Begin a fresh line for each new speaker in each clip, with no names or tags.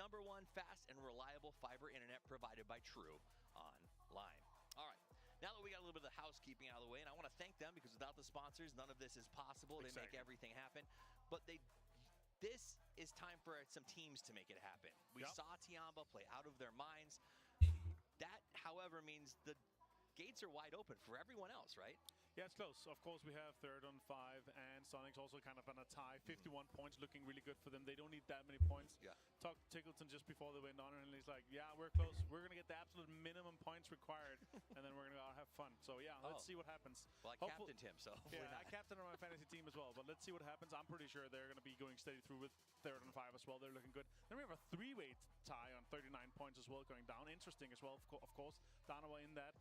#1 fast and reliable fiber internet provided by True Online. All right. Now that we got a little bit of the housekeeping out of the way, and I want to thank them because without the sponsors, none of this is possible. They make everything happen. But this is time for some teams to make it happen. We saw Tiamba play out of their minds. That, however, means the gates are wide open for everyone else, right?
Yeah, it's close. Of course, we have 3rd on 5, and Sonic's also kind of on a tie. 51 points, looking really good for them. They don't need that many points.
Yeah.
Talked to Tickleton just before they went on, and he's like, yeah, we're close. We're going to get the absolute minimum points required, and then we're going to go out and have fun. So, yeah, let's see what happens.
Well, I captained him, so
yeah, I captained on my fantasy team as well, but let's see what happens. I'm pretty sure they're going to be going steady through with 3rd on 5 as well. They're looking good. Then we have a 3-way tie on 39 points as well, going down. Interesting as well, of course. Darova in that.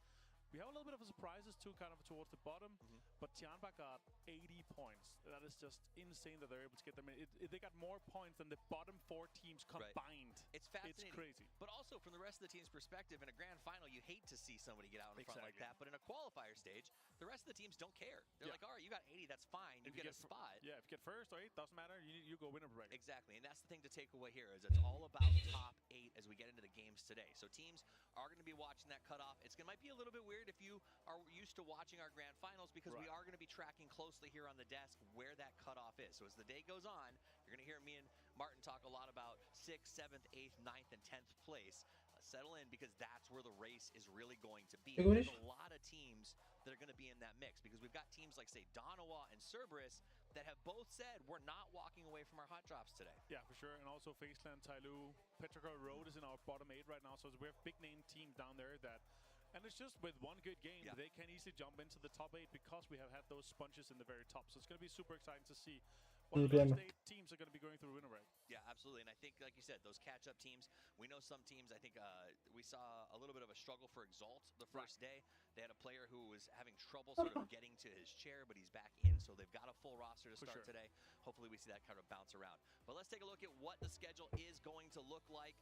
We have a little bit of a surprises too, kind of towards the bottom, but Tiamba got 80 points. That is just insane that they're able to get them in. They got more points than the bottom 4 teams combined.
Right. It's fascinating.
It's crazy.
But also from the rest of the team's perspective, in a grand final, you hate to see somebody get out in front like that. But in a qualifier stage, the rest of the teams don't care. They're like, all right, you got 80, that's fine. You get a spot.
Yeah, if you get 1st or 8th, doesn't matter. You go winner bracket.
Exactly, and that's the thing to take away here is it's all about top 8 as we get into the games today. So teams are going to be watching that cutoff. Might be a little bit weird if you are used to watching our grand finals because we are going to be tracking closely here on the desk where that cutoff is. So as the day goes on, you're going to hear me and Martin talk a lot about 6th, 7th, 8th, 9th, and 10th place. Settle in because that's where the race is really going to be. There's a lot of teams that are going to be in that mix because we've got teams like, say, Darova and Cerberus that have both said we're not walking away from our hot drops today.
Yeah, for sure. And also Faceland, Tyloo, Petrica Road is in our bottom 8 right now. So we have big name teams down there that... And it's just with one good game, they can easily jump into the top 8 because we have had those sponges in the very top. So it's going to be super exciting to see what the first 8 teams are going to be going through winner break.
Yeah, absolutely. And I think, like you said, those catch-up teams, we know some teams, I think we saw a little bit of a struggle for Exalt the first day. They had a player who was having trouble sort of getting to his chair, but he's back in, so they've got a full roster to start today. Hopefully we see that kind of bounce around. But let's take a look at what the schedule is going to look like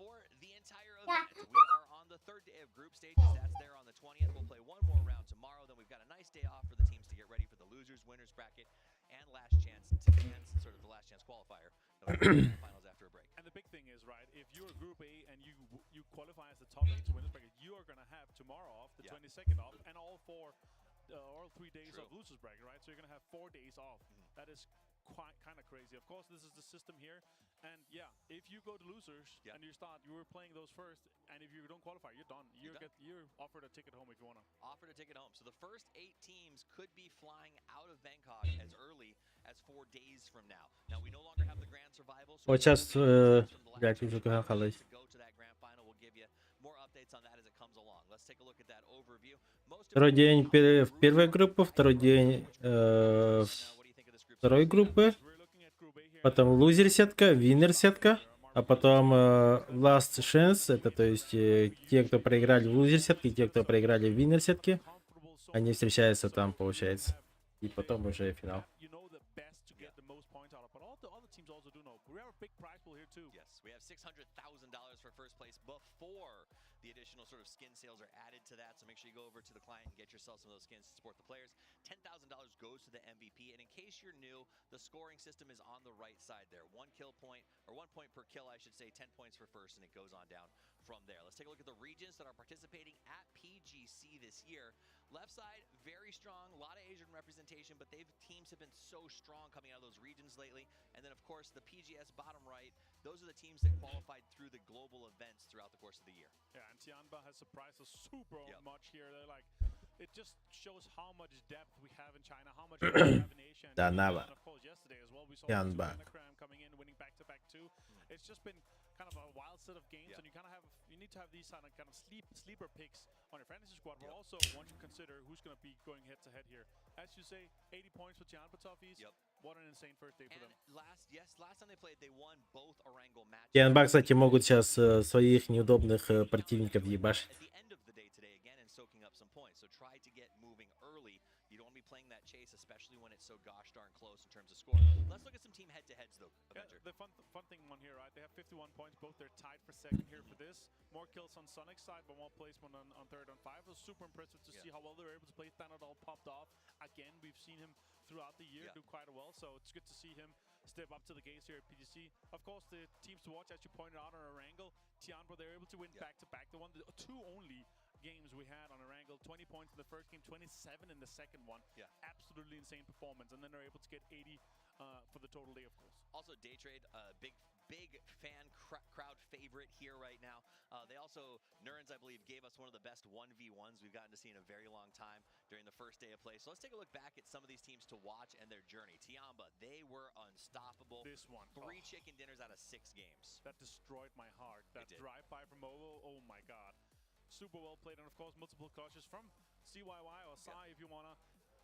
for the entire event. We are on the 3rd day of group stages. That's there on the 20th. We'll play one more round tomorrow. Then we've got a nice day off for the teams to get ready for the losers, winners bracket, and last chance sort of the last chance qualifier. Finals after a break.
And the big thing is, right, if you're Group A and you qualify as the top 8 to winners bracket, you are going to have tomorrow off, the 22nd off, and all 3 days of losers bracket, right? So you're going to have 4 days off. That is quite kind of crazy. Of course, this is the system here, and if you go to losers and you were playing those first, and if you don't qualify, you're done. You're offered a ticket home if you want to.
Offered a ticket home. So the first 8 teams could be flying out of Bangkok as early as 4 days from now. Now we no longer have the grand survival. So
Вот сейчас блядь, уже хахалась.
to go to that grand final. We'll give you more updates on that as it comes along. Let's take a look at that overview.
Второй день в первой группе, второй день второй группы, потом лузер сетка, виннер сетка, а потом last chance, это то есть те, кто проиграли в лузер сетке, и те, кто проиграли в виннер сетке, они встречаются там, получается, и потом уже финал.
Yes, we have $600,000 for first place before the additional sort of skin sales are added to that. So make sure you go over to the client and get yourself some of those skins to support the players. $10,000 goes to the MVP. And in case you're new, the scoring system is on the right side there. 1 kill point, or 1 point per kill, I should say, 10 points for first, and it goes on down from there. Let's take a look at the regions that are participating at PGC this year. Left side, very strong, a lot of Asian representation, but teams have been so strong coming out of those regions lately. And then, of course, the PGS bottom right, those are the teams that qualified through the global events throughout the course of the year.
Yeah, and Tiamba has surprised us super much here. They're like, it just shows how much depth we have in China, how much we have in Asia. And of course, yesterday as well, we saw Anacram coming in, winning back-to-back too. It's just been kind of a wild set of games, and you need to have these kind of sleeper picks on your fantasy squad. But also want to consider who's going to be going head-to-head here. As you say, 80 points for Tiamba Toffees. What an insane first day for them.
Last time they played, they won both Orango matches.
Tiamba, кстати, могут сейчас своих неудобных противников ебашить.
soaking up some points. So try to get moving early. You don't want to be playing that chase, especially when it's so gosh darn close in terms of score. Let's look at some team head-to-heads, though, Avenger.
Yeah, the fun thing one here, right? They have 51 points. Both they're tied for second here for this. More kills on Sonic's side, but more placement on third and five. It was super impressive to see how well they were able to play. Thanadol popped off. Again, we've seen him throughout the year do quite well, so it's good to see him step up to the gates here at PGC. Of course, the teams to watch, as you pointed out on Erangel, Tianba, they were able to win back-to-back. The two only games we had on Erangel, 20 points in the first game, 27 in the second one. Absolutely insane performance, and then they're able to get 80 for the total day, of course.
Also, Day Trade, big fan crowd favorite here right now. They also, Nurns, I believe, gave us one of the best 1v1s we've gotten to see in a very long time during the first day of play. So let's take a look back at some of these teams to watch and their journey. Tianba, they were unstoppable.
This one.
3 chicken dinners out of 6 games.
That destroyed my heart. That drive-by from Ovo, oh my god. Super well played, and of course, multiple clutches from CYY or Sai if you wanna.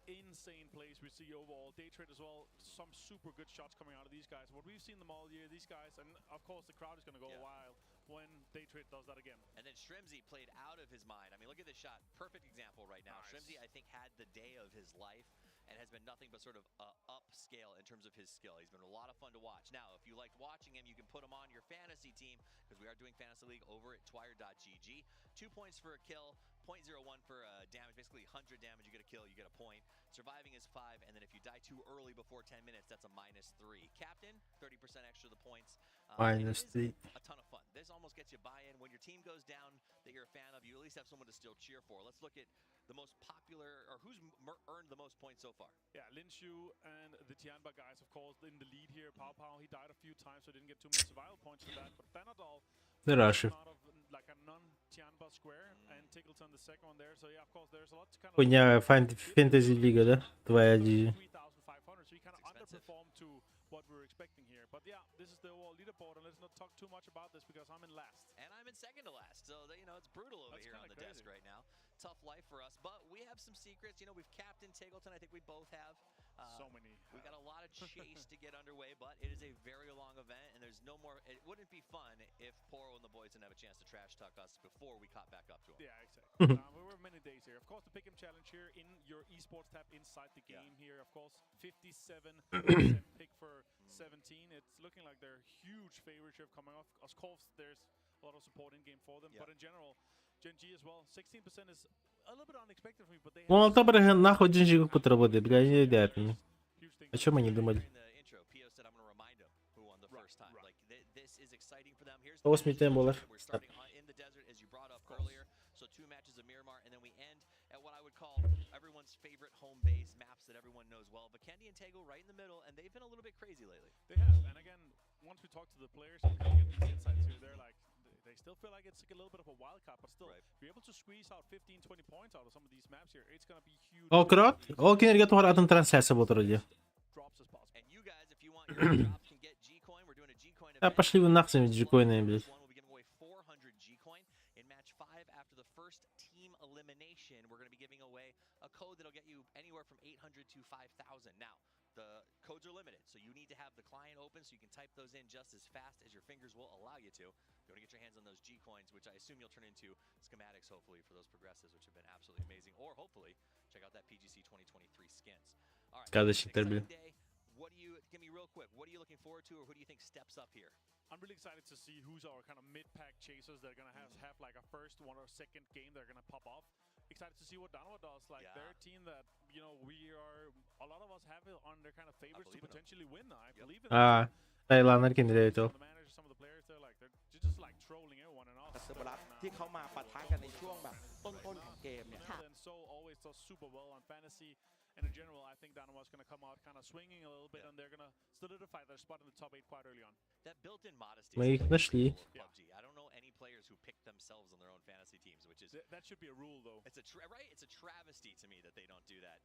Insane plays we see overall. Day Trade as well, some super good shots coming out of these guys. What we've seen them all year, these guys, and of course the crowd is going to go wild when Day Trade does that again.
And then Shrimzy played out of his mind. I mean, look at this shot. Perfect example right now. Shrimzy, I think, had the day of his life and has been nothing but sort of upscale in terms of his skill. He's been a lot of fun to watch. Now, if you liked watching him, you can put him on your fantasy team because we are doing Fantasy League over at twire.gg. 2 points for a kill, 0.01 for damage, basically 100 damage, you get a kill, you get a point. Surviving is 5, and then if you die too early before 10 minutes, that's a -3. Captain, 30% extra the points.
-3.
A ton of fun. This almost gets you buy-in. When your team goes down that you're a fan of, you at least have someone to still cheer for. Let's look at the most popular, or who's earned the most points so far.
Yeah, Lin Shu and the Tianba guys, of course, in the lead here. Pao Pao, he died a few times, so didn't get too many survival points for that. But Thanadol, out of like a non-Tianba square, and Tickleton the second one there. So yeah, of course, there's a lot to kind of...
Хуйня, фэнтези лига, да? Твоя GG.
3,500, so he kind of underperformed to what we were expecting here. But yeah, this is the overall leaderboard, and let's not talk too much about this because I'm in last.
And I'm in second to last. So, you know, it's brutal over here on the desk right now. Tough life for us, but we have some secrets. You know, we've captained Tiggleton. I think we both have.
So many.
We got a lot of chase to get underway, but it is a very long event, and there's no more. It wouldn't be fun if Poro and the boys didn't have a chance to trash talk us before we caught back up to them.
Yeah, exactly. We were many days here. Of course, the Pick'em Challenge here in your esports tab inside the game here. Of course, 57% pick for 17. It's looking like they're huge favorites here coming off. Of course, there's a lot of support in game for them, but in general, Gen G as well. 16% is a little bit unexpected for me, but they
Ну, добре, нахуй Джинджи как работает, бля, не едят мне. О чем они думали? 8 темболов.
So 2 matches of Miramar, and then we end at what I would call everyone's favorite home base maps that everyone knows well. But Kendi and Tego right in the middle, and they've been a little bit crazy lately.
They have, and again, once we talk to the players and we get these insights here, they're like, they still feel like it's like a little bit of a wild card, but still, if you're able to squeeze out 15, 20 points out of some of these maps here, it's going to be huge.
О, крот. О, кинерге туаратın трансляция bu вроде.
Drops as possible.
And you guys, if you want your drops, can get G-Coin. We're doing a G-Coin event.
А пошли вы нахуй с этими G-коинами, блядь.
We'll be giving away 400 G-Coin in match 5 after the first team elimination. We're going to be giving away a code that'll get you anywhere from 800 to 5,000. Now, the codes are limited, so you need to have the client open so you can type those in just as fast as your fingers will allow you to. You want to get your hands on those G-Coins, which I assume you'll turn into schematics, hopefully, for those progressives, which have been absolutely amazing. Or, hopefully, check out that PGC 2023 skins. All right, exciting day. What do you, give me real quick, what are you looking forward to, or who do you think steps up here?
I'm really excited to see who's our kind of mid-pack chasers that are going to have like a first one or second game they're going to pop off. Excited to see what Darova does. Like, they're a team that, you know, a lot of us have it on their kind of favorites to potentially win. I believe in them.
Thailand can do it.
Some of the players, they're just like trolling everyone and all.
ที่เขามาปะทะกันในช่วงแบบต้นของเกมเนี่ย
And so always does super well on fantasy. And in general, I think Danawa's going to come out kind of swinging a little bit, and they're going to solidify their spot in the top 8 quite early on.
That built-in modesty.
Мы их нашли.
PUBG. I don't know any players who pick themselves on their own fantasy teams, which is
that should be a rule, though.
It's a travesty to me that they don't do that.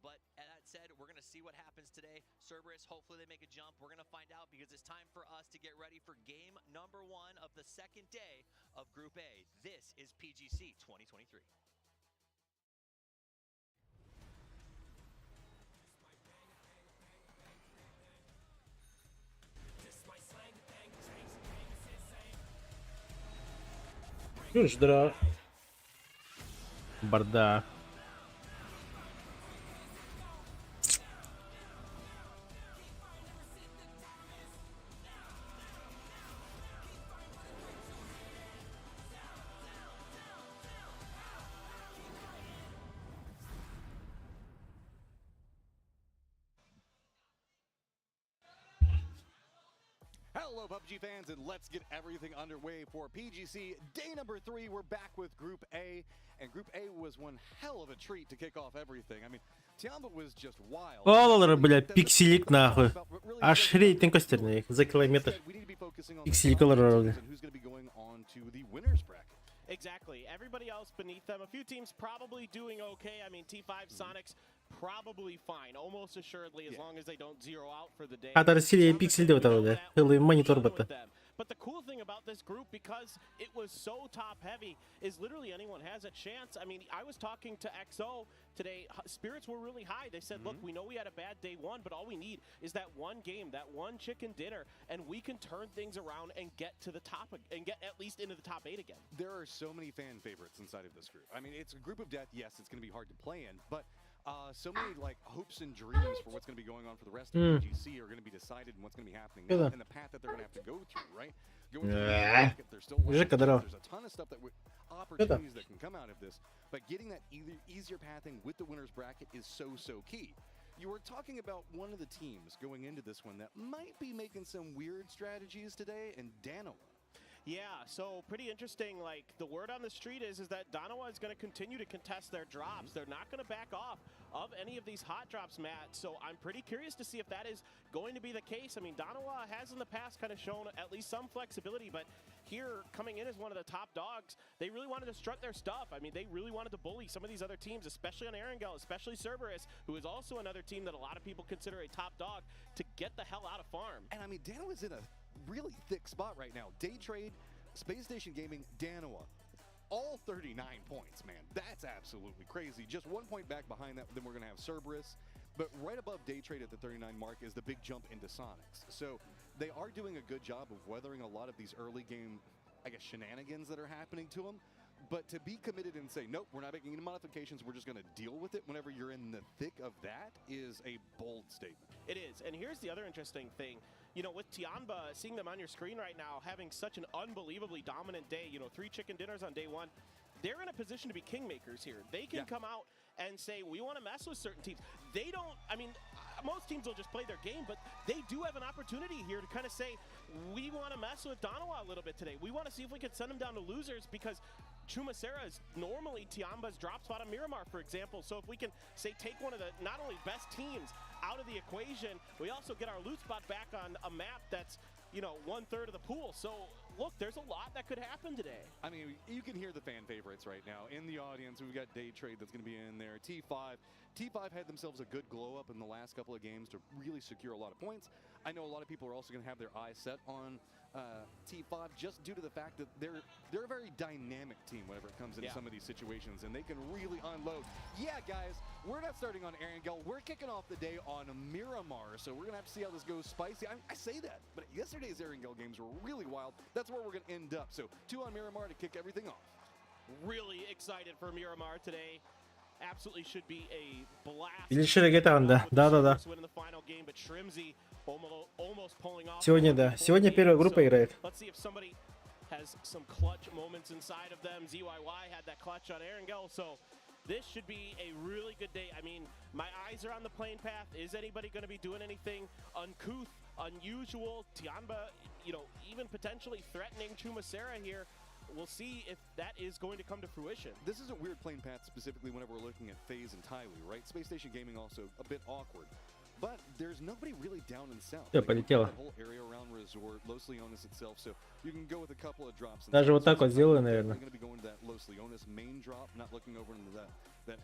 But that said, we're going to see what happens today. Cerberus, hopefully they make a jump. We're going to find out because it's time for us to get ready for game number 1 of the second day of Group A. This is PGC 2023.
Już dra. Бардак.
Hello, PUBG fans, and let's get everything underway for PGC day number 3. We're back with Group A, and Group A was one hell of a treat to kick off everything. I mean, Tiamba was just wild.
Олар, блядь, пикселик нахуй. Аж рейтинг костерный за километр. Пикселик олар.
Exactly. Everybody else beneath them, a few teams probably doing okay. I mean, T5 Sonics probably fine, almost assuredly, as long as they don't zero out for the day.
Атар силе пиксель деп аталды. Хылы монитор бата.
But the cool thing about this group, because it was so top heavy, is literally anyone has a chance. I mean, I was talking to XO today. Spirits were really high. They said, look, we know we had a bad day one, but all we need is that one game, that one chicken dinner, and we can turn things around and get to the top and get at least into the top 8 again.
There are so many fan favorites inside of this group. I mean, it's a group of death. Yes, it's going to be hard to play in, but so many like hopes and dreams for what's going to be going on for the rest of PGC are going to be decided and what's going to be happening now, and the path that they're going to have to go through, right? Going through the market, there's still there's a ton of stuff opportunities that can come out of this, but getting that easier pathing with the winner's bracket is so key. You were talking about one of the teams going into this one that might be making some weird strategies today, and Darova.
Yeah, so pretty interesting. Like, the word on the street is that Darova is going to continue to contest their drops. They're not going to back off of any of these hot drops, Matt. So I'm pretty curious to see if that is going to be the case. I mean, Darova has in the past kind of shown at least some flexibility, but here, coming in as one of the top dogs, they really wanted to strut their stuff. I mean, they really wanted to bully some of these other teams, especially on Erangel, especially Cerberus, who is also another team that a lot of people consider a top dog, to get the hell out of farm.
And I mean, Darova's in a really thick spot right now. Day Trade, Space Station Gaming, Darova, all 39 points, man. That's absolutely crazy. Just 1 point back behind that, then we're going to have Cerberus. But right above Day Trade at the 39 mark is the big jump into Sonics. So they are doing a good job of weathering a lot of these early game, I guess, shenanigans that are happening to them. But to be committed and say, nope, we're not making any modifications, we're just going to deal with it whenever you're in the thick of that is a bold statement.
It is. And here's the other interesting thing. You know, with Tiamba, seeing them on your screen right now, having such an unbelievably dominant day, you know, 3 chicken dinners on day 1, they're in a position to be kingmakers here. They can come out and say, we want to mess with certain teams. They don't, I mean, most teams will just play their game, but they do have an opportunity here to kind of say, we want to mess with Darova a little bit today. We want to see if we can send them down to losers, because Chumacera is normally Tiamba's drop spot on Miramar, for example. So if we can, say, take one of the not only best teams out of the equation, we also get our loot spot back on a map that's, you know, 1/3 of the pool. So look, there's a lot that could happen today.
I mean, you can hear the fan favorites right now in the audience. We've got Day Trade that's going to be in there. T5 had themselves a good glow up in the last couple of games to really secure a lot of points. I know a lot of people are also going to have their eyes set on T5 just due to the fact that they're a very dynamic team whenever it comes into some of these situations, and they can really unload. Yeah, guys, we're not starting on Erangel. We're kicking off the day on Miramar, so we're going to have to see how this goes spicy. I say that, but yesterday's Erangel games were really wild. That's where we're going to end up. So 2 on Miramar to kick everything off.
Really excited for Miramar today. Absolutely should be a blast.
Да. Сегодня, да. Сегодня первая группа играет.
Let's see if somebody has some clutch moments inside of them. ZYY had that clutch on Erangel, so this should be a really good day. I mean, my eyes are on the plane path. Is anybody going to be doing anything uncouth, unusual? Tiamba, you know, even potentially threatening Chumacera here. We'll see if that is going to come to fruition.
This is a weird plane path, specifically whenever we're looking at FaZe and Tyloo, right? Space Station Gaming also a bit awkward. But there's nobody really down in south.
Всё, полетело.
The whole area around Resort, Los Leones itself, so you can go with a couple of drops.
Даже вот так вот сделаю, наверное.
Going to be going to that Los Leones main drop, not looking over into that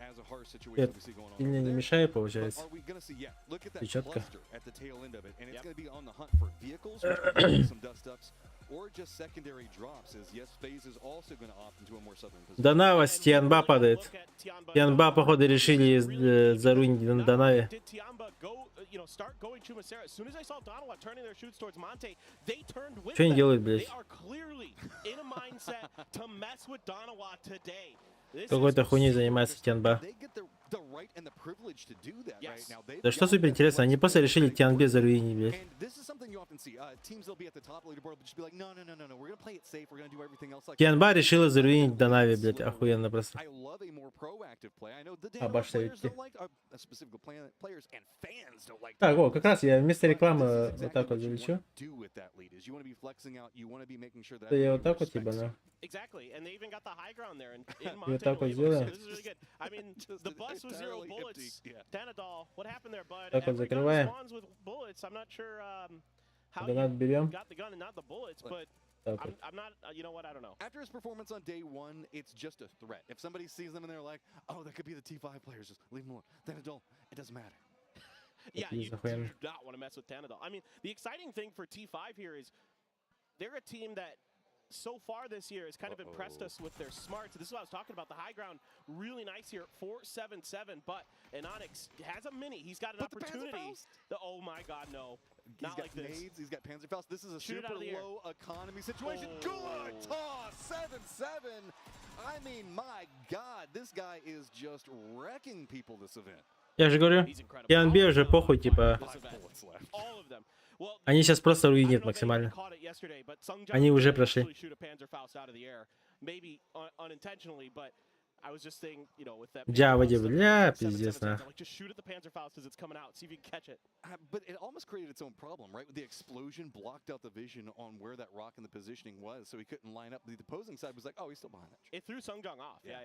ACER situation we see going on.
Сильно не мешает, получается.
Are we going to see? Yeah, look at that
Печатка.
cluster at the tail end of it, and it's going to be on the hunt for vehicles, some dust ups, or just secondary drops. As yes, FaZe is also going to opt into a more southern position.
Дарова с Тианба падает. Тианба, походу, решили заруинить на Данаве. Что они делают, блядь? Какой-то хуйней занимается Тянба. Да что супер интересно, они просто решили Тянбе заруинить, блядь. Тянба решила заруинить Донави, блядь, охуенно просто. Обошли. Так, о, как раз я вместо рекламы вот так вот залечу. Да я вот так вот типа, да.
Exactly, and they even got the high ground there in
Вот так вот
Montana.
сделаем.
This is really good. I mean, the bus was 0 bullets. Tanadol, what happened there, bud?
Так вот
Every gun
закрываем.
spawns with bullets. I'm not sure how
Донат
you
берем.
got the gun and not the bullets, but
Так вот.
I'm not. You know what? I don't know.
After his performance on day one, it's just a threat. If somebody sees them and they're like, "Oh, that could be the T5 players," just leave them alone. Then it doesn't matter.
Yeah, you
Охуенно.
do not want to mess with Tanadol. I mean, the exciting thing for T5 here is they're a team that so far this year has kind of impressed us with their smarts. This is what I was talking about. The high ground, really nice here, 4-7-7. But Onyx has a mini. He's got an opportunity. Oh my God, no! Not like this.
Nades, he's got Panzerfaust. This is a
Shoot it
super
out of the air.
low economy situation.
Oh.
Good toss, 7-7. I mean, my God, this guy is just wrecking people this event.
Я же говорю,
He's incredible.
Тянбе уже похуй, типа.
This event. All of them. Well,
Они сейчас просто
I don't
руинят
know if anyone
максимально.
caught it yesterday, but Sungjae
Они уже
did
прошли.
actually shoot a Panzerfaust out of the air. Maybe unintentionally, but I was just saying, you know, with that.
Джаводи, бля,
7-7-7,
пиздец, на.
like, just shoot at the Panzerfaust as it's coming out. See if you can catch it.
But it almost created its own problem, right? The explosion blocked out the vision on where that rock and the positioning was, so he couldn't line up. The opposing side was like, "Oh, he's still behind that tree."
It threw Sungjang off. Yeah.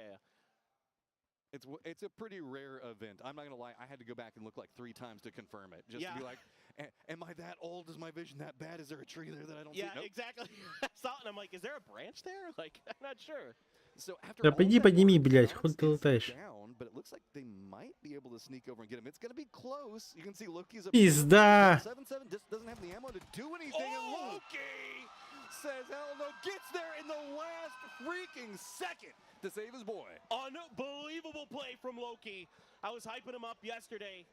It's a pretty rare event. I'm not gonna lie. I had to go back and look like 3 times to confirm it, just to be like, "Am I that old? Is my vision that bad? Is there a tree there that I don't see?"
Yeah,
Nope.
exactly. I saw it and I'm like, is there a branch there? Like, I'm not sure.
So after
Да
all
пойди
that
подними,
work,
блядь,
Onyx
хуй ты
is
летаешь.
down, but it looks like they might be able to sneak over and get him. It's gonna be close. You can see Loki's up.
Пизда!
7-7 just doesn't have the ammo to do anything, and Loki says hell no, gets there in the last freaking second to save his boy.
Unbelievable play from Loki. I was hyping him up yesterday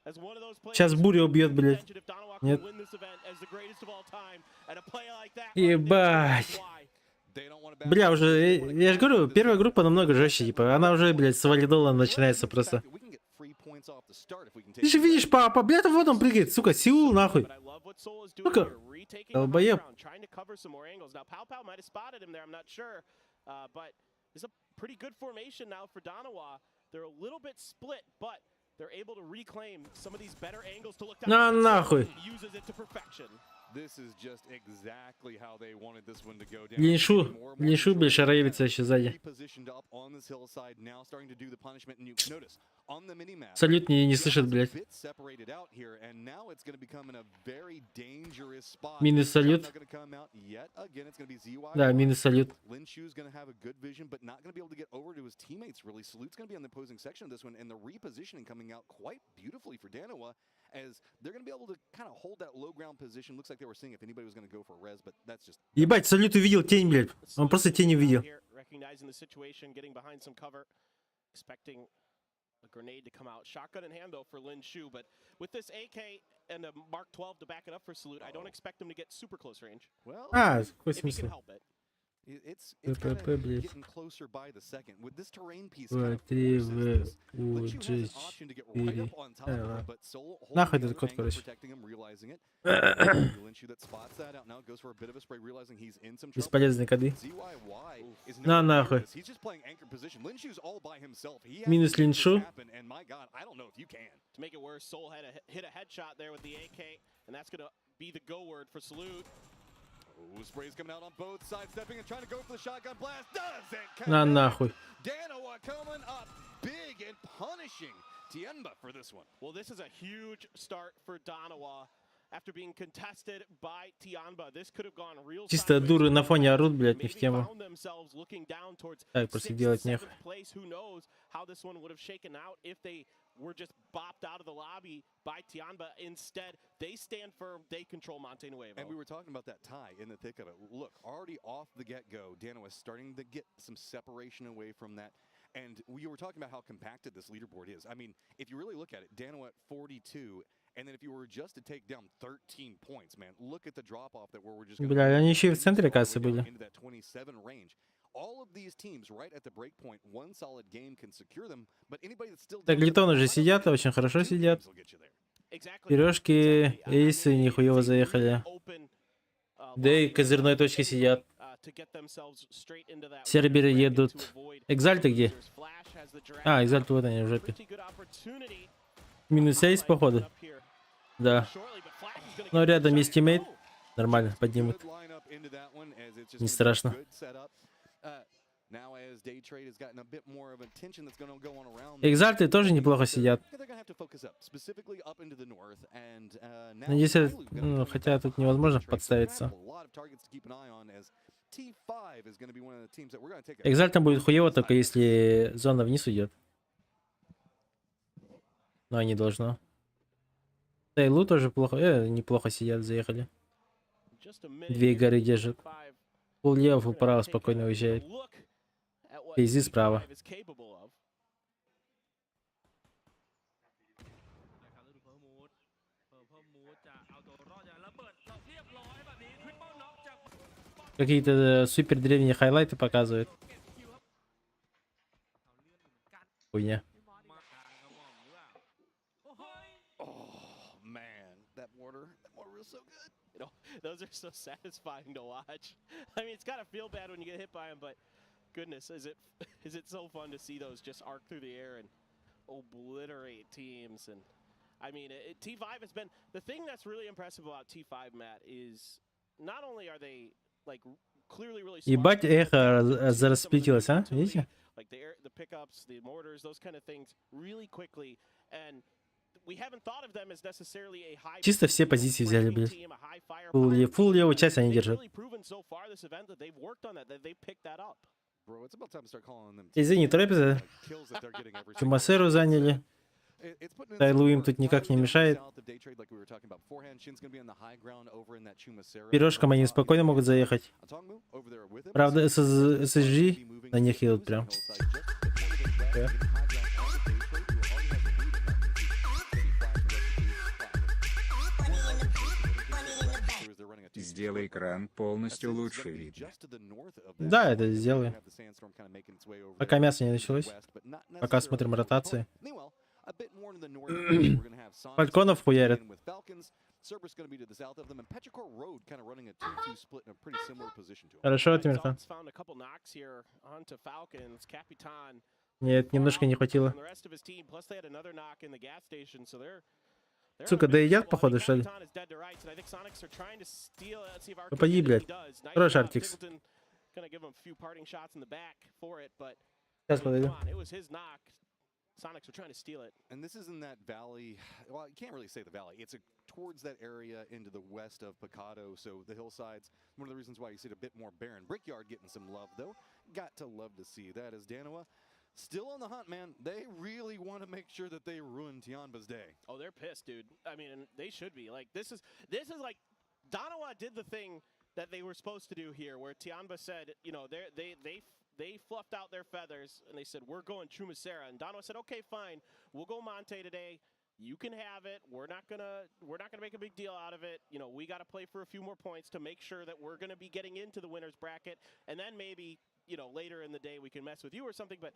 as one of those players.
Сейчас буря убьет, блядь.
If Donawak
Нет.
can win this event as the greatest of all time, and a play like that.
Ебать.
Why?
They don't want to back
Бля,
down.
уже,
They wanna
я же
come
говорю,
out
первая
this
группа намного жестче, типа, она уже, блядь, с валидола начинается просто.
We can get 3 points off the start if we can take
Ты же видишь, папа, блядь, вот он прыгает, сука, Сеул, нахуй.
But I love what Soul is doing
Сука,
here, retaking the high
долбоеб.
ground, trying to cover some more angles. Now, Pau might have spotted him there, I'm not sure. But it's a pretty good formation now for Donawa. They're a little bit split, but they're able to reclaim some of these better angles to look down.
На нахуй.
Uses it to perfection.
This is just exactly how they wanted this one to go down.
Линшу, блядь, шароебится еще сзади.
Repositioned up on this hillside, now starting to do the punishment, and you notice on the minimap.
Салют не слышит, блядь.
Bit separated out here, and now it's going to become in a very dangerous spot.
Минус салют.
Not gonna come out yet. Again, it's going to be ZY.
Да, минус салют.
Linshu's going to have a good vision, but not going to be able to get over to his teammates, really. Salute's going to be on the opposing section of this one, and the repositioning coming out quite beautifully for Danoa, as they're going to be able to kind of hold that low ground position. Looks like they were seeing if anybody was going to go for a res, but that's just...
Ебать, салют увидел тень, блядь. Он просто тень увидел.
Here, recognizing the situation, getting behind some cover, expecting a grenade to come out. Shotgun in hand, though, for Lin Shu, but with this AK and a Mark 12 to back it up for Salute, I don't expect him to get super close range.
Well,
А, какой
If he can
смысл?
help it.
it's kind
ППП,
of
блядь.
getting closer by the second. With this terrain piece,
В,
kind of
3,
forces
В,
this.
У,
Linshu has
G,
an option to get right
4.
up on top of him, but Soul holding
Нахуй
the
этот
other
код,
angle,
короче.
protecting him, realizing it. Linshu that spots that out now, goes for a bit of a spray, realizing he's in some trouble.
Бесполезные коды.
ZYY is
На
nowhere near
нахуй.
this. He's just playing anchor position. Linshu's all by himself. He has
Минус
to make this
Линшу.
happen, and my God, I don't know if you can.
To make it worse, Soul had hit a headshot there with the AK, and that's going to be the go word for Salute.
Ooh, spray's coming out on both sides, stepping and trying to go for the shotgun blast. Doesn't
На
connect.
нахуй.
Danoa coming up big and punishing Tienba for this one.
Well, this is a huge start for Donawa. After being contested by Tianba, this could have gone real
Чисто
sideways.
дуры на фоне орут, блядь, не в
Maybe
тему.
found themselves looking down towards
Так, просто
6th,
делать
7th
нехуй.
place. Who knows how this one would have shaken out if they were just bopped out of the lobby by Tianba. Instead, they stand firm. They control Monte Nuevo.
And we were talking about that tie in the thick of it. Look, already off the get-go, Danoa is starting to get some separation away from that. And we were talking about how compacted this leaderboard is. I mean, if you really look at it, Danoa at 42, and then if you were just to take down 13 points, man, look at the drop-off that we're just going
Бля, они еще и в центре, кажется, были.
into that 27 range. all of these teams right at the break point, one solid game can secure them, but anybody that's still
Так, Литон уже сидят, очень хорошо сидят. Сережки, эйсы нихуево заехали. Дэй, козырной точке сидят. Серберы едут. Экзальты где? А, экзальты вот они в жопе. Минус эйс, походу. Да. Но рядом есть тиммейт. Нормально, поднимут. Не страшно. Экзальты тоже неплохо сидят. Надеюсь, ну, хотя тут невозможно подставиться. Экзальтам будет хуево, только если зона вниз уйдет. Но не должно. Тейлу тоже плохо. Неплохо сидят, заехали. Две горы держат. Пул лево, пул право спокойно уезжает. Пейзи справа. Какие-то супер древние хайлайты показывают. Хуйня.
Those are so satisfying to watch. I mean, it's gotta feel bad when you get hit by them, but goodness, is it so fun to see those just arc through the air and obliterate teams. And I mean, T5 has been the thing that's really impressive about T5, Matt, is not only are they like clearly really smart,
Ебать, эхо зарасплетилось, а? Видите?
like the pickups, the mortars, those kind of things really quickly, and we haven't thought of them as necessarily a high.
Чисто все позиции взяли, блядь. Фул левую часть они держат. Извини, трэпезы. Чумасеру заняли. Тайлу им тут никак не мешает. Пирожкам они спокойно могут заехать. Правда, SSG на них едут прям.
Сделай экран полностью лучше видно.
Да, это сделаю. Пока мясо не началось. Пока смотрим ротации. Фальконов хуярят. Хорошо, Тимирхан. Нет, немножко не хватило. Сука, да едят, походу, что ли? Попади, блядь. Хорош, Артикс. Сейчас подойду.
Sonics are trying to steal it. And this is in that valley. Well, you can't really say the valley. It's towards that area into the west of Picado, so the hillsides. One of the reasons why you see it a bit more barren. Brickyard getting some love, though. Got to love to see that as Darova still on the hunt, man. They really want to make sure that they ruin Tianba's day. Oh, they're pissed, dude. I mean, and they should be. Like, this is like Darova did the thing that they were supposed to do here, where Tianba said, you know, they fluffed out their feathers and they said, we're going Chumacera. And Darova said, okay, fine, we'll go Monte today. You can have it. We're not gonna make a big deal out of it. You know, we got to play for a few more points to make sure that we're gonna be getting into the winners bracket, and then maybe, you know, later in the day we can mess with you or something. But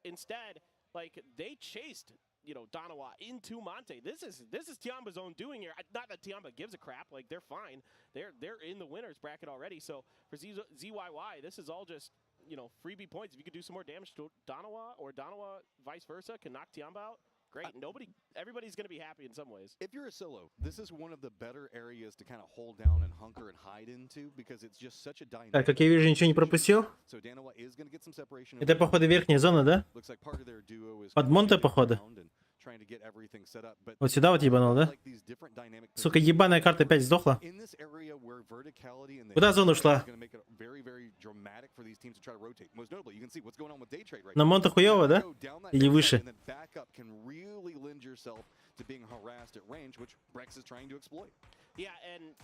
instead, like, they chased, you know, Darova into Monte. This is Tianba's own doing here. Not that Tianba gives a crap. Like, they're fine. They're in the winners bracket already. So for ZYY, this is all just, you know, freebie points. If you could do some more damage to Darova, or Darova vice versa can knock Tianba out, great. Everybody's going to be happy in some ways. If you're a solo, this is one of the better areas to kind of hold down and hunker and hide into, because it's just such a dynamic.
Так, как я вижу, ничего не пропустил. Это, походу, верхняя зона, да? Под Монте, походу. Вот сюда вот ебанул, да? Сука, ебаная карта опять сдохла. Куда зона ушла? На Монте хуёво, да? Или выше?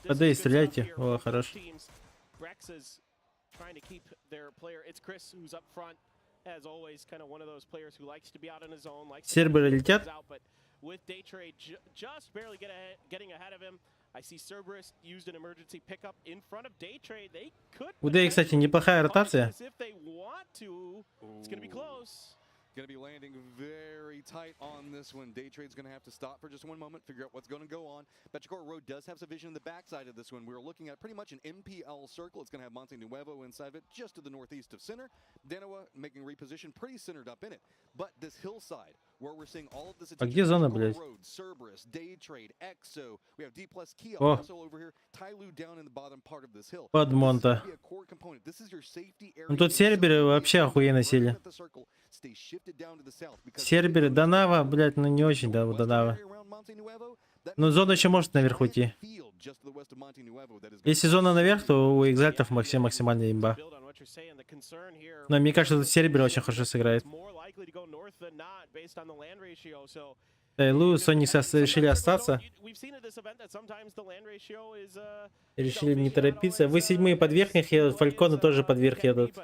Подой, стреляйте. О, хорош. Серберы летят. У Дэй, кстати, неплохая ротация.
Going to be landing very tight on this one. Day Trade's going to have to stop for just one moment, figure out what's going to go on. Petrichor Road does have some vision in the backside of this one. We're looking at pretty much an MPL circle. It's going to have Monte Nuevo inside of it, just to the northeast of center. Darova making reposition pretty centered up in it. But this hillside, where we're seeing all of this
зона, блядь?
Road, Cerberus, Day Trade, Exo. We have D plus Kia
О.
also over here. Tyloo down in the bottom part of this hill.
Под Монта.
This is gonna be a core component. This is your safety area.
Ну тут серберы вообще охуенно сели. Серберы, Донава, блядь, ну не очень, да, у Донава. Но зона еще может наверх уйти. Если зона наверх, то у экзальтов максимальная имба. Но мне кажется, тут сербер очень хорошо сыграет. Лу, Соникс решили остаться. Решили не торопиться. Вы седьмые под верхних едут, Фальконы тоже под верх едут.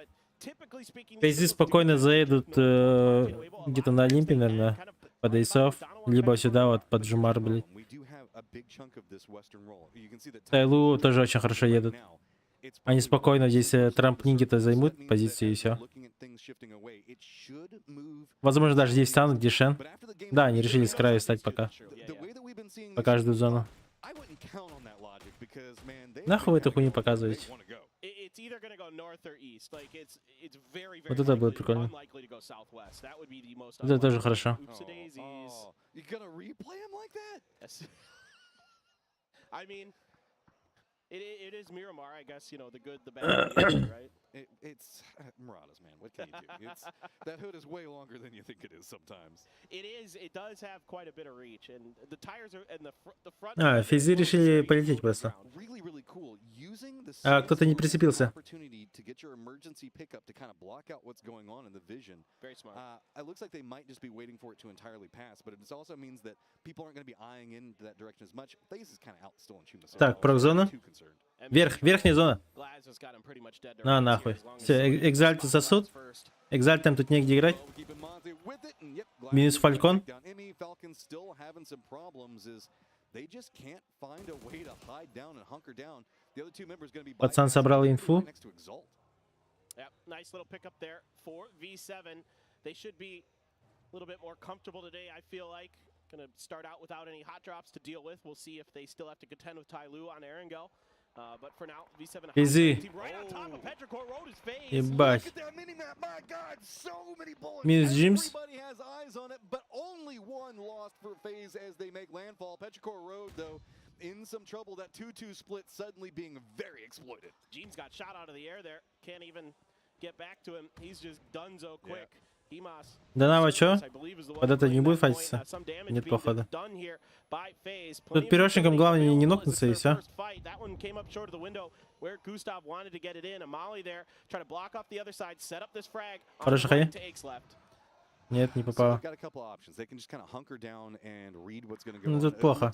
PGC спокойно заедут где-то на Олимпе, наверное, под Эйсов, либо сюда вот под Жумар, блядь. Тайлу тоже очень хорошо едут. Они спокойно здесь трамплинги-то займут позиции и все. Возможно, даже здесь станут Дишен. Да, они решили с краю стать пока. По каждую зону. Нахуй вы эту хуйню показываете? Вот это было прикольно. Это тоже хорошо.
It is Miramar, I guess, you know, the good, the bad, the ugly, right?
It's Muradas, man. What can you do? That hood is way longer than you think it is sometimes.
It is. It does have quite a bit of reach, and the tires are and the front.
Физы решили полететь просто.
Really, really cool. Using the
кто-то не прицепился.
opportunity to get your emergency pickup to kind of block out what's going on in the vision.
Very smart.
It looks like they might just be waiting for it to entirely pass, but it also means that people aren't going to be eyeing into that direction as much. FaZe is kind of out still in Chuma.
Так, прок-зона. Верхняя зона. На, нахуй. Все, экзальты засуд. Экзальтам тут негде играть. Минус Фалькон. Пацан собрал инфу.
Gonna start out without any hot drops to deal with. We'll see if they still have to contend with Tyloo on Erangel. But for now, V7
Easy.
right on top of Petrichor Road is FaZe.
Ебать. Минус Джимс.
Everybody has eyes on it, but only one lost for FaZe as they make landfall. Petrichor Road, though, in some trouble. That 2-2 split suddenly being very exploited.
James got shot out of the air there. Can't even get back to him. He's just donezo quick.
Донава чё? Под это не будет файтиться? Нет, походу. Тут пирожником главное не нокнуться и все. Хороший хай. Нет, не попало. Ну тут плохо.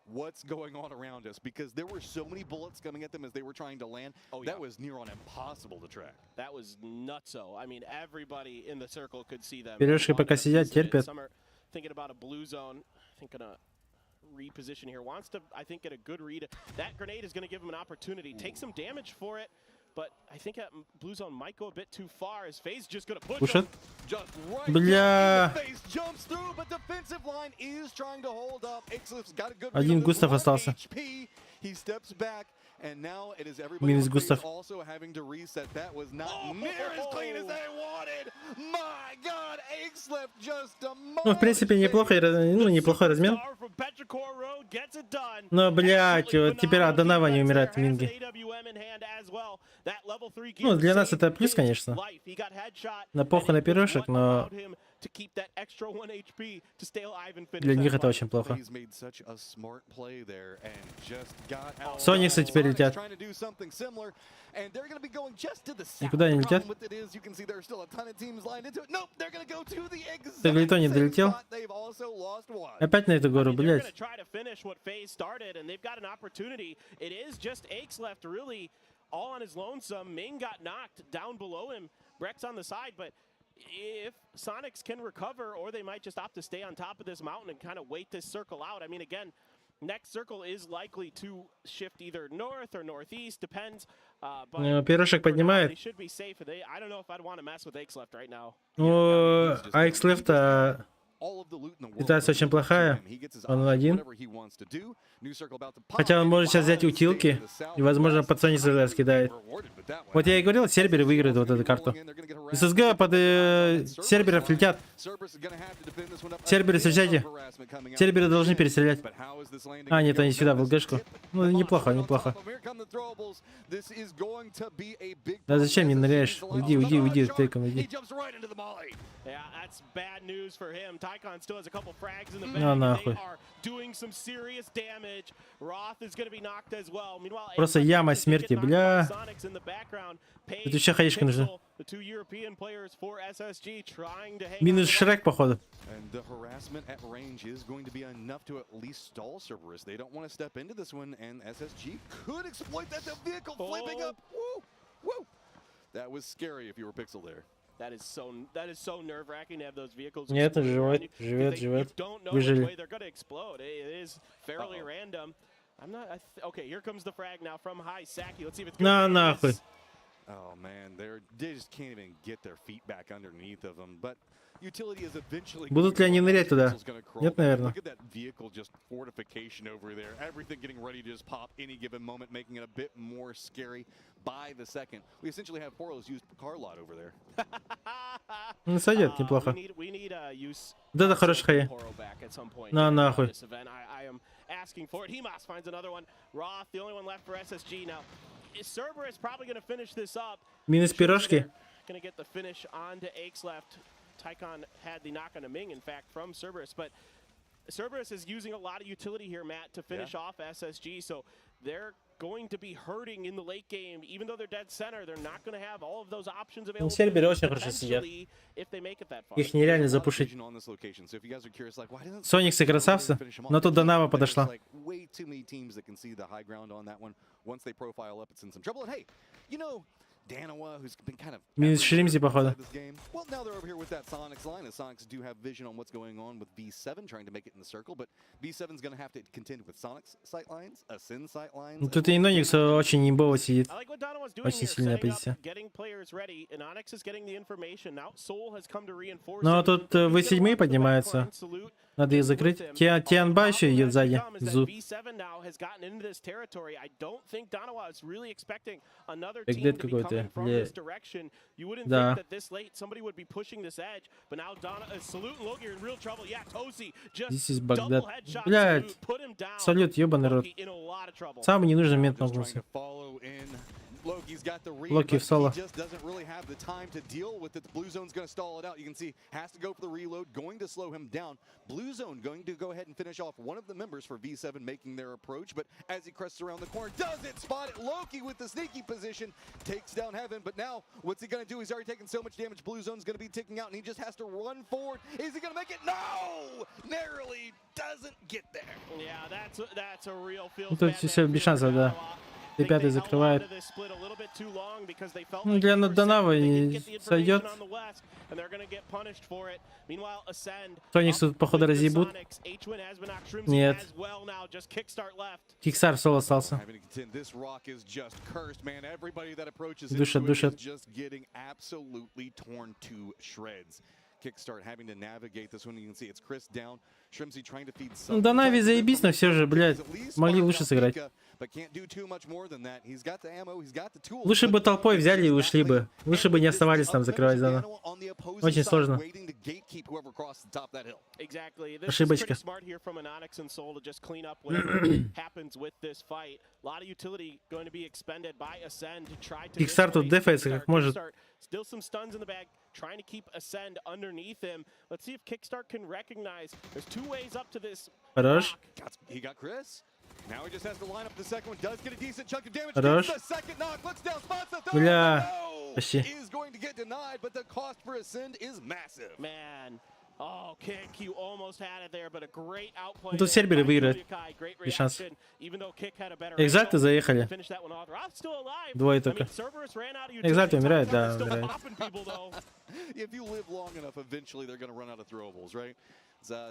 What's going on around us, because there were so many bullets coming at them as they were trying to land. That was near on impossible to track.
That was nutso. I mean, everybody in the circle could see them.
Пирожки пока сидят, терпят.
Thinking about a blue zone, thinking a reposition here. Wants to, I think, get a good read. That grenade is going to give him an opportunity. Take some damage for it. But I think that blue zone might go a bit too far. As FaZe just gonna push him.
Just right.
Бля.
FaZe jumps through, but defensive line is trying to hold up. Ixlif's got a good
Один Густав остался.
He steps back, and now it is
Минус
everybody
Густав.
also having to reset. That was not near as clean as they wanted. My God, Ixlif just a
Ну, в принципе, неплохой размен. Но, блядь, вот теперь Донава не умирает в Минге. Ну, для нас это плюс, конечно. На похуй на пирожек, но для них это очень плохо. Сониксы теперь летят. Никуда не летят. Ты глито не долетел? Опять на эту гору, блядь.
All on his lonesome. Ming got knocked down below him. Breck's on the side, but if Sonics can recover, or they might just opt to stay on top of this mountain and kind of wait this circle out. I mean, again, next circle is likely to shift either north or northeast, depends. But
Пирожек поднимает.
they should be safe. I don't know if I'd want to mess with ACER right now.
Ну, ACER ситуация очень плохая. Он один. Хотя он может сейчас взять утилки. И, возможно, под Sony СБЕР скидает. Вот я и говорил, серберы выиграют вот эту карту. ССГ под серберов летят. Серберы, встречайте. Серберы должны перестрелять. А, нет, они сюда, в ЛГшку. Ну, неплохо, неплохо. Да зачем не ныряешь? Уйди, уйди, уйди, тыком, уйди. Ну, нахуй. Просто яма смерти, бля. Это еще хаешка нужна. Минус Шрек, походу.
That is so nerve-wracking to have those vehicles.
Нет, живет, живет, живет. Выжили.
They're gonna explode. It is fairly random. I'm not. Okay, here comes the frag now from high. Saki. Let's see if it's.
На нахуй.
Oh man, they just can't even get their feet back underneath of them. But utility is eventually.
Будут ли они нырять туда? Нет, наверное.
Look at that vehicle, just fortification over there. Everything getting ready to just pop any given moment, making it a bit more scary by the second. We essentially have Poro's used car lot over there.
Ну, сойдет, неплохо. Да, это хороший хай. На нахуй.
Asking for it. Himas finds another one. Roth, the only one left for SSG now. Cerberus probably going to finish this up.
Минус пирожки.
Going to get the finish onto Aches left. Tycon had the knock on a Ming, in fact, from Cerberus, but Cerberus is using a lot of utility here, Matt, to finish off SSG, so they're going to be hurting in the late game. Even though they're dead center, they're not going to have all of those options available.
Серберы очень хорошо сидят. Их нереально запушить. Сониксы красавцы, но тут Донава подошла.
Darova, who's been kind of
Минус Шримзи, походу.
Well, now they're over here with that Sonics line, as Sonics do have vision on what's going on with V7, trying to make it in the circle, but V7's going to have to contend with Sonics sight lines, Ascend sight lines.
Тут и Ноникс очень имбово сидит. Очень сильная позиция. Но тут V7 поднимается. Надо их закрыть. Тианба еще идет сзади. Зу. Бэкдед какой-то. Да. This is Багдад. Блядь. Салют, ебаный рот. Самый ненужный момент нагнулся. Loki в соло.
Just doesn't really have the time to deal with it. The blue zone's going to stall it out. You can see has to go for the reload, going to slow him down. Blue zone going to go ahead and finish off one of the members for V7 making their approach, but as he crests around the corner, does it spot it? Loki with the sneaky position takes down Heaven, but now what's he going to do? He's already taken so much damage. Blue zone's going to be ticking out, and he just has to run forward. Is he going to make it? No! Narrowly doesn't get there.
Yeah, that's a real feel.
Тут все без шансов, да. Ребята закрывают. Ну, для Донава сойдет. Соникс тут, походу, разъебут. Нет. Киксар в соло остался. Душат, душат.
Kickstart having to navigate this one. You can see it's Chris down. Shrimsy trying to feed
Ну, Донави заебись, но все же, блядь, могли лучше сыграть. Лучше бы толпой взяли и ушли бы. Лучше бы не оставались там закрывать зону. Очень сложно. Ошибочка. Кикстар тут дефается как может.
Still some stuns in the bag, trying to keep Ascend underneath him. Let's see if Kickstart can recognize. There's two ways up to this.
Хорош.
He got Chris. Now he just has to line up the second one. Does get a decent chunk of damage.
Хорош.
The second knock. Looks down, spots the third.
Бля.
No!
Почти.
Is going to get denied, but the cost for Ascend is massive.
Man. Oh, Kick, you almost had it there, but a great outplay.
Тут серберы выиграют. Без шансов. Экзальты заехали. Двое только. Экзальты умирает, да, умирает.
If you live long enough, eventually they're going to run out of throwables, right?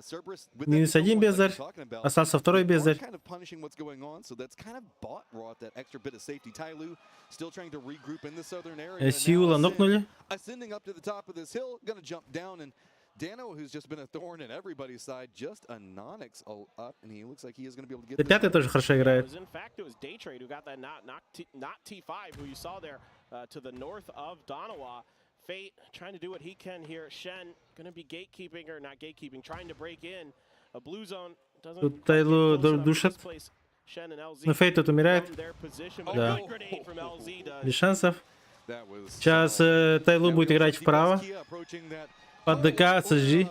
Cerberus, with that
Минус один
throw point, like
бездарь.
you're talking about,
Остался второй
they are
бездарь.
kind of punishing what's going on, so that's kind of brought that extra bit of safety. Tyloo still trying to regroup in the southern area.
Сиула нокнули.
Ascending up to the top of this hill, going to jump down, and Dano, who's just been a thorn in everybody's side, just a non-X up, and he looks like he is going to be able to get this
Пятый тоже хорошо играет.
In fact, it was Daytrade who got that not T5, who you saw there to the north of Darova. Fate trying to do what he can here. Shen going to be gatekeeping, or not gatekeeping, trying to break in. A blue zone doesn't.
Тут Тайлу душат. Но Фейт тут умирает. Да. Без шансов. Сейчас Тайлу будет играть вправо. Под ДК, SSG.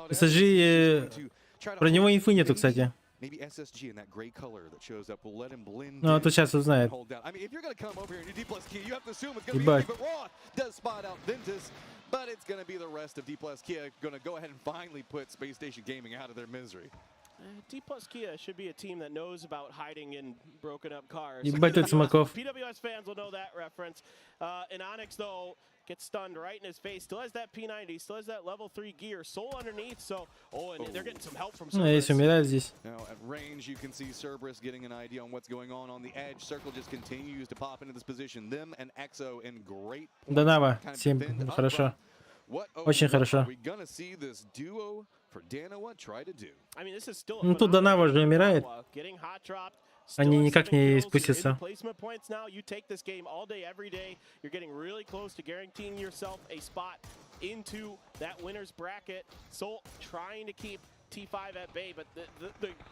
SSG, про него инфы нету, кстати. Ну, а то сейчас узнает. Ебать.
But it's going to be the rest of D+ Kia going to go ahead and finally put Space Station Gaming out of their misery.
D+ Kia should be a team that knows about hiding in broken up cars.
Ебать тут Смаков.
PWS fans will know that reference. And Onyx, though, gets stunned right in his face. Still has that P90, still has that level 3 gear. Soul underneath, so... Oh, and they're getting some help from
Ну, если умирает здесь.
Now, at range, you can see Cerberus getting an idea on what's going on the edge. Circle just continues to pop into this position. Them and EXO in great...
Дарова, 7, хорошо. Очень хорошо. Ну, тут Дарова уже умирает. Они никак не спустятся.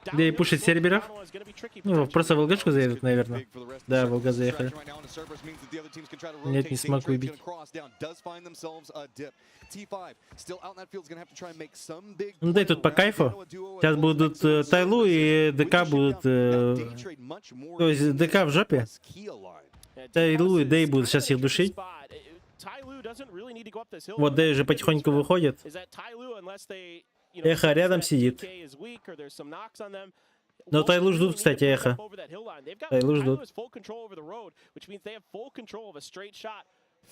Да и пушить серверов. Ну, просто в ЛГшку заедут, наверное. Да, в ЛГ заехали. Нет, не смог выбить. Ну да и тут по кайфу. Сейчас будут Тайлу и ДК будут... То есть ДК в жопе. Тайлу и Дэй будут сейчас их душить. Вот Дэй уже потихоньку выходит. Эхо рядом сидит. Но Тайлу ждут, кстати, Эхо. Тайлу ждут.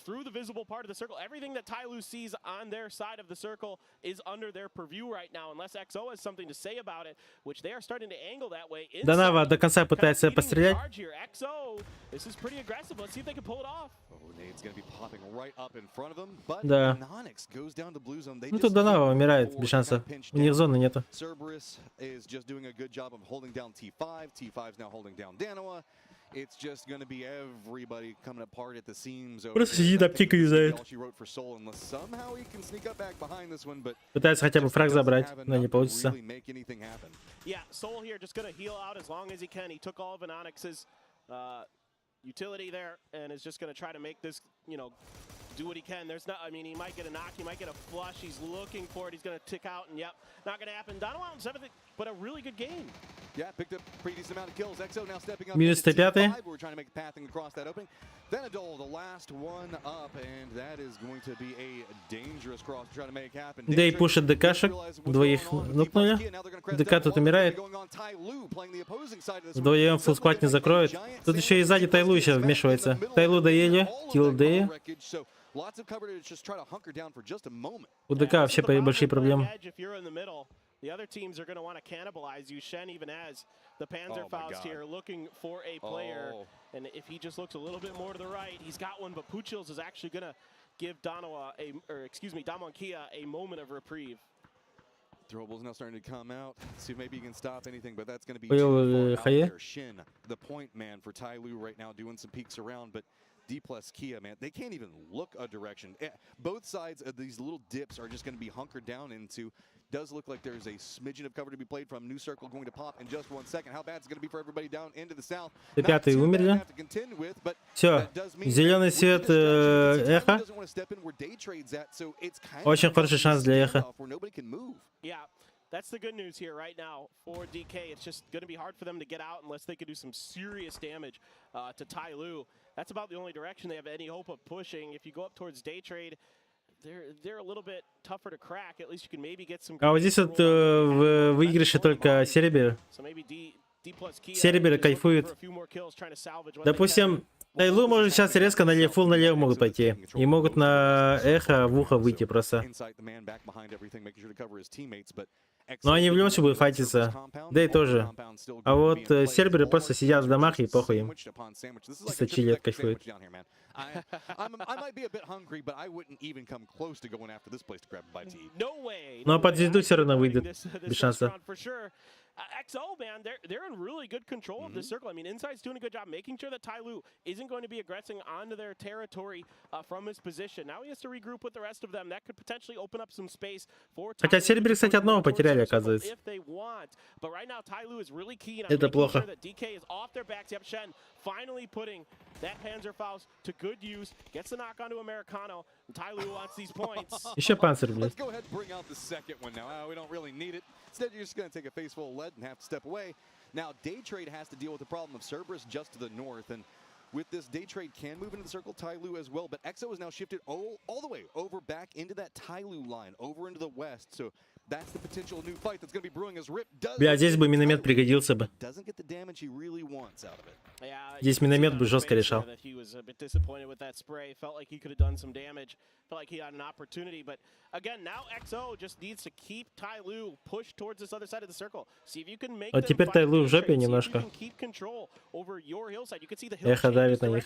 Through the visible part of the circle. Everything that Tyloo sees on their side of the circle is under their purview right now, unless XO has something to say about it, which they are starting to angle that way.
Дарова до конца пытается пострелять.
This is pretty aggressive. Let's see if they can pull it off.
Да. Ну тут Дарова умирает без шансов. У них зоны нету. Просто сидит, аптеку юзает. Пытается хотя бы фраг забрать, но не получится.
Utility there, and is just going to try to make this, you know, do what he can. There's not, I mean, he might get a knock, he might get a flush, he's looking for it, he's going to tick out, and yep, not going to happen. Donovan out in 7th, but a really good game.
Yeah, picked up pretty decent amount of kills. EXO now stepping up.
Минус 105.
We're trying to make pathing across that opening. Then Adol, the last one up, and that is going to be a dangerous cross to try to make happen.
Дэй пушит ДКшек, двоих нокнули. ДК тут умирает. Вдвоем фуллсквад не закроет. Тут еще и сзади Тайлу еще вмешивается. Тайлу доели, килл Дэя. У ДК вообще большие проблемы.
The other teams are going to want to cannibalize you. Shen even has the Panzerfaust here looking for a player. And if he just looks a little bit more to the right, he's got one. But Puchils is actually going to give Damon Kia a moment of reprieve.
Throwables now starting to come out. See if maybe he can stop anything, but that's going to be Shin, the point man for Tyloo right now, doing some peeks around. But D+ Kia, man, they can't even look a direction. Both sides of these little dips are just going to be hunkered down into. Does look like there's a smidgen of cover to be played from. New circle going to pop in just 1 second. How bad is it going to be for everybody down into the south?
Пятый умерли. Все, зеленый свет Эхо. Очень хороший шанс для Эхо.
That's the good news here right now for DK. It's just going to be hard for them to get out unless they could do some serious damage to Tyloo. That's about the only direction they have any hope of pushing. If you go up towards day trade, they're a little bit tougher to crack. At least you can maybe get some.
А вот здесь вот в выигрыше только серебер.
So maybe
Серберы кайфуют. Допустим, Тайлу может сейчас резко фул налево могут пойти. И могут на эхо в ухо выйти просто. Но они в любом случае будут файтиться. Да и тоже. А вот серберы просто сидят в домах и похуй им. Чисто чилят, кайфуют. Но под звезду все равно выйдет. Без шанса.
XO, man, they're in really good control of this circle. I mean, Inside's doing a good job making sure that Tyloo isn't going to be aggressing onto their territory from his position. Now he has to regroup with the rest of them. That could potentially open up some space for Tyloo.
Хотя серберы, кстати, одного потеряли, оказывается. Это плохо.
Finally putting that Panzerfaust to good use. Gets the knock onto Americano. Tyloo wants these points.
Еще панцирь, блядь.
Let's go ahead and bring out the second one now. We don't really need it. Instead, you're just going to take a face full of lead and have to step away. Now, Day Trade has to deal with the problem of Cerberus just to the north. And with this, Day Trade can move into the circle, Tyloo as well. But XO is now shifted all the way over back into that Tyloo line, over into the west. So that's the potential new fight that's going to be brewing as Rip does.
Бля, здесь бы миномет пригодился бы.
Doesn't get the damage he really wants out of it.
Здесь миномет бы жестко решал.
He was a bit disappointed with that spray. Felt like he could have done some damage. Felt like he had an opportunity. But again, now XO just needs to keep Tyloo pushed towards this other side of the circle. See if you can make.
Вот теперь Тайлу в жопе немножко. Эхо давит на них.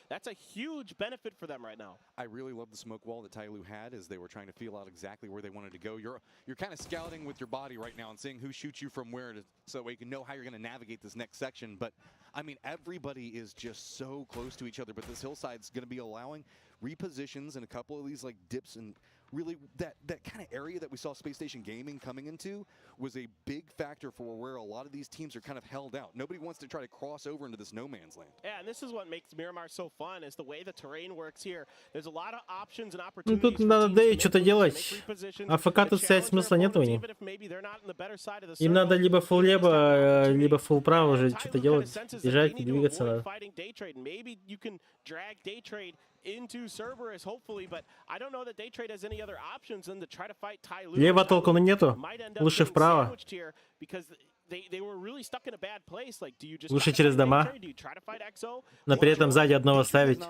That's a huge benefit for them right now.
I really love the smoke wall that Tyloo had as they were trying to feel out exactly where they wanted to go. You're kind of scouting with your body right now and seeing who shoots you from where so that way you can know how you're going to navigate this next section. But I mean, everybody is just so close to each other, but this hillside's going to be allowing repositions and a couple of these like dips, and really that kind of area that we saw Space Station Gaming coming into was a big factor for where a lot of these teams are kind of held out. Nobody wants to try to cross over into this no man's land.
Yeah, and this is what makes Miramar so fun, is the way the terrain works here. There's a lot of options and
Ну
opportunities.
тут надо да и что-то делать. АФК тут стоять смысла нет у них. Им надо либо фул лево, либо фул право уже что-то делать. Бежать и двигаться надо.
Maybe you can drag Day Trade into Cerberus, hopefully, but I don't know that Day Trade has any other options than to try to fight Tyloo.
Лево толку нету. Лучше вправо. Лучше через дома. Но при этом сзади одного ставить.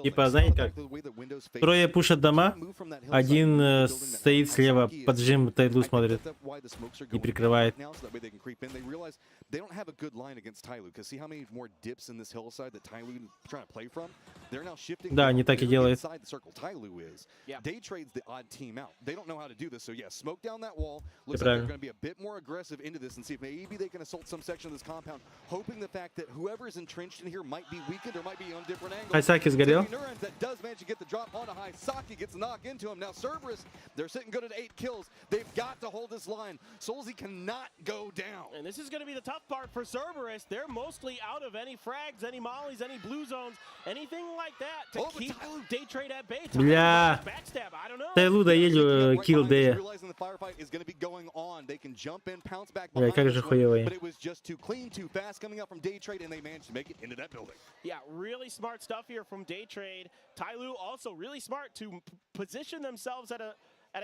Типа, знаете как? Трое пушат дома, один стоит слева, поджим Тайлу смотрит и прикрывает. Да, не так и делает. Ты правильно.
See if maybe they can assault some section of this compound, hoping the fact that whoever is entrenched in here might be weakened or might be on different angles.
Хайсаки сгорел.
That does manage to get the drop onto Haisaki, gets a knock into him. Now Cerberus, they're sitting good at 8 kills. They've got to hold this line. Soulsy cannot go down.
And this is going to be the tough part for Cerberus. They're mostly out of any frags, any mollies, any blue zones, anything like that to keep Day Trade at bay.
Бля. Тайлу доели килл Дэя. Бля, как же хуёвый.
But it was just too clean, too fast coming out from Day Trade, and they managed to make it into that building.
Yeah, really smart stuff here from Day Trade. Tyloo also really smart to position themselves at a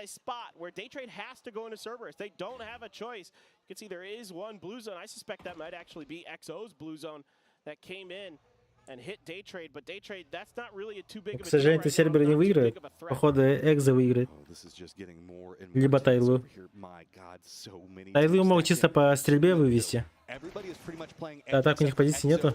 spot where Day Trade has to go into Cerberus. They don't have a choice. You can see there is one blue zone. I suspect that might actually be XO's blue zone that came in and hit Day Trade, but Day Trade, that's not really a too big of a
К сожалению, ты сербер не выиграет. Походу, Экзо выиграет. Либо Тайлу. Тайлу могут чисто по стрельбе вывести. А так у них позиции нету.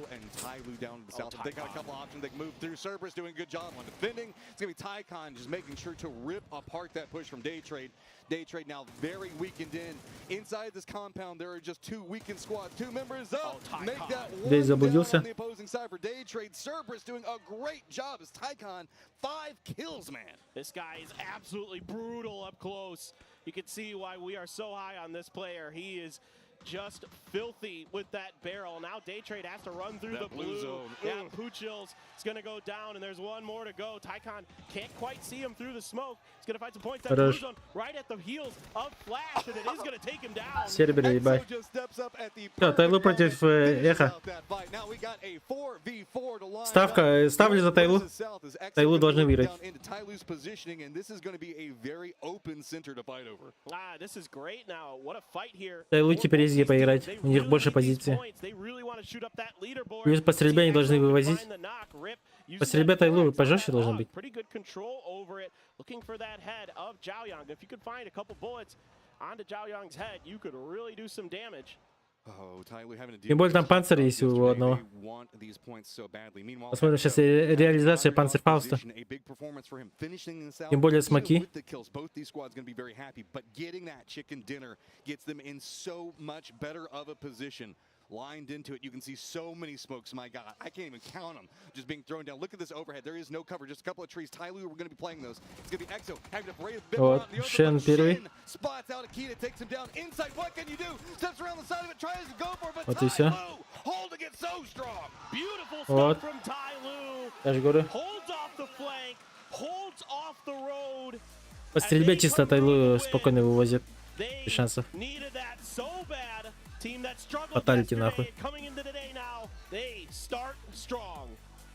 Day Trade now very weakened in. Inside this compound, there are just 2 weakened squads. 2 members up. Make that one down on the opposing side for Day Trade. Cerberus doing a great job as Tycon. 5 kills, man.
This guy is absolutely brutal up close. You can see why we are so high on this player. He is just filthy with that barrel. Now Day Trade has to run through the blue zone. Yeah, Poochills is going to go down, and there's one more to go. Tycon can't quite see him through the smoke. He's going to find some points at the blue zone right at the heels of Flash, and it is going to take him down.
Сербер, ебать. Да, Тайлу против Эхо. Ставлю за Тайлу. Тайлу должны выиграть. Тайлу теперь есть где поиграть. У них больше позиций. Плюс по стрельбе они должны вывозить. По стрельбе Тайлу пожестче должен быть. Тем более там панцирь есть у одного. Посмотрим сейчас реализация панцирфауста. Тем более смоки.
Lined into it, you can see so many smokes. My God, I can't even count them just being thrown down. Look at this overhead. There is no cover, just a couple of trees. Tyloo, we're going to be playing those. It's going to be Exo having to braid a bit more on the
Шен первый.
spots out Akita, takes him down inside. What can you do? Steps around the side of it, tries to go for it, but
Вот и все.
holding it so strong.
Beautiful
Вот.
stuff from Tyloo.
Я же говорю.
Holds off the flank, holds off the road.
По стрельбе чисто Тайлу спокойно вывозит. Без шансов. Фаталити нахуй.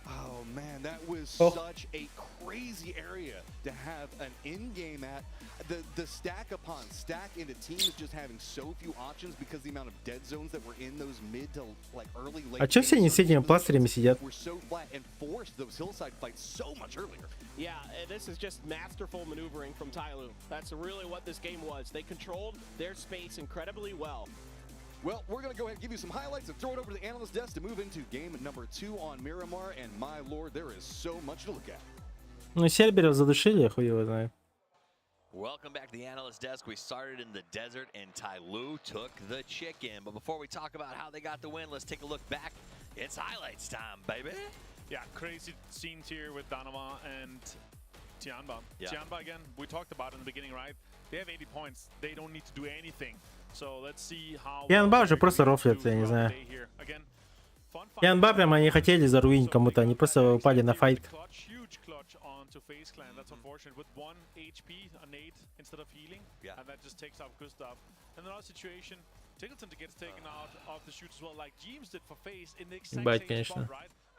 Oh man, that was such a crazy area to have an in-game at. The stack upon stack into teams just having so few options because the amount of dead zones that were in those mid to like early late.
А чё все не с этими пластырями сидят?
Were so flat and forced those hillside fights so much earlier.
Yeah, this is just masterful maneuvering from Tyloo. That's really what this game was. They controlled their space incredibly well.
Well, we're going to go ahead and give you some highlights and throw it over to the analyst desk to move into game number 2 on Miramar. And my lord, there is so much to look at.
Ну, серберов задушили, хуй его знает.
Welcome back to the analyst desk. We started in the desert and Tyloo took the chicken. But before we talk about how they got the win, let's take a look back. It's highlights time, baby.
Yeah, crazy scenes here with Darova and Tianba.
Yeah.
Tianba, again, we talked about in the beginning, right? They have 80 points. They don't need to do anything. So let's see how
Tianba уже просто рофлят, я не знаю. Tianba прямо они хотели заруинить кому-то, они просто упали на файт. Ебать, конечно.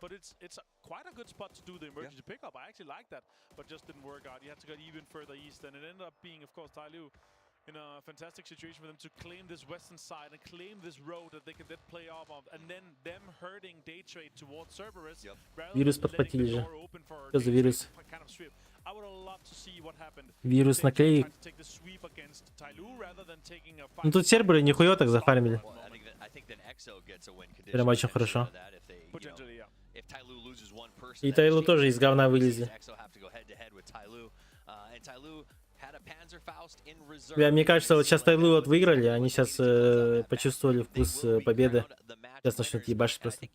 But it's quite a good spot to do the emergency pickup. I actually like that, but just didn't work out. You had to go even further east, and it ended up being, of course, Tyloo in a fantastic situation for them to claim this western side and claim this road that they can then play off of, and then them hurting day trade towards Cerberus.
Вирус подхватили же. Что за вирус? Вирус наклеек. Ну тут серберы нихуя так зафармили. Прям очень хорошо. И Тайлу тоже из говна вылезли. Мне кажется, вот сейчас Тайлу вот выиграли, они сейчас почувствовали вкус победы. Сейчас начнут ебашить просто.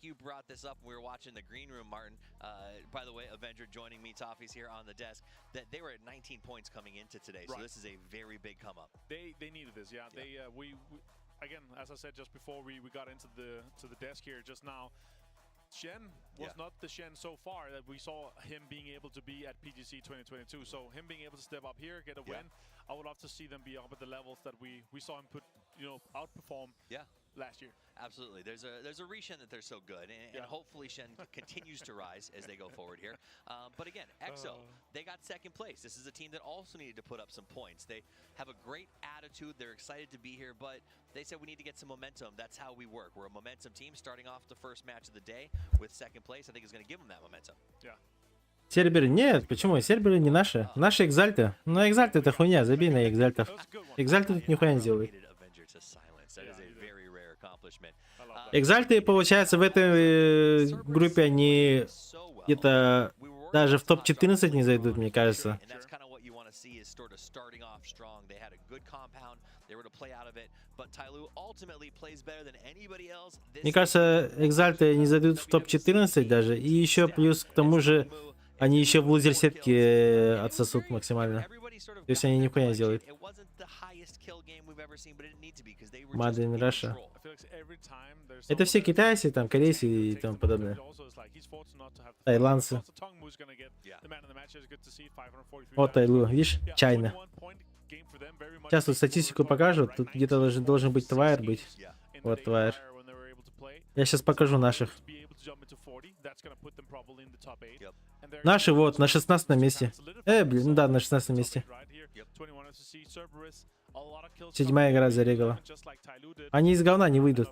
By the way, Avenger joining me, Toffee's here on the desk. That they were at 19 points coming into today, so this is a very big come up.
They needed this, yeah. They we again, as I said just before we got into the desk here just now. Shen was not the Shen so far that we saw him being able to be at PGC 2022. So him being able to step up here, get a win. I would love to see them be up at the levels that we saw him put, outperform last year.
Absolutely. There's a re-Shen that they're so good, and hopefully Shen continues to rise as they go forward here. But again, EXO, they got second place. This is a team that also needed to put up some points. They have a great attitude. They're excited to be here, but they said we need to get some momentum. That's how we work. We're a momentum team starting off the first match of the day with second place. I think is going to give them that momentum.
Yeah.
Серберы? Нет, почему? Серберы не наши. Наши Экзальты. Но Экзальты это хуйня, забей на Экзальтов. Экзальты тут нихуя не делают. Экзальты, получается, в этой группе они где-то даже в топ-14 не зайдут, мне кажется. Мне кажется, Экзальты не зайдут в топ-14 даже. И еще плюс к тому же они еще в лузер-сетке отсосут максимально. То есть они нихуя не сделают. Made in Russia. Это все китайцы, там, корейцы и тому подобное. Таиландцы. Вот Тайлу, видишь, Чайна. Сейчас тут статистику покажут, тут где-то должен быть твайр быть. Вот твайр. Я сейчас покажу наших. Наши вот на 16 месте. Блин, ну да, на 16 месте. 7-я игра зарегала. Они из говна не выйдут.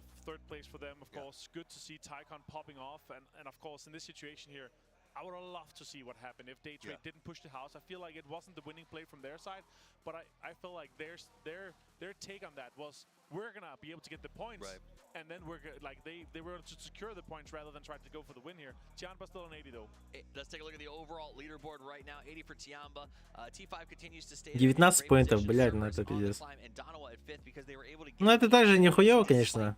I would have loved to see what happened if Day Trade didn't push the house. I feel like it wasn't the winning play from their side, but I feel like their take on that was we're gonna be able to get the points, and then we're like they were to secure the points rather than try to go for the win here. Tianba still on 80 though.
Let's take a look at the overall leaderboard right now. 80 for Tianba. T5 continues to stay.
19 поинтов, блядь, ну это пиздец. Ну это также нихуево, конечно.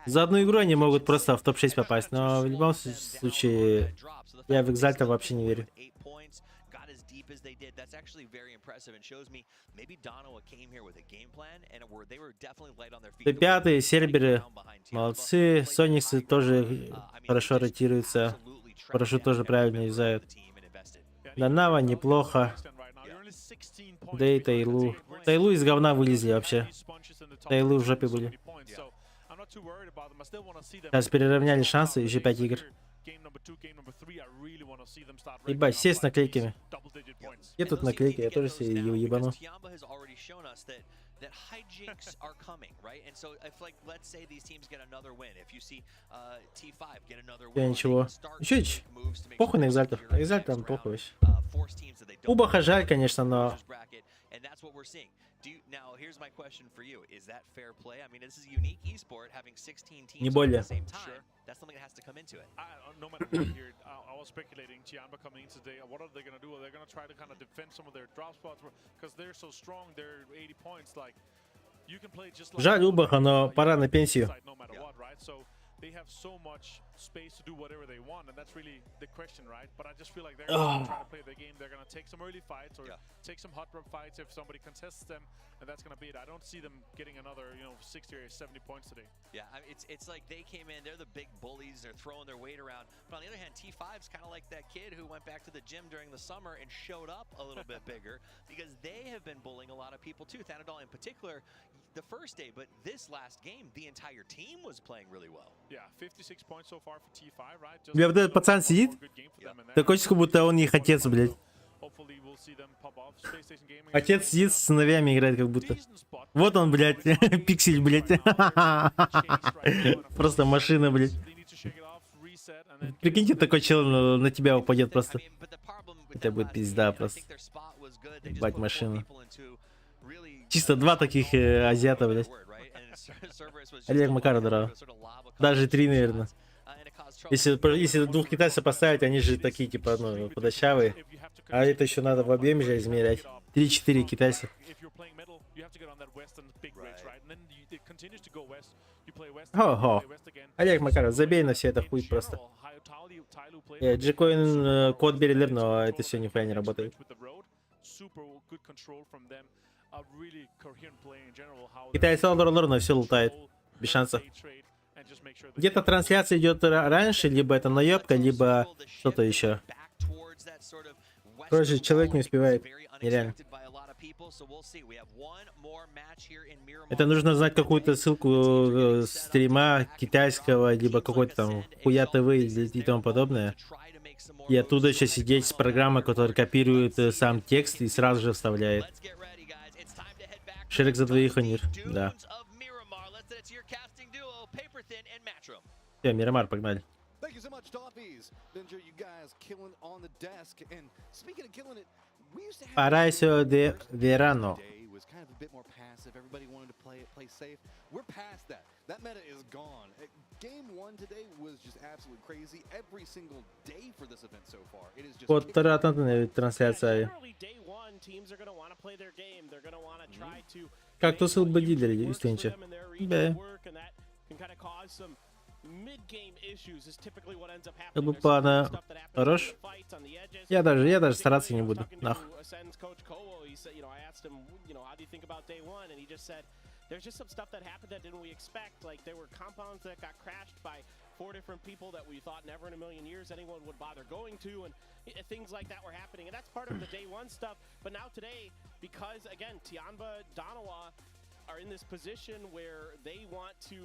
За одну игру они могут просто в топ-6 попасть, но в любом случае я в Экзальта вообще не верю. П5, Серберы, молодцы, Сониксы тоже хорошо ротируются, хорошо тоже правильно юзают. Данава неплохо. Дэй, Тайлу. Тайлу из говна вылезли вообще. Тайлу в жопе были. Сейчас переравняли шансы, еще 5 игр. Ебать, все с наклейками. Где тут наклейки? Я тоже себе ебану.
That hijinks are coming, right? And so if, like, let's say these teams get another win, if you see T5 get another win,
ничего. Чуть похуй на Экзальтов. Экзальтом похуй вообще. Убаха жаль, конечно, но...
Now, here's my question for you. Is that fair play? I mean, this is a unique esport having 16 teams
Не
at
более.
the same time. That's something that has to come into it.
No matter what here, I was speculating Tianba coming in today. What are they going to do? Are they going to try to kind of defend some of their drop spots? Because they're so strong, they're 80 points. Like, you can play just like...
Жаль Убаха, но пора на пенсию.
No matter what, right? So they have so much space to do whatever they want, and that's really the question, right? But I just feel like they're going to try to play the game. They're going to take some early fights or take some hot rub fights if somebody contests them, and that's going to be it. I don't see them getting another, 60 or 70 points today.
Yeah, I mean, it's like they came in, they're the big bullies, they're throwing their weight around. But on the other hand, T5's kind of like that kid who went back to the gym during the summer and showed up a little bit bigger because they have been bullying a lot of people too. Thanadol in particular, the first day, but this last game, the entire team was playing really well.
Yeah, 56 points so far for T5, right?
У меня вот этот пацан сидит, такой, как будто он их отец, блядь. Отец сидит с сыновьями играет, как будто. Вот он, блядь, пиксель, блядь. Просто машина, блядь. Прикиньте, такой чел на тебя упадет просто. Это будет пизда просто. Ебать машину. Чисто два таких азиата, блядь. Олег Макаров, Дарова. Даже 3, наверное. Если двух китайцев поставить, они же такие, типа, подощавые. А это еще надо в объеме же измерять. 3-4 китайца. Ого. Олег Макаров, забей на все это хуй просто. Джекоин код берелер, но это все нихуя не работает. Китайцы но все лутает. Без шанса. Где-то трансляция идет раньше, либо это наебка, либо что-то еще. Короче, человек не успевает. Нереально. Это нужно знать какую-то ссылку стрима китайского, либо какой-то там хуя ТВ и тому подобное. И оттуда еще сидеть с программой, которая копирует сам текст и сразу же вставляет. Шерик за двоих, Анир. Да. Все, Мирамар, погнали. Парайсо де Верано. Вот таратная трансляция. Как то сыл бы лидер, истинче. Да. Как бы плана хорош. Я даже стараться не буду. Нахуй. There's just some stuff that happened that didn't we expect. Like there were compounds that got crashed by 4 different people that we thought never in a million years anyone would bother going to, and things like that were happening. And that's part of the day one stuff. But now today, because again, Tianba, Darova are in this position where they want to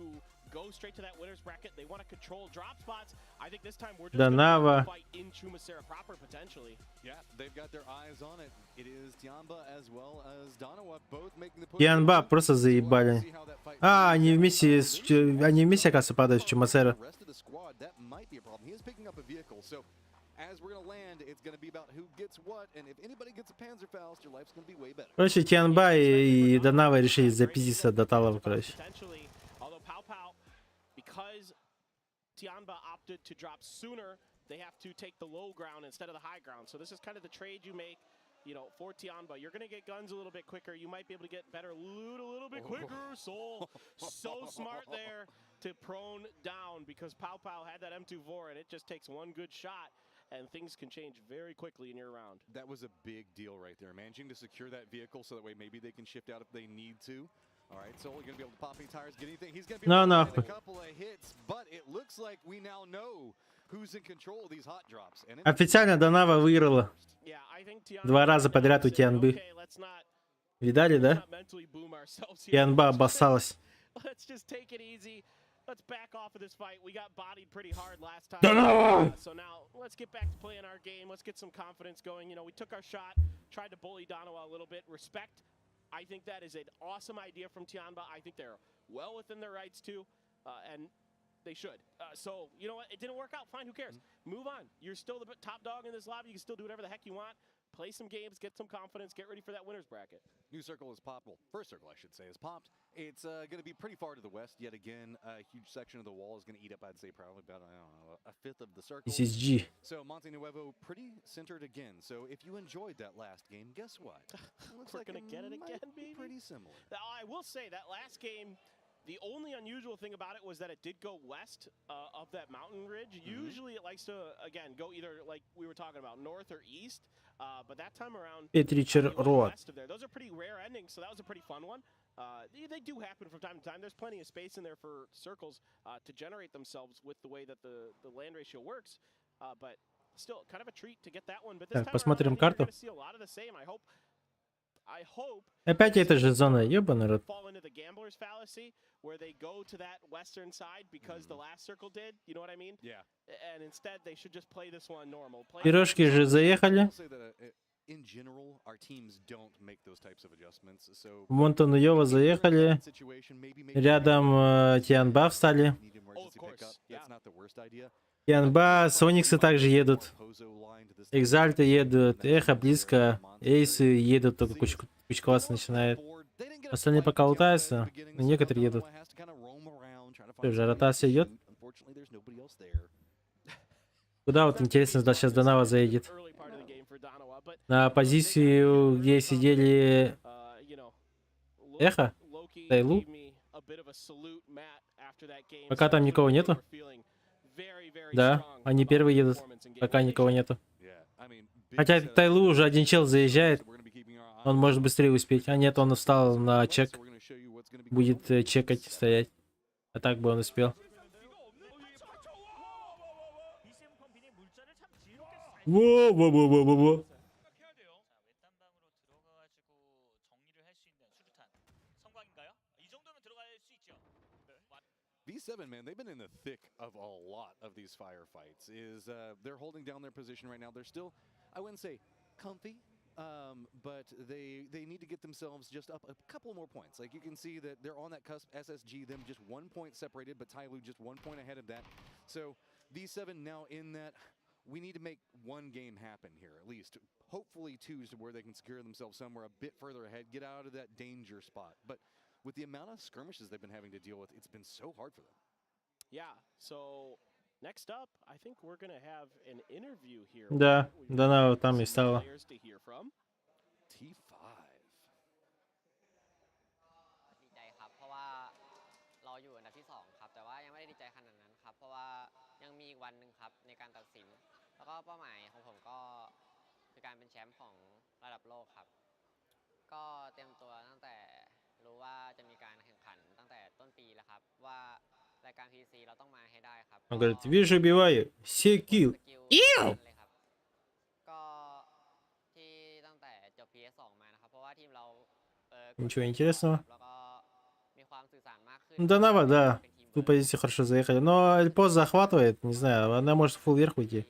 go straight to that winner's bracket. They want to control drop spots. I think this time we're just going to fight into
Chuma Sarah proper potentially.
Yeah, they've got their eyes on it. It is Tianba as well as Darova both making the push.
Янба просто заебали. А, они вместе, оказывается, падают с Чумасера. Короче, Тианба и Дарова решили запиздиться до талов, короче.
Tianba opted to drop sooner, they have to take the low ground instead of the high ground. So this is kind of the trade you make, you know, for Tianba. You're going to get guns a little bit quicker. You might be able to get better loot a little bit quicker. Soul, so smart there to prone down because Pow had that M24 and it just takes one good shot and things can change very quickly in your round.
That was a big deal right there. Managing to secure that vehicle so that way maybe they can shift out if they need to. All right, so we're going to be able to pop any tires, get anything. He's going to be able to get a couple of hits, but it looks like we now know who's in control of these hot drops.
Официально Дарова выиграла. 2 раза подряд у Тианбы. Видали, да? Тианба обоссалась.
Let's just take it easy. Let's back off of this fight. We got bodied pretty hard last time. So now let's get back to playing our game. Let's get some confidence going. You know, we took our shot, tried to bully Darova a little bit. Respect. I think that is an awesome idea from Tianba. I think they're well within their rights too, and they should. So, you know what? It didn't work out. Fine, who cares? Move on. You're still the top dog in this lobby. You can still do whatever the heck you want. Play some games, get some confidence, get ready for that winner's bracket.
New circle is popped. Well, first circle, I should say, is popped. It's going to be pretty far to the west. Yet again, a huge section of the wall is going to eat up, I'd say, probably about, I don't know, a fifth of the circle.
This is G.
So, Monte Nuevo pretty centered again. So, if you enjoyed that last game, guess what?
We're going to get it again, baby.
Pretty similar.
I will say that last game, the only unusual thing about it was that it did go west of that mountain ridge. Usually it likes to, again, go either like we were talking about, north or east. But that time around, west of there. Those are pretty rare endings, so that was a pretty fun one. They do happen from time to time. There's plenty of space in there for circles to generate themselves with the way that the land ratio works. But still, kind of a treat to get that one. But this time
посмотрим
around,
карту.
you're going to see a lot of the same. I hope
Опять эта же зона, ёбаный рот.
fall into the gambler's fallacy where they go to that western side because the last circle did, you know what I mean?
Yeah.
And instead they should just play this one normal.
Пирожки же заехали.
In general, our teams don't make those types of adjustments. So
Монтануёва заехали. Рядом Тианба встали. Тианба, Сониксы также едут. Экзальты едут. Эхо близко. Эйсы едут, только кучковаться начинает. Остальные пока лутаются, но некоторые едут. Что же, ротация идет? Куда вот интересно, сейчас Дарова заедет? На позицию, где сидели Эхо? Тайлу? Пока там никого нету? Да, они первые едут, пока никого нету. Хотя Тайлу уже один чел заезжает. Он может быстрее успеть. А нет, он встал на чек. Будет чекать, стоять. А так бы он успел. Во-во-во-во-во-во.
V7, man, they've been in the thick of a lot of these firefights. They're holding down their position right now. They're still, I wouldn't say comfy, but they need to get themselves just up a couple more points. Like you can see that they're on that cusp. SSG, them just 1 point separated, but Tyloo just 1 point ahead of that. So V7 now in that. We need to make one game happen here, at least. Hopefully two, to where they can secure themselves somewhere a bit further ahead, get out of that danger spot. But with the amount of skirmishes they've been having to deal with, it's been so hard for them.
Yeah, so next up, I think we're going to have an interview here.
Да, Дарова там и стала.
T5.
Он говорит, вижу, убиваю. Все килл. Ничего интересного. Дарова, да. В ту позицию хорошо заехали. Но Эльпост захватывает. Не знаю, она может фулл вверх уйти.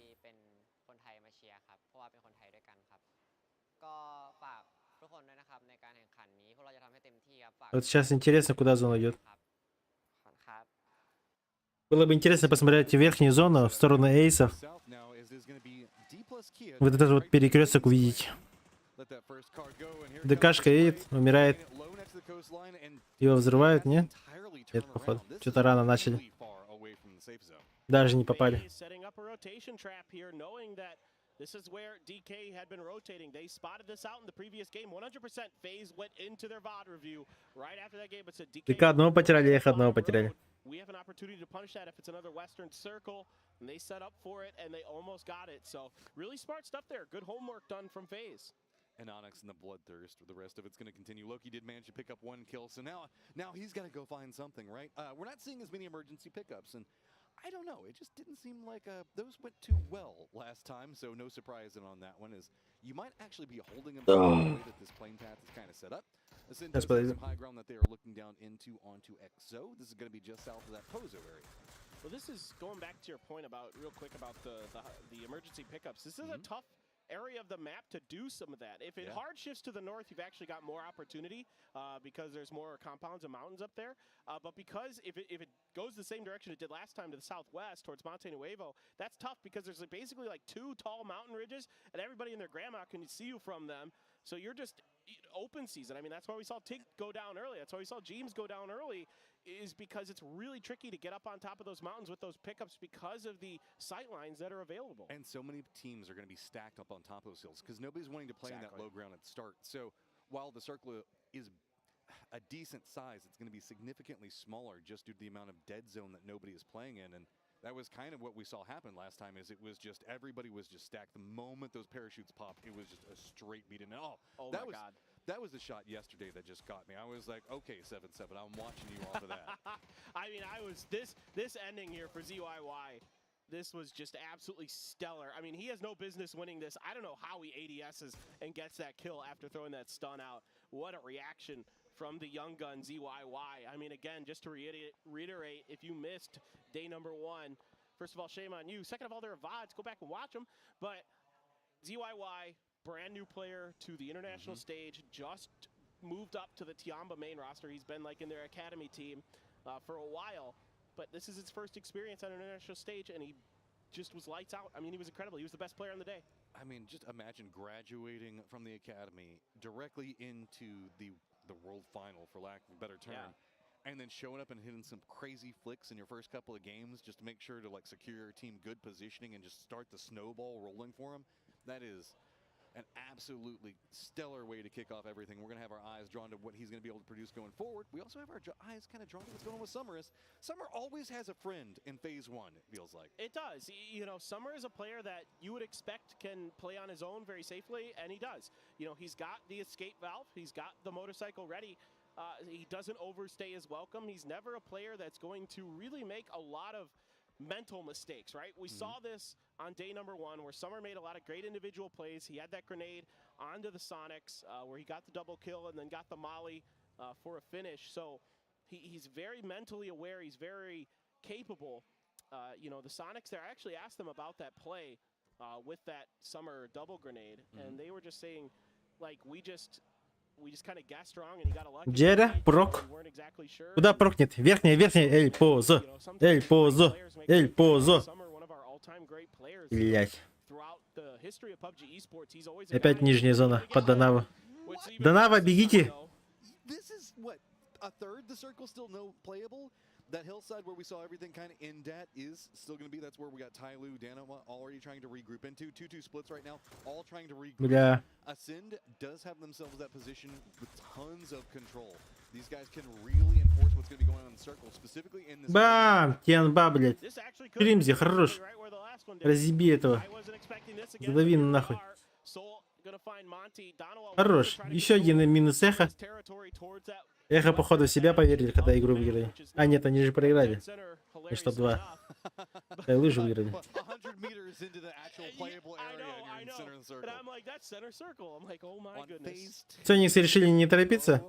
Вот сейчас интересно, куда зона идет. Было бы интересно посмотреть верхнюю зону в сторону эйсов. Вот этот вот перекресток увидеть. ДКшка едет, умирает. Его взрывают, не? Нет, походу. Что-то рано начали. Даже не попали.
This is where DK had been rotating. They spotted this out in the previous game. 100% FaZe went into their VOD review right after that game, but said DK.
ДК одного потеряли, их одного потеряли.
We have an opportunity to punish that if it's another Western circle, and they set up for it, and they almost got it. So really smart stuff there. Good homework done from FaZe.
And Onyx and the Bloodthirst, the rest of it's going to continue. Loki did manage to pick up one kill, so now he's got to go find something, right? We're not seeing as many emergency pickups, and I don't know. It just didn't seem like those went too well last time, so no surprise on that one. Is you might actually be holding him the way that this plane path is kind of set up. There's some high ground that they are looking down into onto XO. This is going to be just south of that Pozo area.
Well, this is going back to your point about real quick about the emergency pickups. This is a tough area of the map to do some of that. If it hard shifts to the north, you've actually got more opportunity because there's more compounds and mountains up there. But because if it goes the same direction it did last time to the southwest towards Monte Nuevo, that's tough because there's basically like two tall mountain ridges and everybody and their grandma can see you from them. So you're just open season. I mean, that's why we saw Tig go down early. That's why we saw James go down early, is because it's really tricky to get up on top of those mountains with those pickups because of the sight lines that are available.
And so many teams are going to be stacked up on top of those hills because nobody's wanting to play in that low ground at the start. So while the circle is a decent size, it's going to be significantly smaller just due to the amount of dead zone that nobody is playing in. And that was kind of what we saw happen last time. Is it was just everybody was just stacked. The moment those parachutes popped, it was just a straight beat. And that was the shot yesterday that just got me. I was like, okay, 7-7, I'm watching you off of that.
I mean, this ending here for ZYY, this was just absolutely stellar. I mean, he has no business winning this. I don't know how he ADSs and gets that kill after throwing that stun out. What a reaction from the young gun ZYY. I mean, again, just to reiterate, if you missed day number 1, first of all, shame on you. Second of all, there are VODs. Go back and watch them. But ZYY, brand new player to the international stage, just moved up to the Tiamba main roster. He's been like in their academy team for a while, but this is his first experience on an international stage, and he just was lights out. I mean, he was incredible. He was the best player on the day.
I mean, just imagine graduating from the academy directly into the world final, for lack of a better term, and then showing up and hitting some crazy flicks in your first couple of games just to make sure to like secure your team good positioning and just start the snowball rolling for him. That is an absolutely stellar way to kick off everything. We're going to have our eyes drawn to what he's going to be able to produce going forward. We also have our eyes kind of drawn to what's going on with Summer. Summer always has a friend in Phase 1, it feels like.
It does. You know, Summer is a player that you would expect can play on his own very safely, and he does. You know, he's got the escape valve. He's got the motorcycle ready. He doesn't overstay his welcome. He's never a player that's going to really make a lot of mental mistakes, right? We saw this on day number 1 where Summer made a lot of great individual plays. He had that grenade onto the Sonics where he got the double kill and then got the molly for a finish. So he's very mentally aware. He's very capable. You know, the Sonics there, I actually asked them about that play with that Summer double grenade, and they were just saying, like, we just kind of guessed wrong and he got a lucky.
Джеря, прок. Куда прокнет? Верхняя, верхняя. Эль позо. Эль позо. Эль позо. Блять. Опять нижняя зона под Донава. Донава, бегите.
That hillside where we saw everything kind of end at is still going to be, that's where we got Tyloo, Darova already trying to regroup into. 2-2 splits right now, all trying to regroup.
Бля.
Ascend does have themselves that position with tons of control. These guys can really enforce what's going to be going on in the circle, specifically in this.
Бам! Тианба, блядь. Кримзи, хорош. Разъеби этого. Задави нахуй. Хорош. Еще один минус эхо. Эхо, походу, в себя поверили, когда игру выиграли. А, нет, они же проиграли. И что, 2. Лыжи выиграли. Сониксы решили не торопиться.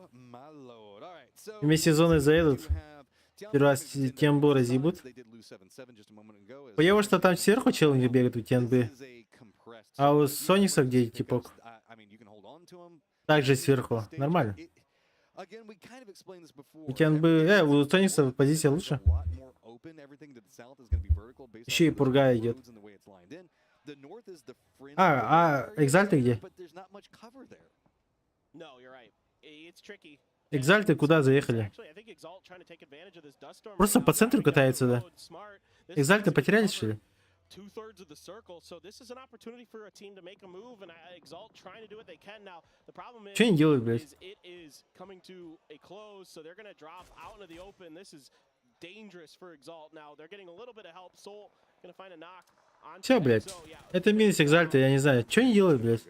Вместе с зоной заедут. Первый раз Тембу разъебут. Появилось, что там сверху челленджи бегают у Тембы. А у Соникса где типок? Также сверху. Нормально. Уикенд бы... у Тоникса позиция лучше. Еще и пурга идет. Экзальты где? Экзальты куда заехали? Просто по центру катаются, да? Экзальты потерялись, что ли?
Two-thirds of the circle, so this is an opportunity for a team to make a move, and Exalt trying to do what they can now. The problem is,
Что они делают, блядь?
it is coming to a close, so they're gonna drop out into the open. This is dangerous for Exalt now. They're getting a little bit of help. Soul gonna find a knock.
Все, блядь. Это минус Экзальта, я не знаю. Что они делают, блядь?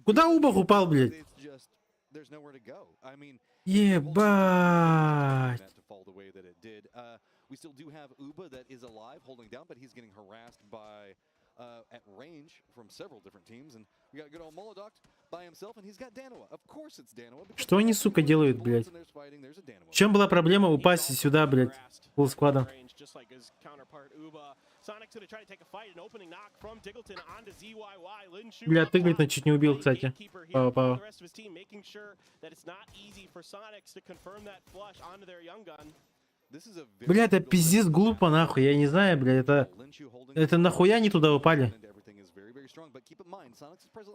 Куда Убах упал, блядь? Ебать.
At range from several different teams, and we got good old Molodok by himself, and he's got Darova. Of course it's Darova.
Что они, сука, делают, блядь? В чем была проблема упасть сюда, блядь, полсквадом? Бля, Тыглитон чуть не убил, кстати. Пау-пау. Бля, это пиздец глупо, нахуй, я не знаю, бля, это нахуя они туда упали?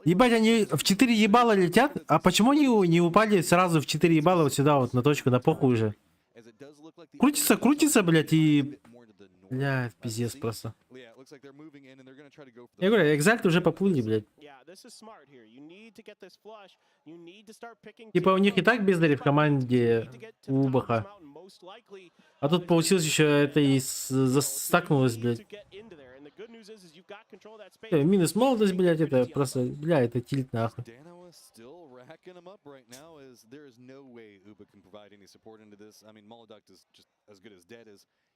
Ебать, они в 4 ебала летят, а почему они не упали сразу в 4 ебала вот сюда, вот на точку, на похуй уже? Крутится, блядь, и... Бля, пиздец просто. Я говорю, Экзальт уже поплыли, блядь. Типа у них и так бездари в команде у Убаха. А тут получилось еще это и застакнулось, блядь. Минус молодость, блядь, это просто, бля, это тильт нахуй.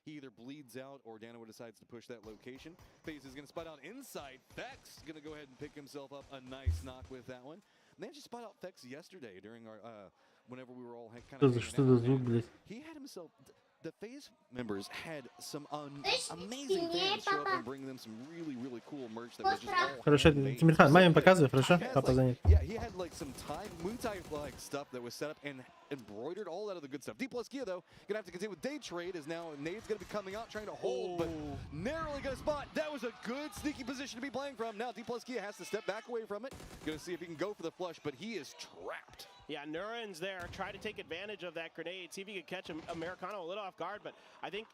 He either bleeds out or Darova decides to push that location. FaZe is going to spot out inside. Fex going to go ahead and pick himself up a nice knock with that one. They actually spot out Fex yesterday during our, whenever we were all kind of he had himself, the FaZe members had some amazing fans show up and bring them some really, really cool merch that was just all
Хорошо, Тимирхан, маме показывай, хорошо? Папа занят.
Yeah, he had like some Muay Thai like stuff that was set up and embroidered all out of the good stuff. D plus Kia though, gonna have to continue with day trade as now Nade's gonna be coming out trying to hold, but narrowly gonna spot. That was a good sneaky position to be playing from. Now D plus Kia has to step back away from it. Gonna see if he can go for the flush, but he is trapped.
Yeah, Nuren's there. Try to take advantage of that grenade. See if he could catch Americano a little off guard, but I think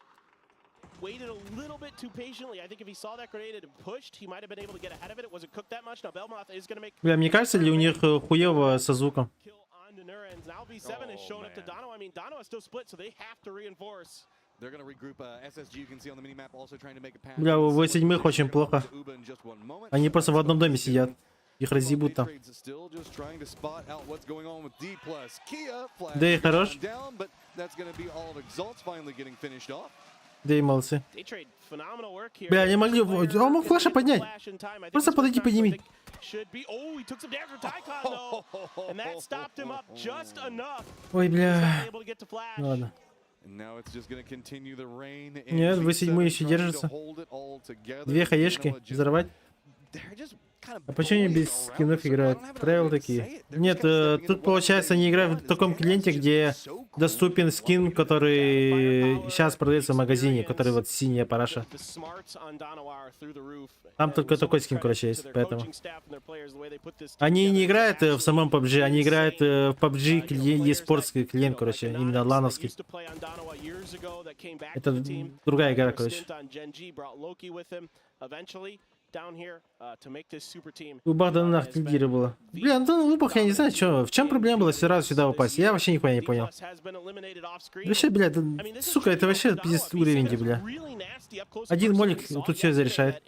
waited a little bit too patiently. I think if he saw that grenade and pushed, he might have been able to get ahead of it. It wasn't cooked that much. Now Belmoth is going to make...
Бля, мне кажется, ли у них хуёво со звуком?
Now V7 has shown up to Dono. I mean, Dono is still split, so they have to reinforce.
They're going to regroup. SSG, you can see on the minimap, also trying to make a pass.
Бля, у V7 очень плохо. Они просто в одном доме сидят. Их разъебут там. Да и хорош. Да и молодцы. Бля, не могли... Он мог флеша поднять. Просто подойди, подними. Ой, бля. Ладно. Нет, V7 еще держится. Две хаешки. Взорвать. А почему они без скинов играют? Правила такие. Нет, тут получается они играют в таком клиенте, где доступен скин, который сейчас продается в магазине, который вот синяя параша. Там только такой скин, короче, есть, поэтому. Они не играют в самом PUBG, они играют в PUBG, eSports клиент, короче, именно лановский. Это другая игра, короче. У Бахда нахуй лидировала. Бля, ну Лупах, я не знаю, что. В чем проблема была сразу сюда упасть? Я вообще нихуя не понял. Вообще, бля, это, сука, это вообще пиздец уровень, бля. Один молик тут все зарешает.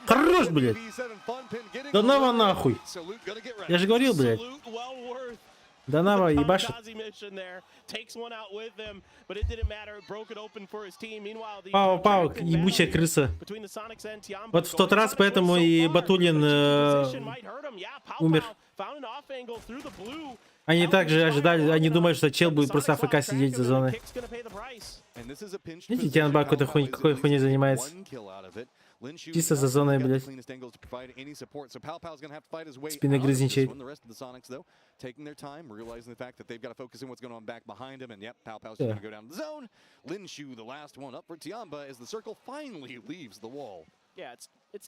Хорош, блядь. Да нава нахуй. Я же говорил, блядь. Дарова ебашит. Пау, ебучая крыса. Вот в тот раз поэтому и Батулин умер. Они также ожидали, они думают, что чел будет просто АФК сидеть за зоной. Видите, Тианба какой хуйней занимается. Чисто за зоной, блядь. Спины грызничает.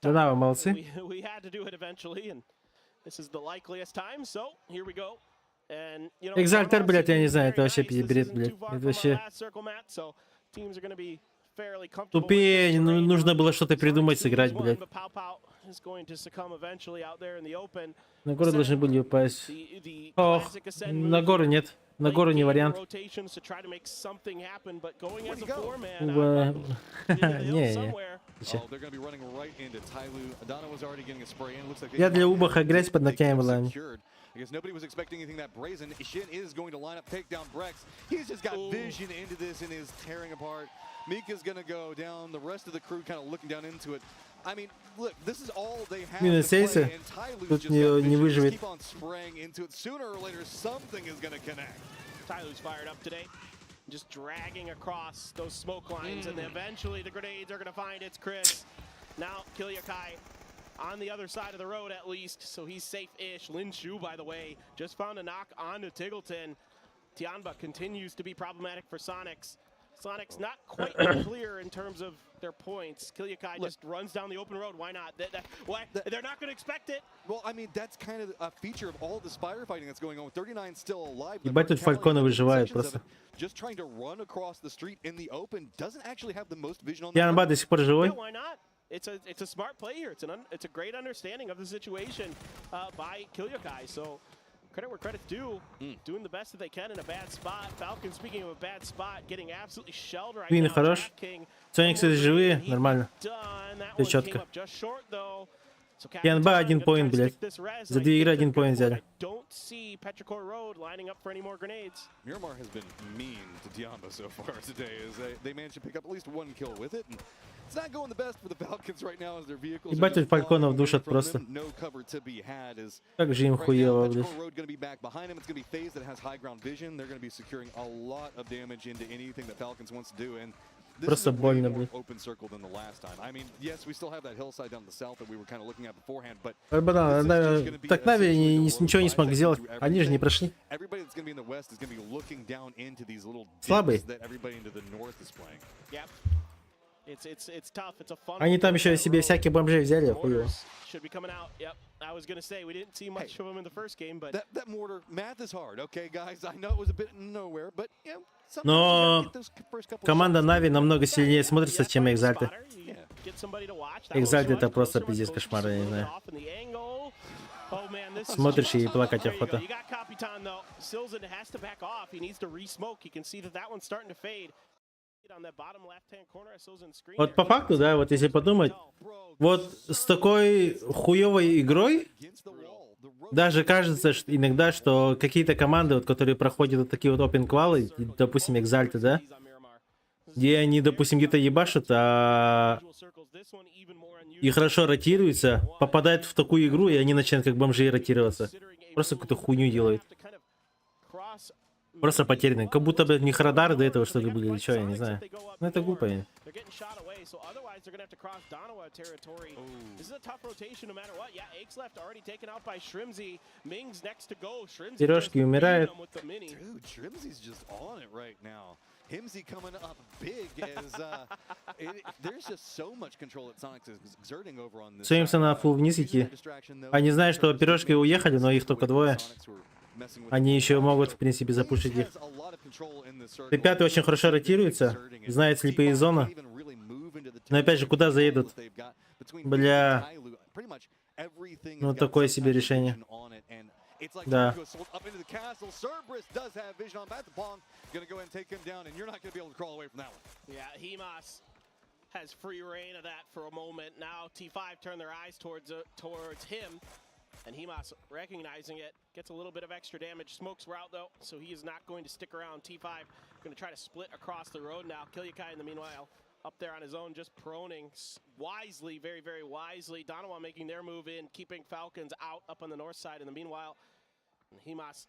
Дарова, молодцы. Экзальтер, блядь, я не знаю, это вообще бред, блядь. Это вообще... Тупее, нужно было что-то придумать, сыграть, блядь. На гору должны были упасть. Ох, на гору нет. На гору не вариант. Не. Я для Убаха грязь под ногтями была.
Because nobody was expecting anything that brazen. Shin is going to line up, take down Brex. He's just got vision into this and is tearing apart. Mika's going to go down. The rest of the crew kind of looking down into it. I mean, look, this is all they have to play, and Tyloo's just got vision. Keep on spraying into it. Sooner or later, something is going to connect.
Tyloo's fired up today. Just dragging across those smoke lines, and eventually the grenades are going to find its Chris. Now, Kilyakai on the other side of the road at least, so he's safe-ish. Lin Shu, by the way, just found a knock onto Tiggleton. Tianba continues to be problematic for Sonics. Sonics not quite clear in terms of their points. Kilyakai just runs down the open road. Why not? Why? They're not going to expect it.
Well, I mean, that's kind of a feature of all this firefighting that's going on. 39 still alive.
Ебать, тут Фалькона выживает просто.
Just trying to run across the street in the open doesn't actually have the most vision on.
Тианба до сих пор живой.
Why not? It's a smart play here. It's a great understanding of the situation by Kilyakai. So credit where credit's due. Doing the best that they can in a bad spot. Falcon, speaking of a bad spot, getting absolutely shelled right now.
Хорош. Сониксы живые, нормально. Все четко. Тианба 1 поинт, блядь. За 2 игры 1 поинт взяли.
Miramar has been mean to Tianba so far today, as they managed to pick up at least 1 kill with it. And it's not going the best for the Falcons right now as their vehicles.
Ебать, тут Фальконов душат просто. Как же им хуево, блядь. Просто больно, блядь. Так Нави ничего не смог сделать. Они же не прошли. Слабые. Они там еще себе всякие бомжей взяли, хуево. Но команда Нави намного сильнее смотрится, чем Экзальты. Экзальты это просто пиздец кошмар, я не знаю. Смотришь и плакать охота. Вот по факту, да, вот если подумать, вот с такой хуевой игрой даже кажется что иногда, что какие-то команды, вот, которые проходят вот такие вот опен-квалы, допустим, Экзальты, да, где они, допустим, где-то ебашат, и хорошо ротируются, попадают в такую игру, и они начинают как бомжи ротироваться. Просто какую-то хуйню делают. Просто потерянные. Как будто бы у них радары до этого, что ли, были, или что, я не знаю. Ну, это глупо. Сережки умирают.
Himsy coming up big as there's just so much control that Sonic is exerting over on this.
Суемся на фул вниз идти. Они знают, что пирожки уехали, но их только двое. Они еще могут, в принципе, запушить их. Т5 очень хорошо ротируется, знает слепые зоны. Но опять же, куда заедут? Бля. Ну, такое себе решение. Да.
Has free reign of that for a moment. Now T5 turn their eyes towards him. And Himas recognizing it, gets a little bit of extra damage. Smokes were out though, so he is not going to stick around. T5 going to try to split across the road now. Kilyakai in the meanwhile up there on his own, just proning wisely, very, very wisely. Darova making their move in, keeping Falcons out up on the north side. In the meanwhile, Himas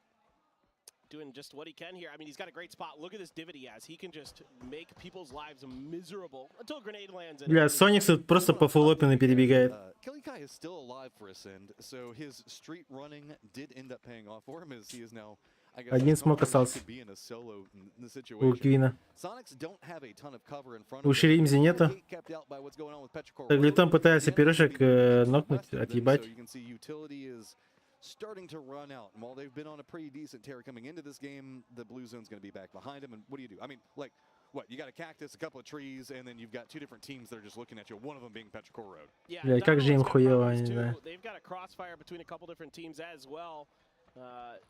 doing just what he can here. I mean, he's got a great spot. Look at this divot he has. He can just make people's lives miserable until a grenade lands.
Бля, Соникс тут просто по фуллопину перебегает.
Kilyakai is still alive for Ascend, so his street running did end up paying off for him as he is now, I guess,
Один смог остался у Квина. У Шеримзи нету. Таглитон пытается пирожек нокнуть, отъебать.
Starting to run out, and while they've been on a pretty decent tear coming into this game, the blue zone's going to be back behind them. And what do? I mean, like, what? You got a cactus, a couple of trees, and then you've got two different teams that are just looking at you. One of them being Petrichor Road.
Yeah,
как же им хуёво, не знаю.
They've got a crossfire between a couple different teams as well.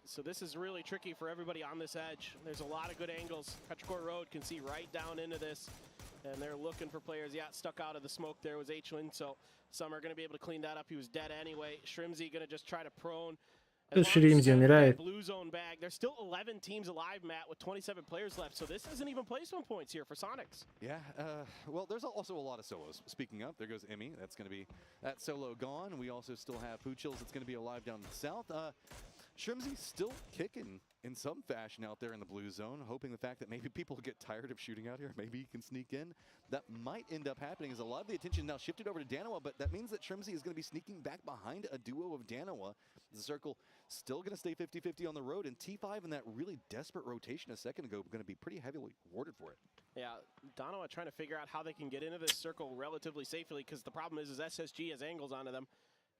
So this is really tricky for everybody on this edge. There's a lot of good angles. Petrichor Road can see right down into this, and they're looking for players. Yeah, stuck out of the smoke there was H-Lin, so some are going to be able to clean that up. He was dead anyway. Shrimzy going to just try to prone.
Shrimzy умирает.
Blue zone bag. There's still 11 teams alive, Matt, with 27 players left. So this isn't even placement points here for Sonics.
Yeah, well, there's also a lot of solos. Speaking of, there goes Emmy. That's going to be that solo gone. We also still have Poochills that's going to be alive down south. Shrimzy's still kicking in some fashion out there in the blue zone, hoping the fact that maybe people get tired of shooting out here, maybe he can sneak in. That might end up happening as a lot of the attention now shifted over to Darova, but that means that Shrimzy is going to be sneaking back behind a duo of Darova. The circle still going to stay 50-50 on the road, and T5 in that really desperate rotation a second ago going to be pretty heavily rewarded for it.
Yeah, Darova trying to figure out how they can get into this circle relatively safely, because the problem is SSG has angles onto them.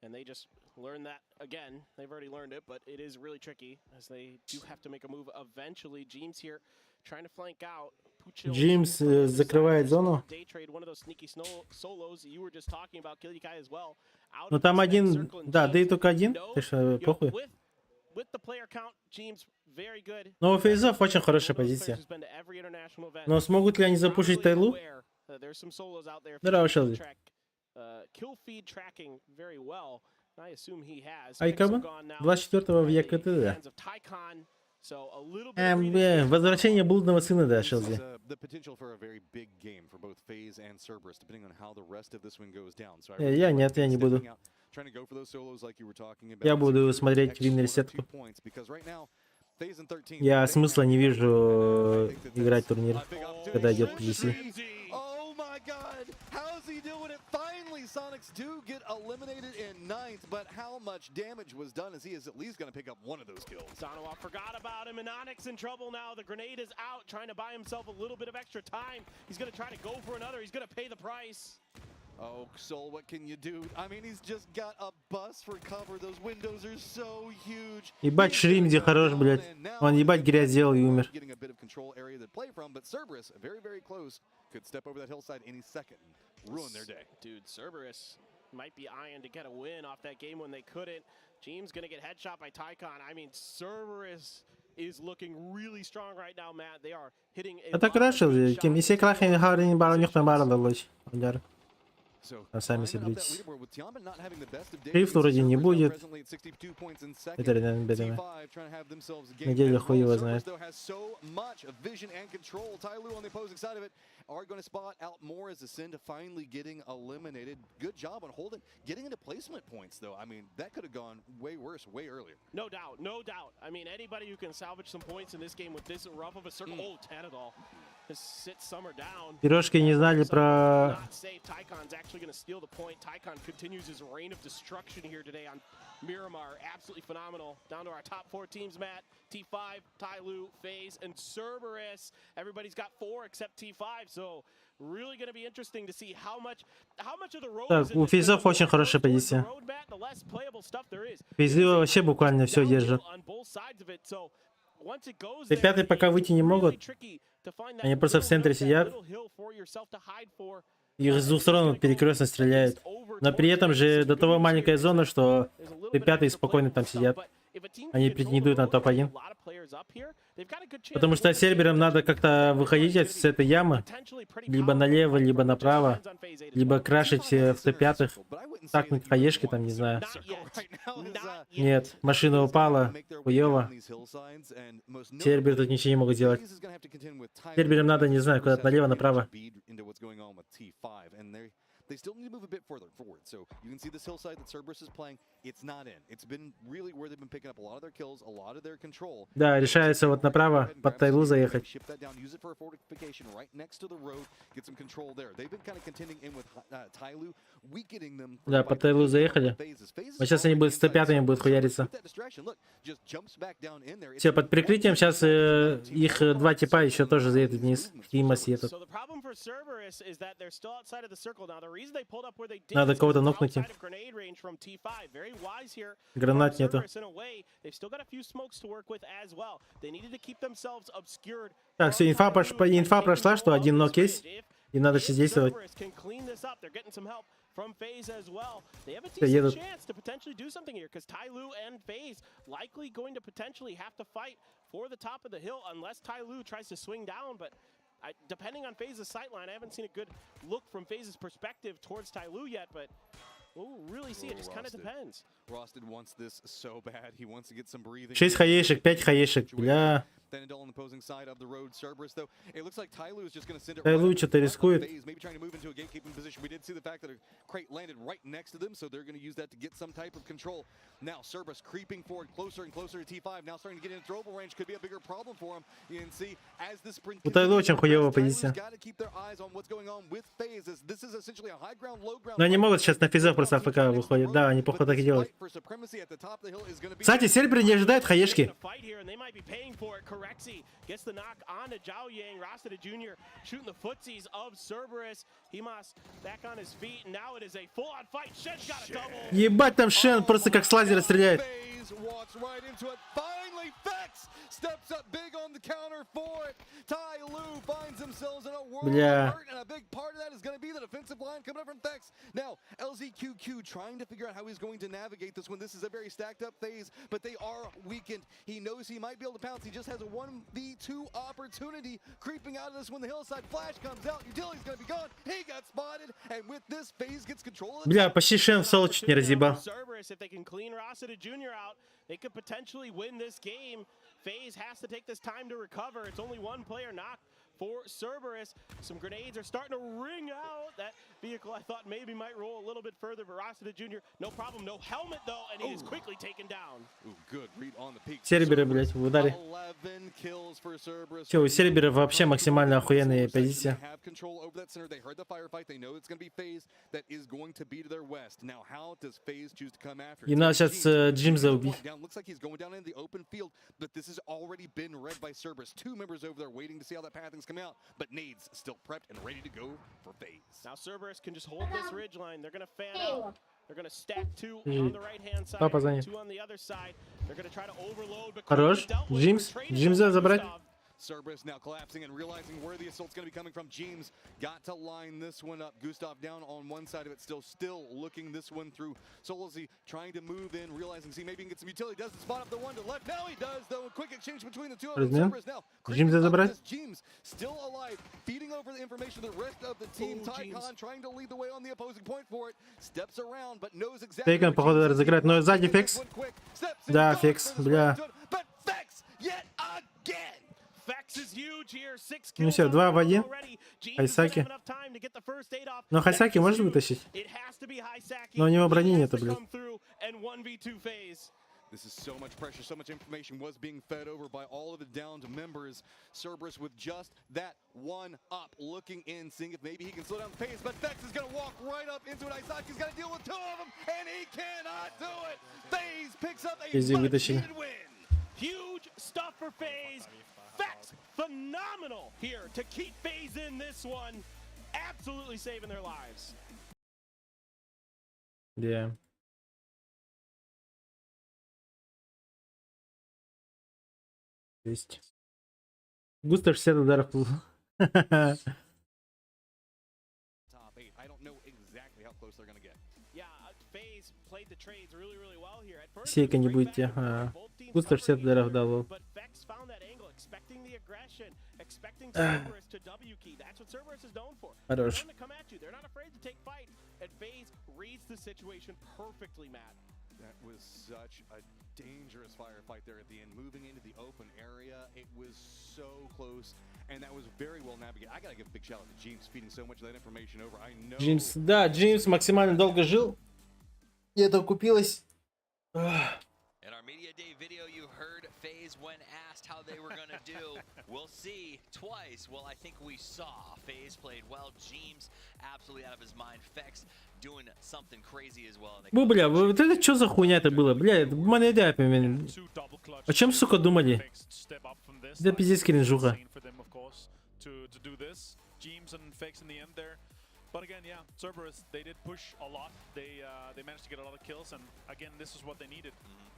And they just learned that again. They've already learned it, but it is really tricky as they do have to make a move eventually. James here trying to flank out.
Джимс закрывает зону. Но там один, да, да и только один. Ты что, похуй. Но у Фейзов очень хорошая позиция. Но смогут ли они запушить Тайлу? Здорово, Шелби.
Kill feed tracking very well. I assume he has.
Айкаба? 24-го в Якутии. Возвращение блудного сына, да, Шелби. Я нет, я не буду. Я буду смотреть виннер-сетку. Я смысла не вижу играть турнир, когда идет PGC.
Sonics do get eliminated in ninth, but how much damage was done as he is at least going to pick up one of those kills.
Darova forgot about him, and Onyx in trouble now. The grenade is out, trying to buy himself a little bit of extra time. He's going to try to go for another. He's going to pay the price.
Oh, Soul, what can you do? I mean, he's just got a bus for cover. Those windows are so huge.
Ебать, Шримзи хорош, блядь. Он ебать грязь сделал и умер.
Getting a bit of control area to play from, but Cerberus very, very close. Could step over that hillside any second and ruin their day.
Dude, Cerberus might be eyeing to get a win off that game when they couldn't. James gonna get headshot by Tycon. I mean, Cerberus is looking really strong right now, Matt. They are hitting a
Это крашил, кем исе клахен харин бар у них там бар далось. А сами соберитесь. Шрифт вроде не будет. Это реально бедами. Неделя хуй его знает.
Are going to spot out more as Ascend finally getting eliminated. Good job on holding, getting into placement points though. I mean, that could have gone way worse, way earlier.
No doubt, no doubt. I mean, anybody who can salvage some points in this game with this rough of a circle. Oh, 10 at all. Just sit Summer down.
Пирожки не знали про...
Tycon's actually going to steal the point. Tycon continues his reign of destruction here today on Miramar. Absolutely phenomenal. Down to our top 4 teams, Matt. T5, Tyloo, FaZe, and Cerberus. Everybody's got 4 except T5, so really going to be interesting to see how much of the road.
Так, у Фейзов очень хорошая позиция. Фейзы вообще буквально все держат. Ребята пока выйти не могут. Они просто в центре сидят. Их с двух сторон перекрестно стреляют. Но при этом же до того маленькая зона, что P5 спокойно там сидят. Они претендуют на топ-1. Потому что серверам надо как-то выходить с этой ямы. Либо налево, либо направо. Либо крашить в Т5. Такнуть хаешки там, не знаю. Нет, машина упала. Хуёво. Серверы тут ничего не могут сделать. Серверам надо, не знаю, куда-то налево, направо.
They still need to move a bit further forward. So you can see this hillside that Cerberus is playing. It's not in. It's been really where they've been picking up a lot of their kills, a lot of their control.
Да, решается вот направо под Тайлу заехать.
Ship that down, use it for a fortification right next to the road, get some control there. They've been kind of contending in with Tyloo, weakening them.
Да, под Тайлу заехали. Вот сейчас они будут с Т5 будут хуяриться. Все, под прикрытием сейчас их два типа еще тоже заедут вниз. Тима съедут. Надо кого-то нокнуть им. Гранат нету. Так, все, инфа прошла, что один нок есть. И надо сейчас действовать. Все, едут.
Depending on FaZe's sightline, I haven't seen a good look from FaZe's perspective towards Tyloo yet, but we'll really see. It just kind of depends.
Rosted wants this so bad. He wants to get some breathing.
6 хаешек, 5 хаешек. Бля. Тайлу что-то рискует. У Тайлу очень хуёвая позиция. Но они могут сейчас на физах просто АФК выходят. Да, они походу так и делают. Кстати, серверы не ожидают хаешки.
Rexy gets the knock on to Zhao Yang. Rosted Jr. shooting the footsies of Cerberus. Himas back on his feet, and now it is a full-on fight. Shen's got a double.
Ебать, там Шен просто как с лазера стреляет.
Steps up big on the counter for it. Tyloo finds themselves in a world
of
hurt, and a big part of that is going to be the defensive line coming up from Thex. Now, LZQQ trying to figure out how he's going to navigate this one. This is a very stacked up phase, but they are weakened. He knows he might be able to pounce. He just has a 1v2 opportunity creeping out of this when the hillside flash comes out. Utility's going to be gone. He got spotted, and with this, FaZe gets control of it.
Бля, почти Шен в соло чуть не разъебал.
If they can clean Rosted Jr. out, they could potentially win this game. FaZe has to take this time to recover. It's only one player knocked for Cerberus. Some grenades are starting to ring out. That vehicle I thought maybe might roll a little bit further, but Rosted Jr. no problem, no helmet though, and he is quickly taken down.
Серберы, блять, в ударе. Че, у серберов вообще максимально охуенные позиции. И надо сейчас Джимса убить.
Come out, but nades still prepped and ready to go for FaZe.
Now Cerberus can just hold this ridge line. They're going to fan out. They're going to stack two on the right-hand side, two on the other side. They're going to try to overload.
Хорош. Джимса забрать.
Cerberus now collapsing and realizing where the assault's going to be coming from. James got to line this one up. Gustav down on one side of it, still looking this one through. Solzy trying to move in, realizing, see, maybe he can get some utility. Doesn't spot up the one to the left. Now he does, though. A quick exchange between the two of them. Cerberus now. James still alive, feeding over the information to the rest of the team. Tycon trying to lead the way on the opposing point for it. Steps around, but knows exactly.
Тайкон, походу, разыграть, но сзади фикс. Да, фикс, бля.
But Fex yet again.
Ну все, 2 в 1. Хайсаки. Но Хайсаки может вытащить. Но у него брони нету, блядь.
This is so much pressure, so much information was being fed over by all of the downed members. Cerberus with just that one up, looking in, seeing if maybe he can slow down the pace, but Fex is going to walk right up into it. Isaki's got to deal with two of them, and he cannot do it. FaZe picks up a much-needed win.
Huge stuff for FaZe. Fex, phenomenal here to keep FaZe in this one. Absolutely saving their lives.
Yeah. Есть. Густо 60 ударов. Сейка не будете. Густав 60 долларов дал. Хорош.
That was such a dangerous firefight there at the end. Moving into the open area, it was so close, and that was very well navigated. I gotta give a big shout out to James feeding so much of that information over. I know.
Джеймс, да, Джеймс максимально долго жил. И это окупилось.
In our media day video, you heard FaZe when asked how they were gonna do. We'll see twice. Well, I think we saw. FaZe played well. James absolutely out of his mind. Fex doing something crazy as well.
Ну, бля, вот это что за хуйня это было? Бля, это монетяпи, блин. О чем, сука, думали? Да пиздец кринжуха.
But again, yeah, Cerberus, they did push a lot. They managed to get a lot of kills, and again, this is what they needed.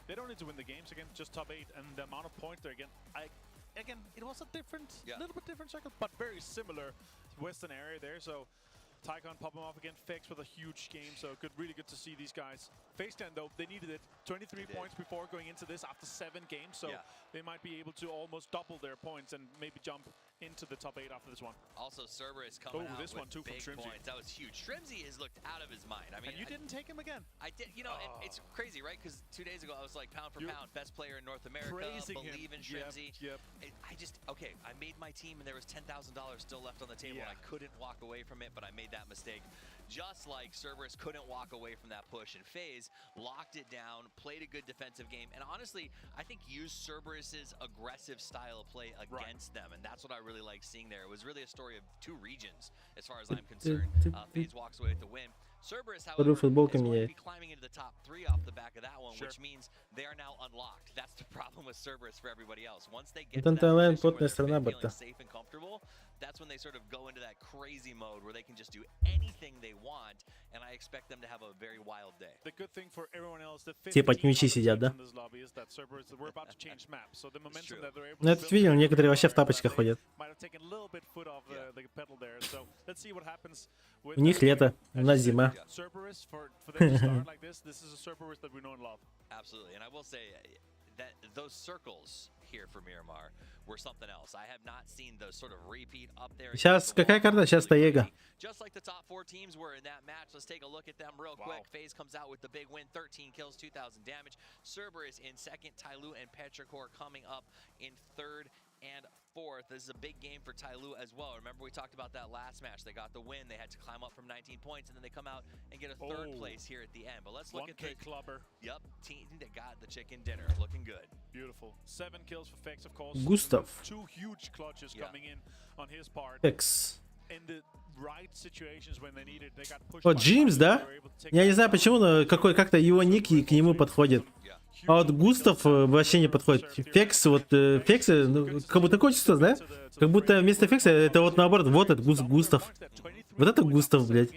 They don't need to win the games again, just top 8, and the amount of points there again. Again, it was a different, little bit different circle, but very similar western area there. So Tycon popping off again, Fex with a huge game, so really good to see these guys. FaZe though, they needed it. 23 points before going into this after 7 games, so they might be able to almost double their points and maybe jump into the top 8 after this one.
Also, Cerberus coming out
this
with
one too
big
from
points. That was huge. Shrimzy has looked out of his mind. I mean,
and you didn't take him again.
I did. You know, it's crazy, right? Because 2 days ago I was like pound for pound, best player in North America. Believe in Shrimzy. I just I made my team and there was $10,000 still left on the table. And I couldn't walk away from it, but I made that mistake. Just like Cerberus couldn't walk away from that push, and FaZe locked it down, played a good defensive game, and honestly, I think used Cerberus's aggressive style of play against them, and that's what I really like seeing there. It was really a story of 2 regions, as far as I'm concerned. FaZe walks away with the win. Cerberus, however, is going to be climbing into the top 3 off the back of that one, which means they are now unlocked. That's the problem with Cerberus for everybody else. Once they get to that position where they're feeling safe and comfortable, that's when they sort of go into that crazy mode where they can just do anything they want, and I expect them to have a very wild day.
The good thing for everyone else, the
Все под мячи сидят, да? Ну, я тут видел, некоторые вообще в тапочках ходят. У них лето, у нас зима.
Absolutely, and I will say that those circles here for Miramar were something else. I have not seen those sort of repeat up there.
Сейчас какая карта? Сейчас Таега.
Just like the top 4 teams were in that match. Let's take a look at them real quick. FaZe comes out with the big win, 13 kills, 2,000 damage. Cerberus in second, Tyloo and Petrichor coming up in third and fourth. This is a big game for Tyloo as well. Remember we talked about that last match. They got the win. They had to climb up from 19 points, and then they come out and get a third place here at the end. But let's look at the
clubber.
Yep, team that got the chicken dinner. Looking good.
Beautiful. 7 kills for Fex, of course.
Густав.
2 huge clutches coming in on his part.
Фекс.
In the right situations when they needed, they got pushed.
О, Джеймс, да? Я не знаю почему, но как-то его ник к нему подходит. А вот Густав вообще не подходит. Фекс, вот Фекс, ну, как будто такое чувство, да? Как будто вместо Фекса это вот наоборот, вот это Густав. Вот это Густав, блядь.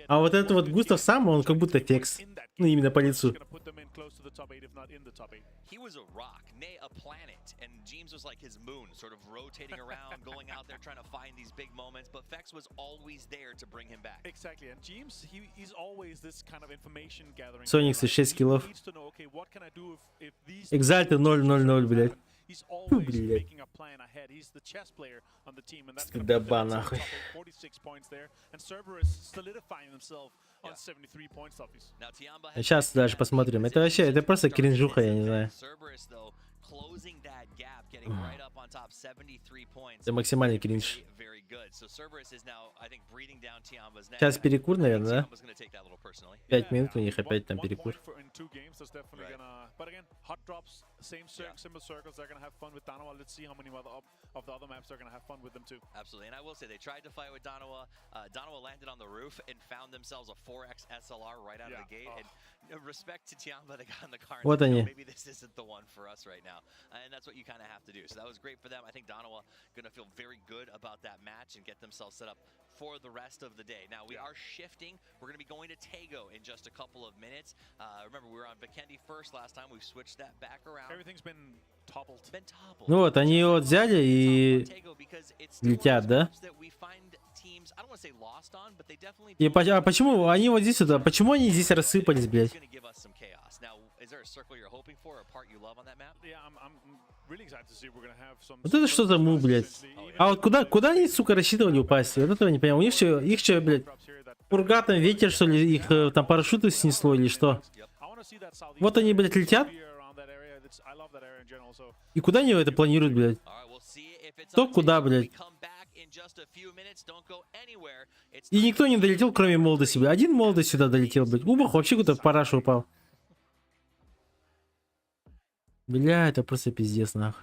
А вот это вот Густав сам, он как будто Фекс. Ну, именно по лицу.
He was a rock, nay a planet, and James was like his moon, sort of rotating around, going out there trying to find these big moments, but Fex was always there to bring him back.
Exactly, and James, he's always this kind of information gathering.
Соникс 6 киллов. Экзальты 0-0-0, блядь.
He's always making a plan ahead. He's the chess player on the team, and that's
Да нахуй.
46 points there, and Cerberus solidifying himself on 73 points.
Сейчас даже посмотрим. Это вообще, это просто кринжуха, я не знаю. Это максимальный кринж. Сейчас перекур, наверное, да? 5 минут у них опять там перекур.
But again, hot drops, similar circles. They're gonna have fun with Darova. Let's see how many of the other maps are gonna have fun with them too.
Absolutely, and I will say they tried to fight with Darova. Darova landed on the roof and found themselves a 4x SLR right out of the gate. And respect to Tiamba, they got in the car and said, maybe this isn't the one for us right now. And that's what you kind of have to do. So that was great for them. I think Darova gonna feel very good about that match and get themselves set up for the rest of the day. Now we are shifting. We're going to be going to Tego in just a couple of minutes. Remember, we were on Vikendi first last time. We've switched that back around.
Everything's been toppled.
Ну вот, они его взяли и летят, да? И почему они вот здесь сюда? Почему они здесь рассыпались, блядь? Вот это что за мув, блядь? А вот куда они, сука, рассчитывали упасть? Вот этого не понял. У них что, блядь, пургатом ветер, что ли, их там парашюты снесло или что? Вот они, блядь, летят. И куда они это планируют, блядь? Кто куда, блядь? И никто не долетел, кроме молодости, блядь. Один молодость сюда долетел, блядь. Убах вообще куда-то в парашу упал. Бля, это просто пиздец, нахуй.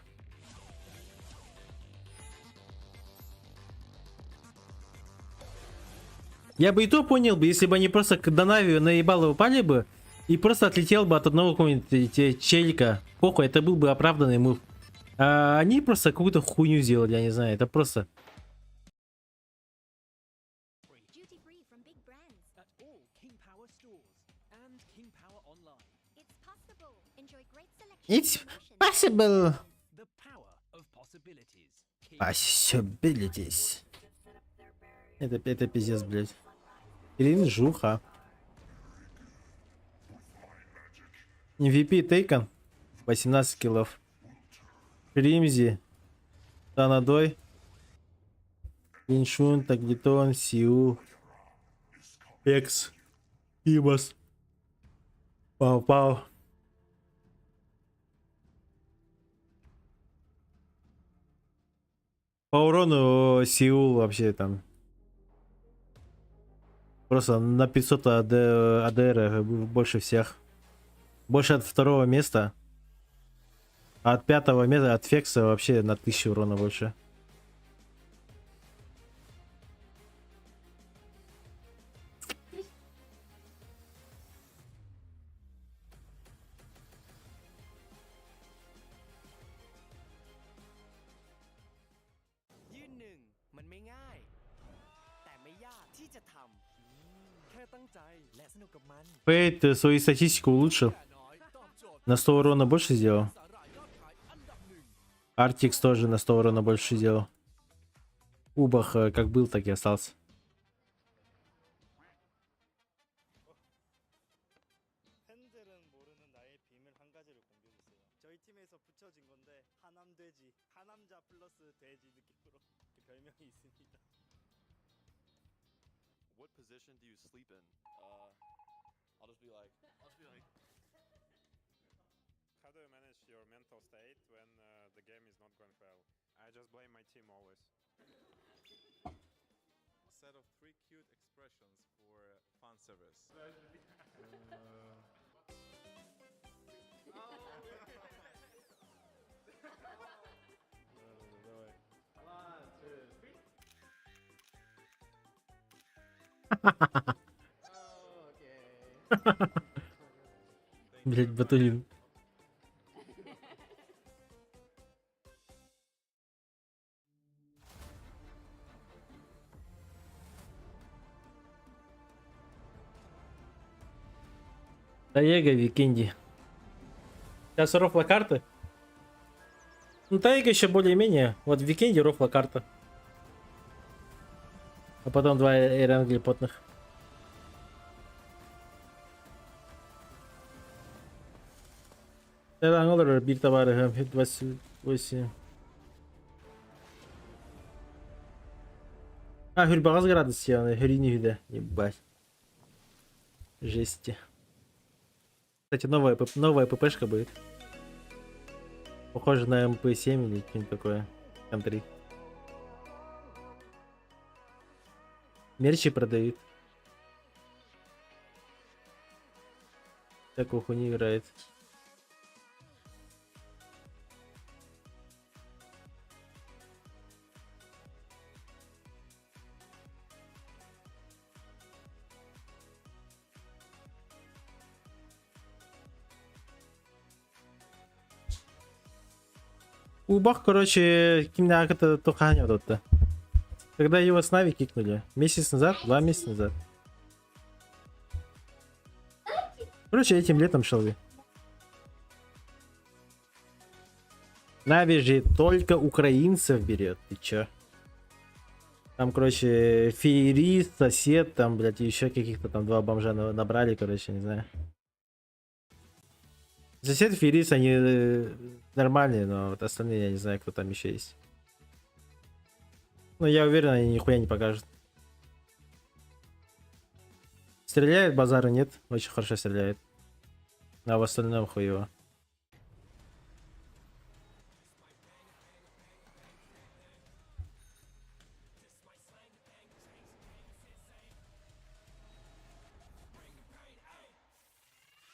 Я бы и то понял бы, если бы они просто к Донавию наебало упали бы и просто отлетел бы от одного какого-нибудь челика. Похуй, это был бы оправданный мув. А они просто какую-то хуйню сделали, я не знаю, это просто... It's possible. Possibilities. Это пиздец, блядь. Жуха. MVP Тейкон. 18 киллов. Римзи. Танадой. Иншун, Таглитон, Сиу. Экс. Ибас. Пау-пау. По урону Сеул вообще там просто на 500 АДР больше всех. Больше от второго места. А от пятого места, от Фекса вообще на 1000 урона больше. Фейт свою статистику улучшил. На 100 урона больше сделал. Артикс тоже на 100 урона больше сделал. Убах как был, так и остался.
What position do you sleep in? I'll just be like,
How do you manage your mental state when the game is not going well? I just blame my team always.
a set of 3 cute expressions for fan service.
Блять, батулин. Тайга, Викинди. Сейчас рофла карты. Ну, Тайга еще более-менее. Вот в Викинди рофла карта. А потом 2 эрангли потных. Эрангл, бир товары, 28. А, Хюрбагаз градус сделаны, Хюрини вида. Ебать. Жести. Кстати, новая ППшка будет. Похоже на МП7 или что-нибудь такое. М3. Мерчи продают. Такую хуйню играет. Убах, короче, кимня это туханя тут-то. Когда его с Нави кикнули. Месяц назад, 2 месяца назад. Короче, этим летом шел я. Нави же только украинцев берет. Ты чё? Там, короче, феерist, сосед, там, блядь, еще каких-то там 2 бомжа набрали, короче, не знаю. Сосед, феерist, они нормальные, но вот остальные, я не знаю, кто там еще есть. Ну, я уверен, они нихуя не покажут. Стреляет, базара нет, очень хорошо стреляет. А в остальном хуево.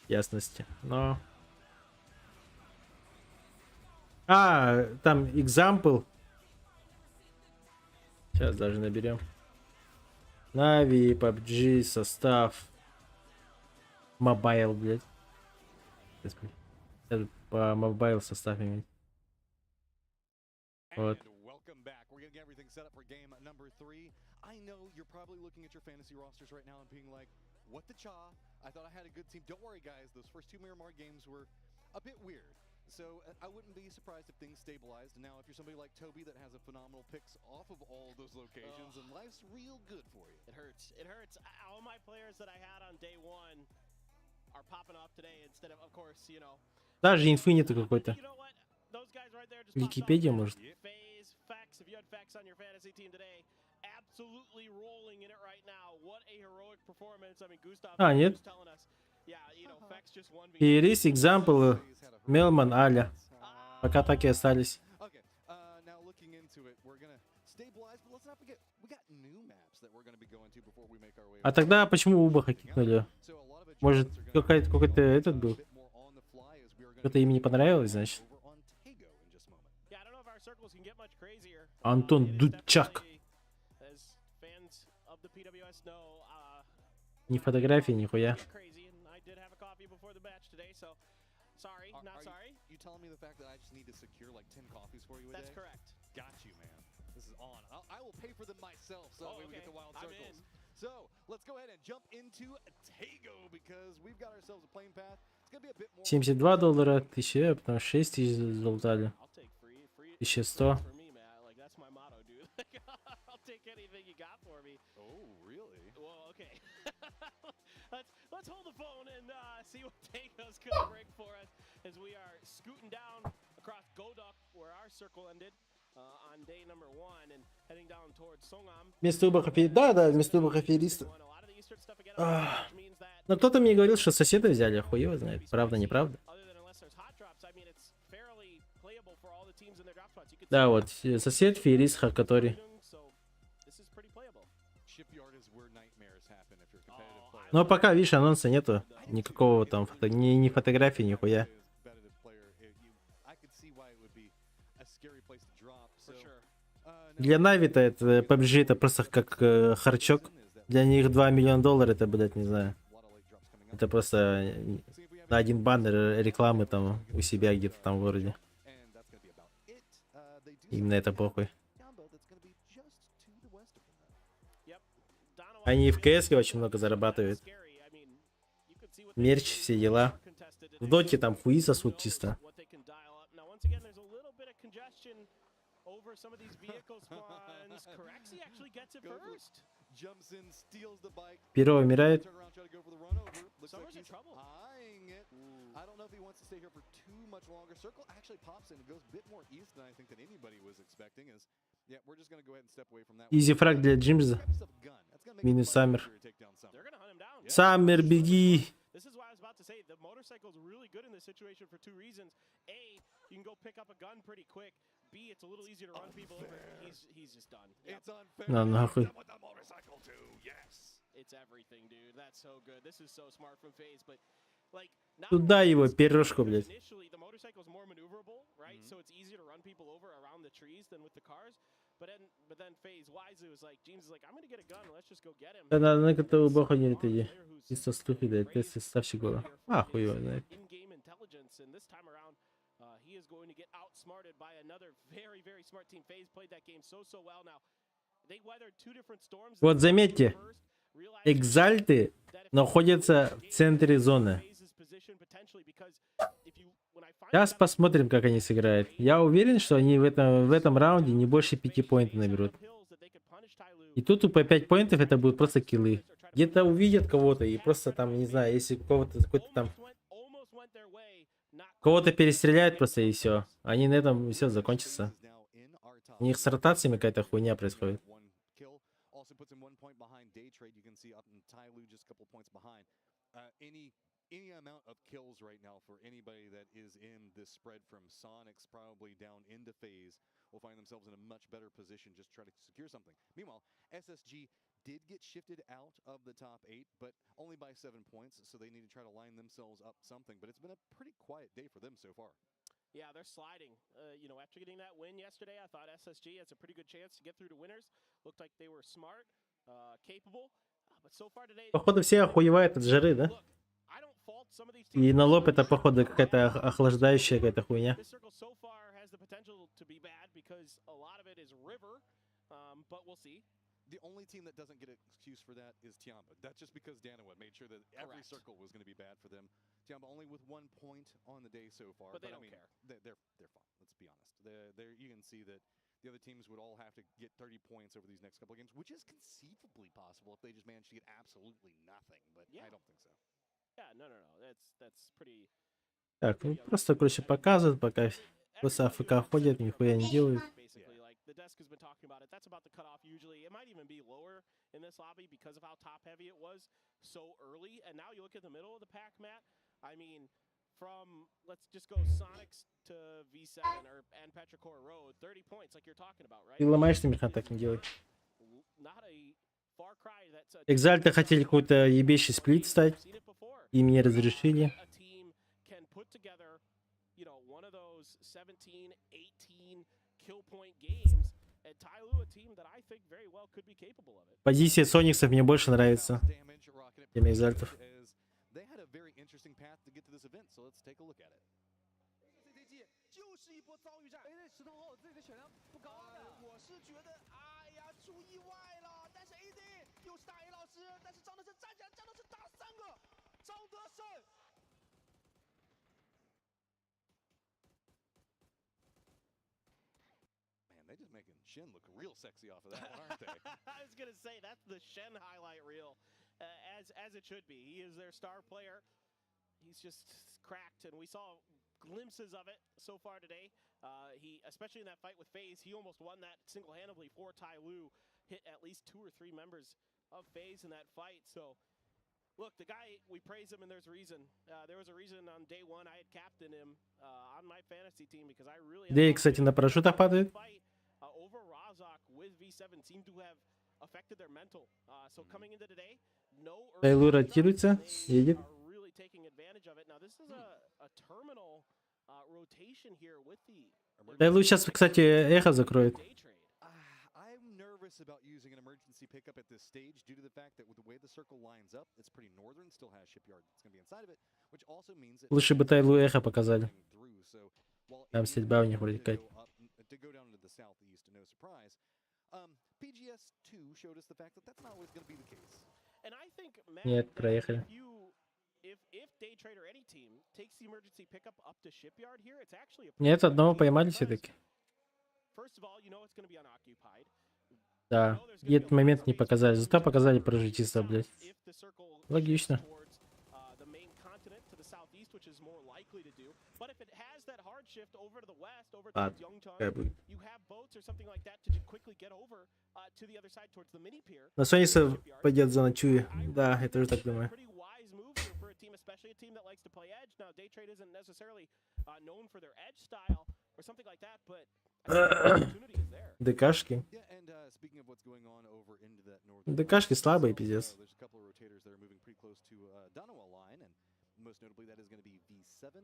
Ясности. Но... там example. Сейчас даже наберем. Нави, PUBG, состав. Мобайл, блядь. Сейчас по мобайл состав иметь. Вот.
What the cha? I thought I had a good team. Don't worry, guys. Those first 2 Miramar games were a bit weird. So I wouldn't be surprised if things stabilized. Now, if you're somebody like Toby that has a phenomenal picks off of all those locations, and life's real good for you.
It hurts. It hurts. All my players that I had on day 1 are popping off today instead of course, you know.
Даже инфы нету какой-то. Википедия, может. Нет. Феерist, example, Мелман, Аля. Пока так и остались. А тогда почему Убаха кикнули? Может, какой-то этот был? Что-то им не понравилось, значит? Антон Дудчак. Ни фотографии, нихуя.
So, let's go ahead and jump into Tago because we've got ourselves a plane path. It's going to be a bit more
$72, 1000, потом 6000 залутали. 1100.
Oh, really?
Well, okay. let's hold the phone and see what Tago's going to bring for us as we are scooting down across Godok where our circle ended. On day number 1 and heading down towards Songam.
Вместо Убаха да, вместо Убаха феериста. Но кто-то мне говорил, что соседа взяли, хуй его знает. Правда, неправда? Да, вот, сосед, феерист, который... Но пока, видишь, анонса нету. Никакого там, ни фотографии, нихуя. Для Нави-то это PUBG это просто как харчок. Для них $2 миллиона это, блядь, не знаю. Это просто на один баннер рекламы там у себя где-то там в городе. Именно это похуй. Они в КС очень много зарабатывают. Мерч, все дела. В доте там хуи сосут чисто. Перо умирает. Изи фраг для Джимза. Минус Саммер. Саммер, беги. На нахуй. Туда его, пирожку, блядь. Да, на этого бога не летади. Чисто слухи, да, это составщик гола. А, хуй его знает. Вот заметьте, экзальты находятся в центре зоны. Сейчас посмотрим, как они сыграют. Я уверен, что они в этом раунде не больше 5 поинтов наберут. И тут по 5 поинтов это будут просто киллы. Где-то увидят кого-то и просто там, не знаю, если кого-то какой-то там... Кого-то перестреляют просто и все. Они на этом все закончится. У них с ротациями какая-то хуйня происходит.
Any amount of kills right now for anybody that is in this spread from Sonics probably down into phase will find themselves in a much better position just to try to secure something. Meanwhile, SSG did get shifted out of the top 8, but only by 7 points, so they need to try to line themselves up something. But it's been a pretty quiet day for them so far.
Yeah, they're sliding. You know, after getting that win yesterday, I thought SSG has a pretty good chance to get through to winners. Looked like they were smart, capable, but so far today...
Походу все охуевают от жары, да? И на лоб это, походу, какая-то охлаждающая какая-то хуйня.
The only team that doesn't get an excuse for that is Tiamba. That's just because Darova made sure that every circle was going to be bad for them. Tiamba only with 1 point on the day so far.
But they don't
I mean,
care.
They're fine. Let's be honest. You can see that the other teams would all have to get 30 points over these next couple of games, which is conceivably possible if they just manage to get absolutely nothing. But I don't think so.
Yeah, no. That's pretty.
Так, ну просто, короче, показывают, пока просто АФК ходят, нихуя не делают.
The desk has been talking about it. That's about the cutoff usually. It might even be lower in this lobby because of how top heavy it was so early. And now you look at the middle of the pack, Matt. I mean, from let's just go Sonics to V7 and Petrichor Road, 30 points like you're talking about, right?
Ты ломаешься, Михан, так не делай. Экзальты хотели какой-то ебейший сплит стать. Им не разрешили. Позиция Сониксов мне больше нравится, чем Экзальтов.
They're just making Shen look real sexy off of that one, aren't they?
I was gonna say that's the Shen highlight reel, as it should be. He is their star player. He's just cracked, and we saw glimpses of it so far today. He, especially in that fight with FaZe, he almost won that single-handedly for Tai Lu. Hit at least 2 or 3 members of FaZe in that fight. So, look, the guy, we praise him, and there's a reason. There was a reason on day 1 I had captained him on my fantasy team because I really.
Дэй, кстати, на парашютах падает.
Over Razak with V7 seem to have affected their mental. So coming into today, no.
Тайлу ротируется, едет.
Really taking advantage of it. Now this is a terminal rotation here with the.
Тайлу сейчас, кстати, эхо закроет.
I'm nervous about using an emergency pickup at this stage due to the fact that with the way the circle lines up, it's pretty northern, still has shipyard that's going to be inside of it, which also means that.
Лучше бы Тайлу эхо показали. Там стрельба у них вроде как.
To go down to the southeast, no surprise. PGS2 showed us the fact that that's not always going to be the case.
And I think,
Нет, проехали.
If Day Trade or any team takes the emergency pickup up to shipyard here, it's actually a.
Нет, одного поймали все-таки.
First of all, you know it's going to be unoccupied.
Да, и этот момент не показали, зато показали прожитийство, блядь. Логично. На Соникса пойдет за ночуя. Да, я тоже так думаю. ДКшки. ДКшки слабые, пиздец. Most notably, that is going to be V7,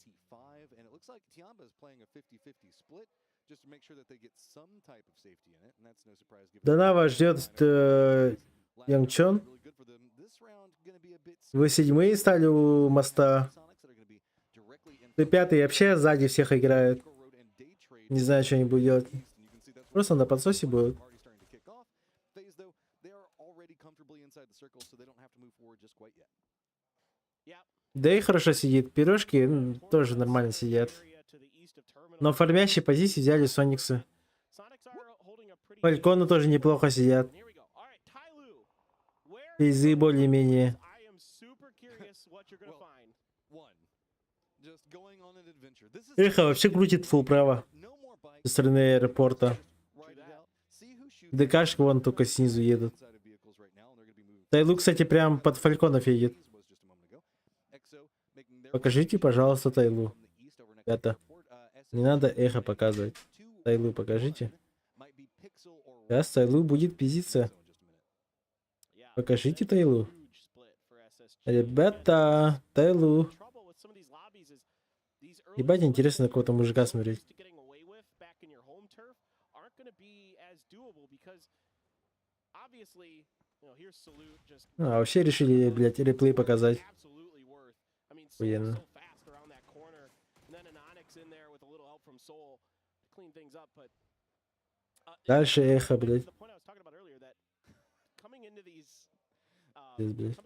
T5, and it looks like Tiamba is playing a 50-50 split just to make sure that they get some type of safety in it, and that's no surprise. Дарова ждет Ямчон. Вы 7-е стали у моста. Ты 5-й вообще сзади всех играют. Не знаю, что они будут делать. Просто на подсосе будут. Да и хорошо сидит. Пирожки тоже нормально сидят. Но в фармящей позиции взяли Сониксы. Фальконы тоже неплохо сидят. Фейзы более-менее. Эхо вообще крутит фул право. Со стороны аэропорта. ДКшка вон только снизу едут. Тайлу, кстати, прям под фальконов едет. Покажите, пожалуйста, Тайлу. Ребята, не надо эхо показывать. Тайлу покажите. Сейчас Тайлу будет пиздиться. Покажите Тайлу. Ребята, Тайлу. Ебать, интересно на кого-то мужика смотреть. А, вообще решили, блядь, реплей показать. Охуенно. Дальше эхо, блядь. Здесь, блядь.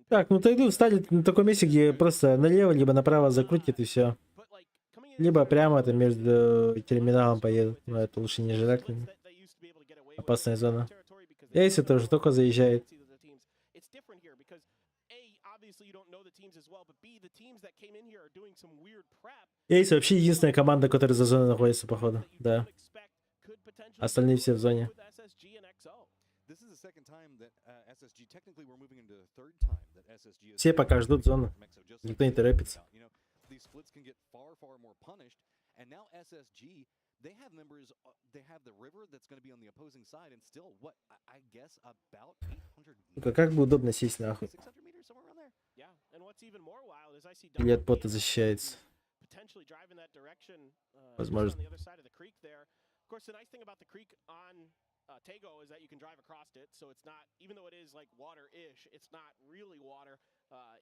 Так, ну Тайду встанет на таком месте, где просто налево, либо направо закрутит и все. Либо прямо это между терминалом поедут. Но это лучше не желательно. Опасная зона. Эйси тоже только заезжает. Эйси вообще единственная команда, которая за зоной находится, походу. Да. Остальные все в зоне. Все пока ждут зону. Никто не торопится. Сука, как бы удобно сесть нахуй. Или от пота защищается. Возможно. Tago is that you can drive across it, so it's not, even though it is like water-ish, it's not really water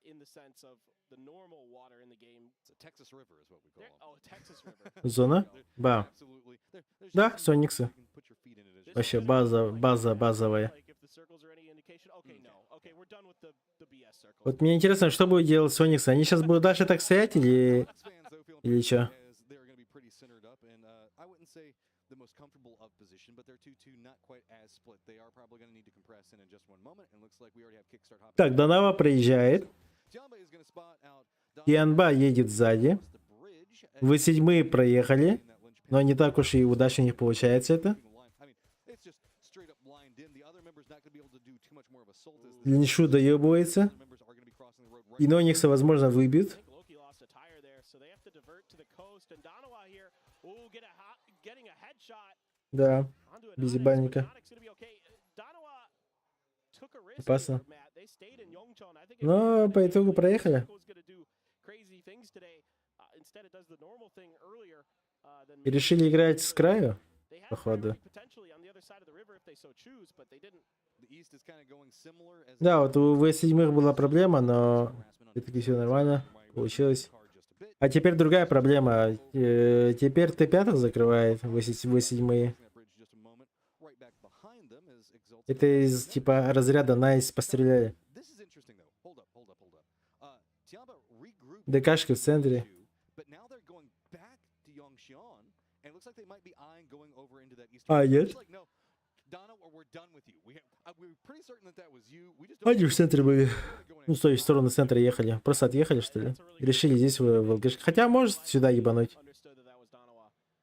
in the sense of the normal water in the game. It's a Texas River is what we call them. Oh, Texas River. Зона? Ба. Да, Сониксы. Вообще базовая. Вот мне интересно, что будет делать Сониксы. Они сейчас будут дальше так стоять или что? Так, Дарова проезжает. Тианба едет сзади. Вы седьмые проехали. Но не так уж и удачно у них получается это. Линшу доебывается. И Ноникса, возможно, выбьют. Да, без ебальника. Опасно. Но по итогу проехали. И решили играть с краю, походу. Да, вот у В7 была проблема, но все-таки все нормально получилось. А теперь другая проблема. Теперь Т5 закрывает В7. Это из типа разряда найс постреляли. ДКшки в центре. А, нет? Они в центре были. Ну, с той стороны центра ехали. Просто отъехали, что ли? Решили здесь в ЛГшке. Хотя, может, сюда ебануть.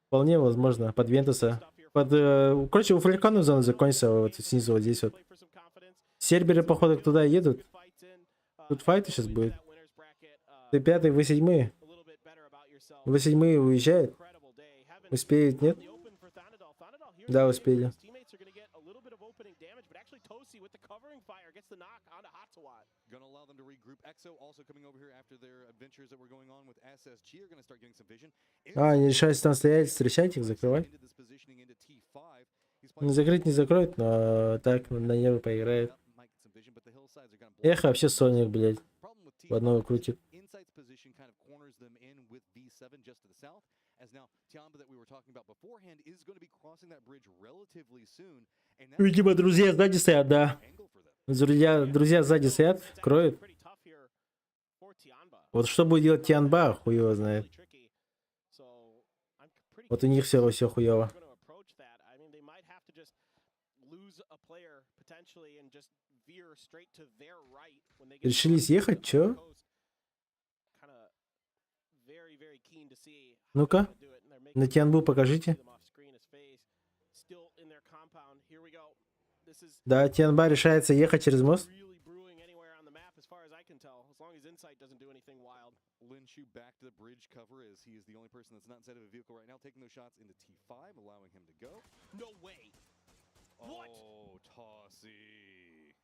Вполне возможно. Под Вентуса. Короче, у Фальконов зона закончится вот снизу, вот здесь вот. Серберы, походу, туда едут. Тут файт сейчас будет. Т5, В7. В7 уезжает. Успеют, нет? Да, успели. А, они решаются там стоять, встречать их, закрывать. Не закрыть не закроют, но так на нервы поиграет. Эхо вообще Соник, блядь. В одного крутит. Видимо, друзья сзади стоят, да. Друзья сзади стоят, кроют. Вот что будет делать Тианба, хуй его знает. Вот у них все хуёво. Решили съехать, чё? Ну-ка, на Тианбу покажите. Да, Тианба решается ехать через мост.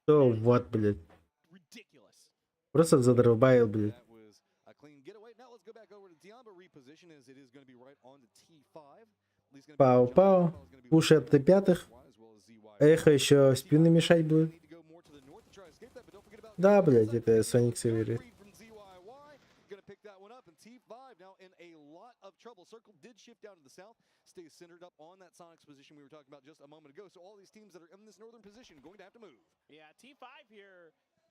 О, вот, блядь. Просто задолбаил, блядь. Пау-пау. Пушит до пятых. Эхо еще спины мешать будет. Да, блядь, это Соник Северит.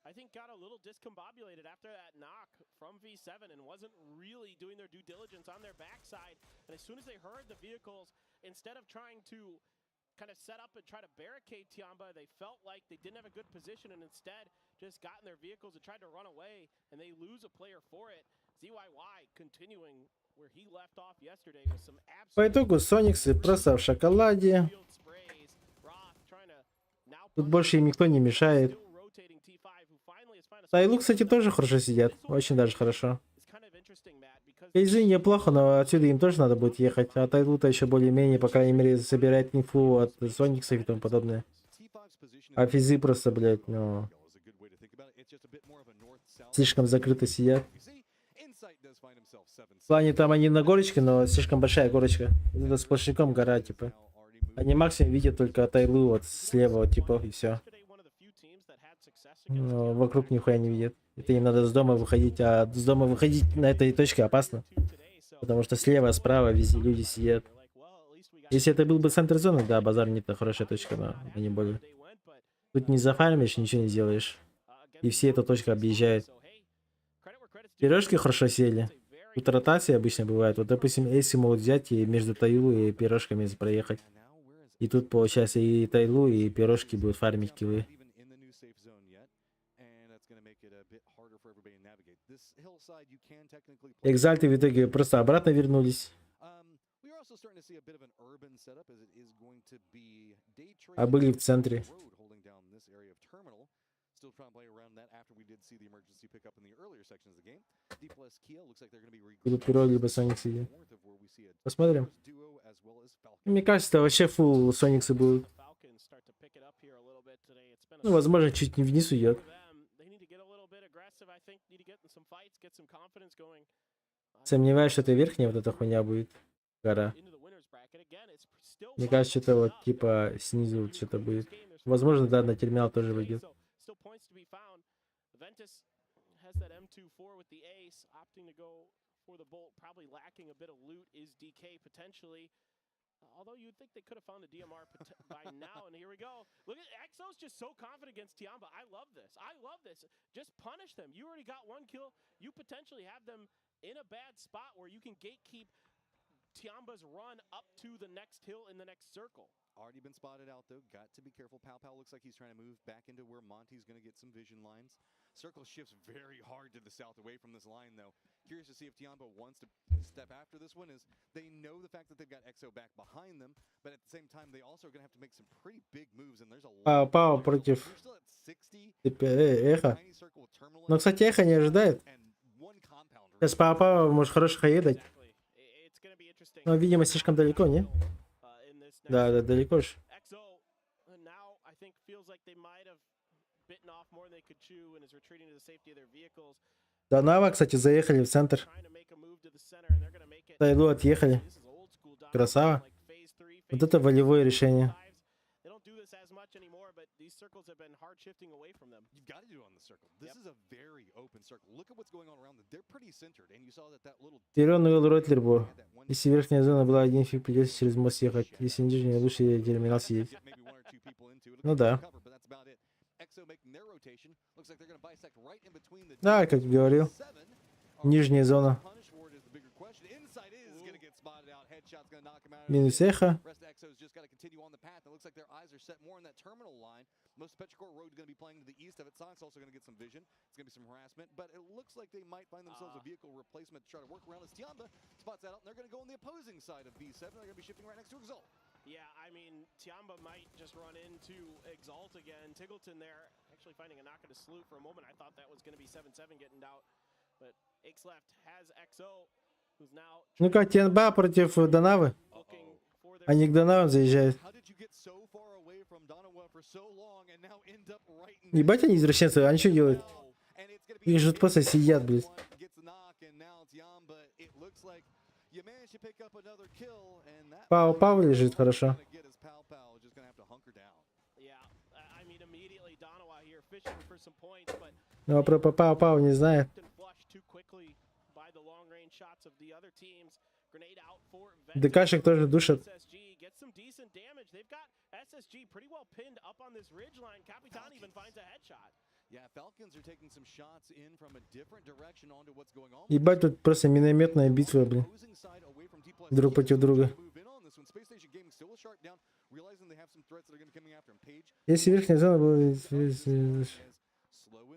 I think got a little discombobulated after that knock from V7 and wasn't really doing their due diligence on their backside. And as soon as they heard the vehicles, instead of trying to kind of set up and try to barricade Tiamba, they felt like they didn't have a good position and instead just got in their vehicles and tried to run away, and they lose a player for it. ZYY continuing where he left off yesterday with some
По итогу Сониксы просто в шоколаде. Тут больше им никто не мешает. Тайлу, кстати, тоже хорошо сидят. Очень даже хорошо. PGC неплохо, но отсюда им тоже надо будет ехать. А Тайлу-то еще более-менее, по крайней мере, собирает инфу от Сониксов и тому подобное. А физы просто, блядь, ну... Слишком закрыто сидят. В плане там они на горочке, но слишком большая горочка. Это сплошняком гора, типа. Они максимум видят только Тайлу вот слева, вот, типа, и все. Но вокруг нихуя не видят. Это им надо с дома выходить, а с дома выходить на этой точке опасно. Потому что слева, справа везде люди сидят. Если это был бы центр зоны, да, базар не то хорошая точка, но не более. Тут не зафармишь, ничего не сделаешь. И все эту точку объезжают. Пирожки хорошо сели. Тут ротация обычно бывает. Вот, допустим, ACER могут взять и между Тайлу и пирожками проехать. И тут, получается, и Тайлу, и пирожки будут фармить киллы. Экзальты в итоге просто обратно вернулись. А были в центре. Будут пиро, либо Соник сидит. Посмотрим. Мне кажется, это вообще фулл Сониксы будут. Ну, возможно, чуть не вниз уйдет. Сомневаюсь, что это верхняя вот эта хуйня будет. Гора. Мне кажется, что-то вот типа снизу вот что-то будет. Возможно, да, на терминал тоже выйдет.
Although you'd think they could have found the DMR by now, and here we go. Look at Exo's just so confident against Tiamba. I love this. I love this. Just punish them. You already got one kill. You potentially have them in a bad spot where you can gatekeep Tiamba's run up to the next hill in the next circle. Already been spotted out though. Got to be careful. Pow looks like he's trying to move back into where Monty's going to get some vision lines. Circle shifts very hard to the south away from this line though. Curious to see if Tiamba wants to step after this one, is they know the fact that they've got Exo back behind them, but at the same time they also are going to have to make some pretty big moves, and there's a lot.
Пау против Эхо. Но, кстати, Эхо не ожидает. Сейчас Пау может хорошо хаедать. Но, видимо, слишком далеко, не? Да, далеко же. Дарова, кстати, заехали в центр. Тайлу отъехали. Красава. Вот это волевое решение. Тирон увел Ротлербо. Если верхняя зона была один фиг, придется через мост ехать. Если нижняя, лучше терминал сидеть. Ну да. Да, как говорил. Нижняя зона. Минус эхо.
Most Petrichor Road going to be playing to the east of it. Sonic's also going to get some vision. It's going to be some harassment, but it looks like they might find themselves a vehicle replacement to try to work around as Tiamba spots that out, and they're going to go on the opposing side of B7. They're going to be shifting right next to Exalt.
Yeah, I mean, Tiamba might just run into Exalt again. Tiggleton there, actually finding a knock at a salute. For a moment, I thought that was going to be 7-7 getting out, but X left has XO, who's now...
Ну как, Тенба против Данавы? Они к Данавам заезжают. Ебать они извращенцы, они что делают? Их же просто сидят, блядь. Пау лежит хорошо. Но про Пау не знает. ДКшек тоже душат. Ебать, тут просто минометная битва, блин. Друг против друга. Если верхняя зона была...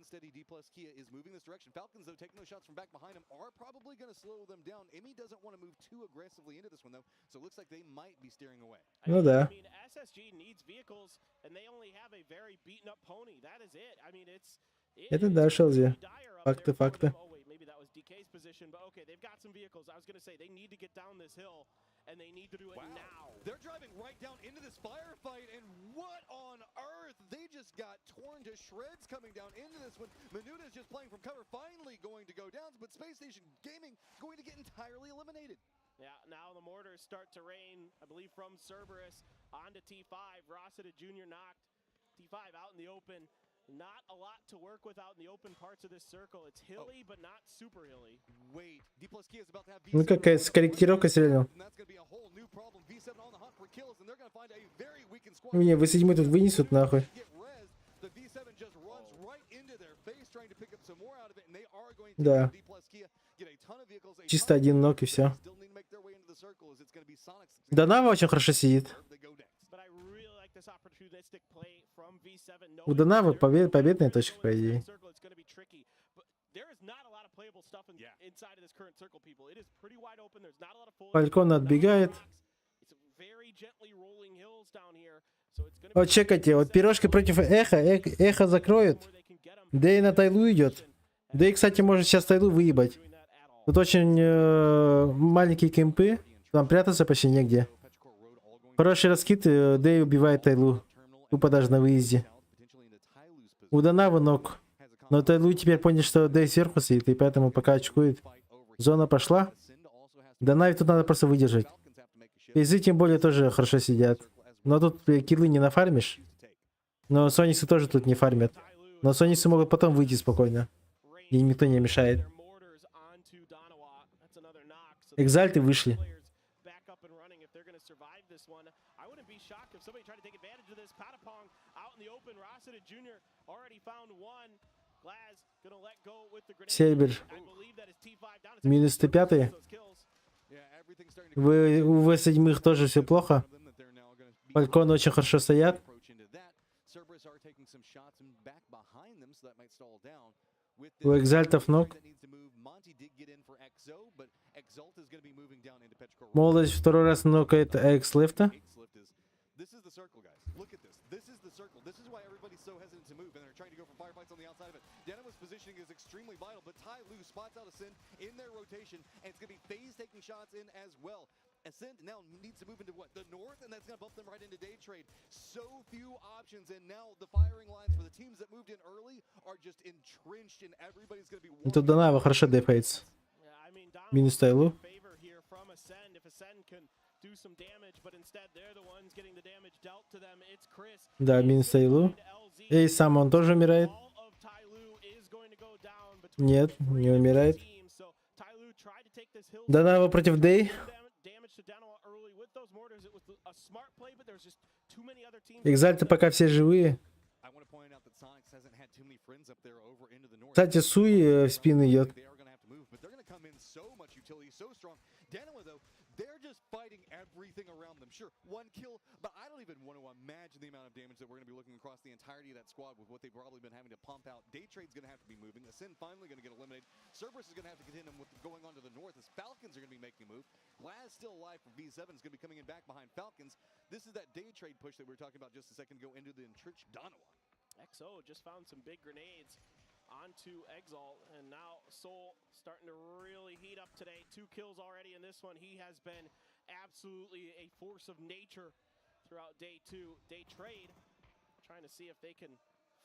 Steady D plus Kia is moving this direction. Falcons, though, taking those shots from back behind him are probably going to slow them down. Emmy doesn't want to move too aggressively into this one, though, so it looks like they might be steering away. Ну да.
I mean, SSG needs vehicles, and they only have a very beaten up pony. That is it. I mean, it's...
Это да, Шелзи. Факты.
Oh, wait, maybe that was DK's position, but okay, they've got some vehicles. I was going to say, they need to get down this hill, and they need to do it now.
They're driving right down into this firefight, and what on earth? They just got torn to shreds coming down into this one. Menuda's just playing from cover, finally going to go down, but Space Station Gaming going to get entirely eliminated.
Yeah, now the mortars start to rain, I believe, from Cerberus onto T5. Rossita Jr. knocked. T5 out in the open. Not a lot to work with out in the open parts of this circle. It's hilly, but not super hilly.
Wait, D plus Kia is about to have
Ну какая скорректировка стрельнул. Меня вы седьмой тут вынесут нахуй. Да. Чисто один ног и все. Данава очень хорошо сидит. У Данавы победная точка, по идее. Фалькон отбегает. Вот чекайте, вот пирожки против Эхо. Эхо закроют. Дэй на Тайлу идет. Дэй, кстати, может сейчас Тайлу выебать. Тут очень маленькие кемпы. Там прятаться почти негде. Хороший раскид, Дэй убивает Тайлу. Тупо даже на выезде. У Данавы ног. Но Тайлу теперь понял, что Дэй сверху сидит, и поэтому пока очкует. Зона пошла. Данаве тут надо просто выдержать. Изы тем более тоже хорошо сидят. Но тут киллы не нафармишь. Но Сониксы тоже тут не фармят. Но Сониксы могут потом выйти спокойно. И никто не мешает. Экзальты вышли. Сейбер. Минус Т5. У В7 тоже все плохо. Фальконы очень хорошо стоят. У Экзальтов ног. Молодость второй раз нокает Экс-лефта. Positioning is extremely vital, but Ty Lu spots out Ascend in their rotation, and it's going to be FaZe taking shots in as well. Ascend now needs to move into what? The north, and that's going to bump them right into day trade. So few options, and now the firing lines for the teams that moved in early are just entrenched, and everybody's going to be... Тут Данава хорошо дефается. Минус Тайлу. Да, минус Тайлу. Эй, сам он тоже умирает. Нет, не умирает. Данава против Дэй. Экзальты пока все живые. Кстати, Суи в спину идет.
them. Sure, 1 kill, but I don't even want to imagine the amount of damage that we're going to be looking across the entirety of that squad with what they've probably been having to pump out. Day Trade's going to have to be moving. Ascend finally going to get eliminated. Cerberus is going to have to contend with going on to the north as Falcons are going to be making a move. Glaz still alive for V7 is going to be coming in back behind Falcons. This is that Day Trade push that we were talking about just a second ago into the entrenched Darova.
XO just found some big grenades onto Exalt, and now Soul starting to really heat up today. 2 kills already in this one. He has been absolutely a force of nature throughout day 2. Day Trade trying to see if they can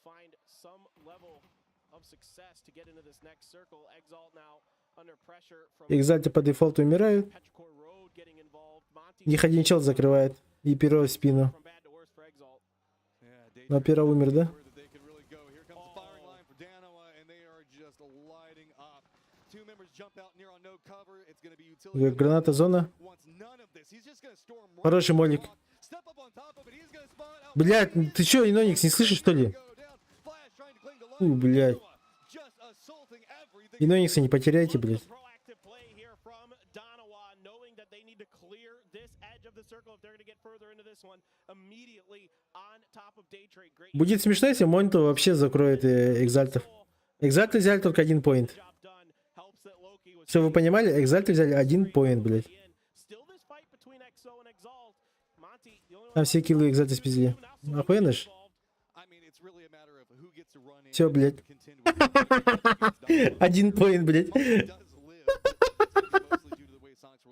find some level of success to get into this next circle. Exalt now under pressure from
Экзальты по дефолту умирают.
Petrichor Road getting involved. Monty
Их один чел закрывает. И перо в спину.
from bad to worse for Exalt.
Но перо умер, да? Граната зона. Хороший молик. Блять, ты чё, Иноникс, не слышишь, что ли? Блять. Иноникса не потеряйте, блять. Будет смешно, если Монитор вообще закроет Экзальтов. Экзальты взяли только 1 поинт. Все, вы понимали? Экзальты взяли 1 поинт, блядь. Там все киллы Экзальты спиздили. Охуенно ж. Все, блядь. 1 поинт, блядь.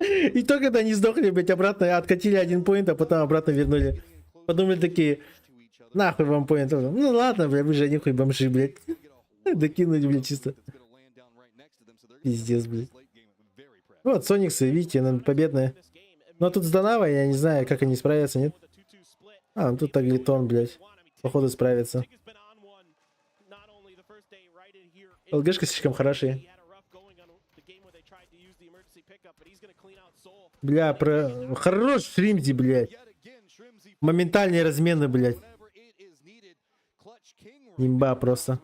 И то, когда они сдохли, блядь, обратно откатили 1 поинт, а потом обратно вернули. Подумали такие, нахуй вам поинт. Ну ладно, блядь, вы же нихуй бомжи, блядь. Докинули, блядь, чисто. Пиздец, блядь. Вот, Сониксы, видите, она победная. Но тут с Даровой, я не знаю, как они справятся, нет? А, ну тут Таглитон, блядь. Походу справится. ЛГшка слишком хорошая. Бля, хорош Шримзи, блядь. Моментальные размены, блядь. Имба просто.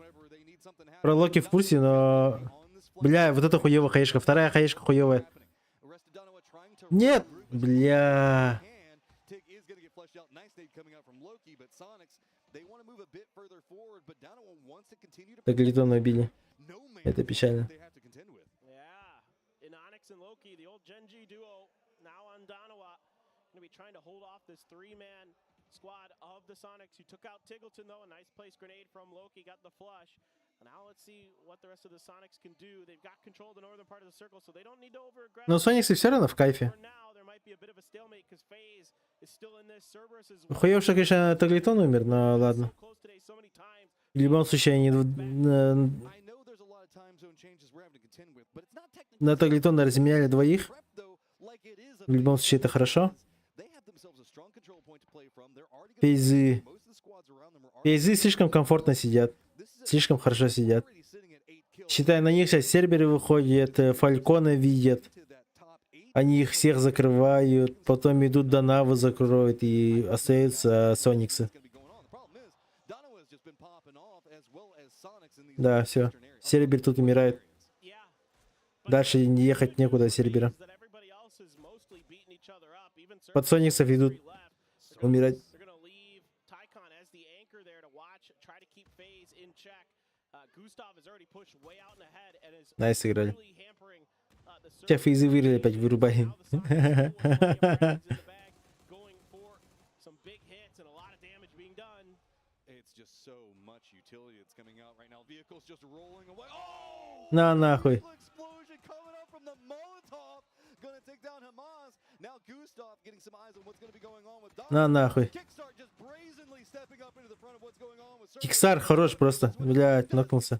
Про Локи в курсе, но... Бля, вот это хуёвая хаешка. Вторая хаешка хуёвая. Нет! Бля. Так Литона убили. Это печально.
Squad of the Sonics. You took out Tiggleton though, a nice place grenade from Loki, got the flush. Now let's see what the rest of the Sonics can do. They've got control of the northern part of the circle, so they don't need to overaggress.
Но Сониксы все равно в кайфе. Хуёвший, конечно, Таглитон умер, но ладно. В любом случае, они на Таглитона разменяли 2. В любом случае, это хорошо. Пейзы. Пейзы слишком комфортно сидят. Слишком хорошо сидят. Считай, на них сейчас серверы выходят, Фальконы видят. Они их всех закрывают. Потом идут до Навы, закроют. И остаются Сониксы. Да, все. Сербер тут умирает. Дальше ехать некуда, Сербера. Под Сониксов идут умирать. Найс сыграли. Сейчас фейзы вырыли, опять вырубаем. На нахуй. На нахуй. Киксар хорош просто. Блядь, нокнулся.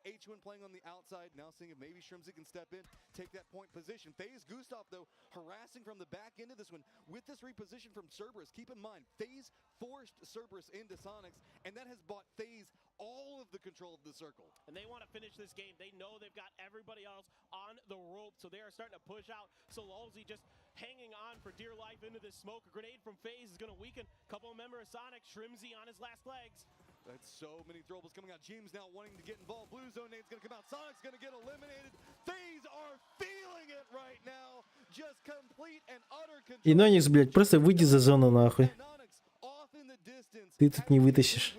H1 playing on the outside, now seeing if maybe Shrimsy can step in, take that point position. FaZe Gustav, though, harassing from the back end of this one. With this reposition from Cerberus, keep in mind, FaZe forced Cerberus into Sonics, and that has bought FaZe all of the control of the circle. And they want to finish this game. They know they've got everybody else on the rope, so they are starting to push out. Sololzy just hanging on for dear life into this smoke. A grenade from FaZe is going to weaken a couple of members of Sonic. Shrimsy on his last legs. That's so many throwables coming out. James now wanting to get involved. Blue zone nade's going to come out. Sonic's going to get eliminated. FaZe are feeling И Ноникс, блядь, просто выйди за зону, нахуй. Ты тут не вытащишь.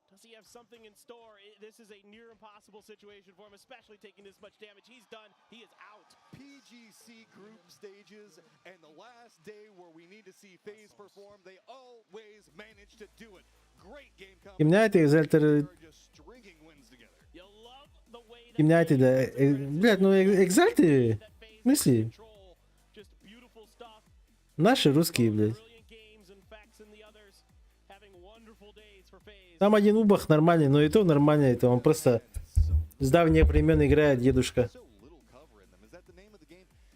Does he have something in store? This is a near impossible situation for him, especially taking this much damage. He's done. He is out.
PGC group stages and the last day where we need to see FaZe perform, they always manage to do it. Great game
И меня это экзальтер... И меня это, да... Блядь, ну экзальты... В смысле? Наши русские, блядь. Там один убах нормальный, но и то нормальный, это он просто с давних времен играет дедушка.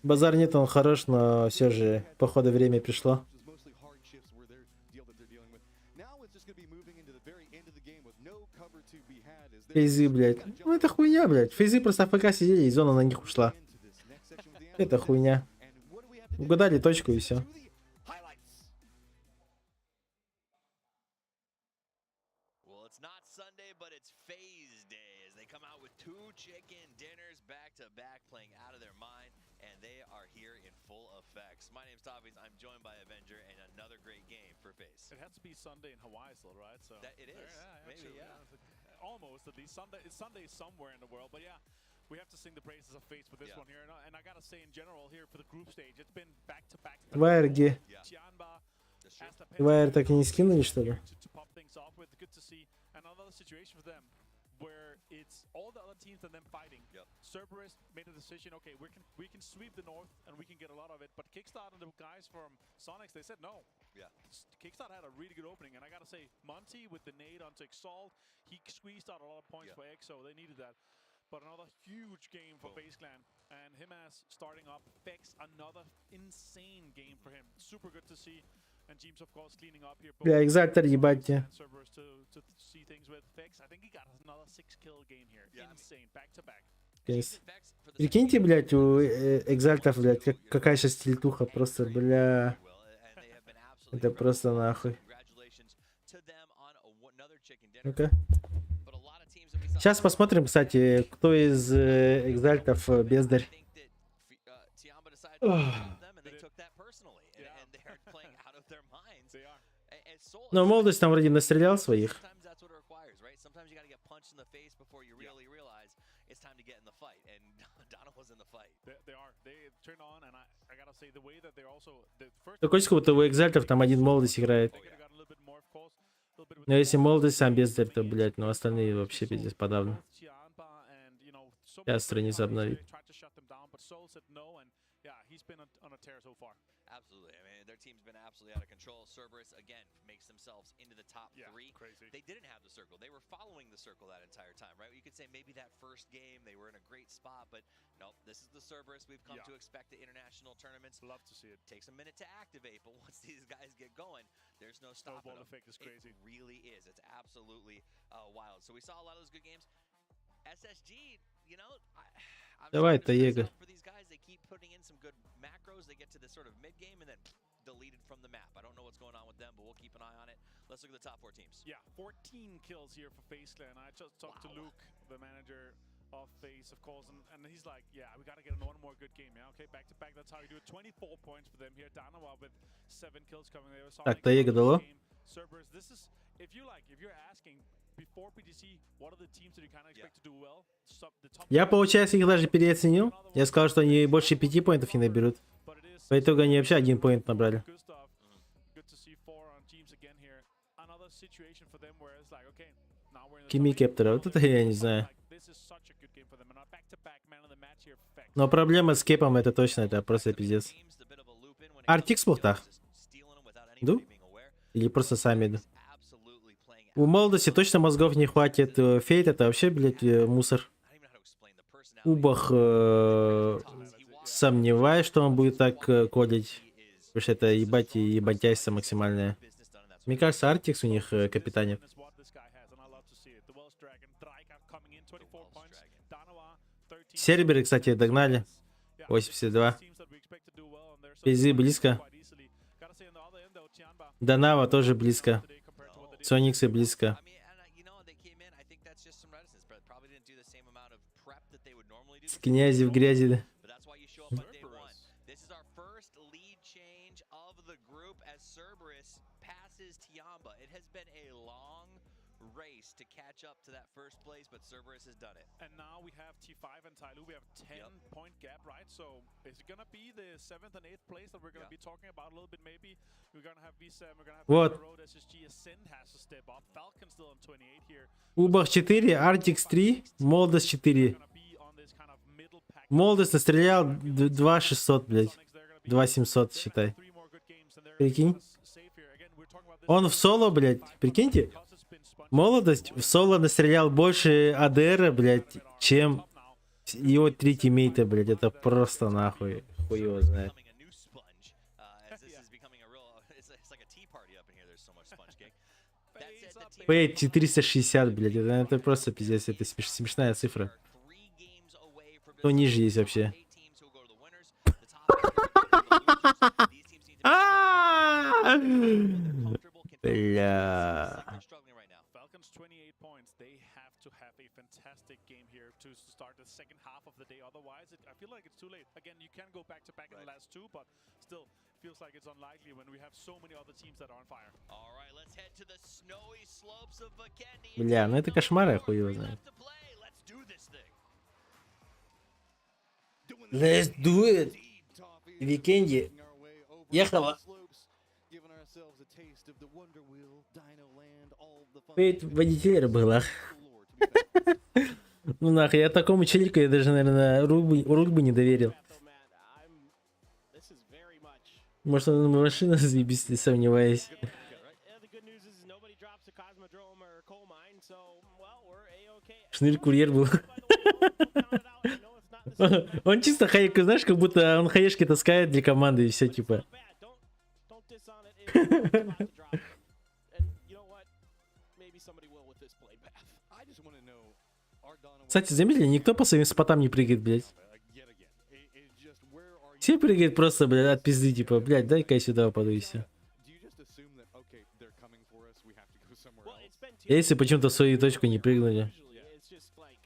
Базар нет, он хорош, но все же, походу, время пришло. Фейзы, блядь. Ну это хуйня, блядь. Фейзы просто в ПК сидели, и зона на них ушла. Это хуйня. Угадали точку и все.
Chicken dinners back to back, playing out of their mind, and they are here in full effect. My name's Tavis. I'm joined by Avenger, and another great game for FaZe.
It has to be Sunday in Hawaii still, right? So
that it is. Maybe, yeah.
Almost at least. It's Sunday somewhere in the world, but yeah, we have to sing the praises of FaZe for this one here. And I gotta say, in general, here for the group stage, it's been back to back.
Вайер где? Вайер так и не скинули, что ли?
Where it's all the other teams and them fighting. Cerberus made a decision, okay, we can sweep the north and we can get a lot of it, but Kickstart and the guys from Sonics, they said no. Kickstart had a really good opening, and I gotta say, Monty with the nade onto Exalt, he squeezed out a lot of points for X, so they needed that. But another huge game for FaZe Clan, and him as starting up, Vex, another insane game for him. Super good to see.
Бля, экзальтер, ебать. Прикиньте, блядь, у экзальтов, блядь, какая сейчас тильтуха, просто, бля. Это просто нахуй. Ну-ка. Сейчас посмотрим, кстати, кто из экзальтов бездарь. Но молодость там вроде настрелял своих. Такой сколько у экзальтов там один молодость играет. Но если молодость сам бездарь, то, блядь, ну остальные вообще пиздец подавно. Сейчас страница обновит.
Absolutely. I mean, their team's been absolutely out of control. Cerberus, again, makes themselves into the top three. Crazy. They didn't have the circle. They were following the circle that entire time, right? You could say maybe that first game, they were in a great spot, but no, this is the Cerberus we've come to expect at international tournaments.
Love to see it.
Takes a minute to activate, but once these guys get going, there's no stopping them.
Effect is crazy.
It really is. It's absolutely wild. So we saw a lot of those good games. SSG, you know,
Давай, Таега.
for these guys, they keep putting in some good macros. They get to this sort of mid game and then deleted from the map. I don't know what's going on with them, but we'll keep an eye on it. Let's look at the top 4 teams.
Yeah, 14 kills here for FaZe Clan. I just talked to Luke, the manager of FaZe, of course, and he's like, yeah, we got to get one more good game. Yeah, okay, back to back. That's how you do it. 24 points for them here. Darова with 7 kills coming there.
Так, Таега дало.
Cerberus, this is, if you're asking before PGC, what are the teams that you kind of expect to do well?
Я, получается, их даже переоценил. Я сказал, что они больше 5 поинтов не наберут. По итогу они вообще 1 поинт набрали. Кими Кептера, вот это я не знаю. Но проблема с Кепом, это точно, это просто пиздец. Артикс плохтах? Ду? Или просто сами иду? У молодости точно мозгов не хватит. Фейт это вообще, блядь, мусор. Убах сомневаюсь, что он будет так кодить. Потому что это ебать и ебатяйство максимальное. Мне кажется, Артикс у них капитанит. Серберы, кстати, догнали. 82. Пейзы близко. Данава тоже близко. Сониксы близко.
some reticence, but probably didn't do the same amount of prep that they would normally do.
С князи в грязи, да.
But that's why you show up on day one. This is our first lead change of the group as Cerberus passes Tiamba. It has been a long race to catch up to that first place, but Cerberus has done it.
And now we have T5 and Tyloo. We have 10-point gap, right? So is it gonna be the 7th and 8th place that we're gonna be talking about a little bit? Maybe we're gonna have V7. We're gonna have
Вот.
Road SSG. Ascend has to step up. Falcon still on 28 here.
Убах 4, Артикс 3, Молодость 4.
Gonna be on this kind of middle pack.
Молодость настрелял 2600, блядь. 2700, считай. Прикинь. Он в соло, блядь, прикиньте. Молодость в соло настрелял больше АДР, блядь, чем его 3 тиммейта, блядь. Это просто нахуй. Хуй его знает. Фейт 460, блядь. Это просто пиздец. Это смешная цифра. Кто ниже есть вообще? Бля.
Falcons 28 points. They have to have a fantastic game here to start the second half of the day. Otherwise, I feel like it's too late. Again, you can go back to back in the last two, but still feels like it's unlikely when we have so many other teams that are on fire.
All right, let's head to the snowy slopes of Vikendi.
Бля, ну это кошмар, я хуй его знает.
Let's do this thing.
Let's do it. В Викенде ехала. Фейт водитель была. Ну нахуй, я такому челику я даже, наверное, руль бы не доверил. Может, он на машину заебись, не сомневаюсь. Шнырь-курьер был. Он чисто хаешки, знаешь, как будто он хаешки таскает для команды и все, типа. Кстати, заметили, никто по своим спотам не прыгает, блядь. Все прыгают просто, блядь, от пизды, типа, блядь, дай-ка я сюда упаду и все. Если почему-то в свою точку не прыгнули.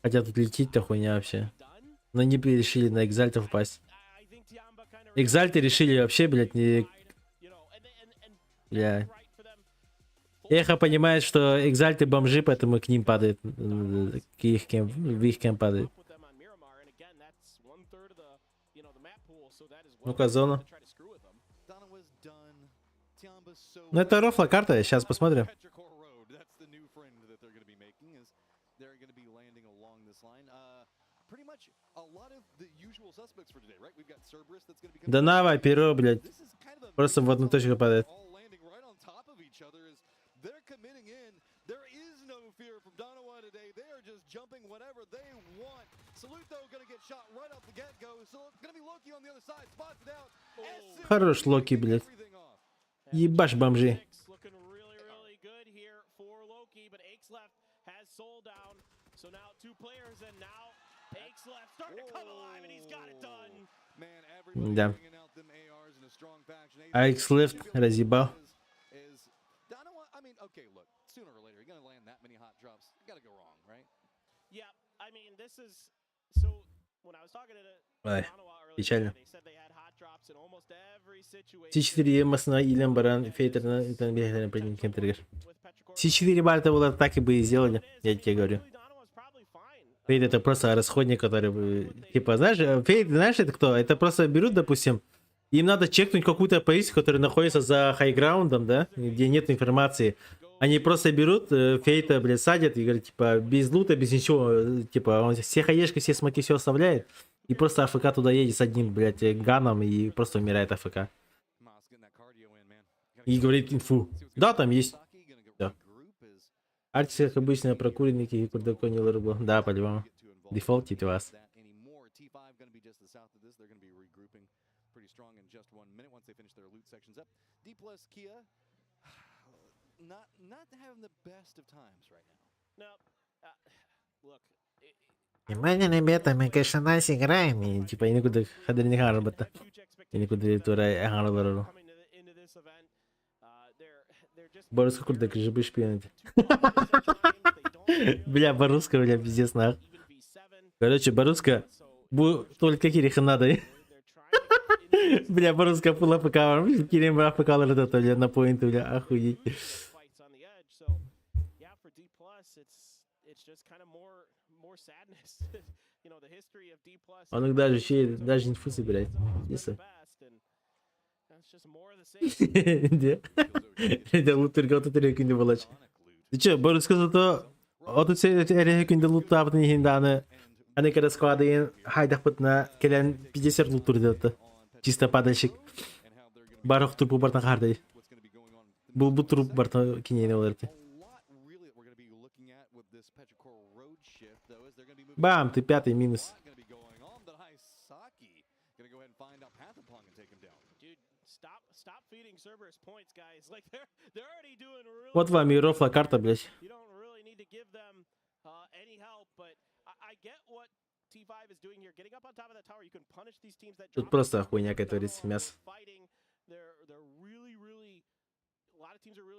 Хотя тут лететь-то хуйня вообще. Но не решили на экзальта впасть. Экзальты решили вообще, блядь, не... Бля. Эхо понимает, что экзальты бомжи, поэтому к ним падает. В их кем падает. Ну-ка, зону. Ну, это рофла карта, сейчас посмотрим. Дарова, перо, блядь. Просто в одну точку падает. Хорош Локи, блядь. Ебашь бомжи. Да. Аекс лефт разъебал. Ой, печально. С4 Масна, Илем Баран, Фейтер, С4 Барта вот так и бы и сделали, я тебе говорю. Фейт это просто расходник, который, типа, знаешь, Фейт, знаешь, это кто? Это просто берут, допустим, им надо чекнуть какую-то позицию, которая находится за хайграундом, да, где нет информации. Они просто берут Фейта, блядь, садят и говорят, типа, без лута, без ничего, типа, он все хаешки, все смоки, все оставляет. И просто АФК туда едет с одним, блядь, ганом и просто умирает АФК. И говорит инфу. Да, там есть. Да. Артис, как обычно, прокуренники и курдакони лырбу. Да, по-любому. Дефолтит вас. Внимание, ребята, мы, конечно, нас играем, и типа, я никуда ходили не работа. Я никуда тура агарлару. Борис курдак, же бы шпионить. Бля, Боруска, бля, пиздец, нах. Короче, Боруска, только Кириха надо. Бля, Боруска пула ПК, Кирим АФК это, бля, на поинту, бля, охуеть. Он их даже инфу собирает. Это лутырга отутырга күнде болач. Че, Боруска зато отутырга күнде лутта абытын ехинданы. Аны когда складаем, хайдах пытна, келен 50 лутырды. Чисто падальщик. Барох трупу бартан харды. Был труп бартан кинейне оларты. Бам, ты пятый минус. Вот вам и рофла карта, блядь. Тут просто хуйня, как говорится, мясо.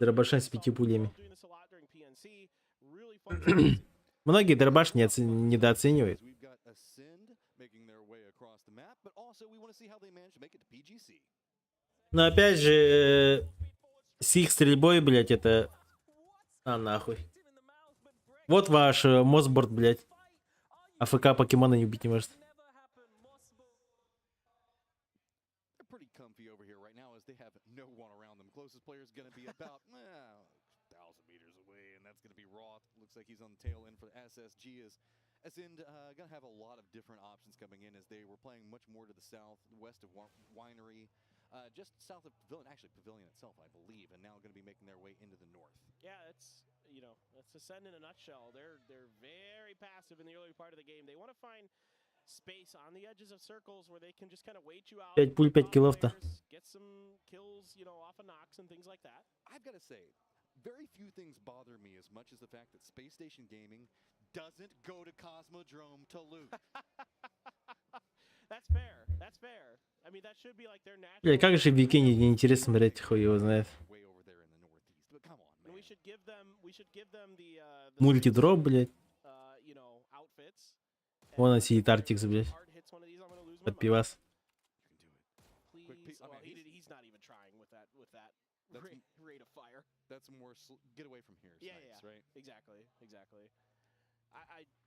Дробашен с 5 пулями. Многие дробаш недооценивают. Но опять же, с их стрельбой, блядь, это... А нахуй. Вот ваш Мосборд, блядь. АФК покемона не убить не может. Gonna have a lot of different options coming in as they were playing much more to the south, west of Winery, just south of Pavilion, actually Pavilion itself, I believe, and now going to be making their way into the north. Yeah, it's, you know, that's Ascend in a nutshell. They're very passive in the early part of the game. They want to find space on the edges of circles where they can just kind of wait you out. 5 пуль, 5 киллов-то. Get some kills, you know, off of knocks and things like that. I've got to say, very few things bother me as much as the fact that Space Station Gaming doesn't go to Cosmodrome to loot. That's fair. That's fair. I mean, that should be like their natural. Бля, как же Викинги не интересно смотреть, хуй его знает. Мультидроп, блядь. Вон он сидит, Артикс, блядь. Под пивас. That's more get away from here. Yeah, nice, yeah, right? Exactly.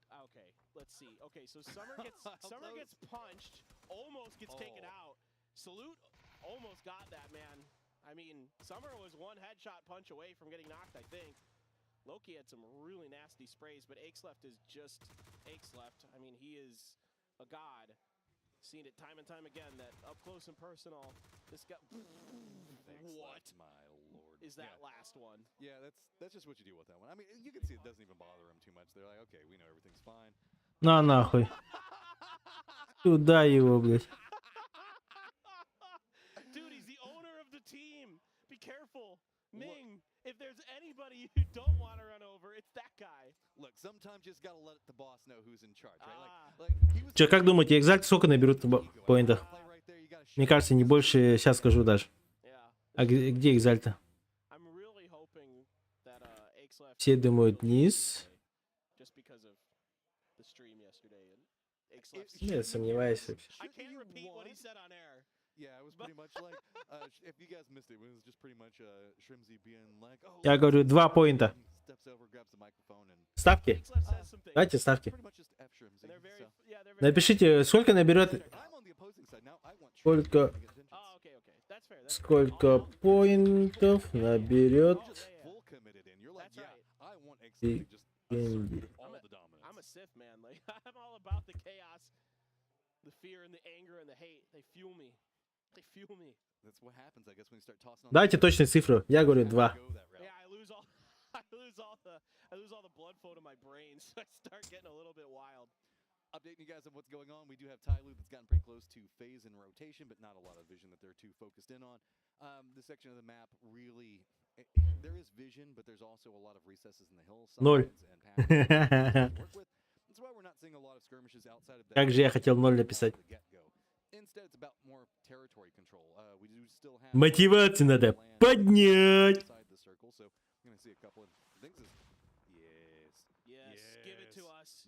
Okay, let's see. Okay, so Summer gets punched, almost gets taken out. Salute almost got that, man. I mean, Summer was one headshot punch away from getting knocked, I think. Loki had some really nasty sprays, but Akesleft is just Akesleft. I mean, he is a god. Seen it time and time again that up close and personal, this guy. What? My lord. Is that last one? Yeah, that's just what you do with that one. I mean, you can see it doesn't even bother them too much. They're like, okay, we know everything's fine. На нахуй. Туда его, блядь. Dude, he's the owner of the team. Be careful. Ming, if there's anybody you don't want to run over, it's that guy. Look, sometimes you just gotta let the boss know who's in charge, right? Like he was. Че, как думаете, Экзальт сколько наберут поинтов? Мне кажется, не больше, сейчас скажу даже. А где Экзальта? Все думают вниз. Я сомневаюсь вообще. Я говорю, 2 поинта. Ставки? Давайте ставки. Напишите, сколько наберет... Сколько поинтов наберет... Деньги. Дайте точную цифру. Я говорю 2. Updating you guys on what's going on, we do have Tyloo that's gotten pretty close to phase and rotation, but not a lot of vision that they're too focused in on. This section of the map really, there is vision, but there's also a lot of recesses in the hillsides and paths to work with. That's why we're not seeing a lot of skirmishes outside of that. Как же я хотел 0 написать. Instead, it's about more territory control. We do still have мотивацию надо поднять.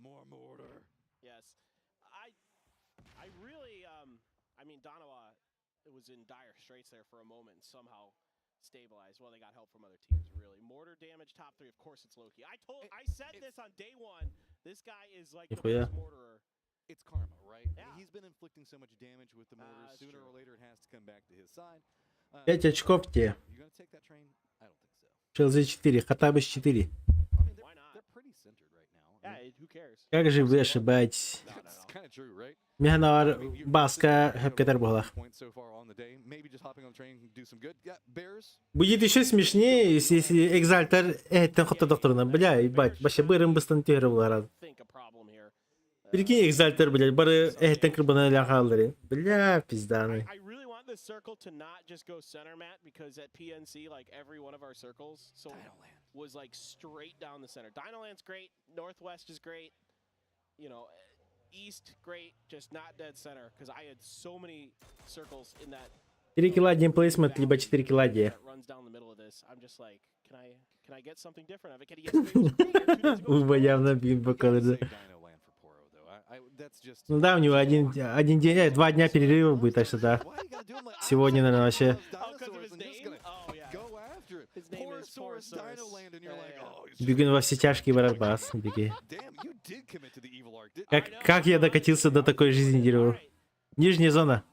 More mortar.
Yes. I really, I mean, Darova was in dire straits there for a moment and somehow stabilized. Well, they got help from other teams, really. Mortar damage, top 3, of course it's Loki. I said this on day 1. This guy is like the best mortarer.
It's karma, right?
Yeah.
He's been inflicting so much damage with the mortars. Sooner or later, it has to come back to his side.
5 очков тебе.
You gonna take that train? I don't think so.
Челси 4, хотя бы 4.
I mean, they're pretty centered right now.
Yeah, who cares?
Как же вы ошибаетесь?
That's kind of true, right?
Механар Баска Хепкетер была.
Points so far on the day. Maybe just hopping on the train can do some good. Yeah, Bears.
Будет еще смешнее, если Экзальтер это хоть докторна, бля, ебать, вообще бырым бы стантировал. Прикинь, Экзальтер, блядь, бары это крыбана лягалдери. Бля, пизданы.
I really want this circle to not just go center, Matt, because at PNC, like every one of our circles, so was like straight down the center. Dinoland's great, Northwest is great, you know, East great, just not dead center, because I had so many circles in that.
4 килла один плейсмент, либо 4 килла где.
I'm just like, can I get something different of it? Can he get
Уба явно бин покажет. Ну да, у него один день, 2 дня перерыва будет, так что да. Сегодня, наверное, вообще. Бегун во все тяжкие барабас. Как я докатился до такой жизни, дерева? Нижняя зона.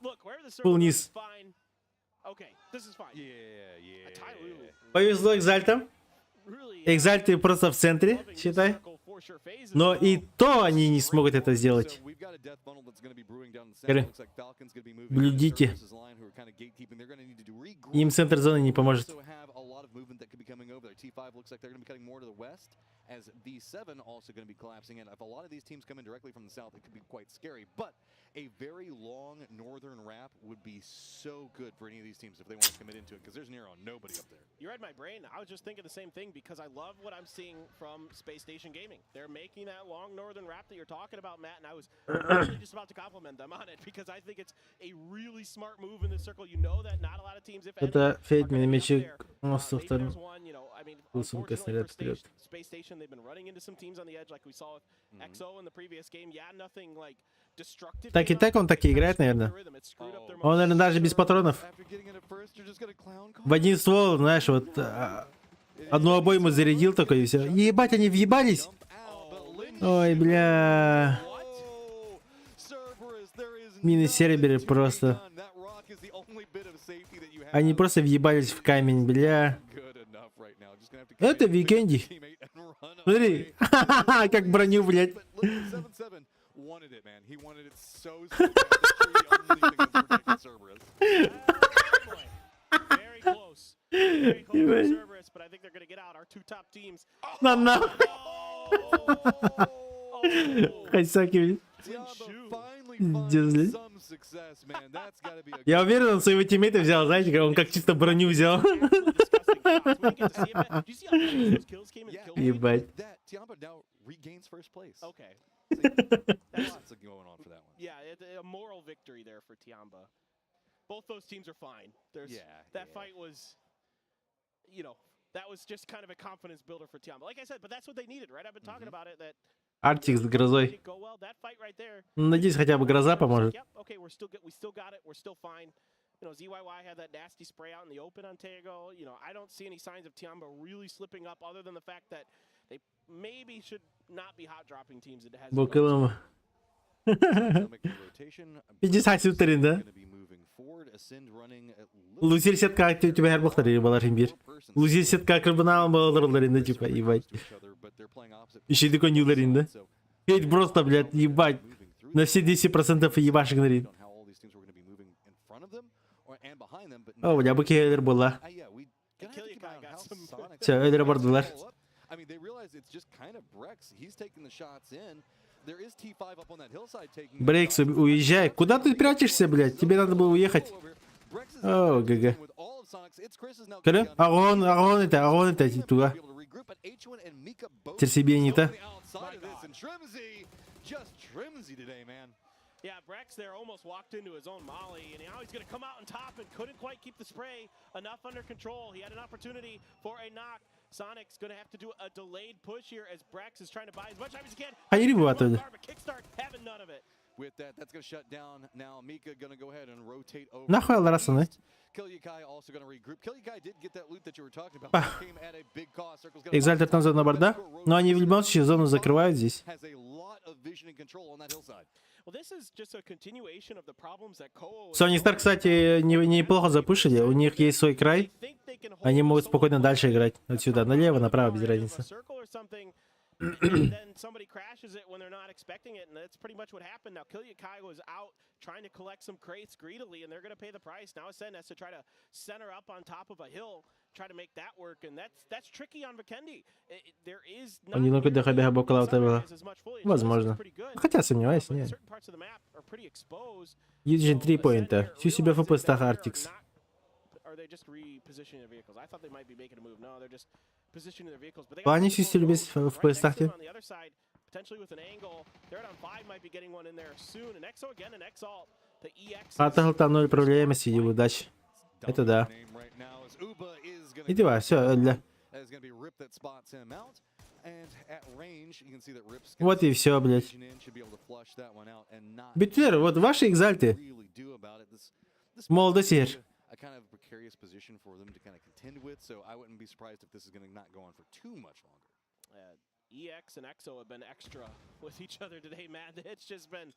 Пул низ. Повезло Экзальтам. Экзальты просто в центре, считай. Но и то они не смогут это сделать. Блюдите. Им центр зоны не поможет.
As V7 also going to be collapsing in. If a lot of these teams come in directly from the south, it could be quite scary. But a very long northern wrap would be so good for any of these teams if they want to commit into it, because there's near on nobody up there.
You read my brain. I was just thinking the same thing because I love what I'm seeing from Space Station Gaming. They're making that long northern wrap that you're talking about, Matt, and I was really just about to compliment them on it because I think it's a really smart move in this circle. You know that not a lot of teams, if any,
Это Фейт
are gonna be up
мячик.
there. There's one, you know, I mean,
Сумка снаряд вперед.
Space Station, they've been running into some teams on the edge like we saw with XO in the previous game. Yeah, nothing like destructive.
Так и так он так и играет, наверное. Он, наверное, даже без патронов. В один ствол, знаешь, вот одну обойму зарядил такой и все. Ебать, они въебались. Ой, бля. Мини-серверы просто. Они просто въебались в камень, бля. Это Викенди. Смотри, как броню, блядь. На. Хайсаки. Я уверен, он своего тиммейта взял, знаете, он как чисто броню взял. Ебать.
Yeah, a moral victory there for Tiamba. Both those teams are fine. That fight was, you know, that was just kind of a confidence builder for Tiamba. Like I said, but that's what they needed, right? I've been talking about it. That
Артик с грозой. Надеюсь, хотя бы гроза поможет.
We still got it. We're still fine. You know, ZYY had that nasty spray out in the open on Tego. You know, I don't see any signs of Tiamba really slipping up other than the fact that they maybe should not be hot dropping teams. It has
Bakalım. 50 sütlerinde. Лузер сетка тебе her бохтары баларым бир. Лузер сетка кырбына баларыларында типа ебать. Еще такой нюларында. Фейт просто, блядь, ебать. На все 10% ебашек нарит. О, бля, бу кейлер была. Все, öyle бардылар. Брейкс, уезжай. Куда ты прячешься, блядь? Тебе надо было уехать. О, ГГ. Көрі? Ағон это, туға. Терсебе не-то.
Yeah, Brex there almost walked into his own molly, and now he's going to come out on top and couldn't quite keep the spray enough under control. He had an opportunity for a knock. Sonic's going to have to do a delayed push here as Brex is trying to buy as much time as he can.
Они ребята.
Kickstart, having none of it.
With that, that's going to shut down. Now Mika going to go ahead and rotate over.
Нахуй Алрасаны.
Killikai also going to regroup. Killikai did get that loot that you were talking about. Came at a big cost. Circle's gonna
Экзальтер там зона борда. Но они в любом случае зону закрывают здесь.
has a lot of vision and control on that hillside.
Well, this is just a continuation of the problems that Koa
Sony Star, кстати, неплохо запушили. У них есть свой край. Они могут спокойно дальше играть. Вот сюда, налево, направо, без разницы.
And then somebody crashes it when they're not expecting it, and that's pretty much what happened. Now, Killikai was out trying to collect some crates greedily, and they're going to pay the price. Now, Ascend has to try to center up on top of a hill, try to make that work, and that's tricky on Vikendi. There is not
Немного ДХБ около этого. Возможно. Хотя сомневаюсь, нет. Юджин 3 поинта. Всю себя в постах Артикс. Они всю себя в постах. Атахал там 0 управляемости и удачи. Это да. Иди ва, все, для... Вот и все, блядь. Битвер, вот ваши экзальты. Молодосер.
A kind of precarious position for them to kind of contend with, so I wouldn't be surprised if this is going to not go on for too much longer.
EX and EXO have been extra with each other today, man. It's just been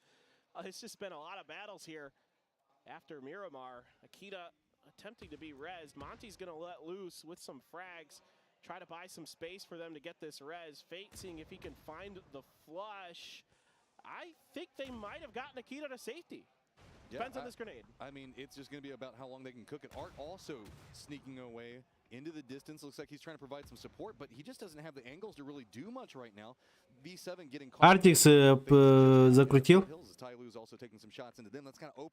a lot of battles here. After Miramar, Akita attempting to be rezzed. Monty's going to let loose with some frags, try to buy some space for them to get this res. Fate seeing if he can find the flush. I think they might have gotten Akita to safety. Depends on this grenade.
I mean, it's just going to be about how long they can cook it. Art also sneaking away into the distance. Looks like he's trying to provide some support, but he just doesn't have the angles to really do much right now. V7 getting caught.
Артикс закрутил.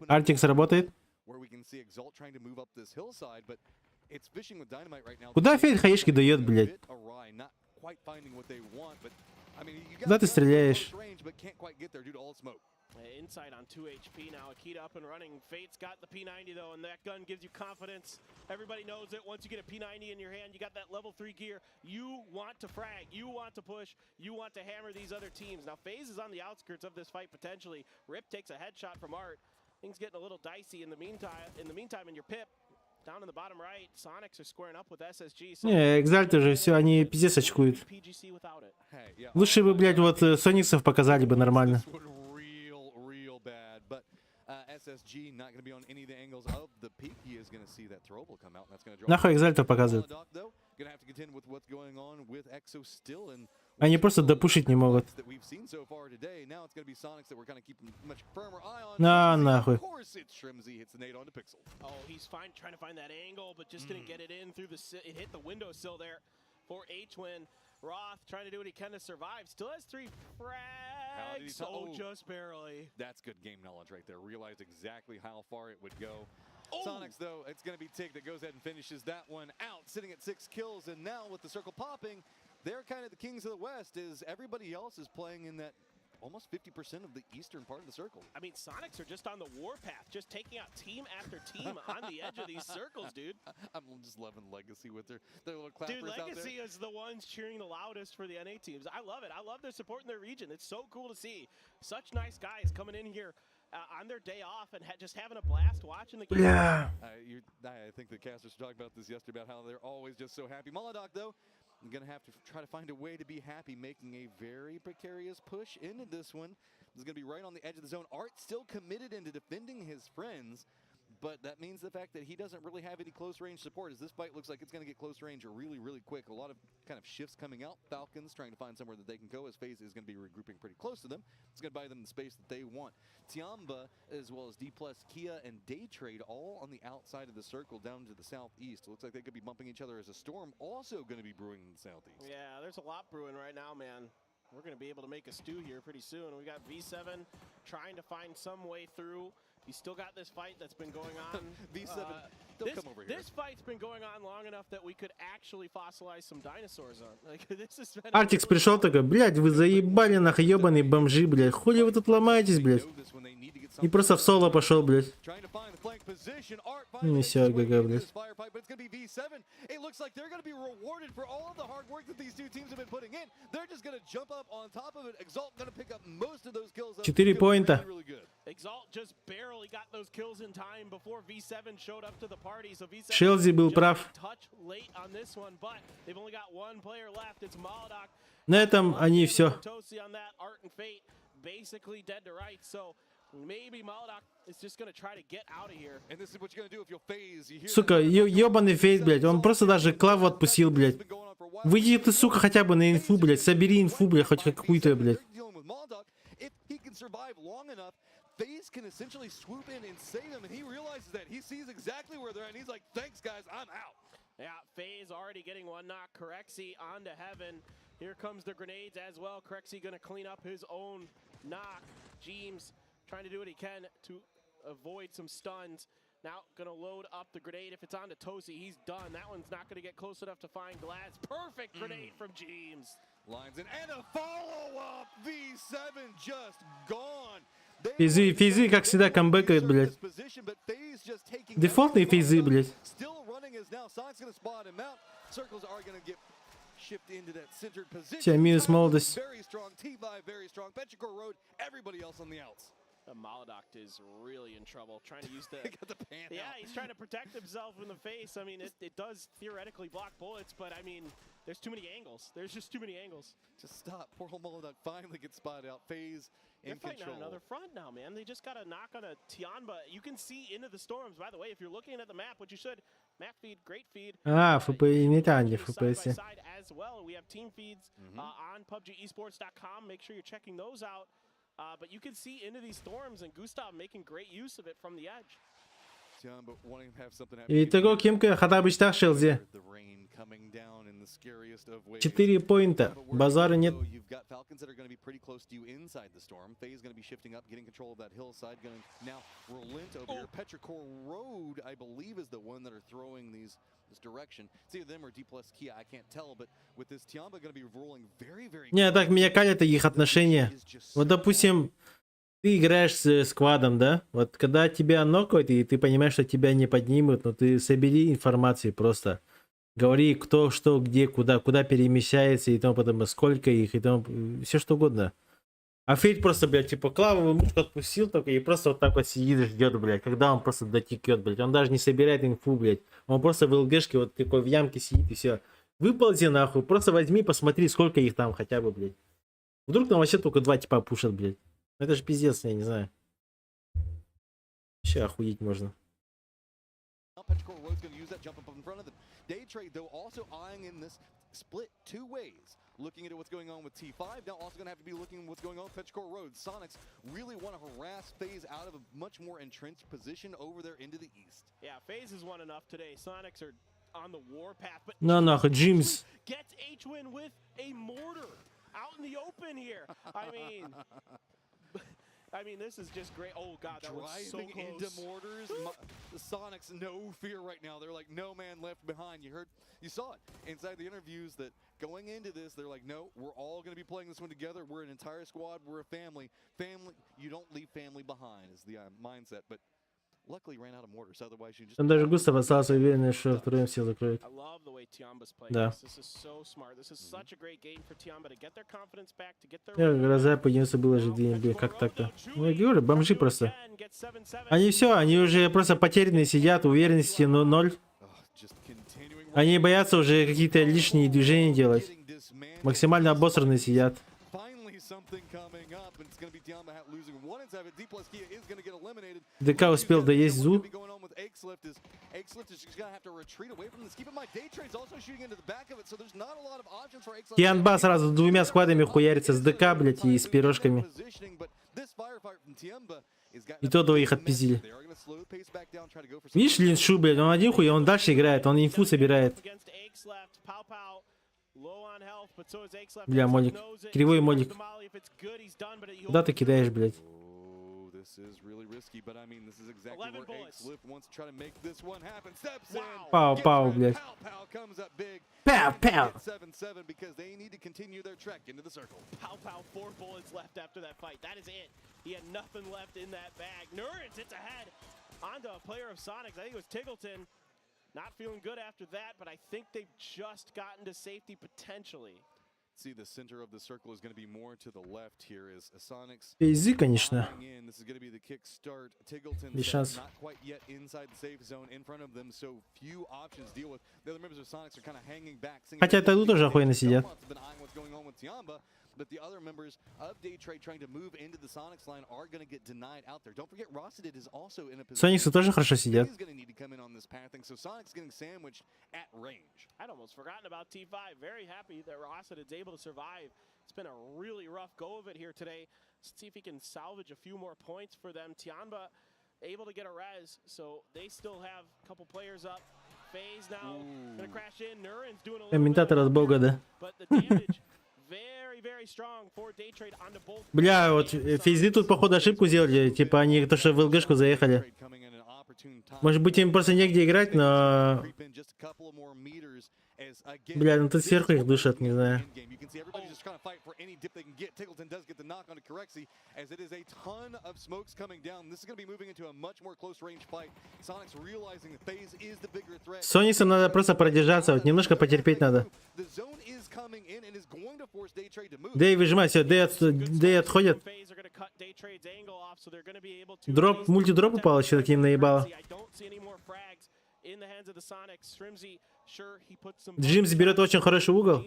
Артикс работает. Куда Фейт хаешки дает, блядь? Куда ты стреляешь?
Inside on 2 HP now. Akita up and running. Fate's got the P90 though, and that gun gives you confidence. Everybody knows that once you get a P90 in your hand, you got that level 3 gear. You want to frag, you want to push, you want to hammer these other teams. Now FaZe is on the outskirts of this fight potentially. Rip takes a headshot from Art. Things getting a little dicey in the meantime in your pip. Down in the bottom right, Sonics are squaring up with SSG.
Не, экзальты же все, они пиздец очкуют. Лучше бы, блядь, вот Сониксов показали бы нормально.
SSG not going to be on any of the angles of the peak. He is going to see that throwable come out, and that's going to draw.
Нахуй экзальтов показывают.
Going to have to contend with what's going on with EXO still, and
Они просто допушить не могут.
that we've seen so far today. Now it's going to be Sonics that we're kind of keeping much firmer eye on.
На нахуй.
Of course, it's Shrimzy hits the nade onto Pixel.
Oh, he's fine trying to find that angle, but just couldn't get it in through the. It hit the windowsill there for H-Win. Roth trying to do what he can to survive. Still has 3 frags. Oh, just barely.
That's good game knowledge right there. Realized exactly how far it would go. Sonics, though, it's going to be Tig that goes ahead and finishes that one out, sitting at 6 kills. And now with the circle popping, they're kind of the kings of the West, as everybody else is playing in that almost 50% of the eastern part of the circle.
I mean, Sonics are just on the warpath, just taking out team after team on the edge of these circles, dude.
I'm just loving Legacy with their little clappers
dude,
out there.
Legacy is the ones cheering the loudest for the NA teams. I love it. I love their support in their region. It's so cool to see. Such nice guys coming in here on their day off and just having a blast watching the game.
Yeah.
I think the casters talked about this yesterday, about how they're always just so happy. Molodoc, though, I'm going to have to try to find a way to be happy, making a very precarious push into this one. This is going to be right on the edge of the zone. Art still committed into defending his friends, but that means the fact that he doesn't really have any close range support, as this fight looks like it's going to get close range really, really quick. A lot of kind of shifts coming out. Falcons trying to find somewhere that they can go, as FaZe is going to be regrouping pretty close to them. It's going to buy them the space that they want. Tiamba, as well as D+, Kia, and Daytrade all on the outside of the circle down to the southeast. It looks like they could be bumping each other, as a storm also going to be brewing in the southeast.
Yeah, there's a lot brewing right now, man. We're going to be able to make a stew here pretty soon. We got V7 trying to find some way through. He's still got this fight that's been going on.
V7, don't come over here.
This fight's been going on long enough that we could actually fossilize some dinosaurs on. Like, this has been.
Артикс пришел такой, блядь, вы заебали нахуй, ебаные бомжи, блядь. Хули вы тут ломаетесь, блядь? И просто в соло пошел, блядь. Ну все, ГГ, блядь.
It looks like they're going to be rewarded for all of the hard work that these two teams have been putting in. They're just going to jump up on top of it. Exalt going to pick up most of those kills.
4 поинта.
Exalt just barely got those kills in time before V7 showed up to the party. So V7
Шелзи был прав.
touch late on this one, but they've only got one player left. It's Moldoc.
На этом они все.
Tosi on that, Art and Fate basically dead to rights. So maybe Moldoc is just going to try to get out of here.
And this is what you're going to do if you'll phase. You hear
Сука, ёбаный фейс, блядь. Он просто даже клаву отпустил, блядь. Выйди ты, сука, хотя бы на инфу, блядь. Собери инфу, блядь, хоть какую-то, блядь.
If he can survive long enough, FaZe can essentially swoop in and save him, and he realizes that. He sees exactly where they're at, and he's like, thanks, guys, I'm out.
Yeah, FaZe already getting one knock. Corexy onto heaven. Here comes the grenades as well. Corexy going to clean up his own knock. James trying to do what he can to avoid some stuns. Now going to load up the grenade. If it's onto Tosi, he's done. That one's not going to get close enough to find Glads. Perfect grenade from James.
Lines in, and a follow-up. V7 just gone.
Фейзы, как всегда, камбэкают, блядь. Дефолтные фейзы, блядь. Все, минус молодость.
Moldoc is really in trouble trying to use the yeah, he's trying to protect himself in the face. I mean, it does theoretically block bullets, but I mean, there's too many angles. There's just too many angles.
Just stop. Poor old Moldoc finally gets spotted out. FaZe in
fighting
control.
On another front now, man. They just got a knock on a Tianba. You can see into the storms, by the way, if you're looking at the map, which you should. Map feed, great feed.
ФП не там, где FPS.
Side as well. We have team feeds on PUBGesports.com. Make sure you're checking those out. But you can see into these storms, and Gustav making great use of it from the edge.
Итого Кимка хотя бы так Шелзи. 4 поинта. Базара нет. Не, так меня калят их отношения. Вот, допустим, ты играешь с сквадом, да? Вот когда тебя нокают, и ты понимаешь, что тебя не поднимут, но ты собери информацию просто. Говори, кто, что, где, куда перемещается, и тому потом, сколько их, и тому, все что угодно. А Фейт просто, блядь, типа, клавовую мышку отпустил только, и просто вот так вот сидит и ждет, блядь, когда он просто дотекет, блядь. Он даже не собирает инфу, блядь. Он просто в ЛГшке вот такой в ямке сидит, и все. Выползи нахуй, просто возьми, посмотри, сколько их там хотя бы, блядь. Вдруг там вообще только 2 типа пушат, блядь. Это же пиздец, я не знаю. Вообще охуеть можно.
Day trade, though, also eyeing in this split 2 ways. Looking into what's going on with T5, now also going to have to be looking at what's going on with Petrichor Road. Sonics really want to harass FaZe out of a much more entrenched position over there into the east.
Yeah, FaZe has won enough today. Sonics are on the warpath, but
no, James
gets H-Win with a mortar out in the open here. I mean, this is just great. Oh, God, that was so close.
Driving into mortars. The Sonics, no fear right now. They're like, no man left behind. You saw it inside the interviews that going into this, they're like, no, we're all going to be playing this one together. We're an entire squad. We're a family. Family, you don't leave family behind is the mindset. But luckily ran out of mortars. Otherwise, you just...
Там даже Густав остался уверен, что вторым все закроют. Да. Разъеб поднялся было же DNB. Как так-то? Ну, я говорю, бомжи просто. Они все, они уже просто потерянные сидят, уверенности 0. Они боятся уже какие-то лишние движения делать. Максимально обосранные сидят. ДК успел доесть Зу. Тианба сразу 2 сквадами хуярится с ДК, блять, и с пирожками. И то 2 отпиздили. Видишь, Линшу, блядь, он один хуй, он дальше играет, он инфу собирает. Бля, молик. Кривой молик. Куда ты кидаешь, блядь? Пау, блядь. Пау.
He had nothing left in that bag. Nurens hits ahead onto a player of Sonic's. I think it was Tiggleton. Not feeling good after that, but I think they've just gotten to safety potentially.
See, the center of the circle is going to be more to the left here as Sonic's
PGC, конечно.
This is going to be the kick start. Tiggleton
Без шансов.
not quite yet inside the safe zone in front of them, so few options to deal with. The other members of Sonic's are kind of hanging back.
Хотя Тайлу тоже охуенно сидят.
But the other members of Day Trade trying to move into the Sonics line are going to get denied out there. Don't forget, Rossidid is also in a position.
Сониксы тоже хорошо сидят.
He's going to need to come in on this pathing, so Sonic's getting sandwiched at range.
I'd almost forgotten about T5. Very happy that Rossidid's able to survive. It's been a really rough go of it here today. Let's see if he can salvage a few more points for them. Tianba able to get a res, so they still have a couple players up. FaZe now going to crash in. Nuren's doing a little
Комментатор от бога, да.
but the damage very strong for Day Trade onto both.
Бля, вот фейзы тут походу ошибку сделали. Типа они то что в ЛГшку заехали. Может быть им просто негде играть, но... Бля, ну тут сверху их душат, не знаю. Сониксам надо просто продержаться, вот немножко потерпеть надо. Дэй выжимай, все, Дэй отходит. Дроп, мультидроп упал, еще таким наебало. Джимс берет очень хороший угол.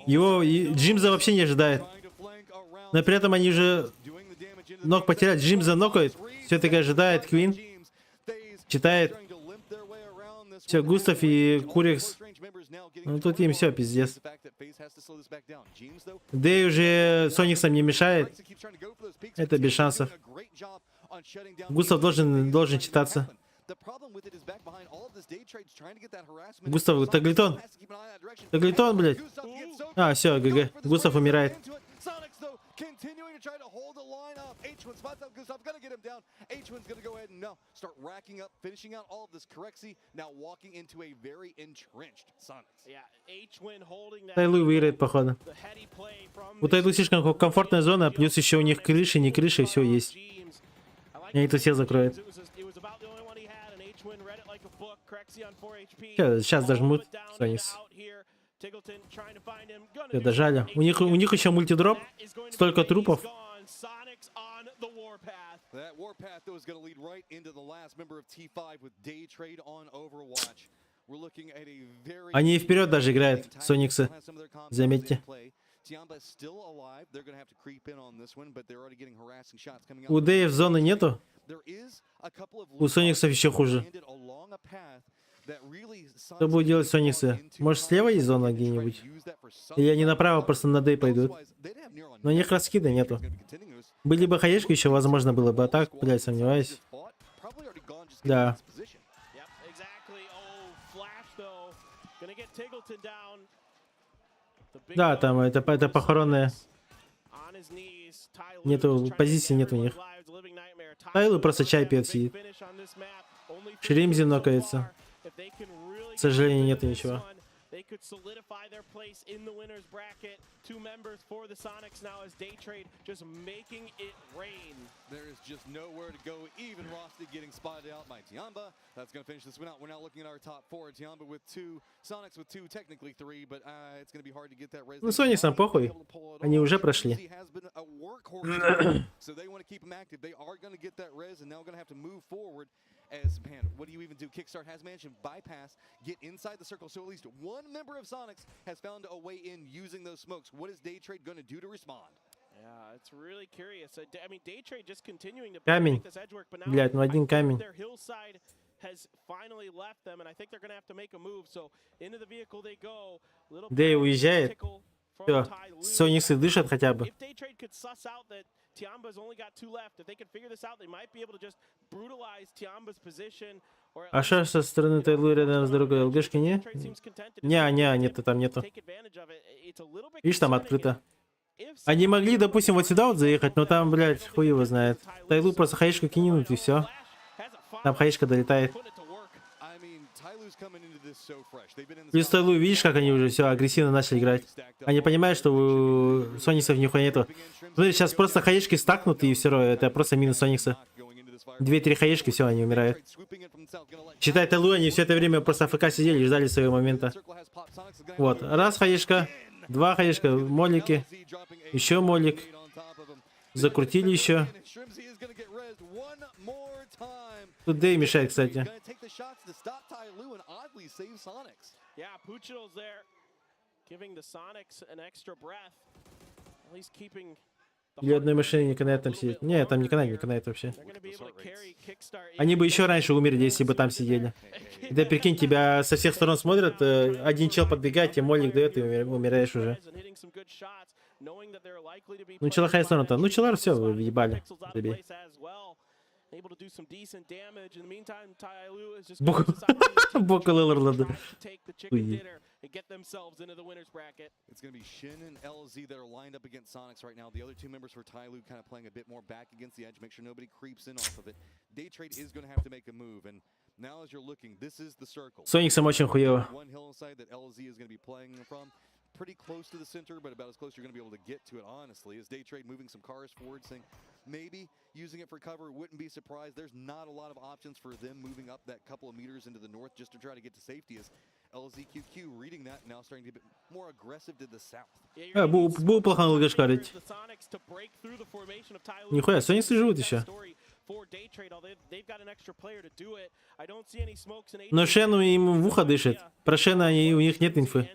Его Джимза вообще не ожидает. Но при этом они уже ног потеряют. Джимза нокает. Все-таки ожидает Квин. Читает. Все, Густав и Курикс. Ну тут им все, пиздец. Дэй уже Сониксам не мешает. Это без шансов. Густав должен читаться. Густав, Таглитон. Таглитон, блядь. А, все, ГГ. Густав умирает.
Continuing to try to hold the line up. H1 spots out Gustav's gonna get him down. H1's gonna go ahead and now start racking up, finishing out all of this correctly. Now walking into a very entrenched Sonics.
Yeah, H1 holding that.
Тайлу выиграет, походу. У Тайлу слишком комфортная зона, плюс еще у них крыши, не крыши, все есть. И это все закроет. Сейчас дожмут Соникс. Все, дожали. У них еще мультидроп. Столько трупов. Они вперед даже играют, Сониксы. Заметьте. У Дэев зоны нету. У Сониксов еще хуже. Что будет делать Сониксы? Может, слева есть зона где-нибудь? Или они направо просто на Дэй пойдут? Но у них раскида нету. Были бы хаешки еще, возможно, было бы. А так, блядь, сомневаюсь. Да. Да, там это похоронная. Нету, позиции нет у них. Тайлу просто чай пьет, сидит. Шримзи нокается. К сожалению, нет ничего. Ну, Сониксам похуй. Они уже прошли.
As man, what do you even do? Kickstart has managed to bypass, get inside the circle, so at least one member of Sonics has found a way in using those smokes. What is Day Trade going to do to respond?
Yeah, it's really curious. I mean, Day Trade just continuing to
камень.
this edge work, but now
Блядь, ну один камень.
their hillside has finally left them, and I think they're going to have to make a move. So into the vehicle they go.
Дэй уезжает. Все, Сониксы дышат хотя бы.
If Day Trade could suss out that Tiamba's only got two left, if they could figure this out, they might be able to just brutalize Tiamba's position.
А что со стороны Тайлу рядом с другой ЛГшки, не? Не, нету, там нету. Видишь, там открыто. Они могли, допустим, вот сюда вот заехать, но там, блядь, хуй его знает. Тайлу просто хаешку кинут и все. Там хаешка долетает. Плюс Тайлу, видишь, как они уже все агрессивно начали играть. Они понимают, что у Сониксов нихуя нету. Смотри, сейчас просто хаешки стакнут, и все равно это просто минус Соникса. 2-3 хаешки, все, они умирают. Считай, Тайлу, они все это время просто АФК сидели и ждали своего момента. Вот, раз хаешка, два хаешка, молики, еще молик. Закрутили еще. Тут Дэй мешает, кстати. Или одной машине не канает там сидеть. Не, там не канает вообще. Они бы еще раньше умерли, если бы там сидели. Да прикинь, тебя со всех сторон смотрят, один чел подбегает, тебе молик дает, и умираешь уже. Ну, чела хай сторона-то. Ну, чела все, вы въебали. Забей. Бока Лелларда.
Get themselves into the winners bracket.
It's going to be Shin and LZ that are lined up against Sonics right now. The other two members for Tyloo kind of playing a bit more back against the edge, make sure nobody creeps in off of it. Day Trade is going to have to make a move, and now as you're looking, this is the circle.
Сониксом очень хуево.
One hillside that LZ is going to be playing from. Pretty close to the center, but about as close you're going to be able to get to it, honestly. As Day Trade moving some cars forward, saying maybe using it for cover, wouldn't be surprised. There's not a lot of options for them moving up that couple of meters into the north just to try to get to safety. As LZQQ reading that, now starting to get more aggressive to the south.
Был плохо лгашкарить. Нихуя, Сониксы живут еще. Но Шену им в ухо дышит. Про Шена у них нет инфы.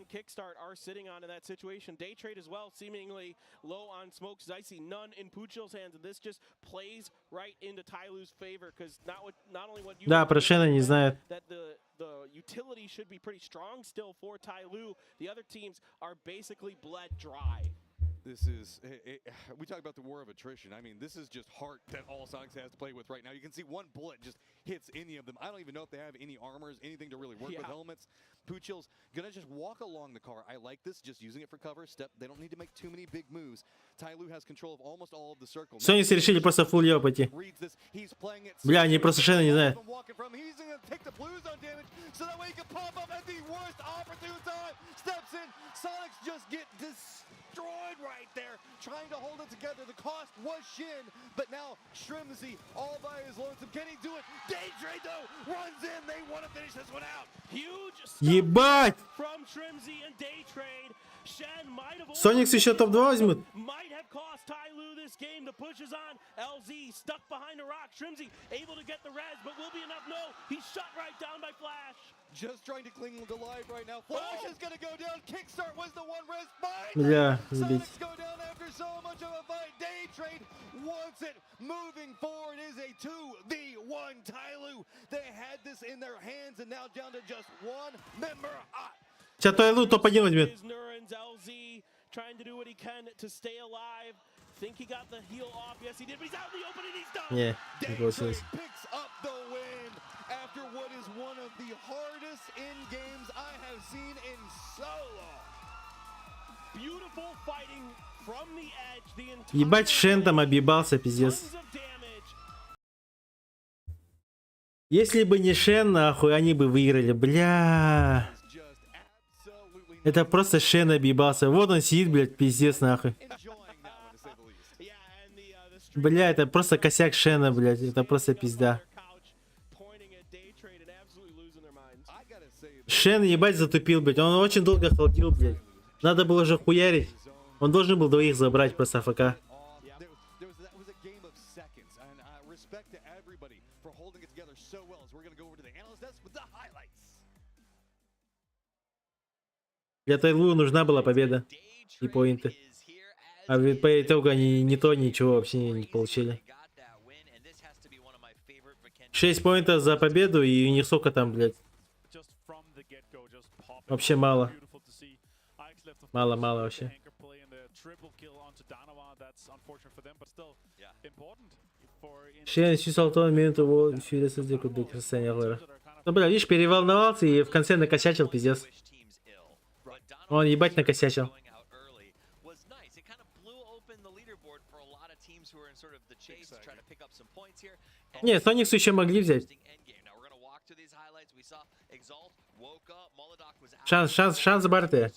Да, про Шена не знают.
The utility should be pretty strong still for Tyloo. The other teams are basically bled dry.
This is, we talk about the war of attrition. I mean, this is just heart that all Sonics has to play with right now. You can see one bullet just hits any of them. I don't even know if they have any armors, anything to really work with helmets. Poochill's gonna just walk along the car. I like this, just using it for cover. Step, they don't need to make too many big moves. Tyloo has control of almost all of the circle.
Сониксы решили просто фулл её пойти. Бля, они просто Шена не знают.
Sonics just get destroyed right there, trying to hold it together. The cost was Shin, but now Shrimzy all by his lonesome. Can he do it? Day Trade though runs in. They want to finish this one out.
Huge
Ебать!
From Shrimzy and Day Trade. Shen might have
Соникс еще топ-2 возьмут.
Might have cost Tyloo this game. The push is on. LZ stuck behind a rock. Shrimzy able to get the res, but will be enough? No. He's shot right down by Flash.
Just trying to cling to life right now. Flash is gonna go down. Kickstart was the one res.
Бля,
Sonics go down after so much of a fight. Day Trade wants it. Moving forward is a 2v1 Tyloo. They had this in their hands and now down to just one member.
Сейчас Тайлу топ-1 возьмет. Не, не получилось. Ебать, Шен там объебался, пиздец. Если бы не Шен, нахуй, они бы выиграли, бля. Это просто Шен объебался. Вот он сидит, блядь, пиздец, нахуй. Бля, это просто косяк Шена, блядь. Это просто пизда. Шен, ебать, затупил, блядь. Он очень долго холдил, блядь. Надо было же хуярить. Он должен был двоих забрать просто АФК. Для Тайлу нужна была победа и поинты. А по итогу они ни то, ничего вообще не получили. 6 поинтов за победу, и у них сколько там, блядь? Вообще мало. Мало вообще. Шен чувствовал ту минуту фьюриса дикую до красания Глэра. Ну, бля, видишь, переволновался и в конце накосячил, пиздец. Он ебать накосячил. Не, Сониксу еще могли взять. Шанс, Барте.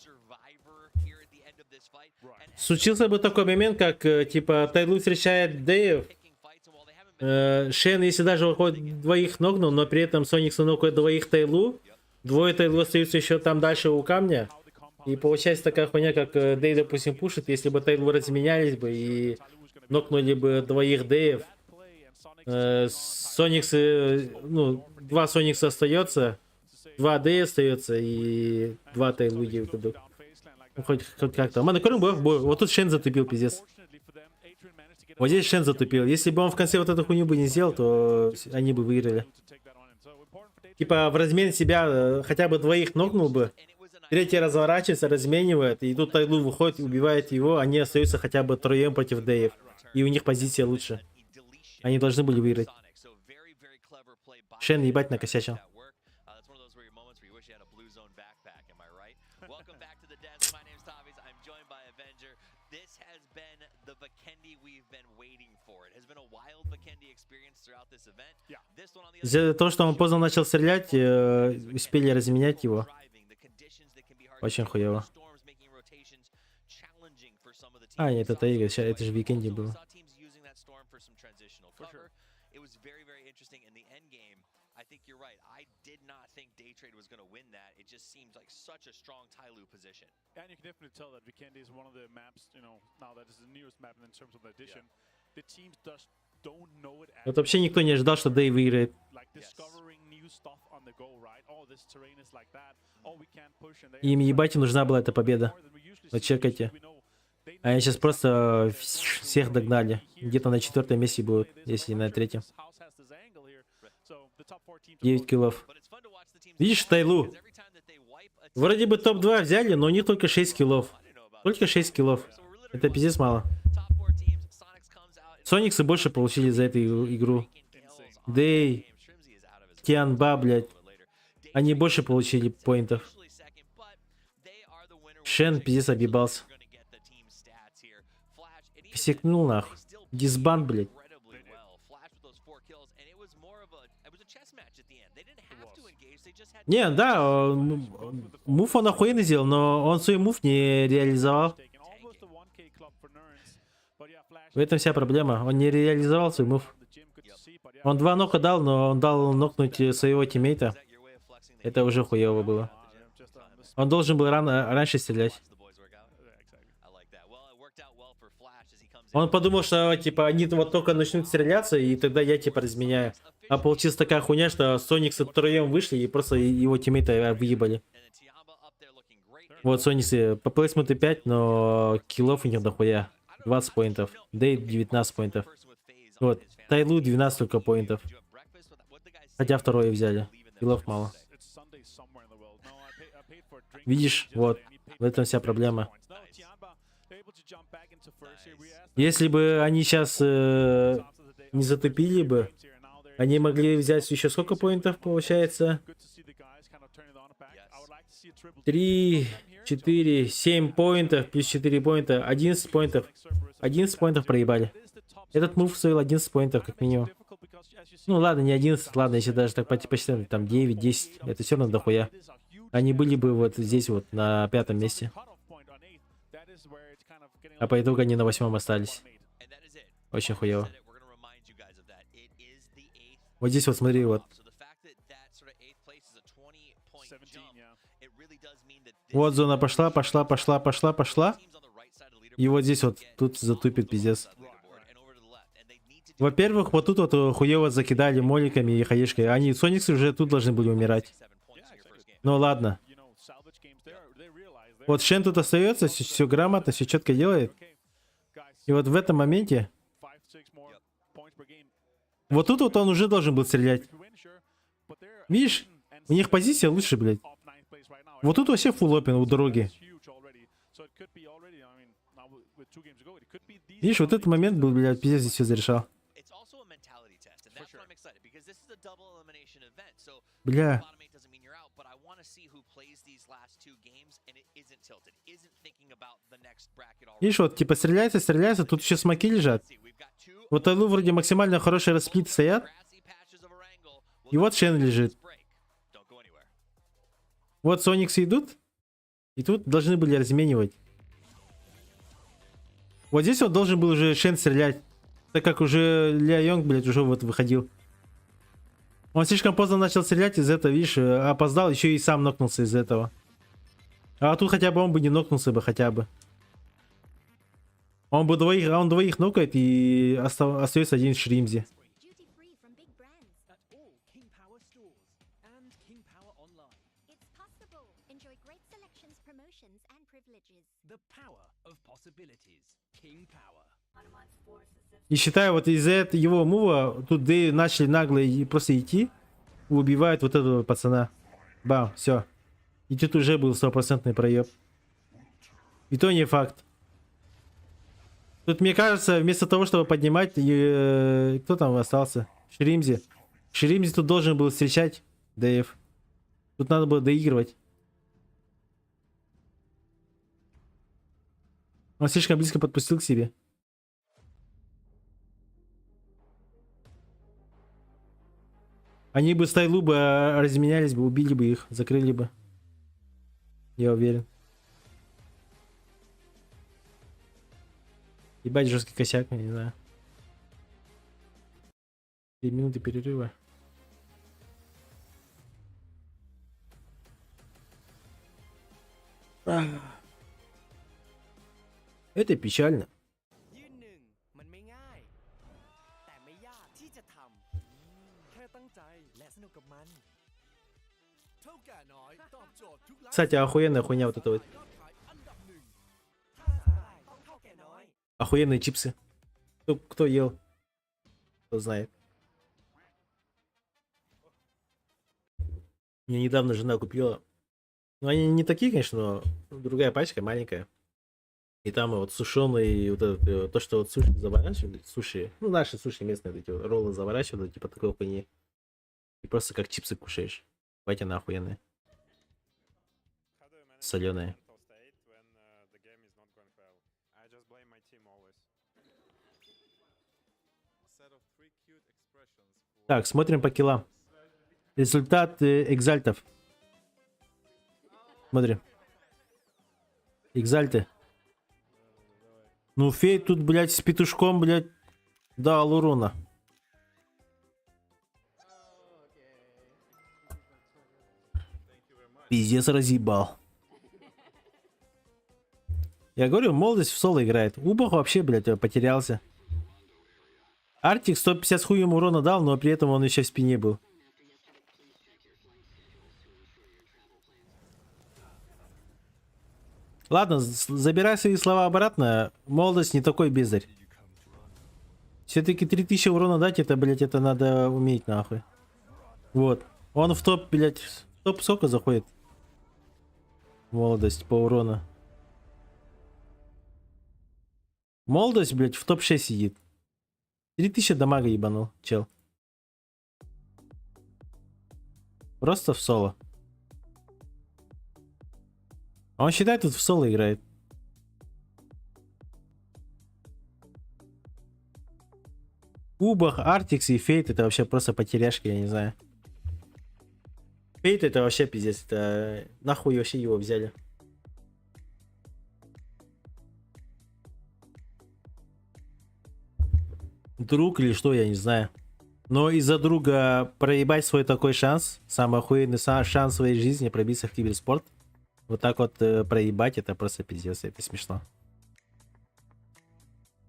Случился бы такой момент, как, типа, Тайлу встречает Дэев. Шен, если даже выходит двоих ногнул, но при этом Соникс нокает двоих Тайлу. Двое Тайлу остаются еще там дальше у камня. И получается такая хуйня, как Дэй, допустим, пушит. Если бы Тайлу разменялись бы и нокнули бы двоих Дэев. Соникс, ну, два Соникса остается. Два Дэя остается и два Тайлу дадут. Ну, хоть как-то. Вот тут Шен затупил, пиздец. Вот здесь Шен затупил. Если бы он в конце вот эту хуйню бы не сделал, то они бы выиграли. Типа в размен себя хотя бы двоих нокнул бы. Третий разворачивается, разменивает. И тут Тайлу выходит, убивает его. Они остаются хотя бы троем против Дэев. И у них позиция лучше. Они должны были выиграть. Шен ебать накосячил. Из-за того, что он поздно начал стрелять, успели разменять его. Очень хуево. А, нет, это игры. Это же в Викенде было. Вот вообще никто не ожидал, что Дэй выиграет. Им ебать нужна была эта победа. Вот чекайте. А они сейчас просто всех догнали. Где-то на 4-м месте будут, если не на 3-м. 9 киллов. Видишь, Тайлу? Вроде бы топ-2 взяли, но у них только 6 киллов. Только 6 киллов. Это пиздец мало. Сониксы больше получили за эту игру. Дэй, Тианба, блядь. Они больше получили поинтов. Шен пиздец объебался. Косякнул нахуй. Дисбан, блядь. Не, да, мув он охуенно сделал, но он свой мув не реализовал. В этом вся проблема. Он не реализовал свой мув. Он 2 нока дал, но он дал нокнуть своего тиммейта. Это уже хуево было. Он должен был раньше стрелять. Он подумал, что типа они вот только начнут стреляться, и тогда я типа разменяю. А получилась такая хуйня, что Сониксы втроем вышли и просто его тиммейта выебали. Вот Сониксы по плейсменту 5, но киллов у них дохуя. 20 поинтов. Дэй 19 поинтов. Вот. Тайлу 12 только поинтов. Хотя второе взяли. Киллов мало. Видишь, вот. В этом вся проблема. Если бы они сейчас не затупили бы, они могли взять еще сколько поинтов получается? 3, 4, 7 поинтов, плюс 4 поинта, 11 поинтов. 11 поинтов проебали. Этот мув стоил 11 поинтов, как минимум. Ну ладно, не 11, ладно, если даже так посчитать, там 9, 10, это все равно дохуя. Они были бы вот здесь вот, на 5-м месте. А по итогу они на 8-м остались. Очень хуево. Вот здесь вот смотри, вот. Вот зона пошла. И вот здесь вот, тут затупит пиздец. Во-первых, вот тут вот хуево закидали моликами и хаешкой. Они, Сониксы, уже тут должны были умирать. Ну ладно. Вот Шен тут остается, все грамотно, все четко делает. И вот в этом моменте... Вот тут вот он уже должен был стрелять. Видишь? У них позиция лучше, блядь. Вот тут вообще фулл опен у дороги. Видишь, вот этот момент был, блядь, пиздец, здесь все зарешал. Бля. Видишь, вот, типа, стреляется, тут еще смоки лежат. Вот Тайлу вроде максимально хорошие расплиты стоят. И вот Шен лежит. Вот Сониксы идут. И тут должны были разменивать. Вот здесь вот должен был уже Шен стрелять. Так как уже Ля Йонг, блядь, уже вот выходил. Он слишком поздно начал стрелять, из-за этого, видишь, опоздал, еще и сам нокнулся из-за этого. А тут хотя бы он бы не нокнулся бы, хотя бы. Он двоих нокает и остается один в Шримзе. И считаю, вот из-за его мува тут Дэй начали нагло и просто идти. Убивают вот этого пацана. Бам, все. И тут уже был 100% проеб. И то не факт. Тут, мне кажется, вместо того, чтобы поднимать, кто там остался? Шримзи. Шримзи тут должен был встречать Дэйв. Тут надо было доигрывать. Он слишком близко подпустил к себе. Они бы с Тайлу бы разменялись бы, убили бы их, закрыли бы. Я уверен. Ебать, жесткий косяк, я не знаю. 2 минуты перерыва. Это печально. Кстати, охуенная хуйня вот это вот. Охуенные чипсы. Кто ел? Кто знает. Мне недавно жена купила. Ну, они не такие, конечно, но другая пачка, маленькая. И там вот сушеный, вот это, то, что вот суши заворачивали, суши, ну, наши суши местные, эти вот роллы заворачивали, типа такой хуйни. И просто как чипсы кушаешь. Батя на охуенные. Соленые. Так, смотрим по киллам. Результат экзальтов. Смотрим. Экзальты. Ну, фей тут, блядь, с петушком, блядь, дал урона. Пиздец разъебал. Я говорю, молодость в соло играет. Убах вообще, блядь, потерялся. Артик 150 с хуем урона дал, но при этом он еще в спине был. Ладно, забирай свои слова обратно. Молодость не такой бездарь. Все-таки 3000 урона дать, это, блядь, это надо уметь, нахуй. Вот. Он в топ, блядь, в топ сколько заходит? Молодость по урону. Молодость, блядь, в топ-6 сидит. 3000 дамага ебанул, чел. Просто в соло. А он считает, тут в соло играет. Убах, Артикс и Фейт это вообще просто потеряшки, я не знаю. Фейт это вообще пиздец. Это нахуй вообще его взяли. Друг или что, я не знаю. Но из-за друга проебать свой такой шанс, самый охуенный шанс в своей жизни пробиться в киберспорт, вот так вот проебать, это просто пиздец, это смешно.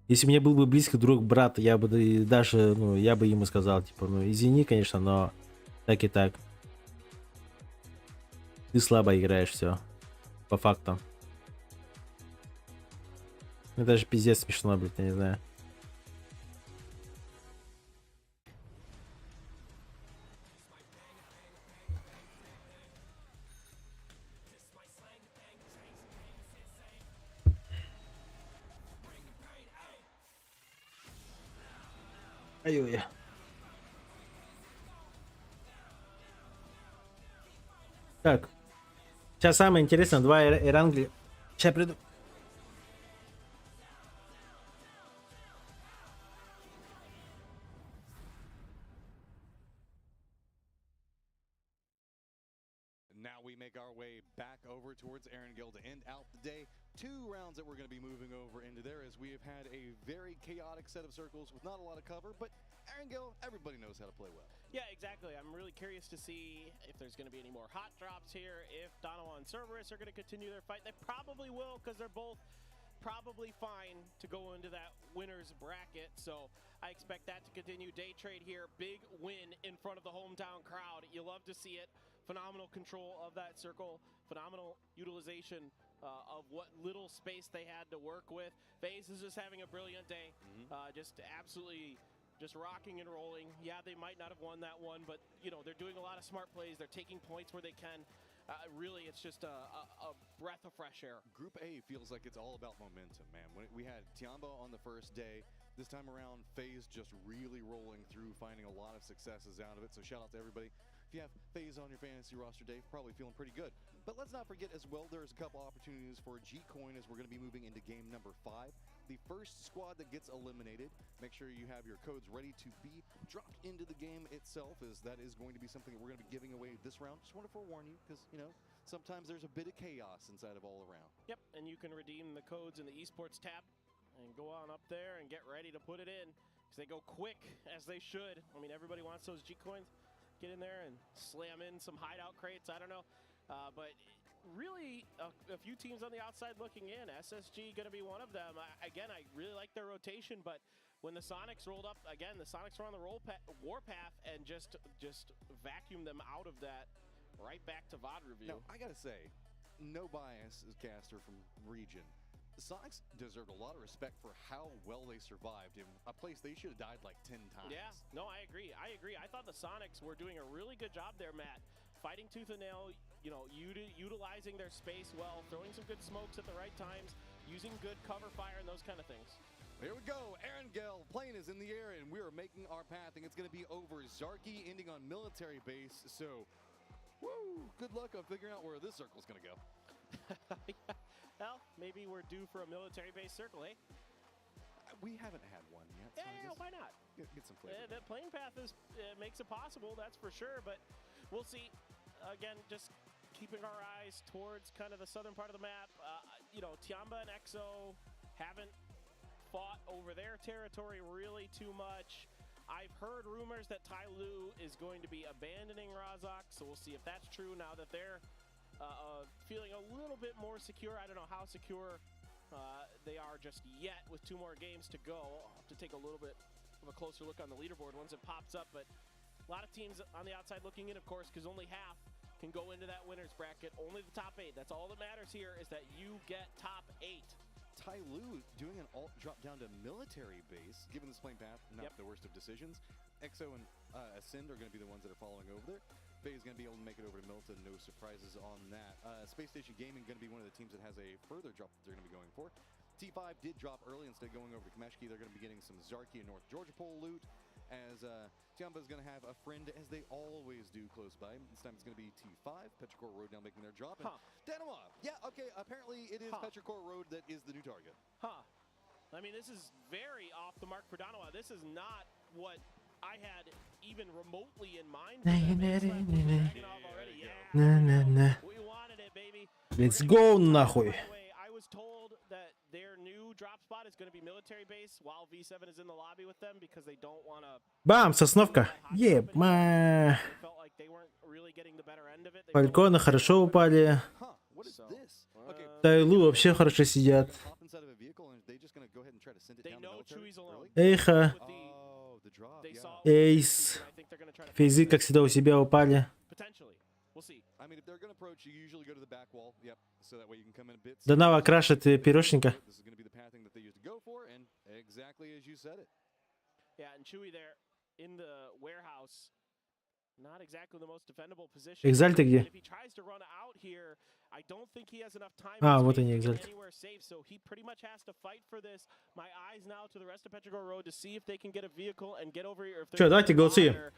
Если мне был бы близкий друг, брат, я бы даже, ну, я бы ему сказал, типа, ну, извини, конечно, но так и так. Ты слабо играешь, все. По факту. Это же пиздец смешно, блядь, я не знаю. Ай-ой. Так. Сейчас самое интересное. 2 эрангли. Сейчас приду.
we make our way back over towards Erangel to end out the day. 2 rounds that we're going to be moving over into there, as we have had a very chaotic set of circles with not a lot of cover, but Erangel, everybody knows how to play well.
Yeah, exactly. I'm really curious to see if there's going to be any more hot drops here, if Donovan and Cerberus are going to continue their fight. They probably will, because they're both probably fine to go into that winner's bracket, so I expect that to continue. Day trade here, big win in front of the hometown crowd. You love to see it. Phenomenal control of that circle, phenomenal utilization of what little space they had to work with. FaZe is just having a brilliant day, just absolutely just rocking and rolling. Yeah, they might not have won that one, but you know, they're doing a lot of smart plays. They're taking points where they can. Really, it's just a breath of fresh air.
Group A feels like it's all about momentum, man. When we had Tiamba on the first day, this time around, FaZe just really rolling through, finding a lot of successes out of it. So shout out to everybody. If you have FaZe on your fantasy roster, Dave, probably feeling pretty good. But let's not forget as well, there's a couple opportunities for G-Coin as we're going to be moving into game number 5. The first squad that gets eliminated, make sure you have your codes ready to be dropped into the game itself, as that is going to be something that we're going to be giving away this round. Just want to forewarn you, because, you know, sometimes there's a bit of chaos inside of all around.
Yep, and you can redeem the codes in the esports tab and go on up there and get ready to put it in, because they go quick, as they should. I mean, everybody wants those G-Coins. Get in there and slam in some hideout crates, I don't know. But really, a few teams on the outside looking in. SSG going to be one of them. Again, I really like their rotation, but when the Sonics rolled up, again, the Sonics were on the warpath and just vacuumed them out of that right back to VOD review.
Now, I got to say, no bias as caster from region. The Sonics deserved a lot of respect for how well they survived in a place they should have died like 10 times.
Yeah, no, I agree. I thought the Sonics were doing a really good job there, Matt. Fighting tooth and nail, you know, utilizing their space well, throwing some good smokes at the right times, using good cover fire and those kind of things.
Here we go. Erangel, plane is in the air, and we are making our path. And it's going to be over Zarky, ending on military base. So, woo, good luck on figuring out where this circle's going to go.
Yeah. Well, maybe we're due for a military-based circle, eh?
We haven't had one yet. So
yeah, why not?
Get some flavor.
The plane path makes it possible, that's for sure, but we'll see. Again, just keeping our eyes towards kind of the southern part of the map. You know, Tiamba and EXO haven't fought over their territory really too much. I've heard rumors that Tai Lu is going to be abandoning Razak, so we'll see if that's true now that they're feeling a little bit more secure. I don't know how secure they are just yet with 2 more games to go. I'll have to take a little bit of a closer look on the leaderboard once it pops up, but a lot of teams on the outside looking in, of course, because only half can go into that winner's bracket. Only the top 8. That's all that matters here, is that you get top 8.
Tai Lu doing an alt drop down to military base, given this plane path, not the worst of decisions. EXO and Ascend are going to be the ones that are following over there. FaZe is going to be able to make it over to Milton, no surprises on that. Space Station Gaming going to be one of the teams that has a further drop that they're going to be going for. T5 did drop early, instead of going over to Kameshki, they're going to be getting some Zarky and North Georgia pole loot, as Tiamba is going to have a friend, as they always do, close by. This time it's going to be T5, Petrichor Road now making their drop. And Danama, yeah, okay, apparently it is Petrichor Road that is the new target.
I mean, this is very off the mark for Darova. This is not what I had even remotely in mind. We wanted it, baby.
Let's go, нахуй.
I was told that their new drop spot is going to be military base while V7 is in the lobby with them because they don't want to.
Бам, сосновка. Ема.
Felt like they weren't really getting the better end of it.
Фальконы хорошо упали. Tai Lu вообще хорошо сидят. Эйха. Эйс. Фейзы, как всегда, у себя упали. Данава крашит пирожника. Экзальты где? А, вот они, экзальты. Че, давайте голцы.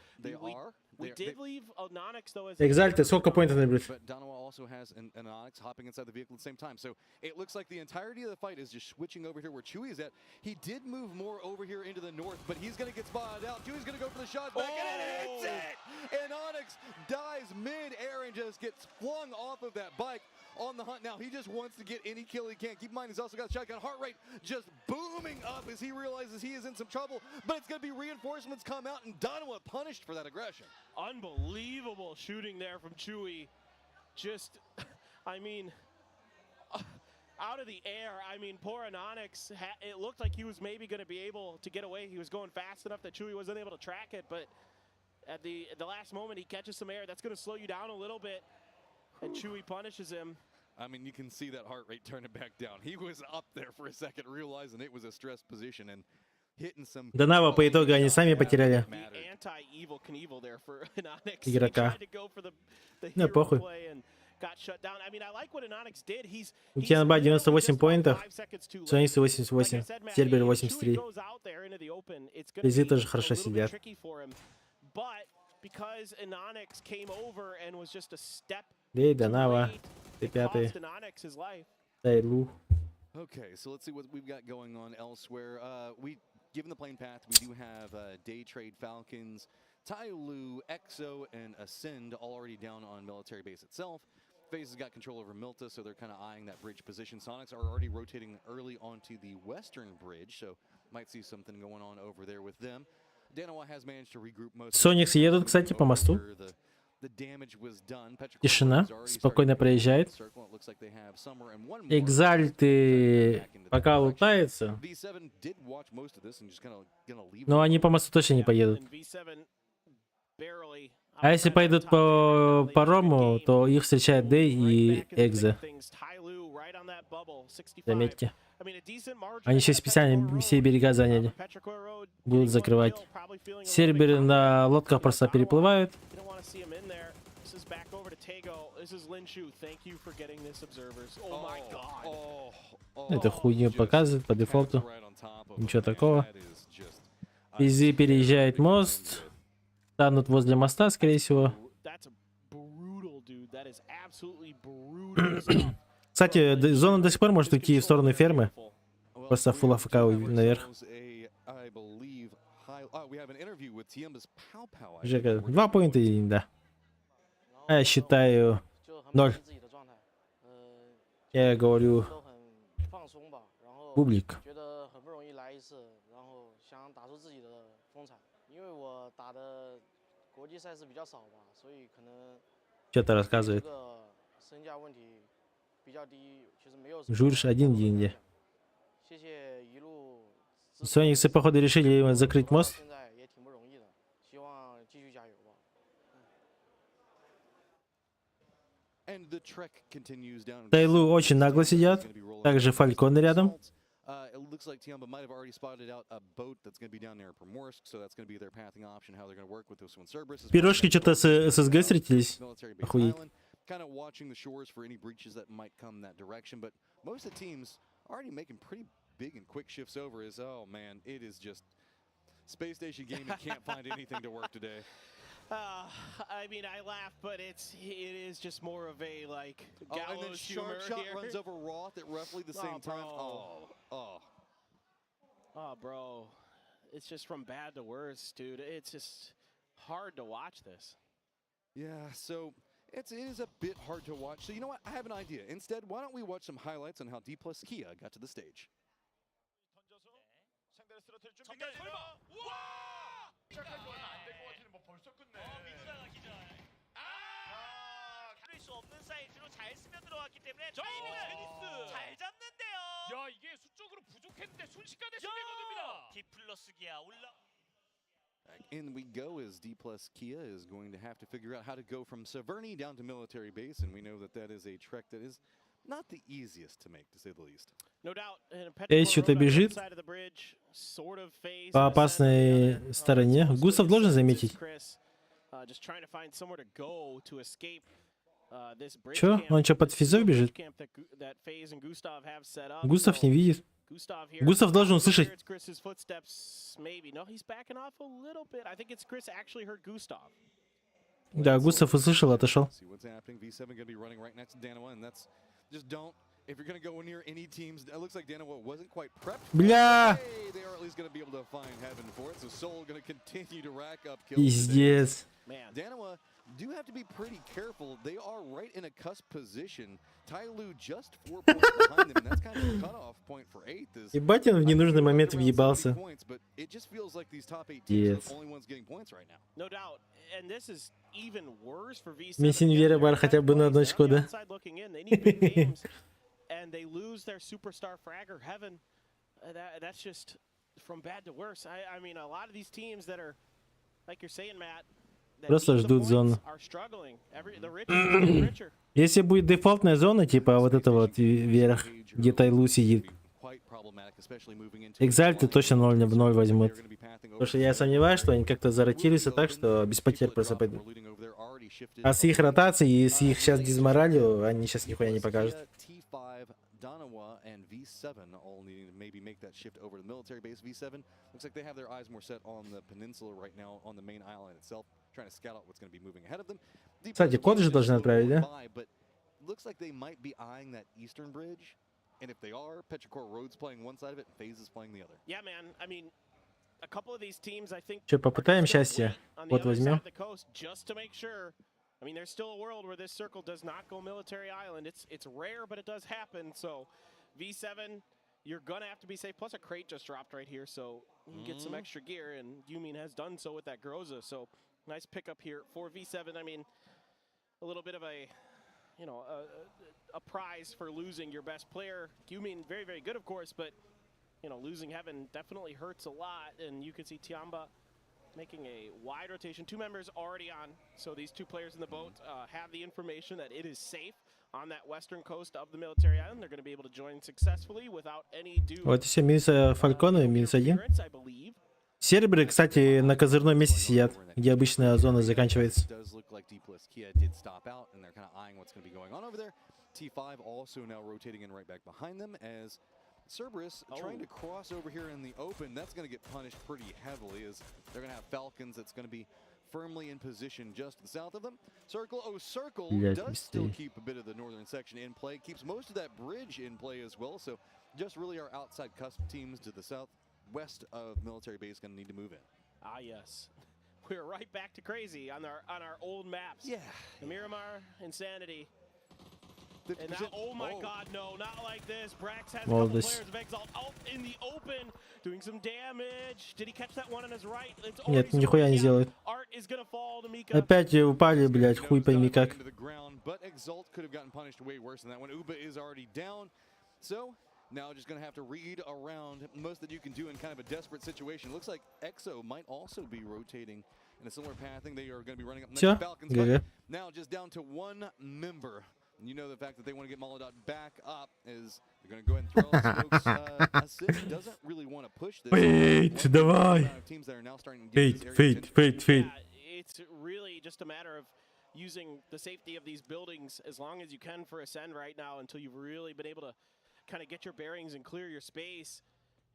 We did leave Onyx though as
Экзальте, сколько поинтов наберет?
But Darova also has an Onyx hopping inside the vehicle at the same time. So it looks like the entirety of the fight is just switching over here where Chewy is at. He did move more over here into the north, but he's going to get spotted out. Chewy's going to go for the shot back, and it hits it! And Onyx dies mid-air and just gets flung off of that bike on the hunt. Now, he just wants to get any kill he can. Keep in mind, he's also got shotgun heart rate just booming up as he realizes he is in some trouble. But it's going to be reinforcements come out, and Darova punished for that aggression.
Unbelievable shooting there from Chewy. Just, I mean, out of the air. I mean, poor Onyx, it looked like he was maybe going to be able to get away. He was going fast enough that Chewy wasn't able to track it, but at the last moment, he catches some air. That's going to slow you down a little bit, and Chewy punishes him.
I mean, you can see that heart rate turning back down. He was up there for a second, realizing it was a stressed position, and hitting some...
Данава по итогу они сами потеряли игрока. Не, похуй. У Тианба 98 поинтов, Соникс 88, Сербер 83. Изи тоже хорошо сидят. Дей, Данава, ты пятый. Дайлу.
Okay, so let's see what we've got going on elsewhere. Given the plane path, we do have Day Trade Falcons, Tyloo, Exo, and Ascend already down on military base itself. FaZe has got control over Milta, so they're kind of eyeing that bridge position. Sonics are already rotating early onto the western bridge, so might see something going on over there with them. Darova has managed to regroup most.
Соникс едут, кстати, по мосту. Тишина, спокойно проезжает. Экзальты пока лутаются. Но они по мосту точно не поедут. А если пойдут по парому, то их встречает Дэй и Экза. Заметьте. Они сейчас специально все берега заняли. Будут закрывать. Серберы на лодках просто переплывают. Это хуйню показывает по дефолту. Ничего такого. Изи переезжает мост. Станут возле моста, скорее всего. Кстати, зона до сих пор может уйти в сторону фермы. Просто фулл АФК наверх. Жека, 2 поинта и да. А я считаю 0. Я говорю публик. Что-то рассказывает. Журиш один деньги. Сониксы, походу, решили закрыть мост. Тайлу очень нагло сидят. Также фальконы рядом. Пирожки что-то с СГ встретились. Охуеть.
Kind of watching the shores for any breaches that might come that direction, but most of the teams already making pretty big and quick shifts over. Is oh man, it is just Space Station Gaming can't find anything to work today.
I mean, I laugh, but it is just more of a like gallows
and then
humor
Shot
here.
runs over Roth at roughly the same time. Oh,
bro, it's just from bad to worse, dude. It's just hard to watch this.
Yeah, so. It is a bit hard to watch. So you know what? I have an idea. Instead, why don't we watch some highlights on how D plus Kia got to the stage? In we go as D plus Kia is going to have to figure out how to go from Severny down to military base, and we know that that is a trek that is not the easiest to make, to say the least.
Эйс что-то бежит по опасной стороне. Густав должен заметить. Чё? Он что, под физов бежит? Густав не видит. Густав должен услышать. Да, Гусев услышал, отошел. Бля! Пиздец.
Darova do have to be pretty careful. They are right in a cusp position. Tyloo just 4 points behind them, and that's kind of a cutoff point for 8th.
Ебать, он в ненужный момент въебался.
But it just feels like these top 8 teams are the only ones getting points right now.
No doubt. And this is even worse for V7.
Мессинвера бар хотя бы на одну очко, да?
And they lose their superstar fragger Heaven. That's just from bad to worse. I mean, a lot of these teams that are, like you're saying, Matt,
Просто ждут зону. Если будет дефолтная зона, типа вот это вот вверх, где Тайлу сидит, Экзальты точно 0 в 0 возьмут. Потому что я сомневаюсь, что они как-то заротируются так, что без потерь просто пойдут. А с их ротацией и с их сейчас дизморалью, они сейчас нихуя не покажут.
Darova and V7 all needing to maybe make that shift over to the military base. V7 looks like they have their eyes more set on the peninsula right now, on the main island itself, trying to scout out what's going to be moving ahead of them.
Кстати, код же должны отправить, да?
But looks like they might be eyeing that eastern bridge, and if they are, Petrichor Road's playing one side of it, FaZe is playing the other.
Yeah, man. I mean, a couple of these teams, I think.
Че, попытаем счастье? Вот возьмем.
Just to make sure. I mean, there's still a world where this circle does not go military island. It's rare, but it does happen. So, V7, you're gonna have to be safe. Plus, a crate just dropped right here, so you can get some extra gear. And Yumin has done so with that Groza. So, nice pickup here for V7. I mean, a little bit of a, you know, a prize for losing your best player. Yumin, very, very good, of course, but you know, losing Heaven definitely hurts a lot. And you can see Tiamba making a wide rotation. 2 members already on, so these 2 players in the boat have the information that it is safe on that western coast of the military island. They're going to be able to join successfully without any due.
Вот и все, минус Фалькона, минус 1. Серберы, кстати, на козырном месте сидят, где обычная зона заканчивается.
T5 also now rotating in right back behind them as Cerberus trying to cross over here in the open. That's going to get punished pretty heavily as they're going to have Falcons that's going to be firmly in position just to the south of them. Circle does still keep a bit of the northern section in play, keeps most of that bridge in play as well. So just really our outside cusp teams to the southwest of military base going to need to move in.
Ah, yes. We're right back to crazy on our old maps.
Yeah.
The Miramar, Insanity. And now, oh my God, no, not like this. Brax has a couple players of Exalt out in the open, doing some damage. Did he catch that one on his right?
Нет, нихуя не делает. Опять упали, блядь, хуй пойми как.
But Exalt could have gotten punished way worse than that one. Uba is already down. So now just going to have to read around most that you can do in kind of a desperate situation. Looks like EXO might also be rotating in a similar path. I think they are going to be running up next to Falcons. But now just down to 1 member. You know the fact that they want to get Molodot back up is they're going to go ahead and throw out smokes. ACER doesn't really want to push this.
Wait, давай.
Teams that are now starting to get
Fate.
Yeah, it's really just a matter of using the safety of these buildings as long as you can for Ascend right now until you've really been able to kind of get your bearings and clear your space.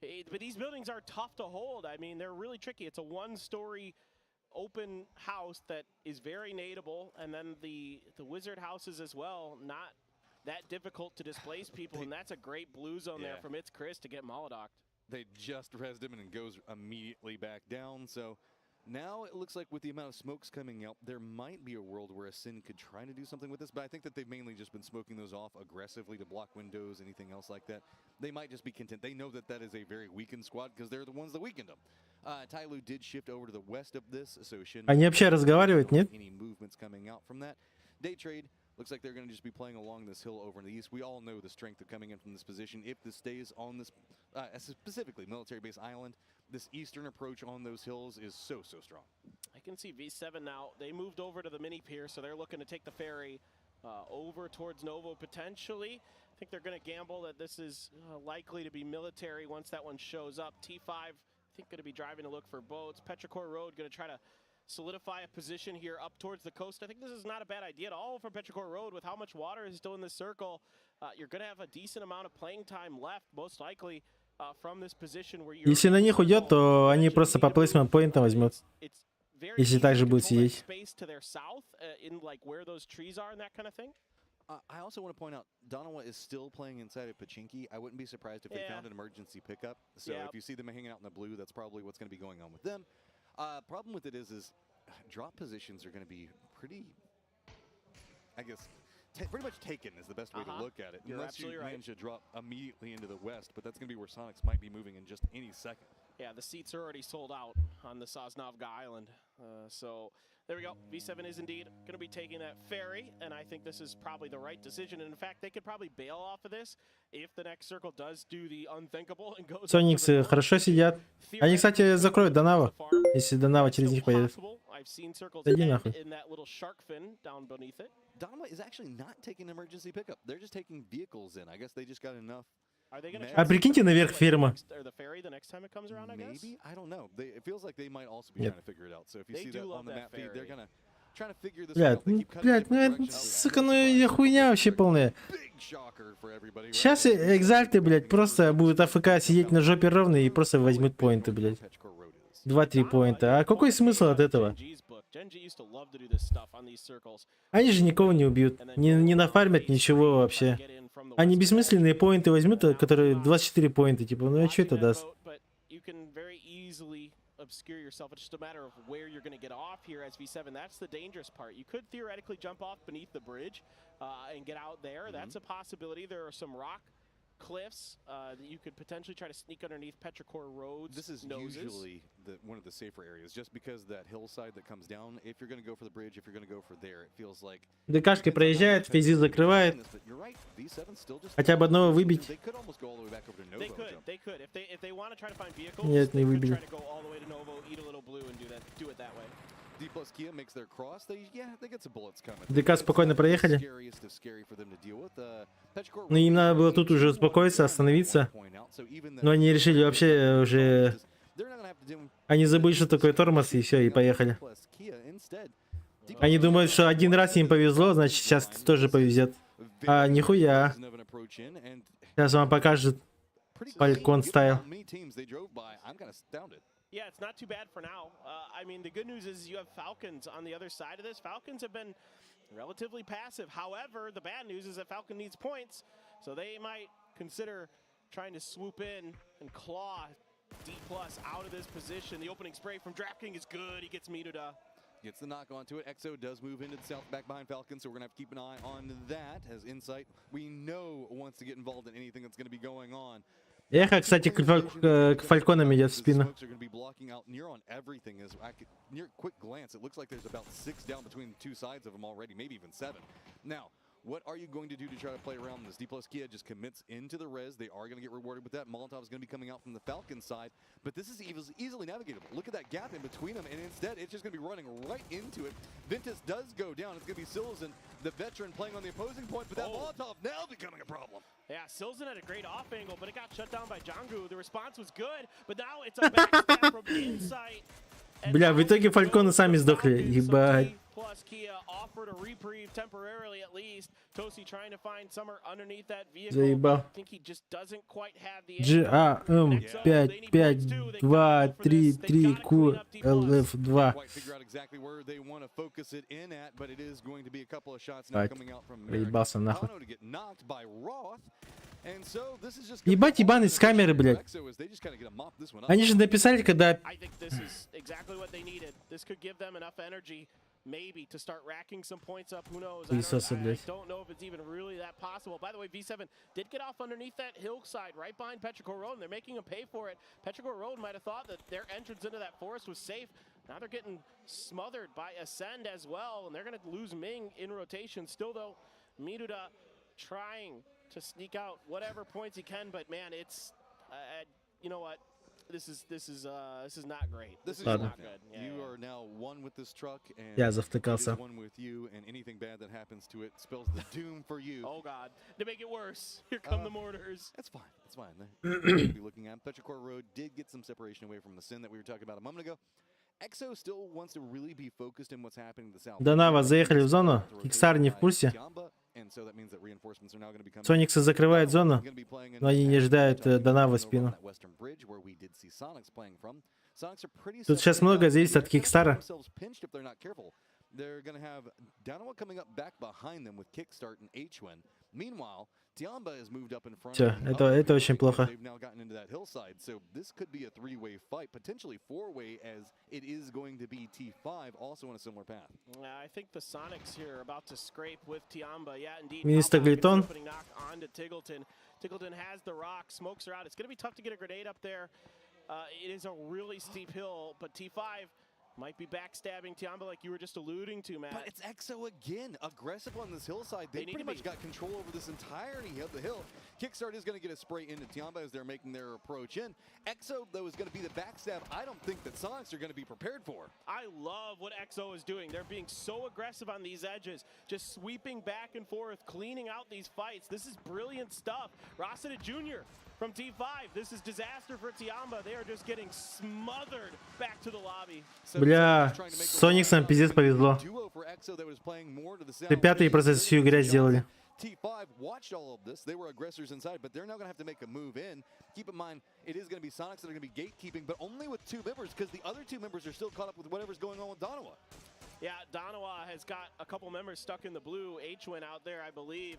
But these buildings are tough to hold. I mean, they're really tricky. It's a 1-story open house that is very nadeable, and then the wizard houses as well, not that difficult to displace people, and that's a great blue zone there from It's Chris to get Molodoked.
They just rezzed him and it goes immediately back down. So now it looks like with the amount of smokes coming out, there might be a world where Ascend could try to do something with this, but I think that they've mainly just been smoking those off aggressively to block windows, anything else like that. They might just be content. They know that that is a very weakened squad because they're the ones that weakened them. Tyloo did shift over to the west of this, so
Они вообще разговаривают, нет?
Any movements coming out from that. Day trade looks like they're going to just be playing along this hill over in the east. We all know the strength of coming in from this position. If this stays on this, specifically military base island, this eastern approach on those hills is so strong.
I can see V7 now. They moved over to the mini pier, so they're looking to take the ferry over towards Novo potentially. I think they're going to gamble that this is likely to be military once that one shows up. T5, I think, going to be driving to look for boats. Petrichor Road going to try to solidify a position here up towards the coast. I think this is not a bad idea at all for Petrichor Road with how much water is still in this circle. You're going to have a decent amount of playing time left, most likely, from this position where you're...
Если на них уйдет, то они просто по плейсмент поинтам возьмут.
It's
Если так же будет сидеть.
I also want to point out, Darova is still playing inside of Pachinki. I wouldn't be surprised if they found an emergency pickup. So if you see them hanging out in the blue, that's probably what's going to be going on with them. Problem with it is drop positions are going to be pretty, I guess, pretty much taken is the best way to look at it. Unless you manage to drop immediately into the west, but that's going to be where Sonics might be moving in just any second.
Yeah, the seats are already sold out on the Sosnovka Island. So there we go. V7 is indeed going to be taking that ferry, and I think this is probably the right decision. And in fact, they could probably bail off of this if the next circle does do the unthinkable and goes.
Сониксы хорошо сидят. Они, кстати, закроют Дарова, если Дарова через них поедет. Иди нахуй.
Darova is actually not taking emergency pickup. They're just taking vehicles in. I guess they just got enough.
А прикиньте, наверх ферма.
Maybe? I don't know. It feels like they might also be trying to figure it out. So if you see that on the map feed, they're gonna try to figure this out.
Блядь, ну это, сука, ну я хуйня вообще полная. Сейчас экзальты, блядь, просто будут АФК сидеть на жопе ровно и просто возьмут поинты, блядь. 2-3 поинта. А какой смысл от этого? Они же никого не убьют. Не нафармят ничего вообще. Они бессмысленные поинты возьмут, которые 24 поинта, типа, ну а что это даст?
Obscure yourself. It's just a matter of where you're going to get off here as V7. That's the dangerous part. You could theoretically jump off beneath the bridge and get out there. That's a possibility. There are some rock cliffs that you could potentially try to sneak underneath Petrichor Road's
This is usually one of the safer areas, just because that hillside that comes down. If you're going to go for the bridge, if you're going to go for there, it feels like.
ДКшка проезжает, физи закрывает. Хотя бы одного выбить. Нет, не выбили. ДК спокойно проехали. Но им надо было тут уже успокоиться, остановиться. Но они решили вообще уже... Они забыли, что такое тормоз, и все, и поехали. Они думают, что один раз им повезло, значит сейчас тоже повезет. А нихуя. Сейчас вам покажет Falcon стайл.
Yeah, it's not too bad for now. I mean, the good news is you have Falcons on the other side of this. Falcons have been relatively passive. However, the bad news is that Falcon needs points, so they might consider trying to swoop in and claw D+ out of this position. The opening spray from DraftKings is good. He gets Miruda.
Gets the knock onto it. EXO does move into the south back behind Falcon, so we're going to have to keep an eye on that as Insight. We know wants to get involved in anything that's going to be going on.
Эхо, кстати, к фальконам идет в спину.
What are you going to do to try to play around this? D+ Kia just commits into the res. They are going to get rewarded with that. Molotov is going to be coming out from the Falcon side, but this is easily navigatable. Look at that gap in between them, and instead it's just going to be running right into it. Ventus does go down. It's going to be Silzen, the veteran, playing on the opposing point, but that Molotov now becoming a problem.
Yeah, Silzen had a great off angle, but it got shut down by Jangu. The response was good, but now it's a backstab from Insight.
Бля, в итоге фальконы сами сдохли. Ебать.
Plus Kia offered a reprieve temporarily at least. Tosi trying to find somewhere underneath that vehicle.
Заебал.
I think he just doesn't quite have the
5, 5, 2, 3, 3, Q, LF, 2. Проебался нахуй. Ебать, ебаный с камеры, блядь. Они же написали, когда...
Maybe to start racking some points up. Who knows? I don't know if it's even really that possible. By the way, V7 did get off underneath that hillside right behind Petrichor Road, and they're making him pay for it. Petrichor Road might have thought that their entrance into that forest was safe. Now they're getting smothered by Ascend as well, and they're going to lose Ming in rotation. Still, though, Miruda trying to sneak out whatever points he can, but man, it's you know what? This is not great.
This is not good. You are now one with this truck, and
Я завтыкался.
one with you, and anything bad that happens to it spells the doom for you.
Oh God! To make it worse, here come the mortars.
That's fine. That's fine. They're going to be looking at Petrichor Road. Did get some separation away from the sin that we were talking about a moment ago. EXO still wants to really be focused in what's happening to the south.
Дарова заехали в зону. Киксар не в курсе. Сониксы закрывают зону, но они не ждают Дарова в спину. Тут сейчас много зависит от Кикстара.
They're going to have Darova coming up back behind them with Kickstart and H-Win. Meanwhile, Tiamba has moved up in front.
Всё, это очень плохо.
They've now gotten into that hillside, so this could be a three-way fight, potentially four-way, as it is going to be T5 also on a similar path.
I think the Sonics here are about to scrape with Tiamba. Yeah, indeed.
Minister Gliton.
Knock onto Tiggleton. Tiggleton has the rock. Smokes are out. It's going to be tough to get a grenade up there. It is a really steep hill, but T5 might be backstabbing Tiamba like you were just alluding to, Matt.
But it's EXO again, aggressive on this hillside. They pretty much got control over this entirety of the hill. Kickstart is going to get a spray into Tiamba as they're making their approach in. EXO, though, is going to be the backstab I don't think that Sonics are going to be prepared for.
I love what EXO is doing. They're being so aggressive on these edges, just sweeping back and forth, cleaning out these fights. This is brilliant stuff. Rossita Jr. from T5. This is disaster for Tiamba. They are just getting smothered back to the lobby.
Бля, с Сониксом пиздец повезло. Ребята просто всю грязь сделали.
T5 watched all of this. They were aggressors inside, but they're now going to have to make a move in. Keep in mind, it is going to be Sonics that are going to be gatekeeping, but only with two members, because the other two members are still caught up with whatever's going on with Darova.
Yeah, Darova has got a couple members stuck in the blue. H-Win out there, I believe,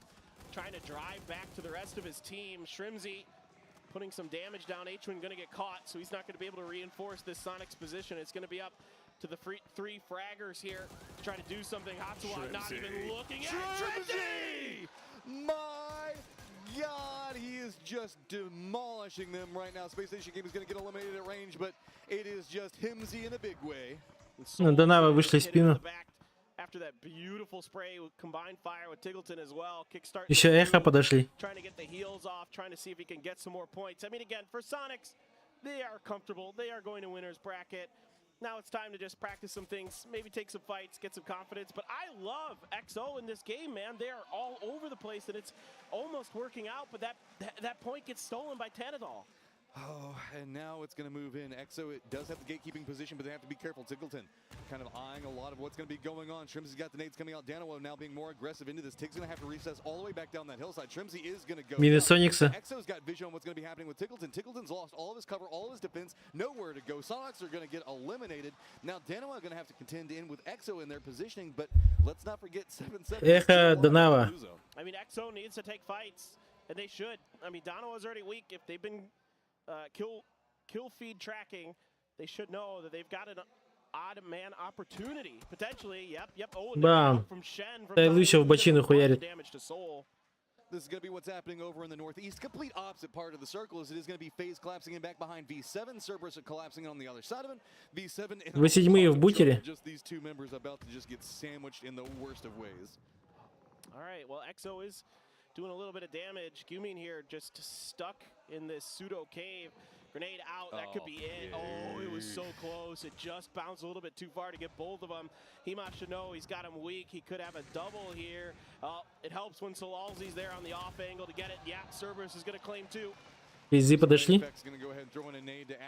trying to drive back to the rest of his team. Shrimzy putting some damage down. H-Win going to get caught, so he's not going to be able to reinforce this Sonics position. It's going to be up to the three fraggers here to try to do something. Hatsuwa not even looking at Shrimzy!
My God, he is just demolishing them right now. Space Station Game is going to get eliminated at range, but it is just Himsy in a big way.
Дарова вышли в спину.
After that beautiful spray with combined fire with Tiggleton as well. Kickstart.
Еще эхо подошли.
Trying to get the heels off, trying to see if he can get some more points. I mean, again, for Sonics, they are comfortable. They are going to winner's bracket. Now it's time to just practice some things, maybe take some fights, get some confidence. But I love EXO in this game, man. They are all over the place, and it's almost working out. But that point gets stolen by Tanadol.
Oh, and now it's going to move in. EXO, it does have the gatekeeping position, but they have to be careful. Tiggleton kind of eyeing a lot of what's going to be going on. Shrimzy's got the nades coming out. Darova now being more aggressive into this. Tig's going to have to recess all the way back down that hillside. Shrimzy is going to go.
Minus Sonicsa.
EXO's got vision on what's going to be happening with Tiggleton. Tiggleton's lost all of his cover, all of his defense, nowhere to go. Sonics are going to get eliminated. Now Darova going to have to contend in with EXO in their positioning, but let's not forget 7-7.
Эхо Дарова.
I mean, EXO needs to take fights, and they should. I mean, Danova's already weak. If they've been kill feed tracking, they should know that they've got an odd man opportunity potentially. Yep. Oh,
Бам.
from Shen.
Тайлу еще в бочину хуярит.
Damage to Soul. This is going to be what's happening over in the northeast. Complete opposite part of the circle as it is going to be FaZe collapsing in back behind V7. Cerberus are collapsing on the other side of him. V7
Вы седьмые в бутере.
Just these two members about to just get sandwiched in the worst of ways.
All right, well, EXO is doing a little bit of damage. Gumin here just stuck in this pseudo cave. Grenade out, that could be it. Oh, it was so close. It just bounced a little bit too far to get both of them. Hima should know he's got him weak. He could have a double here. It helps when Solalzi's there on the off angle to get it. Yeah, Cerberus is going to claim two.
PZ подошли.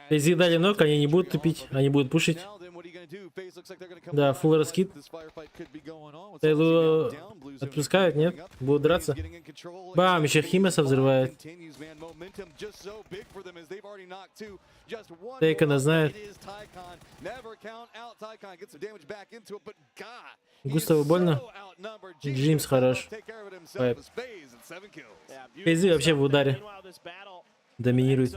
PZ дали ног, они не будут тупить, они будут пушить. Да, фулл раскид. Тайлу отпускают, нет? Будут драться. Бам, еще Химеса взрывает. Тейкона знает. Густаву больно. Джимс хорош. PZ вообще в ударе. Доминирует.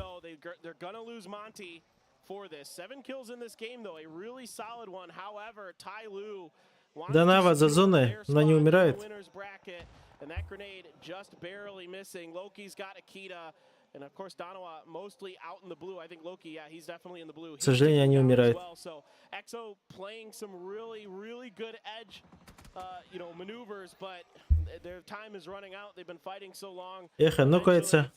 Дарова за зоной, но не умирает. К сожалению, они умирают. Эхо нокается.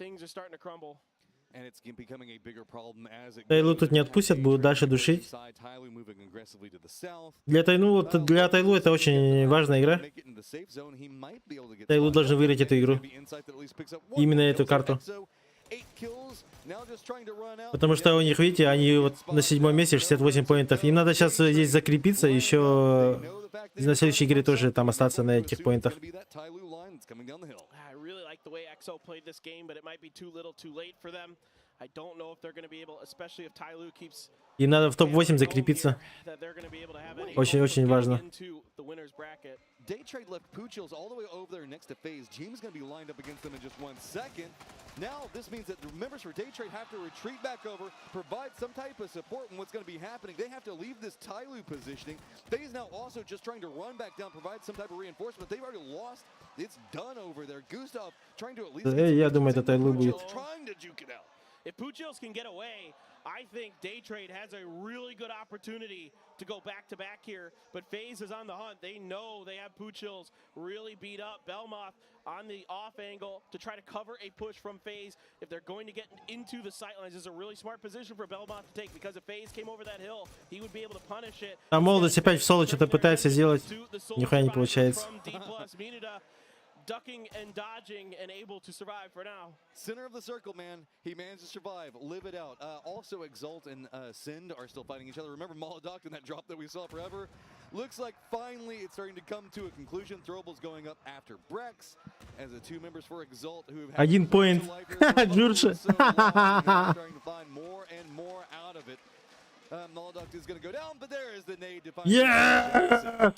Тайлу тут не отпустят, будут дальше душить. Для Тайлу это очень важная игра. Тайлу должен выиграть эту игру. Именно эту карту. Потому что у них, видите, они вот на 7-м месте, 68 поинтов. Им надо сейчас здесь закрепиться, еще на следующей игре тоже там остаться на этих поинтах.
I don't know if they're going to be able, especially if Tyloo keeps.
И надо в топ-8 закрепиться. Очень-очень важно.
Day trade left Puchil's all the way over there next to FaZe. Jim's going to be lined up against them in just 1 second. Now this means that the members for Day Trade have to retreat back over, provide some type of support in what's going to be happening. They have to leave this Tyloo positioning. FaZe now also just trying to run back down, provide some type of reinforcement. They've already lost. It's done over there. Gustav trying to at least
Я думаю, это Tyloo будет.
trying to juke it out.
If Puchil's can get away, I think Day Trade has a really good opportunity to go back-to-back here, but FaZe is on the hunt. They know they have Puchil's really beat up. Belmoth on the off angle to try to cover a push from FaZe. If they're going to get into the sightlines, this is a really smart position for Belmoth to take, because if FaZe came over that hill, he would be able to punish it.
А молодость опять в соло что-то пытается сделать. Нихуя не получается.
Ducking and dodging and able to survive for now.
Center of the circle, man. He managed to survive, live it out. Also, Exalt and Sind are still fighting each other. Remember Molodok in that drop that we saw forever? Looks like finally it's starting to come to a conclusion. Throwable's going up after Brex as the two members for Exalt who have had
1 point. Джурши.
Starting to find more and more out of it. Molodok is going to go down, but there is the nade to find.
Yeah!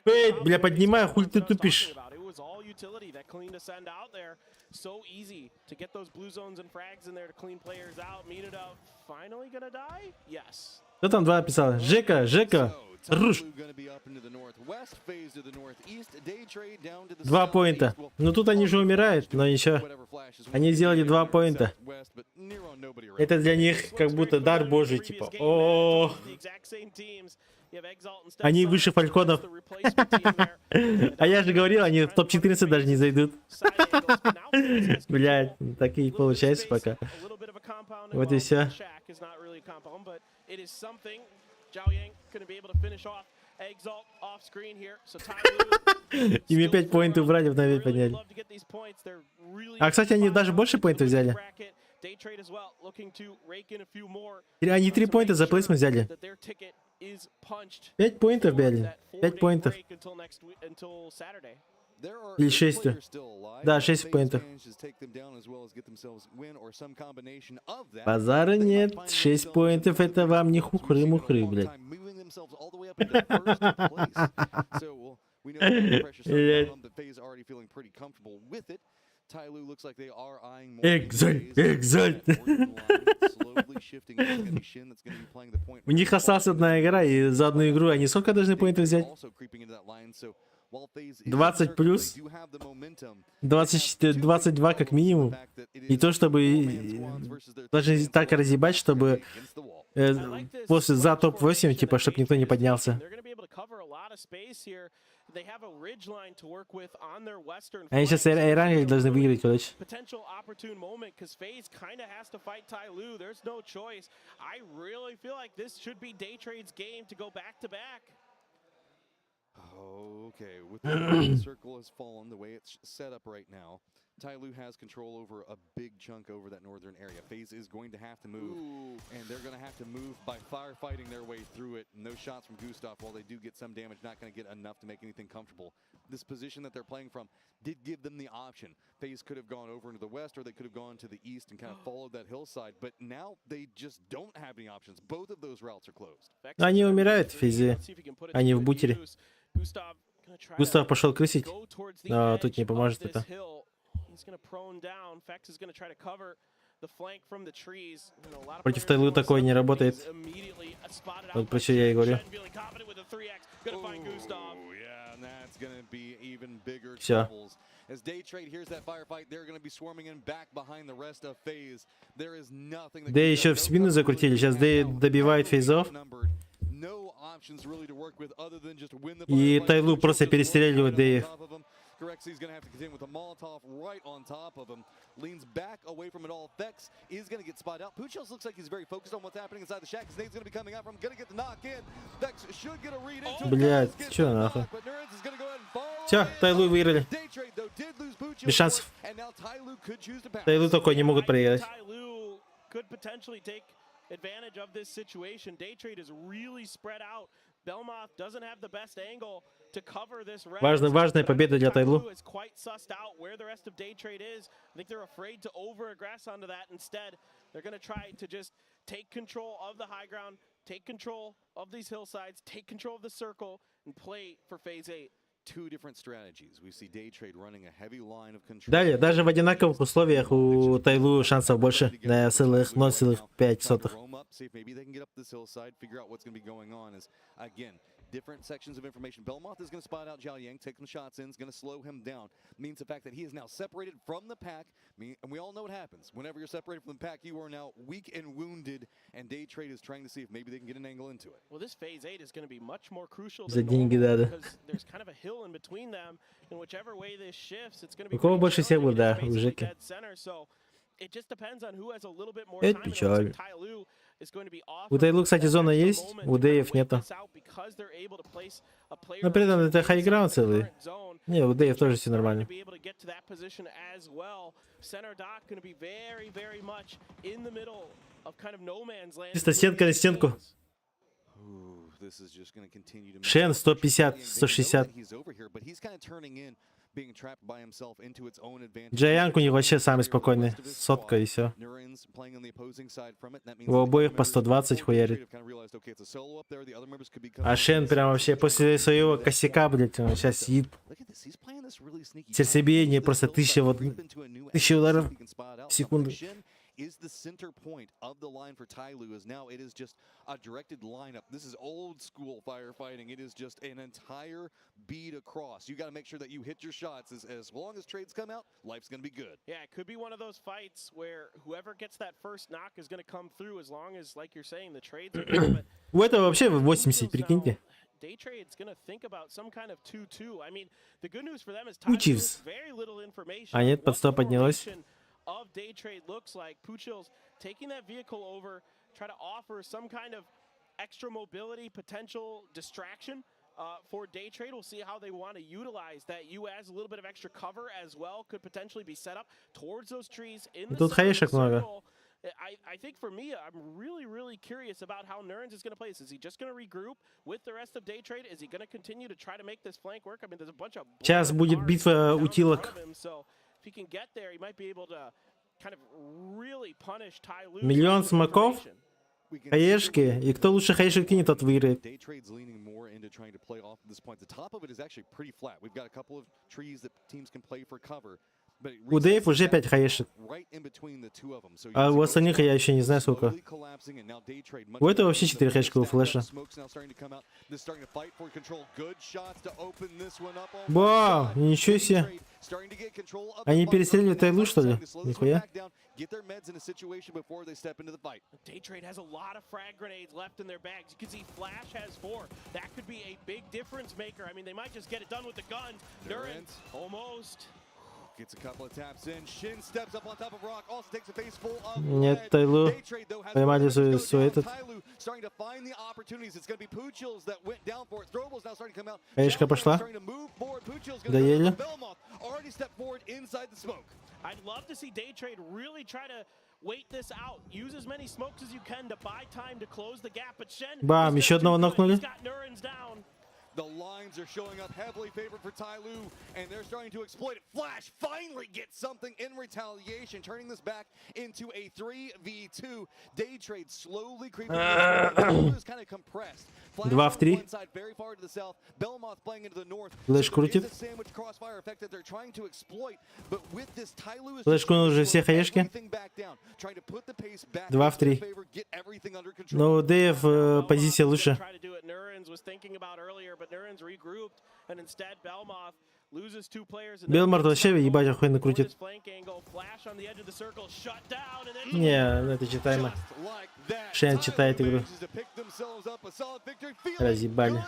Эй, бля, поднимай, хуй ты тупишь.
All utility that clean to send out there. So easy to get those blue zones and frags in there to clean players out. Meet it out. Finally gonna die? Yes.
Кто там 2 написал? Жека, руш. 2 поинта. Ну тут они же умирают, но ничего. Они сделали 2 поинта. Это для них как будто дар божий, типа. О, они выше фальконов. А я же говорил, они в топ-14 даже не зайдут. Блядь, так и получается пока. Вот и все. Ими 5 поинтов убрали, вновь подняли. А, кстати, они даже больше поинтов взяли. Они 3 поинта за плейсмент взяли. 5 поинтов взяли. 5 поинтов. Или 6. Да, 6 поинтов. Базара нет. 6 поинтов это вам не хухры-мухры, блядь. Экзальт. У них осталась одна игра, и за одну игру они сколько должны поинтов взять? 20 плюс, 22 как минимум. И то, чтобы даже так разъебать, чтобы после за топ-8, типа, чтобы никто не поднялся. Они сейчас Айран должны выиграть, короче.
Okay, with the circle has fallen the way it's set up right now. Tyloo has control over a big chunk over that northern area. FaZe is going to have to move, and they're going to have to move by firefighting their way through it. No shots from Gustav, while they do get some damage, not going to get enough to make anything comfortable. This position that they're playing from did give them the option. FaZe could have gone over into the west, or they could have gone to the east and kind of followed that hillside, but now they just don't have any options. Both of those routes are closed.
Они умирают в физе, они в бутере. Густав пошел крысить, но тут не поможет это. Против Tyloo такое не работает. Вот про что я и говорю. Все. Да еще в спину закрутили, сейчас добивает фейзов. И Tyloo просто перестреливает Дэев.
He's going to have to contend with a Molotov right on top of him. Leans back away from it all. Vex is going to get spotted out. Puchil's looks like he's very focused on what's happening inside the shack. His nade's going to be coming out from him. Going to get the knock in. Vex should get a read into it.
Блядь, чё нахуй? Все, Tyloo выиграли. Без шансов. Tyloo такой не могут проиграть.
Advantage of this situation. Day Trade is really spread out. Belmoth doesn't have the best angle to cover this.
Важная победа для Tyloo.
Is quite sussed out where the rest of Day Trade is. I think they're afraid to over-aggress onto that. Instead, They're going to try to just take control of the high ground, take control of these hillsides, take control of the circle, and play for phase 8.
Two different strategies. We see Day Trade running a heavy line of control.
Далее, даже в одинаковых условиях у Тайлу шансов больше на целых 0,5.
Different sections of information. Belmoth is going to spot out Zhao Yang, take some shots in, is going to slow him down. Means the fact that he is now separated from the pack. And we all know what happens. Whenever you're separated from the pack, you are now weak and wounded. And Day Trade is trying to see if maybe they can get an angle into it.
Well, this phase 8 is going to be much more crucial
За
than
деньги
normal
надо.
because there's kind of a hill in between them. And whichever way this shifts, it's going to be
У кого
pretty
больше всех
challenging.
будет, да,
It's
у
basically
Жеки.
dead center, so it just depends on who has a little bit more
Это
time. And it looks
печаль.
like Tyloo is going to be off
У Тайлу, кстати, зона
for
есть,
the moment
у
to
Дэев
wait
нету.
this out because they're able to place a player
Но при этом
on
это хайграунд
the
целый.
current zone.
Не, у Дэев тоже все
Trying
нормально.
to be able to get to that position as well. Center dock going to be very, very much in the middle of kind of no man's land.
Чисто стенка на стенку. Шен 150, 160. Джаянг у них вообще самый спокойный. Сотка и все. У обоих по 120 хуярит. А Шен прям вообще после своего косяка, блядь, он сейчас сидит. Сердцебиение просто 1000 ударов в секунду.
Is the center point of the line for Tyloo is now it is just a directed lineup. This is old school firefighting. It is just an entire beat across. You got to make sure that you hit your shots. As long as trades come out, life's going to be good.
Yeah, it could be one of those fights where whoever gets that first knock is going to come through as long as, like you're saying, the trades are good.
У этого вообще 80, прикиньте.
Day Trade's going to think about some kind of 2-2. I mean, the good news for them is Tyloo very little information.
А нет, под 100 поднялось.
Of Day Trade looks like Puchil's taking that vehicle over, try to offer some kind of extra mobility, potential distraction for Day Trade. We'll see how they want to utilize that. You as a little bit of extra cover as well could potentially be set up towards those trees in the circle. I think for me, I'm really curious about how Nurns is going to play this. Is he just going to regroup with the rest of Day Trade? Is he going to continue to try to make this flank work? I mean, there's a bunch of
Сейчас будет битва утилок.
If he can get there, he might be able to kind of really punish Tyloo.
Миллион смоков, хаешки, и кто лучше хаешек кинет, тот выиграет.
Day Trade's leaning more into trying to play off at this point. The top of it is actually pretty flat. We've got a couple of trees that teams can play for cover.
У Дэев уже 5 хаешек. А у остальных я еще не знаю сколько. У этого вообще 4 хаешка у флеша. Ба, ничего себе. Они перестреливают Тайлу, что ли? Нихуя.
Day Trade has a lot of frag grenades left in their bags. You can see Flash has 4. That could be a big difference maker. I mean, they might just get it done with the guns. Durant almost.
Gets a couple of taps in. Shin steps up on top of Rock. Also takes a face full of
Нет, Тайлу поймали свой этот.
Starting to find the opportunities. It's going to be Puchil's that went down for it. Throwables now starting to come out.
Хаешка пошла. Доели.
Already stepped forward inside the smoke.
I'd love to see Day Trade really try to wait this out. Use as many smokes as you can to buy time to close the gap. But Shen,
Бам, еще одного нокнули.
The lines are showing up heavily favored for Tyloo, and they're starting to exploit it. Flash finally gets something in retaliation, turning this back into a 3v2. Day Trade slowly creeping. Is kind of compressed.
2 в 3.
Very far to the south. Belmoth playing into the north.
Флэш крутит.
Sandwich crossfire effect that they're trying to exploit, but with this Tyloo is
Флэш кунул уже все хаешки. 2 в 3. Но у Дэев позиция лучше. Белмарт вообще, ебать, охуенно крутит. Не, это читаемо. Шен читает игру. Разъебали.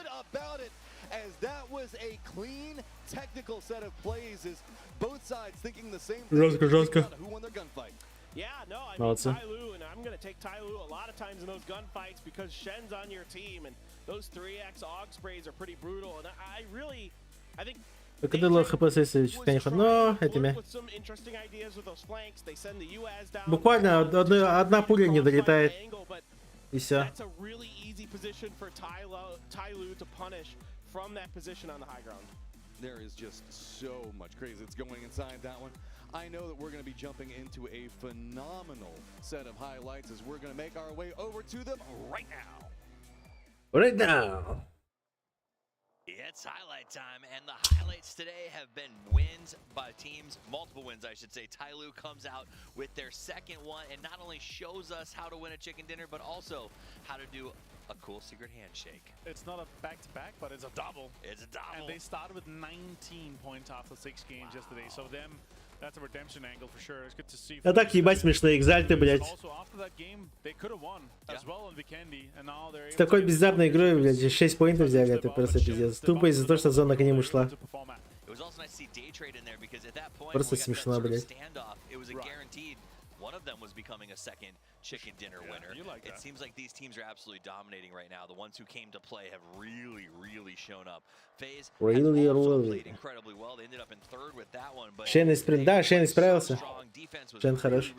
Жестко, жестко. Молодцы. Когда лох хп чуть конечно, но этими. Буквально одна пуля не долетает. И все.
There is just so much crazy that's going inside that one. I know that we're going to be jumping into a phenomenal set of highlights as we're going to make our way over to them right now.
Right now.
It's highlight time, and the highlights today have been wins by teams, multiple wins, I should say. Tyloo comes out with their second one and not only shows us how to win a chicken dinner, but also how to do a cool secret handshake.
It's not a back-to-back, but it's a double.
It's a double.
And they started with 19 points after 6 games yesterday, so them, that's a redemption angle for sure. It's good to see.
А так ебать смешные экзальты, блядь.
Also after that game, they could have won as well on Vikendi, and now they're
С такой бездарной игрой, блядь, 6 поинтов взяли, это просто пиздец. Тупо из-за того, что зона к ним ушла. Просто смешно, блядь.
One of them was becoming a second chicken dinner winner. It seems like these teams are absolutely dominating right now. The ones who came to play have really shown up. FaZe has also played incredibly well. They ended up in third with that one, but
Шейн исправился. Да, Шейн исправился. Шейн хорош.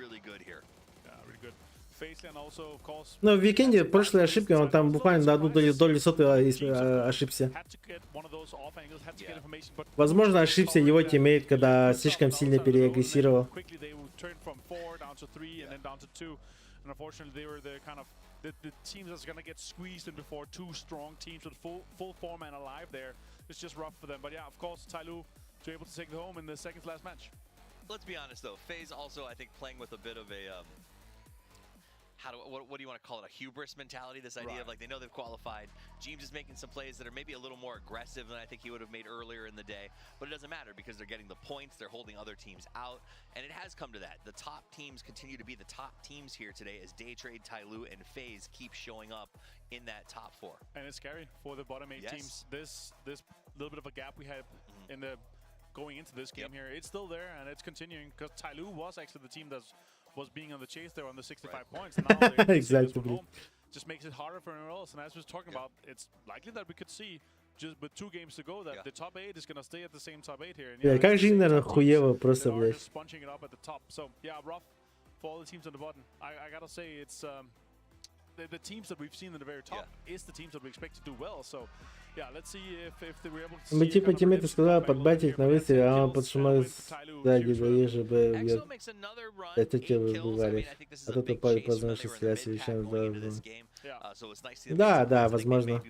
Но в Викенде прошлой ошибки он там буквально на одну долю сотую ошибся. Возможно, ошибся его тиммейт, когда слишком сильно переагрессировал.
The teams that's gonna get squeezed in before two strong teams with full four man alive there. It's just rough for them. But yeah, of course, Tyloo to able to take the home in the second to last match.
Let's be honest though, FaZe also I think playing with a bit of a what do you want to call it? A hubris mentality. This idea of like they know they've qualified. James is making some plays that are maybe a little more aggressive than I think he would have made earlier in the day. But it doesn't matter because they're getting the points. They're holding other teams out, and it has come to that. The top teams continue to be the top teams here today as Daytrade, Tyloo, and FaZe keep showing up in that top 4.
And it's scary for the bottom 8 teams. This little bit of a gap we had in the going into this game here, it's still there and it's continuing because Tyloo was actually the team that was being on the chase there on the 65 points. And now
exactly.
Home. Just makes it harder for anyone else. And as we were talking about, it's likely that we could see just with 2 games to go that the top 8 is going to stay at the same top 8 here. And,
как же, наверное, хуево просто, блядь.
Just bunching it up at the top. So yeah, rough for all the teams on the bottom. I gotta say it's the teams that we've seen in the very top is the teams that we expect to do well. So yeah, let's see if they were able to.
Мы типа тиммейты сказали подбатить на выстреле, а он подшумает сзади, заезжий Б убьет. Это те выбывали. А тут упали позвоночник связи, вещами. Да, возможно.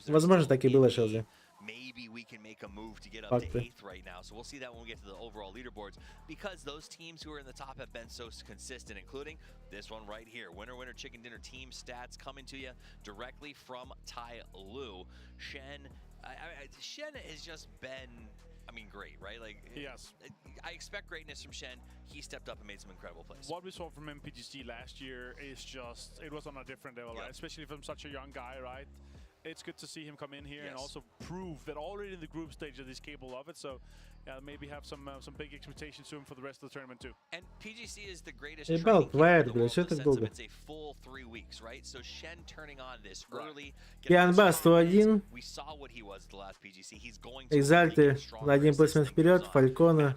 Возможно, так и было, Шелзи.
Maybe we can make a move to get up to 8th right now. So we'll see that when we get to the overall leaderboards because those teams who are in the top have been so consistent, including this one right here. Winner Chicken Dinner team stats coming to you directly from Tyloo. Shen has just been, I mean, great, right? Like,
yes,
I expect greatness from Shen. He stepped up and made some incredible plays.
What we saw from him PGC last year is just, it was on a different level, right? Especially from such a young guy, right? It's good to see him come in here and also prove that already in the group stage that he's capable of it. So, yeah, maybe have some big expectations to him for the rest of the tournament too.
And PGC is the greatest.
It's a
full 3 weeks, right? So Shen turning on this early.
Янба 101.
We saw what he was at the last PGC. He's going
Экзальты на 1 плейсмент вперед, Фалькона,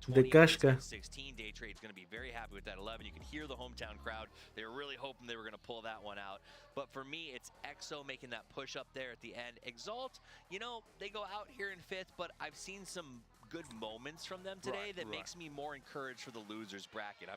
ДКшка.
16 Daytrade's going to be very happy with that 11. You can hear the hometown crowd. They were really hoping they were going to pull that one out. But for me, it's EXO making that push up there at the end. Exalt, you know, they go out here in 5th, but I've seen some good moments from them today that makes me more encouraged for the losers bracket.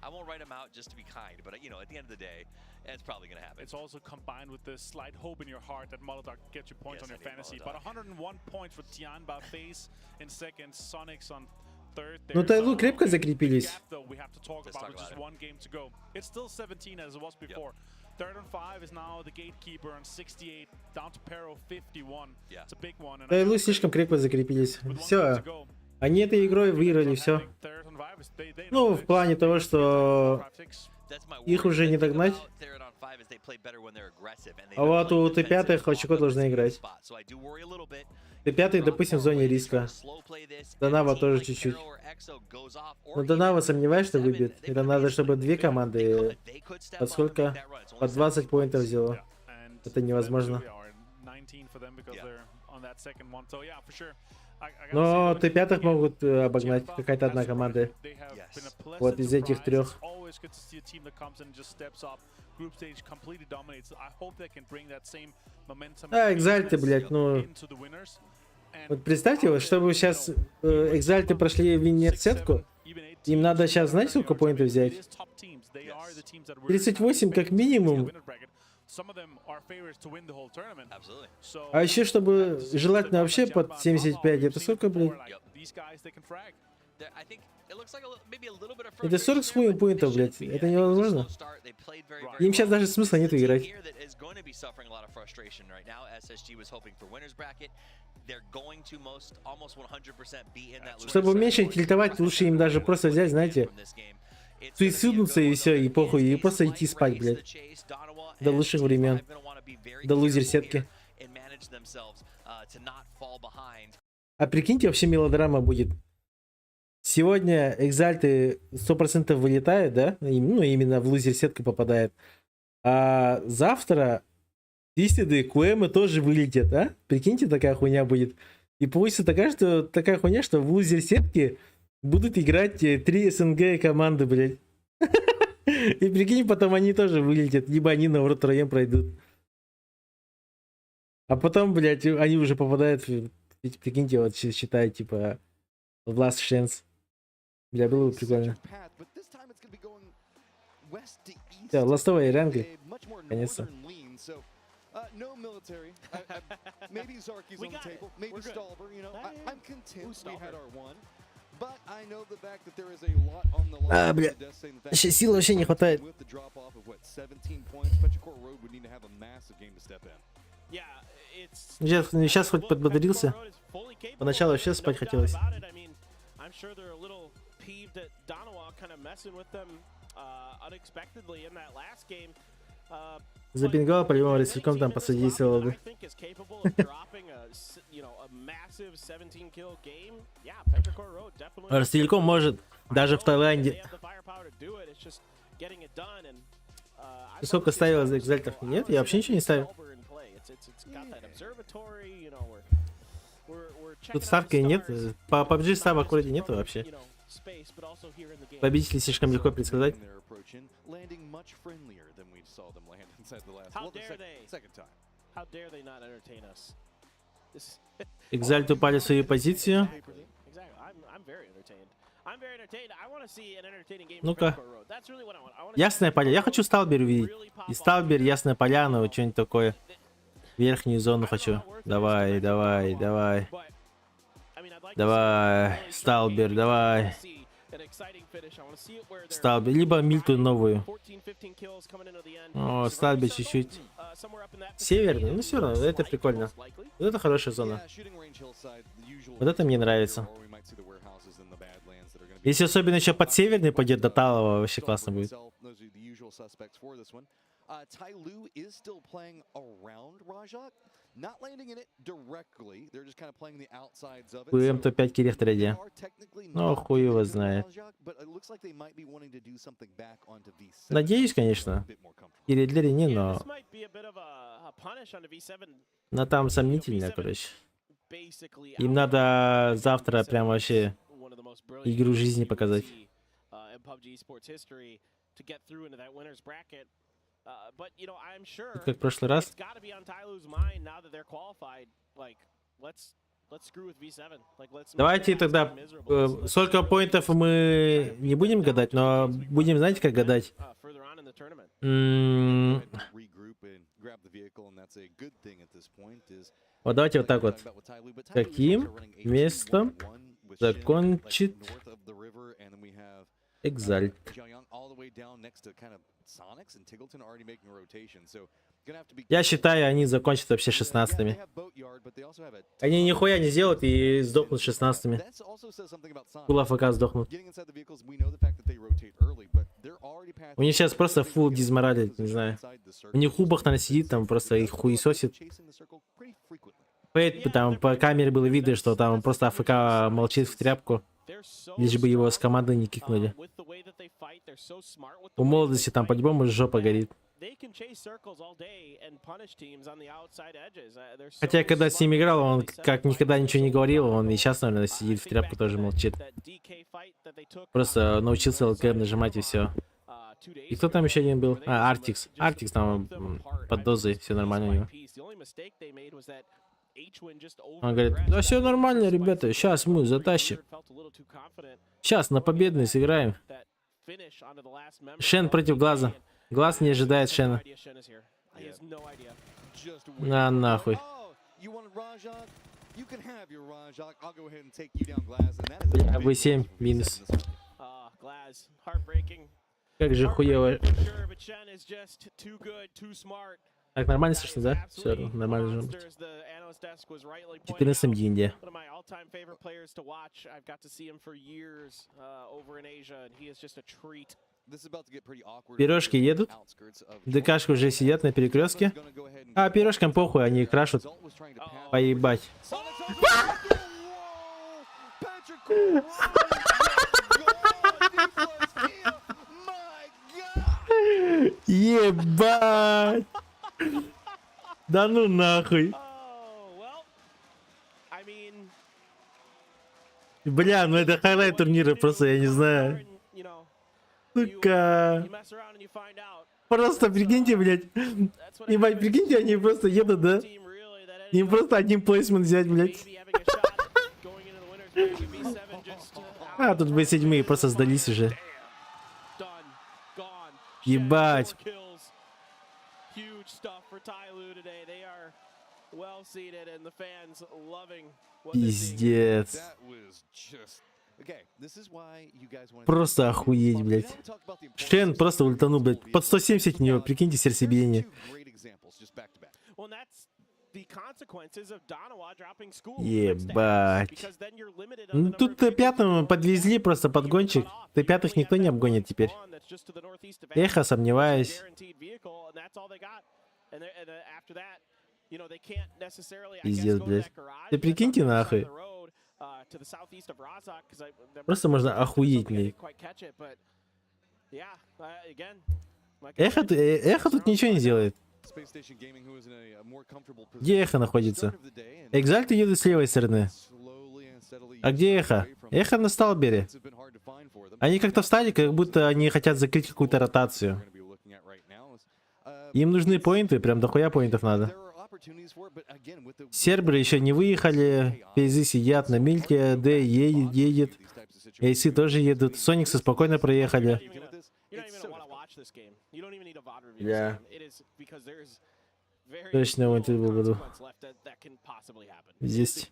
I won't write them out just to be kind, but you know, at the end of the day, it's probably going to happen.
It's also combined with the slight hope in your heart that Molotov gets you points on your fantasy. But 101 points for Tianba, FaZe in 2nd, Sonics on 3rd.
Ну, Tyloo крепко закрепились.
We have to talk about with just 1 game to go. It's still 17 as it was before. 3rd and 5 is now the gatekeeper on 68, down to Pero 51. It's a big one.
Tyloo слишком крепко закрепились. Все. Они этой игрой выиграли все. Ну, в плане того, что их уже не догнать. А вот у Т5 очко должны играть. Т5, допустим, в зоне риска. Донава тоже чуть-чуть. Но Донава сомневаюсь, что выбьет. Это надо, чтобы 2 команды под сколько? По 20 поинтов взяло. Это невозможно. Но Т5 могут обогнать какая-то одна команда. Вот из этих 3. А, экзальты, блядь, ну... Вот представьте, вот, чтобы сейчас экзальты прошли винер-сетку, им надо сейчас, знаете, сколько поинтов взять? 38 как минимум. А еще, чтобы желательно вообще под 75, это сколько, блядь? Это 40 с хуем поинтов, блядь. Это невозможно. Им сейчас даже смысла нету играть. Чтобы уменьшить тильтовать, лучше им даже просто взять, знаете, суициднуться и все, и похуй, и просто идти спать, блядь. До лучших времен. До лузер-сетки. А прикиньте, вообще мелодрама будет. Сегодня экзальты 100% вылетают, да? Ну, именно в лузер-сетку попадает. А завтра Тисиды, Куэмы тоже вылетят, а? Прикиньте, такая хуйня будет. И получится такая хуйня, что в лузер-сетке будут играть 3 СНГ команды, блядь. И прикинь, потом они тоже вылетят. Либо они наоборот втроем пройдут. А потом, блядь, они уже попадают, прикиньте, вот считай, типа, в Last Chance. Бля, было бы прикольно. Да, ластовая ранга. Конечно. А, бля, сил вообще не хватает. Сейчас хоть подбодрился. Поначалу вообще спать хотелось. Запинговал, по-любому рисовиком там посодействовал бы. Ростелеком может даже в Таиланде. Ты сколько ставил за экзальтов? Нет, я вообще ничего не ставил. Тут ставки нет. По PUBG ставок вроде нету вообще. Победителей слишком легко предсказать. Экзальт упали в свою позицию. Ну-ка. Ясная поля. Я хочу Сталбер увидеть. И Сталбер, Ясная Поляна, что-нибудь такое. Верхнюю зону хочу. Давай, давай, давай. Давай, Сталбер, давай. Сталбер, либо Мильту новую. О, Сталбер чуть-чуть. Северный, ну все равно, это прикольно. Вот это хорошая зона. Вот это мне нравится. Если особенно еще под северный пойдет до Талова, вообще классно будет. ПМ-то 5 кирих трейде. Ну, хуй его знает. Надеюсь, конечно. Киридлери не, но... Но там сомнительно, короче. Им надо завтра прям вообще игру жизни показать. Как в прошлый раз. Давайте тогда, сколько поинтов мы не будем гадать, но будем, знаете, как гадать? Вот давайте вот так вот. Каким местом закончит Экзальт? Я считаю, они закончат вообще 16-ми. Они нихуя не сделают и сдохнут 16-ми. Фул АФК сдохнут. У них сейчас просто фул дизморалит, не знаю. У них хубах, наверное, сидит, там просто их хуесосит. Фейт, там по камере было видно, что там просто АФК молчит в тряпку. Лишь бы его с команды не кикнули. У молодости там по-любому жопа горит. Хотя, когда с ним играл, он как никогда ничего не говорил, он и сейчас, наверное, сидит в тряпку, тоже молчит. Просто научился ЛКМ нажимать и все. И кто там еще один был? А, Артикс. Артикс там под дозой, все нормально у него. Он говорит, да все нормально, ребята, сейчас мы затащим. Сейчас на победный сыграем. Шен против Глаза. Глаз не ожидает Шена. На нахуй. Бля, В7 минус. Как же хуево. Так, нормально слышно, да? Все, нормально же. 14 Индия. Пирожки едут. ДКшки уже сидят на перекрестке. А, пирожкам похуй, они крашут. Поебать. Ебать. Да ну нахуй. Бля, ну это хайлайт турнира просто, я не знаю. Сука. Просто прикиньте, блядь. Ебать, прикиньте, они просто едут, да? Им просто один плейсмент взять, блядь. А, тут В7 просто сдались уже. Ебать. Пиздец. Просто охуеть, блядь. Шен просто ультанул, блядь. Под 170 у него, прикиньте, сердцебиение. Ебать. Ну тут Т5 подвезли просто подгончик. Т5 никто не обгонит теперь. Эхо, сомневаюсь. Пиздец, блядь. Ты прикиньте нахуй. Просто можно охуеть, блядь. Эхо тут ничего не делает. Где Эхо находится? Экзальты едут с левой стороны. А где Эхо? Эхо на Сталбере. Они как-то встали, как будто они хотят закрыть какую-то ротацию. Им нужны поинты, прям дохуя поинтов надо. Серберы еще не выехали. PGC сидят на Мильте. Д едет. ACER тоже едут. Сониксы спокойно проехали. Я точно в интервью буду. Здесь.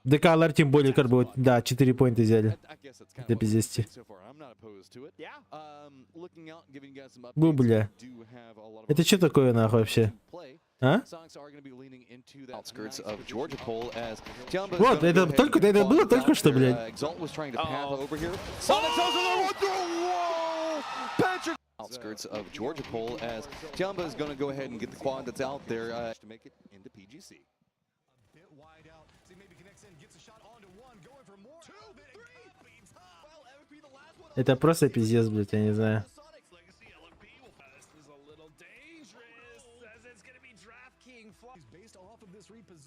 ДК Лар тем более, как бы, да, 4 поинта взяли. До пиздести. Бубля. Это что такое, нахуй, вообще? А? Вот, это только, это было только что, блядь.
Outskirts of Georgia Pole as Tiamba is going to go ahead and get the quad that's out there to make it into PGC.
Это просто пиздец, блядь, я не знаю.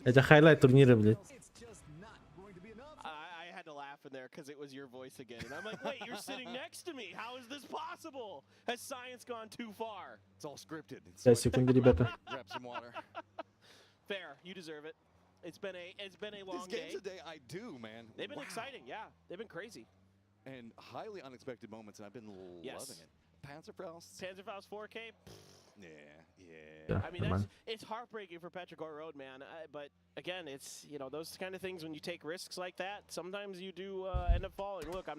Это хайлайт турнира, блядь.
There because it was your voice again. And I'm like, wait, you're sitting next to me. How is this possible? Has science gone too far?
It's all scripted.
5 секунд, ребята.
Grab some water.
Fair, you deserve it. It's been a long day.
These games today, I do, man.
They've been exciting, yeah. They've been crazy.
And highly unexpected moments, and I've been loving it.
Panzerfaust 4K.
Yeah.
I mean, it's heartbreaking for Petrichor Road, man. But again, it's, you know, those kind of things when you take risks like that, sometimes you do end up falling. Look, I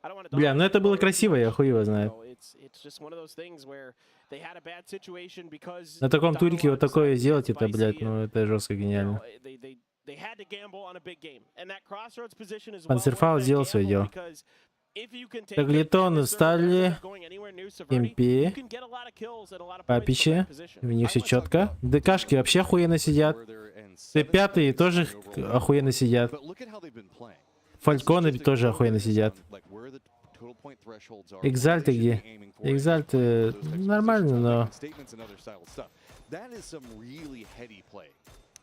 don't want to.
Бля, ну это было красиво, я хуй его знаю.
It's just one of those things where they had a bad situation because.
На таком турике вот такое сделать, это, блядь, ну это жестко гениально. Панцерфаус сделал свое дело. Таглитоны встали. МП. Папичи. У них все четко. ДКшки вообще охуенно сидят. Т5 тоже охуенно сидят. Фальконы тоже охуенно сидят. Экзальты где? Экзальты нормально, но...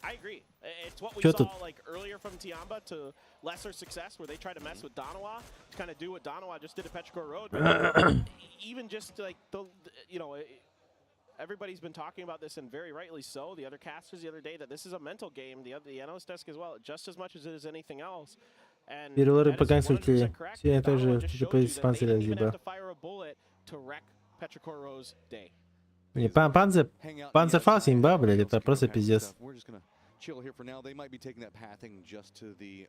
I agree. It's what we
Чё
saw
тут?
like earlier from Tiamba to lesser success, where they tried to mess with Darova to kind of do what Darova just did at Petrichor Road. Even just like the, you know, everybody's been talking about this, and very rightly so. The other casters the other day, that this is a mental game. The analyst desk as well, just as much as it is anything else. And
Перелоры
that
по
is 100%
консультии.
correct.
Сегодня
Darова
тоже
just
ТП
showed you
с
that they
Панциря
didn't even have
разъебал.
to fire a bullet to wreck Petrichoro's day.
Не, Панцерфаус имба, блядь, это просто пиздец.
We're just gonna chill here for now. They might be taking that pathing just to the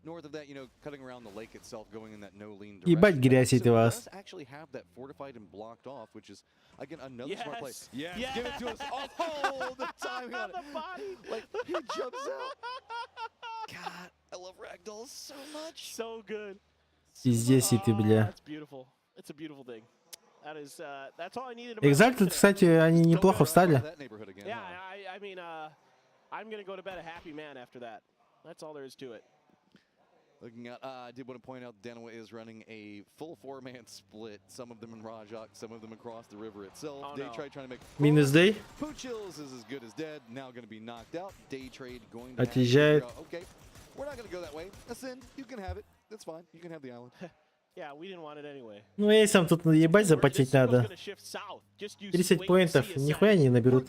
north of that, you know, cutting around the lake itself, going in that no lean direction.
Ебать грязь это вас.
Does actually have that fortified and blocked off, which is again another smart play.
Yes.
Yes, give it to us. Oh, the timing on it.
The body.
Like he jumps out. God, I love ragdolls so much.
So good.
Пиздец и ты, бля.
That's beautiful. It's a beautiful thing. That is, that's all I needed.
Exalted, кстати, они неплохо встали.
Yeah, I mean, I'm gonna go to bed a happy man after that. That's all there is to it.
Looking at, I did want to point out Darova is running a full 4-man split. Some of them in Rajak, some of them across the river itself.
Oh,
Day
no.
trade trying to make
Minus day.
Poochills is as good as dead. Now going to be knocked out. Day trade going to
Отъезжает.
okay, we're not going to go that way. Ascend, you can have it. That's fine. You can have the island.
Yeah, we didn't want it anyway.
Ну, эйсам тут ебать запотеть надо. 30 поинтов, нихуя не наберут.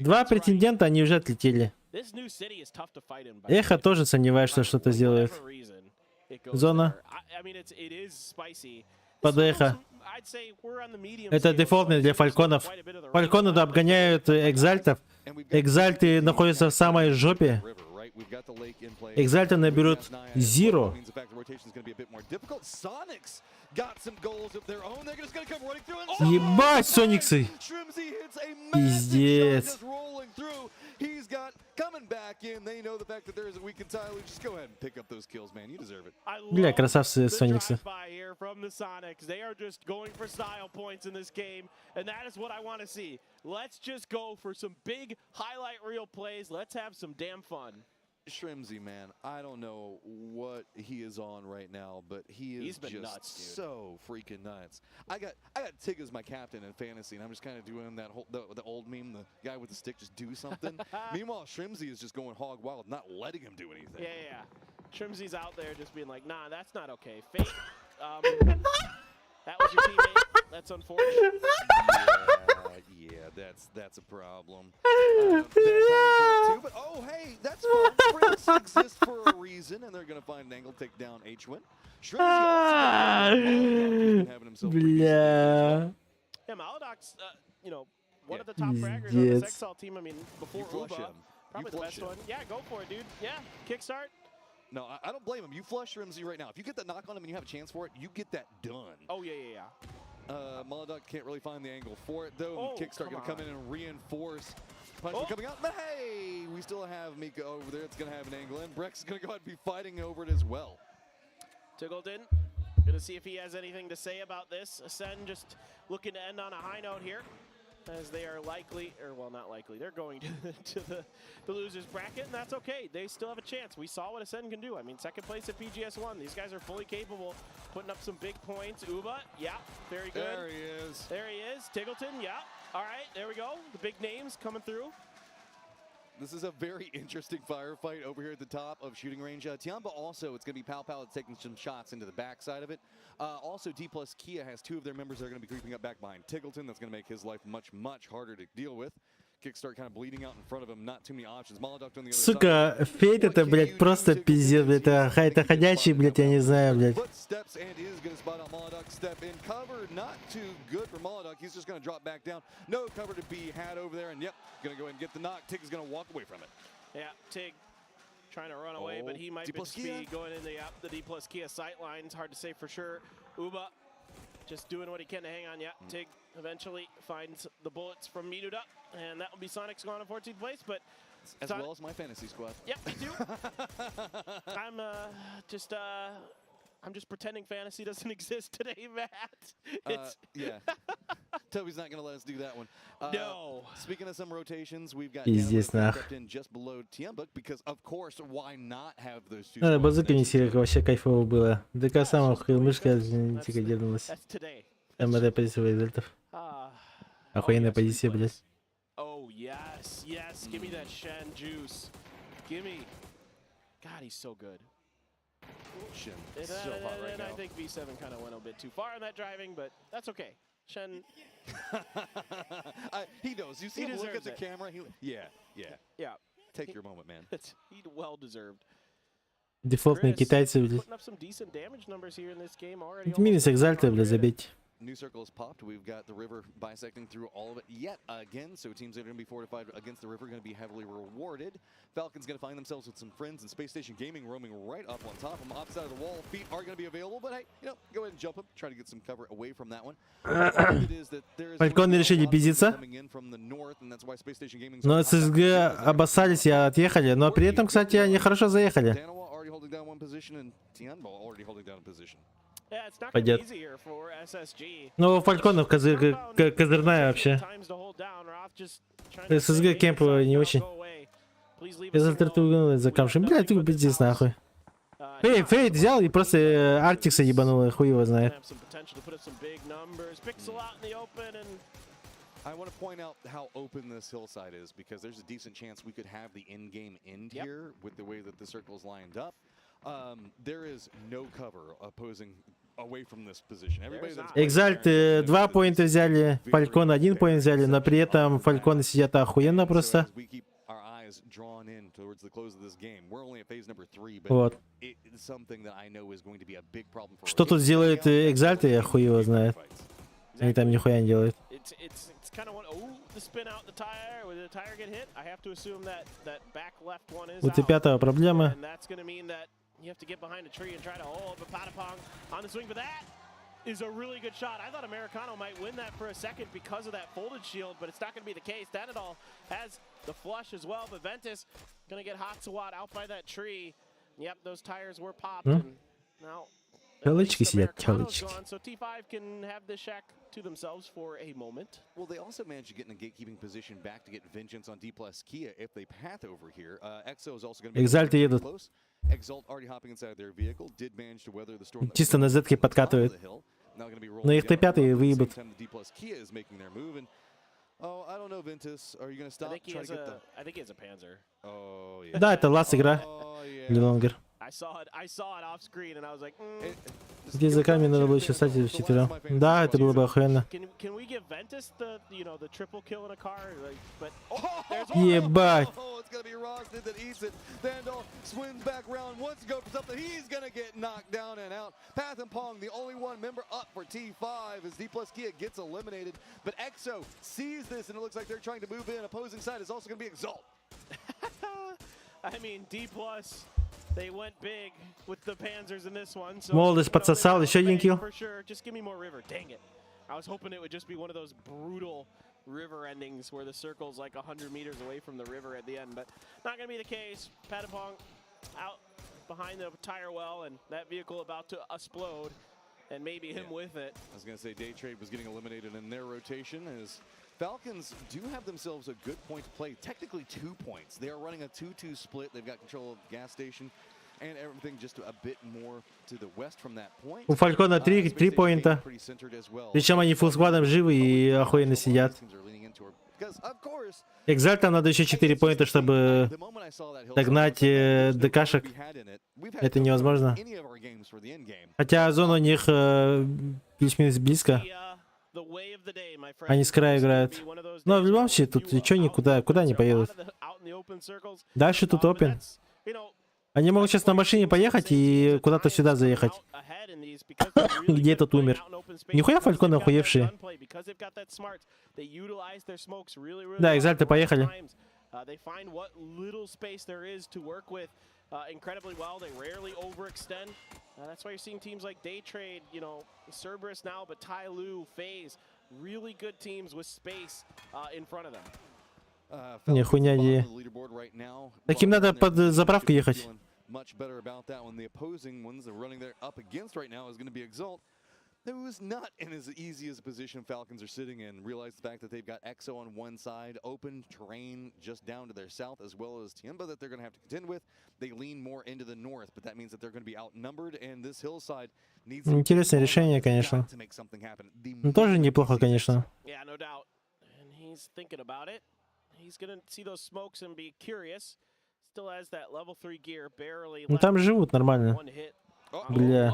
Два претендента, они уже отлетели. Эхо тоже сомневаюсь, что что-то сделает. Зона. Под эхо. Это дефолтный для фальконов. Фальконы обгоняют экзальтов. Экзальты находятся в самой жопе. Экзальты наберут Zero. Ебать, Сониксы. Пиздец.
He's got coming back in. They know the fact that there is a weak entirely. Just go ahead and pick up those kills, man. You deserve it.
Бля, красавцы Сониксы.
They are just going for style points in this game, and that is what I want to see. Let's just go for some big highlight reel plays. Let's have some damn fun.
Shrimzy, man, I don't know what he is on right now, but he's been just nuts, so freaking nuts. I got Tig as my captain in fantasy, and I'm just kind of doing that whole the old meme, the guy with the stick, just do something. Meanwhile, Shrimzy is just going hog wild, not letting him do anything.
Yeah. Shrimzy's out there just being like, nah, that's not okay. Fate, that was your teammate. That's unfortunate.
Yeah, that's a problem. Too, but oh, hey, that's fine. Prince exists for a reason, and they're gonna find an angle, take down H-Win.
Бля.
Yeah, Maladoc's, you know, one of the top fraggers on this Exile team. I mean, before Uba, probably the best one. Yeah, go for it, dude. Yeah, kickstart.
No, I don't blame him. You flush Rimsey right now. If you get that knock on him and you have a chance for it, you get that done.
Oh, yeah.
Maladoc can't really find the angle for it, though.
Oh,
Kickstart going to come in and reinforce. Punishment coming out. But hey, we still have Mika over there. It's going to have an angle. And Brex is going to go ahead and be fighting over it as well.
Tiggleton, going to see if he has anything to say about this. Ascend just looking to end on a high note here, as they are likely, or well, not likely, they're going to the losers bracket, and that's okay. They still have a chance. We saw what Ascend can do. I mean, second place at PGS1. These guys are fully capable, putting up some big points. Uba, yeah, very good.
There he is.
There he is. Tiggleton, yeah. All right, there we go. The big names coming through.
This is a very interesting firefight over here at the top of shooting range. Tiamba also, it's going to be Pal that's taking some shots into the backside of it. Also, D plus Kia has two of their members that are going to be creeping up back behind Tiggleton. That's going to make his life much, much harder to deal with. Kickstart kind of bleeding out in front of him. Not too many options. Maladoc on the other side.
Сука, Фейт это, блядь, просто пиздец, блядь. Это ходячий, блядь, я не знаю, блядь.
Footsteps and is going to spot out Maladoc. Step in. Cover not too good for Maladoc. He's just going to drop back down. No cover to be had over there. And yep, going to go ahead and get the knock. Tig is going to walk away from it.
Yeah, Tig trying to run away, but he might be going in the D plus Kia sight lines. Hard to say for sure. Uba just doing what he can to hang on. Yeah, Tig eventually finds the bullets from Minuda, and that will be Sonic's gone in 14th place. But
as well as my fantasy squad.
Yep, me too. I'm just pretending fantasy doesn't exist today, Matt.
Yeah. Toby's not going to let us do that one.
No.
Speaking of some rotations, we've got
stepped
in just below Tiambuk because, of course, why not have those two?
Надо базука не сильно, вообще кайфово было. ДК сама мышка, тихо дернулась. МД позиция результатов. Охуенная позиция, блядь.
Oh, yes. Give me that Shen juice. Give me. God, he's so good.
Shen, so hot right now.
I think V7 kind of went a bit too far on that driving, but that's okay. Shen.
He knows. You see
He
him look at the
deserves it.
camera. Yeah. Take your moment, man.
He well deserved.
Дефолтные китайцы, блядь.
Putting up some decent damage numbers here in this game already.
Минус экзальты, блядь, забейте.
New circle is popped. We've got the river bisecting through all of it yet again. So teams that are going to be fortified against the river are going to be heavily rewarded. Falcons going to find themselves with some friends and Space Station Gaming roaming right up on top of them. Opposite of the wall, feet are going to be available. But hey, you know, go ahead and jump them. Try to get some cover away from that one.
Фальконы решили пиздиться. Но ССГ обоссались и отъехали. Но при этом, кстати, они хорошо заехали. Пойдет. Ну, Фальконов козырная вообще. ССГ кемп не очень. За камшем. Блядь, ты пиздец нахуй. Фейт взял и просто Арктикса ебанул, хуй его знает.
I want to point out how open this hillside is because there's a decent chance we could have the in-game end here with the way that the circle's lined up. There is no cover opposing away from this position.
Экзальт 2 поинта взяли, Фалькон 1 поинт взяли, но при этом Фальконы сидят охуенно просто. Вот. Что тут делает Экзальт, я хуй его знает. Они там нихуя не делают. Вот и пятая проблема.
You have to get behind a tree and try to hold, but Patapong on the swing, but that is a really good shot. I thought Americano might win that for a second because of that folded shield, but it's not going to be the case. Danadol has the flush as well, but Ventus going to get Hatsawat out by that tree. Yep, those tires were popped. And now,
Телочки сидят, телочки.
So T5 can have this shack to themselves for a moment.
Well, they also managed to get in a gatekeeping position back to get vengeance on D plus Kia if they path over here. EXO is also going to be
Экзальты едут.
Exalt already hopping inside their vehicle did manage to weather the storm.
Чисто на зетке подкатывает. Но их Т5 выебут.
Oh, I don't know, Ventus. Are you going to stop?
I think he has a Panzer.
Oh, yeah.
Да, это ласт игра. Лонгер.
I saw it off screen and I was like,
Здесь за камень надо было еще стать вчетвером. Да, это было бы охуенно.
Can we give Ventus the, you know, the triple kill in a car? Like, but
Ебать.
Oh, it's gonna be Rosted that eats it. Vandal swims back around, wants to go for something. He's gonna get knocked down and out. Path and Pong, the only one member up for T5 as D plus Kia gets eliminated. But EXO sees this and it looks like they're trying to move in. Opposing side is also gonna be Exalt.
I mean, D plus. They went big with the Panzers in this one. So,
Молодость подсосал, еще один килл.
For sure. Just give me more river. Dang it. I was hoping it would just be one of those brutal river endings where the circle's like 100 meters away from the river at the end, but not going to be the case. Patapong out behind the tire well, and that vehicle about to explode, and maybe him with it.
I was going to say Day Trade was getting eliminated in their rotation as Falcons do have themselves a good point to play. Technically 2 points. They are running a 2-2 split. They've got control of the gas station and everything just a bit more to the west from that point.
У Фалькона 3 поинта. Причем они фулл-сквадом живы и охуенно сидят. Экзальта надо еще 4 поинта, чтобы догнать ДКшек. Это невозможно. Хотя зона у них плюс-минус близко. Они с края играют. Но в любом случае, тут ничего никуда, куда не поедут. Дальше тут опен. Они могут сейчас на машине поехать и куда-то сюда заехать. Где этот умер? Нихуя Фальконы охуевшие. Да, Экзальты поехали.
Incredibly well, they rarely overextend. That's why you're seeing teams like Day Trade, you know, Cerberus now, but Tai Lu, FaZe, really good teams with space in front of them.
Не, хуйня идея. Таким надо под заправку ехать.
Much better about that one. The opposing ones they're running there up against right now is going to be Exalt. Who is not in as easy as a position Falcons are sitting in. Realize the fact that they've got EXO on one side, open terrain just down to their south, as well as Tiemba that they're going to have to contend with. They lean more into the north, but that means that they're going to be outnumbered, and this hillside needs
Интересное решение, конечно. Ну, тоже неплохо, конечно.
Yeah, no doubt. And he's thinking about it. He's going to see those smokes and be curious. Still has that level 3 gear, barely.
Ну, там живут нормально. Бля.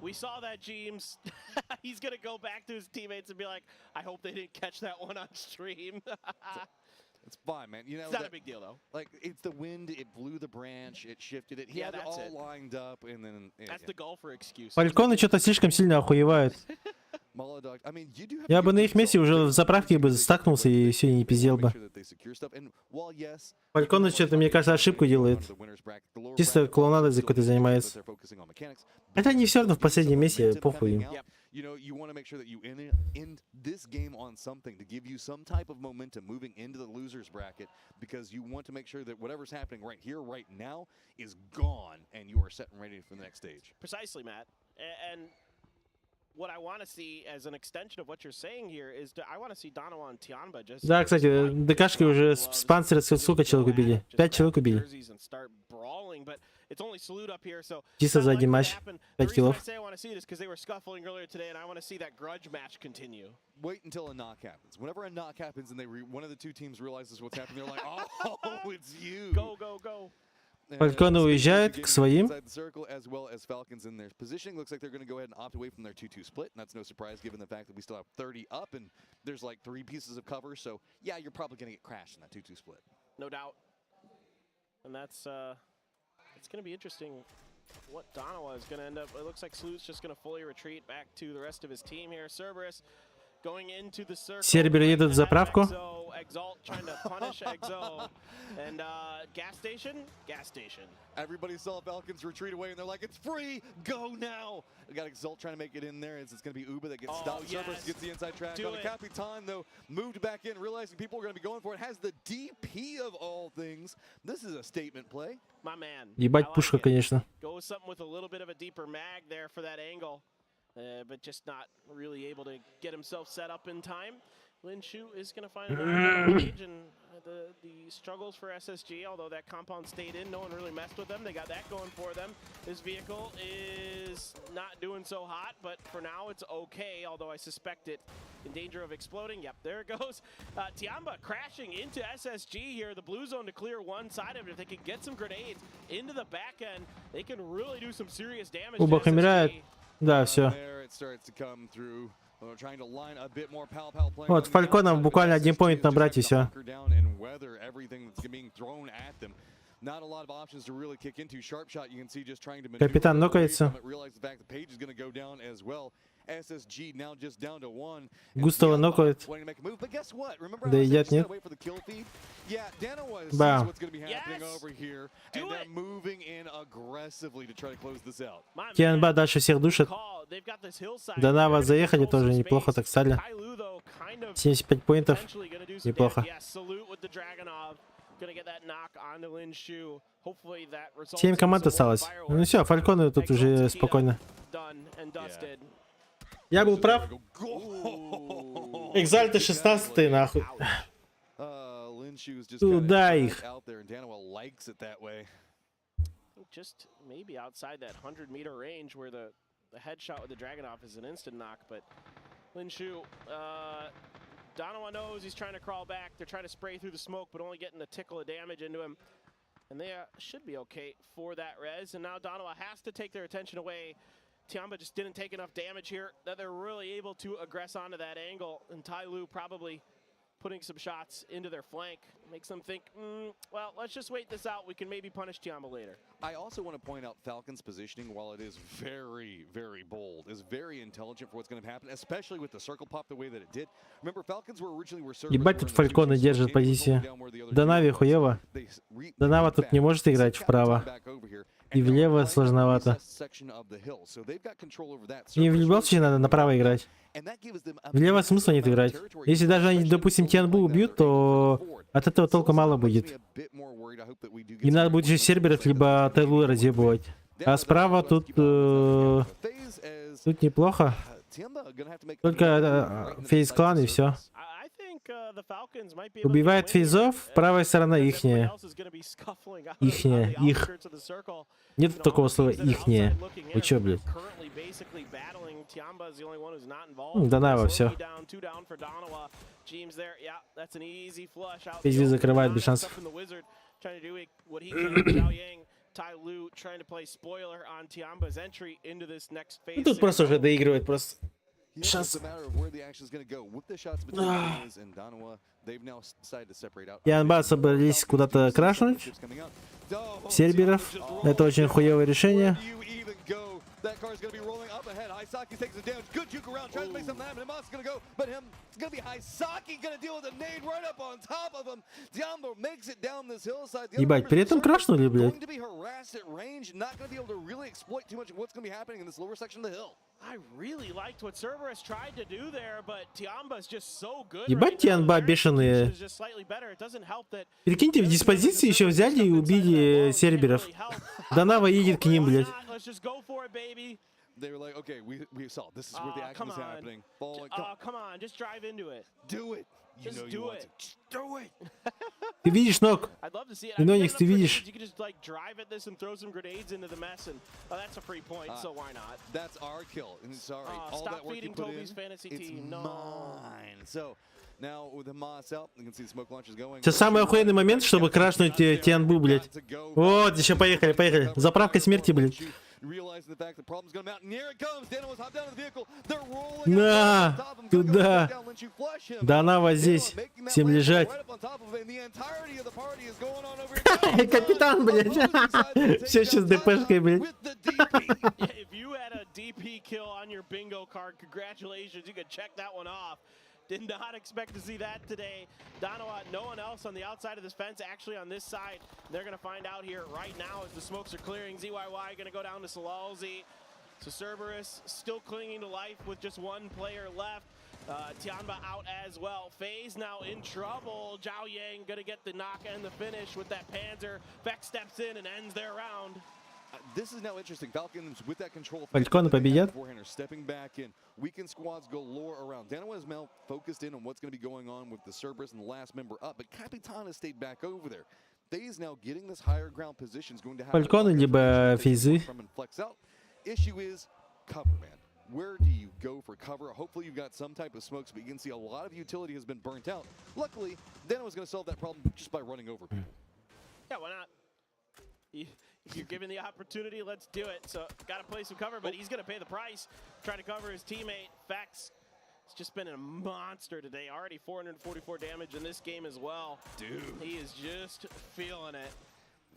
We saw that, James. He's gonna go back to his teammates and be like, I hope they didn't catch that one on stream.
It's fine, man. You know,
it's not a big deal, though.
Like, it's the wind, it blew the branch, it shifted it. He had it all lined up, and then...
That's the golfer excuse.
Фальконы что-то слишком сильно охуевают. Я бы на их месте уже в заправке бы стакнулся и все, не пиздел бы. Фальконы что-то, мне кажется, ошибку делает. Чисто клоунадой за какой-то занимается. Хотя они все равно в последнем месте, похуй им.
You know, you want to make sure that you end this game on something to give you some type of momentum moving into the losers bracket, because you want to make sure that whatever's happening right here, right now, is gone, and you are set and ready for the next stage.
Precisely, Matt. And what I want to see as an extension of what you're saying here is I want to see Darова and Tianba just...
Да, кстати, ДКшки уже с панциря сколько человек убили? 5 человек убили. Чисто за один матч. 5 киллов.
Wait until a knock happens. Whenever a knock happens and one of the two teams realizes what's happening, they're like, oh, it's you.
Go, go, go.
Фальконы уезжают к своим.
As well as Falcons in their positioning. Looks like they're going to go ahead and opt away from their 2-2 split, and that's no surprise given the fact that we still have 30 up and there's like 3 pieces of cover. So yeah, you're probably going to get crashed in that 2-2 split.
No doubt. And that's it's going to be interesting what Darova is going to end up. It looks like Sleuth's just going to fully retreat back to the rest of his team here. Cerberus going into the circle.
Серберы едут в заправку.
Exalt trying to punish Exo. And gas station.
Everybody saw Falcons retreat away and they're like, it's free, go now. We got Exalt trying to make it in there. It's going to be Uba that gets stopped.
Yes.
Cerberus gets the inside track. On a Capitan though, moved back in, realizing people are going to be going for it. Has the DP of all things. This is a statement play.
My man.
Ебать пушка, конечно.
Go with something with a little bit of a deeper mag there for that angle. But just not really able to get himself set up in time. Lin Shu is going to find an page, and the struggles for SSG, although that compound stayed in, no one really messed with them. They got that going for them. This vehicle is not doing so hot, but for now it's okay, although I suspect it in danger of exploding. Yep, there it goes. Tianba crashing into SSG here. The blue zone to clear one side of it. If they can get some grenades into the back end, they can really do some serious damage to SSG.
Да, все. Вот, Фальконом буквально 1 поинт набрать и все. Капитан нокается. Густава нокает. Да едят, нет? Бам. Тианба дальше всех душит. Дарова заехали, тоже неплохо так стали. 75 поинтов. Неплохо. 7 команд осталось. Ну все, Фальконы тут уже спокойно. Я был прав. Экзальты 16-й, нахуй. Туда их.
Just maybe outside that 100-meter range where the headshot with the Dragunov is an instant knock, but Lin Shu, Darova knows he's trying to crawl back. They're trying to spray through the smoke, but only getting a tickle of damage into him. And they should be okay for that res. And now Darova has to take their attention away. Tianba just didn't take enough damage here that they're really able to aggress onto that angle. And Tai Lu probably putting some shots into their flank makes them think, well, let's just wait this out. We can maybe punish Tianba later.
I also want to point out Falcon's positioning, while it is very, very bold, is very intelligent for what's going to happen, especially with the circle pop the way that it did. Remember, Falcons were originally where
Ебать тут Фальконы держат позиции. Дарове хуево. Дарова тут не может играть вправо. И влево сложновато. И в любом случае надо направо играть. Влево смысла нет играть. Если даже они, допустим, Тианбу убьют, то от этого толка мало будет. Им надо будет еще серберов, либо Тайлу разъебывать. А справа тут неплохо. Только фейс-клан и все. Убивает фейзов, правая сторона ихняя. Ихняя, их. Нет такого слова ихняя. Вы чё, блядь? Дарова, все. Пизди закрывает без шансов. Ну, тут просто уже доигрывает просто.
Yeah, it's a matter of where the action is going to go. With the shots between Wiz and Darova, they've now decided to separate out.
Янба собрались куда-то крашнуть. Серберов. Это очень хуевое решение.
That car is going to be rolling up ahead. Haisaki takes it down. Good juke around. Tries to make something happen. Hamas is going to go. But him, it's going to be Haisaki going to deal with a nade right up on top of him. Diambo makes it down this hillside.
Ебать, при этом крашнули, блядь.
Going to be harassed at range. Not going to be able to really exploit too much of what's going to be happening in this lower section of the hill.
I really liked what Cerberus tried to do there, but Tiamba's just so good.
Ебать, Тианба бешеные. Прикиньте, в диспозиции еще взяли и убили серберов. Данава едет к ним, блядь.
They were like, okay, we saw this is where the action is happening.
Come on, just drive into it.
Do it. You know you want to. Just do it.
Ты видишь, Нок? Иноникс, ты видишь?
You could just like drive at this and throw some grenades into the mess, and that's a free point. So why not?
That's our kill. And sorry, all that work you put in, it's mine. So now with the Hamas out, you can see the smoke launchers going.
Сейчас самый охуенный момент, чтобы крашнуть Тианбу, блядь. Вот, еще поехали, поехали. Заправка смерти, блядь. На, туда. Данава здесь. Всем лежать. Капитан, блядь. Все сейчас ДПшкой, блядь.
Did not expect to see that today. Darova, no one else on the outside of this fence, actually on this side. They're going to find out here right now as the smokes are clearing. ZYY going to go down to Salalzi. So Cerberus still clinging to life with just one player left. Tianba out as well. FaZe now in trouble. Zhao Yang going to get the knock and the finish with that Panzer. Vex steps in and ends their round.
This is now interesting. Falcons with that control.
Фальконы победят.
Stepping back in. Weekend squads galore around. Danoa is now focused in on what's going to be going on with the Cerberus and the last member up, but Capitan has stayed back over there. FaZe now getting this higher ground position is going to have
Фальконы либо физы.
Issue is cover, man. Where do you go for cover? Hopefully you've got some type of smokes, but you can see a lot of utility has been burnt out. Luckily, Danoa is going to solve that problem just by running over people.
Yeah, why not? If you're given the opportunity, let's do it. So, got to play some cover, but he's going to pay the price. Trying to cover his teammate. Vex has just been a monster today. Already 444 damage in this game as well.
Dude.
He is just feeling it.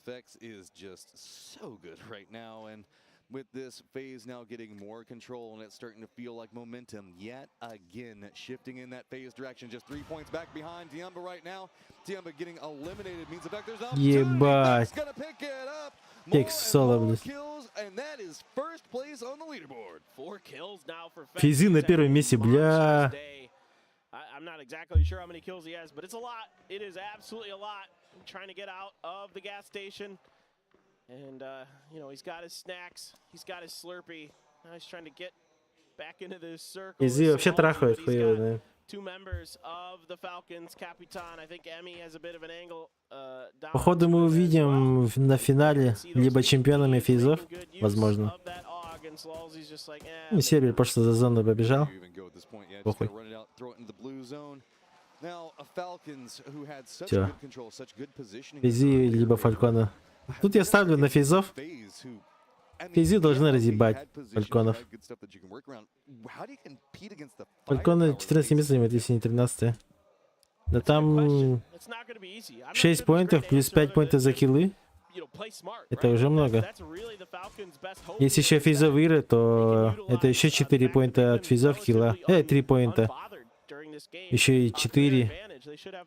Vex is just so good right now, and with this FaZe now getting more control, and it's starting to feel like momentum yet again, shifting in that FaZe direction. Just 3 points back behind Tiamba right now. Tiamba getting eliminated means the fact there's
Ебать.
gonna pick it up.
Текс соло, блядь.
Kills, and that is first place on the leaderboard.
4 kills now for Vex.
Физы на первом месте, бля.
I'm not exactly sure how many kills he has, but it's a lot. It is absolutely a lot. Trying to get out of the gas station. And, you know, he's got his snacks. He's got his Slurpee. Now he's trying to get back into this circle.
Физы вообще трахают хуево, да.
Two members of the Falcons, Capitan. I think Emmy has a bit of an angle.
Походу мы увидим на финале либо чемпионами физов, возможно. Ну, сервер просто за зону побежал. Похуй. Все. Физи либо Фалькона. Тут я ставлю на физов. Физи должны разъебать Фальконов. Фальконы 14 мест занимают, если не 13. Да там 6 поинтов плюс 5 поинтов за киллы. Это уже много. Если еще физа выиграет, то это еще 4 поинта от физов килла. 3 поинта. Еще и 4.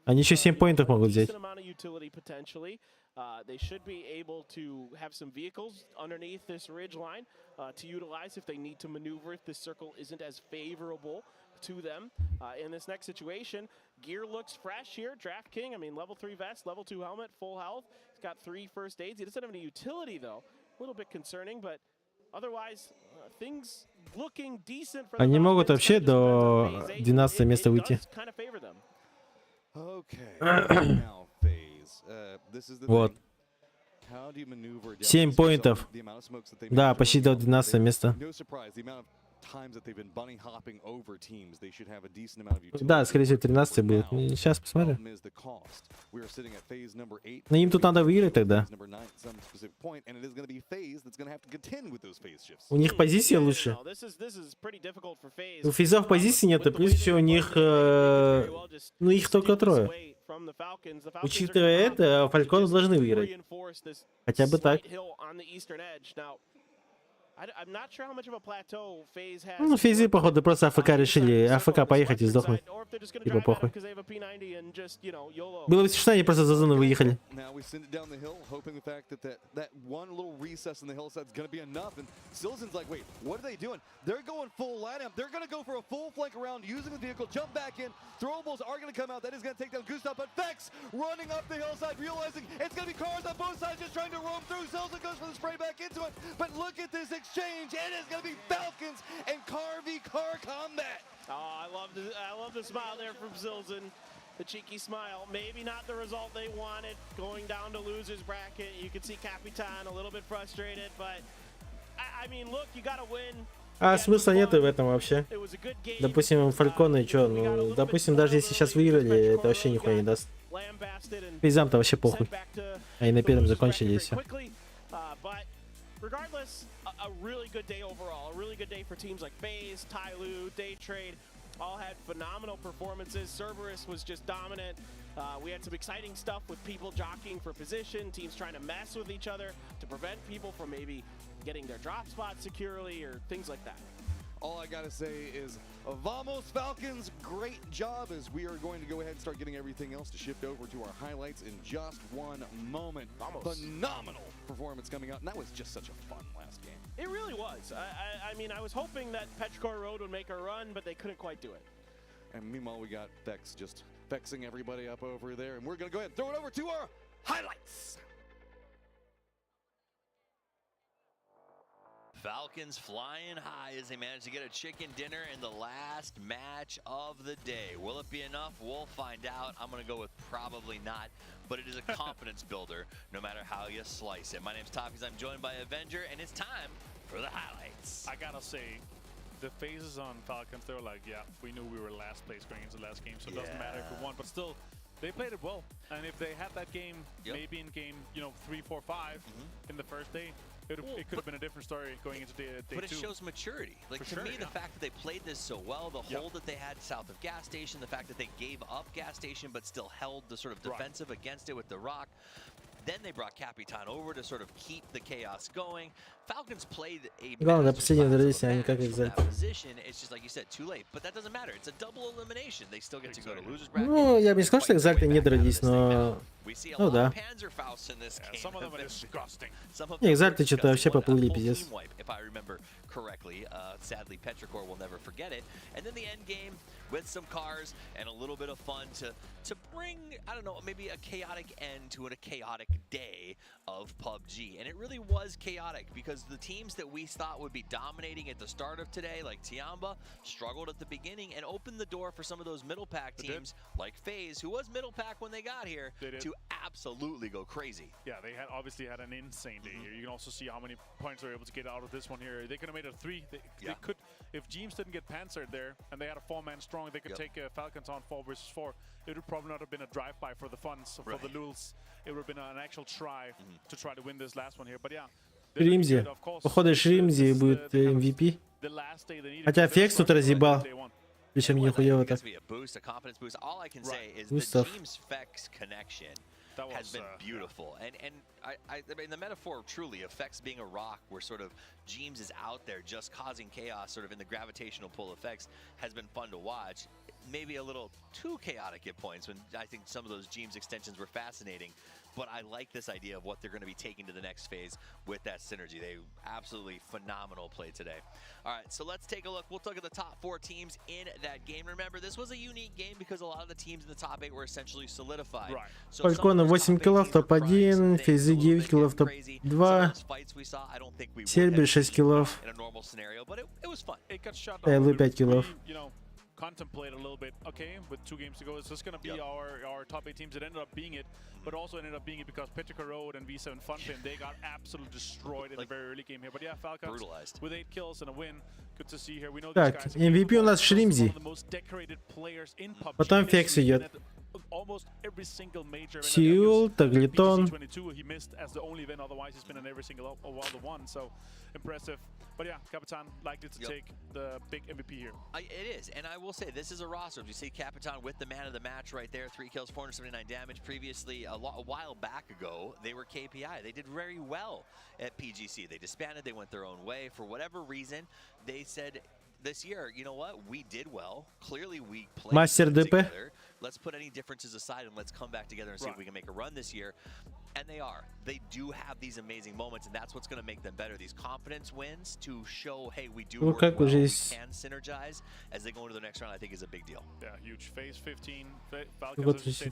Они еще 7 поинтов могут взять.
They should be able to have some vehicles underneath this ridge line to utilize if they need to maneuver if this circle isn't as favorable to them. In this next situation, gear looks fresh here. Draft King, I mean, level 3 vest, level 2 helmet, full health. He's got 3 first aids. He doesn't have any utility, though. A little bit concerning, but otherwise, things looking decent for the
Они могут вообще до 12 места выйти. Вот. 7 поинтов. Да, почти до 12 места.
times that they've been bunny hopping over teams, they should have a decent amount of utility.
Да, скорее всего, 13 будет. Сейчас посмотрим.
Problem is the cost. We are sitting at phase number 8.
Но им тут надо выиграть тогда.
Number 9 at some specific point, and it is going to be phase that's going to have to contend with those phase shifts.
У них позиция лучше. У фейзов позиции нету, плюс еще у них, ну их только трое. Учитывая это, Фальконы должны выиграть. Хотя бы так. Ну, фейзы, походу, просто АФК решили. АФК поехать и сдохнуть. Типа похуй. Было бы смешно, они просто за зону выехали.
Exchange, and it's going to be Falcons and car v car combat.
Oh, I love the smile there from Zilzin. The cheeky smile. Maybe not the result they wanted. Going down to losers bracket. You can see Capitan a little bit frustrated, but I mean, look, you got to win.
А смысла нет в этом вообще. Допустим, Фальконы, что, ну, допустим, даже если сейчас выиграли, это вообще нихуя не даст. Фейзам-то вообще похуй. Они на первом закончили и все.
Regardless, a really good day overall. A really good day for teams like FaZe, Tyloo, Daytrade. All had phenomenal performances. Cerberus was just dominant. We had some exciting stuff with people jockeying for position, teams trying to mess with each other to prevent people from maybe getting their drop spot securely or things like that.
All I gotta say is, vamos Falcons, great job, as we are going to go ahead and start getting everything else to shift over to our highlights in just one moment. Vamos. Phenomenal performance coming out, and that was just such a fun last game.
It really was. I mean, I was hoping that Petrichor Road would make a run, but they couldn't quite do it.
And meanwhile, we got Vex just vexing everybody up over there, and we're gonna go ahead and throw it over to our highlights.
Falcons flying high as they manage to get a chicken dinner in the last match of the day. Will it be enough? We'll find out. I'm going to go with probably not, but it is a confidence builder no matter how you slice it. My name's Toppies. I'm joined by Avenger, and it's time for the highlights.
I got to say, the phases on Falcons, they were like, yeah, we knew we were last place going into the last game, so it doesn't matter if we won, but still, they played it well. And if they had that game, maybe in game, 3, 4, 5 in the first day, it could have been a different story going into day 2.
But it shows maturity. Like, to me, the fact that they played this so well, the hold that they had south of gas station, the fact that they gave up gas station but still held the sort of defensive against it with the rock. Then they brought Capitan over to sort of keep the chaos going. Falcons played a position. It's just like you said, too late. But that doesn't matter. It's a double elimination. They still get to go to losers bracket.
Ну, я бы не сказал, что экзакты не дрались, но... Ну да.
Some of them are disgusting.
Не, экзакты что-то вообще поплыли, пиздец.
If I remember correctly. Sadly, Petrichor will never forget it. And then the end game with some cars and a little bit of fun to bring, I don't know, maybe a chaotic end to a chaotic day of PUBG. And it really was chaotic because the teams that we thought would be dominating at the start of today, like Tiamba, struggled at the beginning and opened the door for some of those middle pack teams like FaZe, who was middle pack when they got here, to absolutely go crazy.
Yeah, they had obviously had an insane day here. You can also see how many points they were able to get out of this one here. They could have made it 3. They could, if James didn't get panzered there and they had a 4-man strong, they could take Falcons on 4 versus 4. It would probably not have been a drive-by for the funds, for the lulz. It would have been an actual try to win this last one here. But yeah.
Шримзи. Походу Шримзи будет MVP. Хотя Фекс тут разъебал. Причем нихуево так. Бустов.
Has been beautiful, and I mean the metaphor truly affects being a rock where sort of James is out there just causing chaos sort of in the gravitational pull effects has been fun to watch. Maybe a little too chaotic at points when I think some of those James extensions were fascinating, but I like this idea of what they're going to be taking to the next phase with that synergy. They absolutely phenomenal play today. All right, so let's take a look. We'll look at the top 4 teams in that game. Remember, this was a unique game because a lot of the teams in the top 8 were essentially solidified. So
Фалькона 8 киллов, топ-1, Фейзы 9 киллов, топ-2, Сербер 6 киллов, Тайлу 5 киллов.
contemplate a little bit. Okay, with 2 games to go, is this going to be our top 8 teams? It ended up being it, but also ended up being it because Petrica Road and V7 Funpin, they got absolutely destroyed in the very early game here. But yeah, Falcons
brutalized
with 8 kills and a win. Good to see here. We know
Так,
these guys
MVP у нас Шримзи. Потом Фекс идет. Сеул, Таглитон.
He missed as the only win, otherwise he's been in every single one. So impressive. But yeah, Capitan likely to take the big MVP here.
It is, and I will say this is a roster. If you see Capitan with the man of the match right there, 3 kills, 479 damage. Previously, a while back ago, they were KPI. They did very well at PGC. They disbanded. They went their own way for whatever reason. They said this year, you know what? We did well. Clearly, we played together. Let's put any differences aside and let's come back together and see if we can make a run this year. And they are. They do have these amazing moments, and that's what's going to make them better. These confidence wins to show, hey, we do work well, we can synergize as they go into the next round, I think is a big deal.
Yeah, huge. Phase 15. Falcons,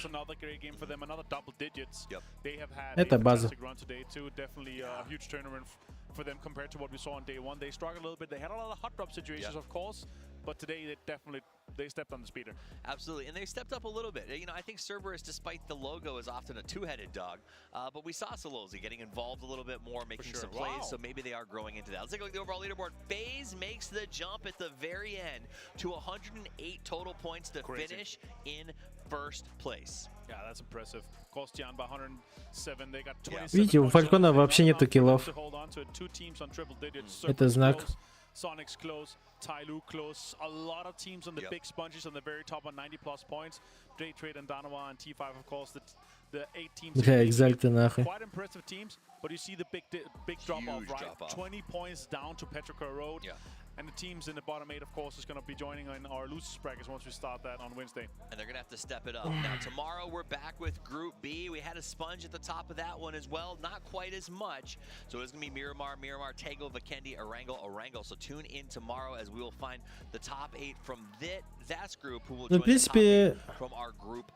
another great game for them, another double digits. They have had a fantastic run today, too. Definitely a huge turnaround for them compared to what we saw on day 1. They struggled a little bit. They had a lot of hot drop situations, of course, but today they stepped on the speeder.
Absolutely, and they stepped up a little bit. You know, I think Cerberus, despite the logo, is often a 2-headed dog, but we saw Solozzi getting involved a little bit more, making some plays, so maybe they are growing into that. Let's take a look at the overall leaderboard. FaZe makes the jump at the very end to 108 total points to finish in first place.
Yeah, that's impressive. Kostian by 107, they got 27.
Видите, у Фалькона вообще нету киллов. Это знак.
Sonic's close, Tyloo close, a lot of teams on the big sponges on the very top on 90 plus points. Day Trade and Darova and T5, of course, the 8 teams. Quite impressive teams, but you see the big drop off, right? 20 points down to Petrica Road. And the teams in the bottom 8, of course, is going to be joining in our losers brackets once we start that on Wednesday.
And they're going to have to step it up. Now, tomorrow we're back with Group B. We had a sponge at the top of that one as well. Not quite as much. So it's going to be Miramar, Tego, Vikendi, Arango. So tune in tomorrow as we will find the top 8 from that group who will join the top 8 from our group.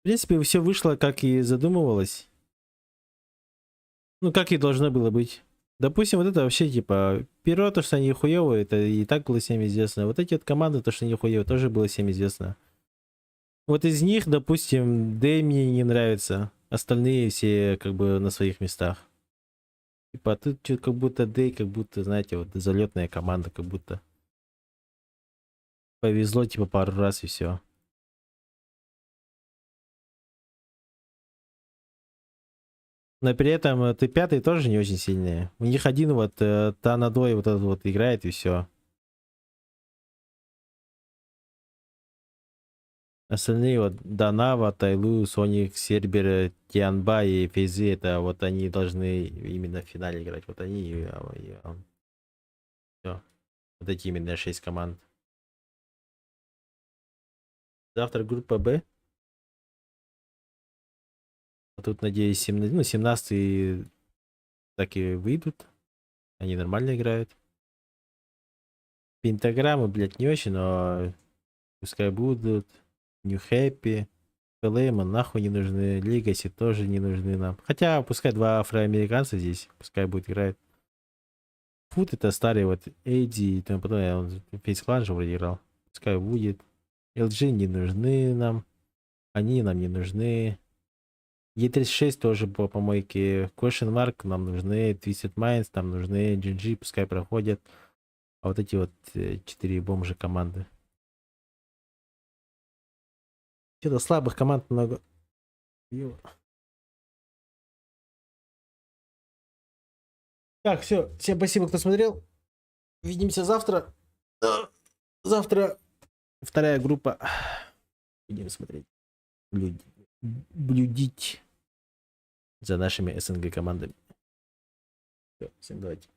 В принципе, все вышло, как и задумывалось. Ну, как и должно было быть. Допустим, вот это вообще, типа, Перо, то, что они хуёвые, это и так было всем известно. Вот эти вот команды, то, что они хуёвые, тоже было всем известно. Вот из них, допустим, Дэй мне не нравится. Остальные все, как бы, на своих местах. Типа, тут что-то как будто Дэй, как будто, знаете, вот залетная команда, как будто. Повезло, типа, пару раз и все. Но при этом Т5 тоже не очень сильные. У них один вот Танадой вот этот вот играет и все. Остальные вот Данава, Тайлу, Соник, Сербер, Тианба и Фейзи, это вот они должны именно в финале играть. Вот они и все. Вот эти именно 6 команд. Завтра группа Б. Тут, надеюсь, 17 так и выйдут. Они нормально играют. Пентаграммы, блядь, не очень, но пускай будут. Нью Хэппи, Пелэма нахуй не нужны. Легаси тоже не нужны нам. Хотя, пускай 2 афроамериканца здесь, пускай будет играть. Фут это старый вот Эдди и тому подобное. Он фейс-клан же вроде играл. Пускай будет. LG не нужны нам. Они нам не нужны. Е36 тоже по помойке. Question Mark нам нужны. Twisted Minds нам нужны. GG пускай проходят. А вот эти вот 4 бомжи команды. Что-то слабых команд много. Так, все. Всем спасибо, кто смотрел. Увидимся завтра. Завтра 2-я группа. Будем смотреть. Блюдить за нашими СНГ командами. Все, всем давайте.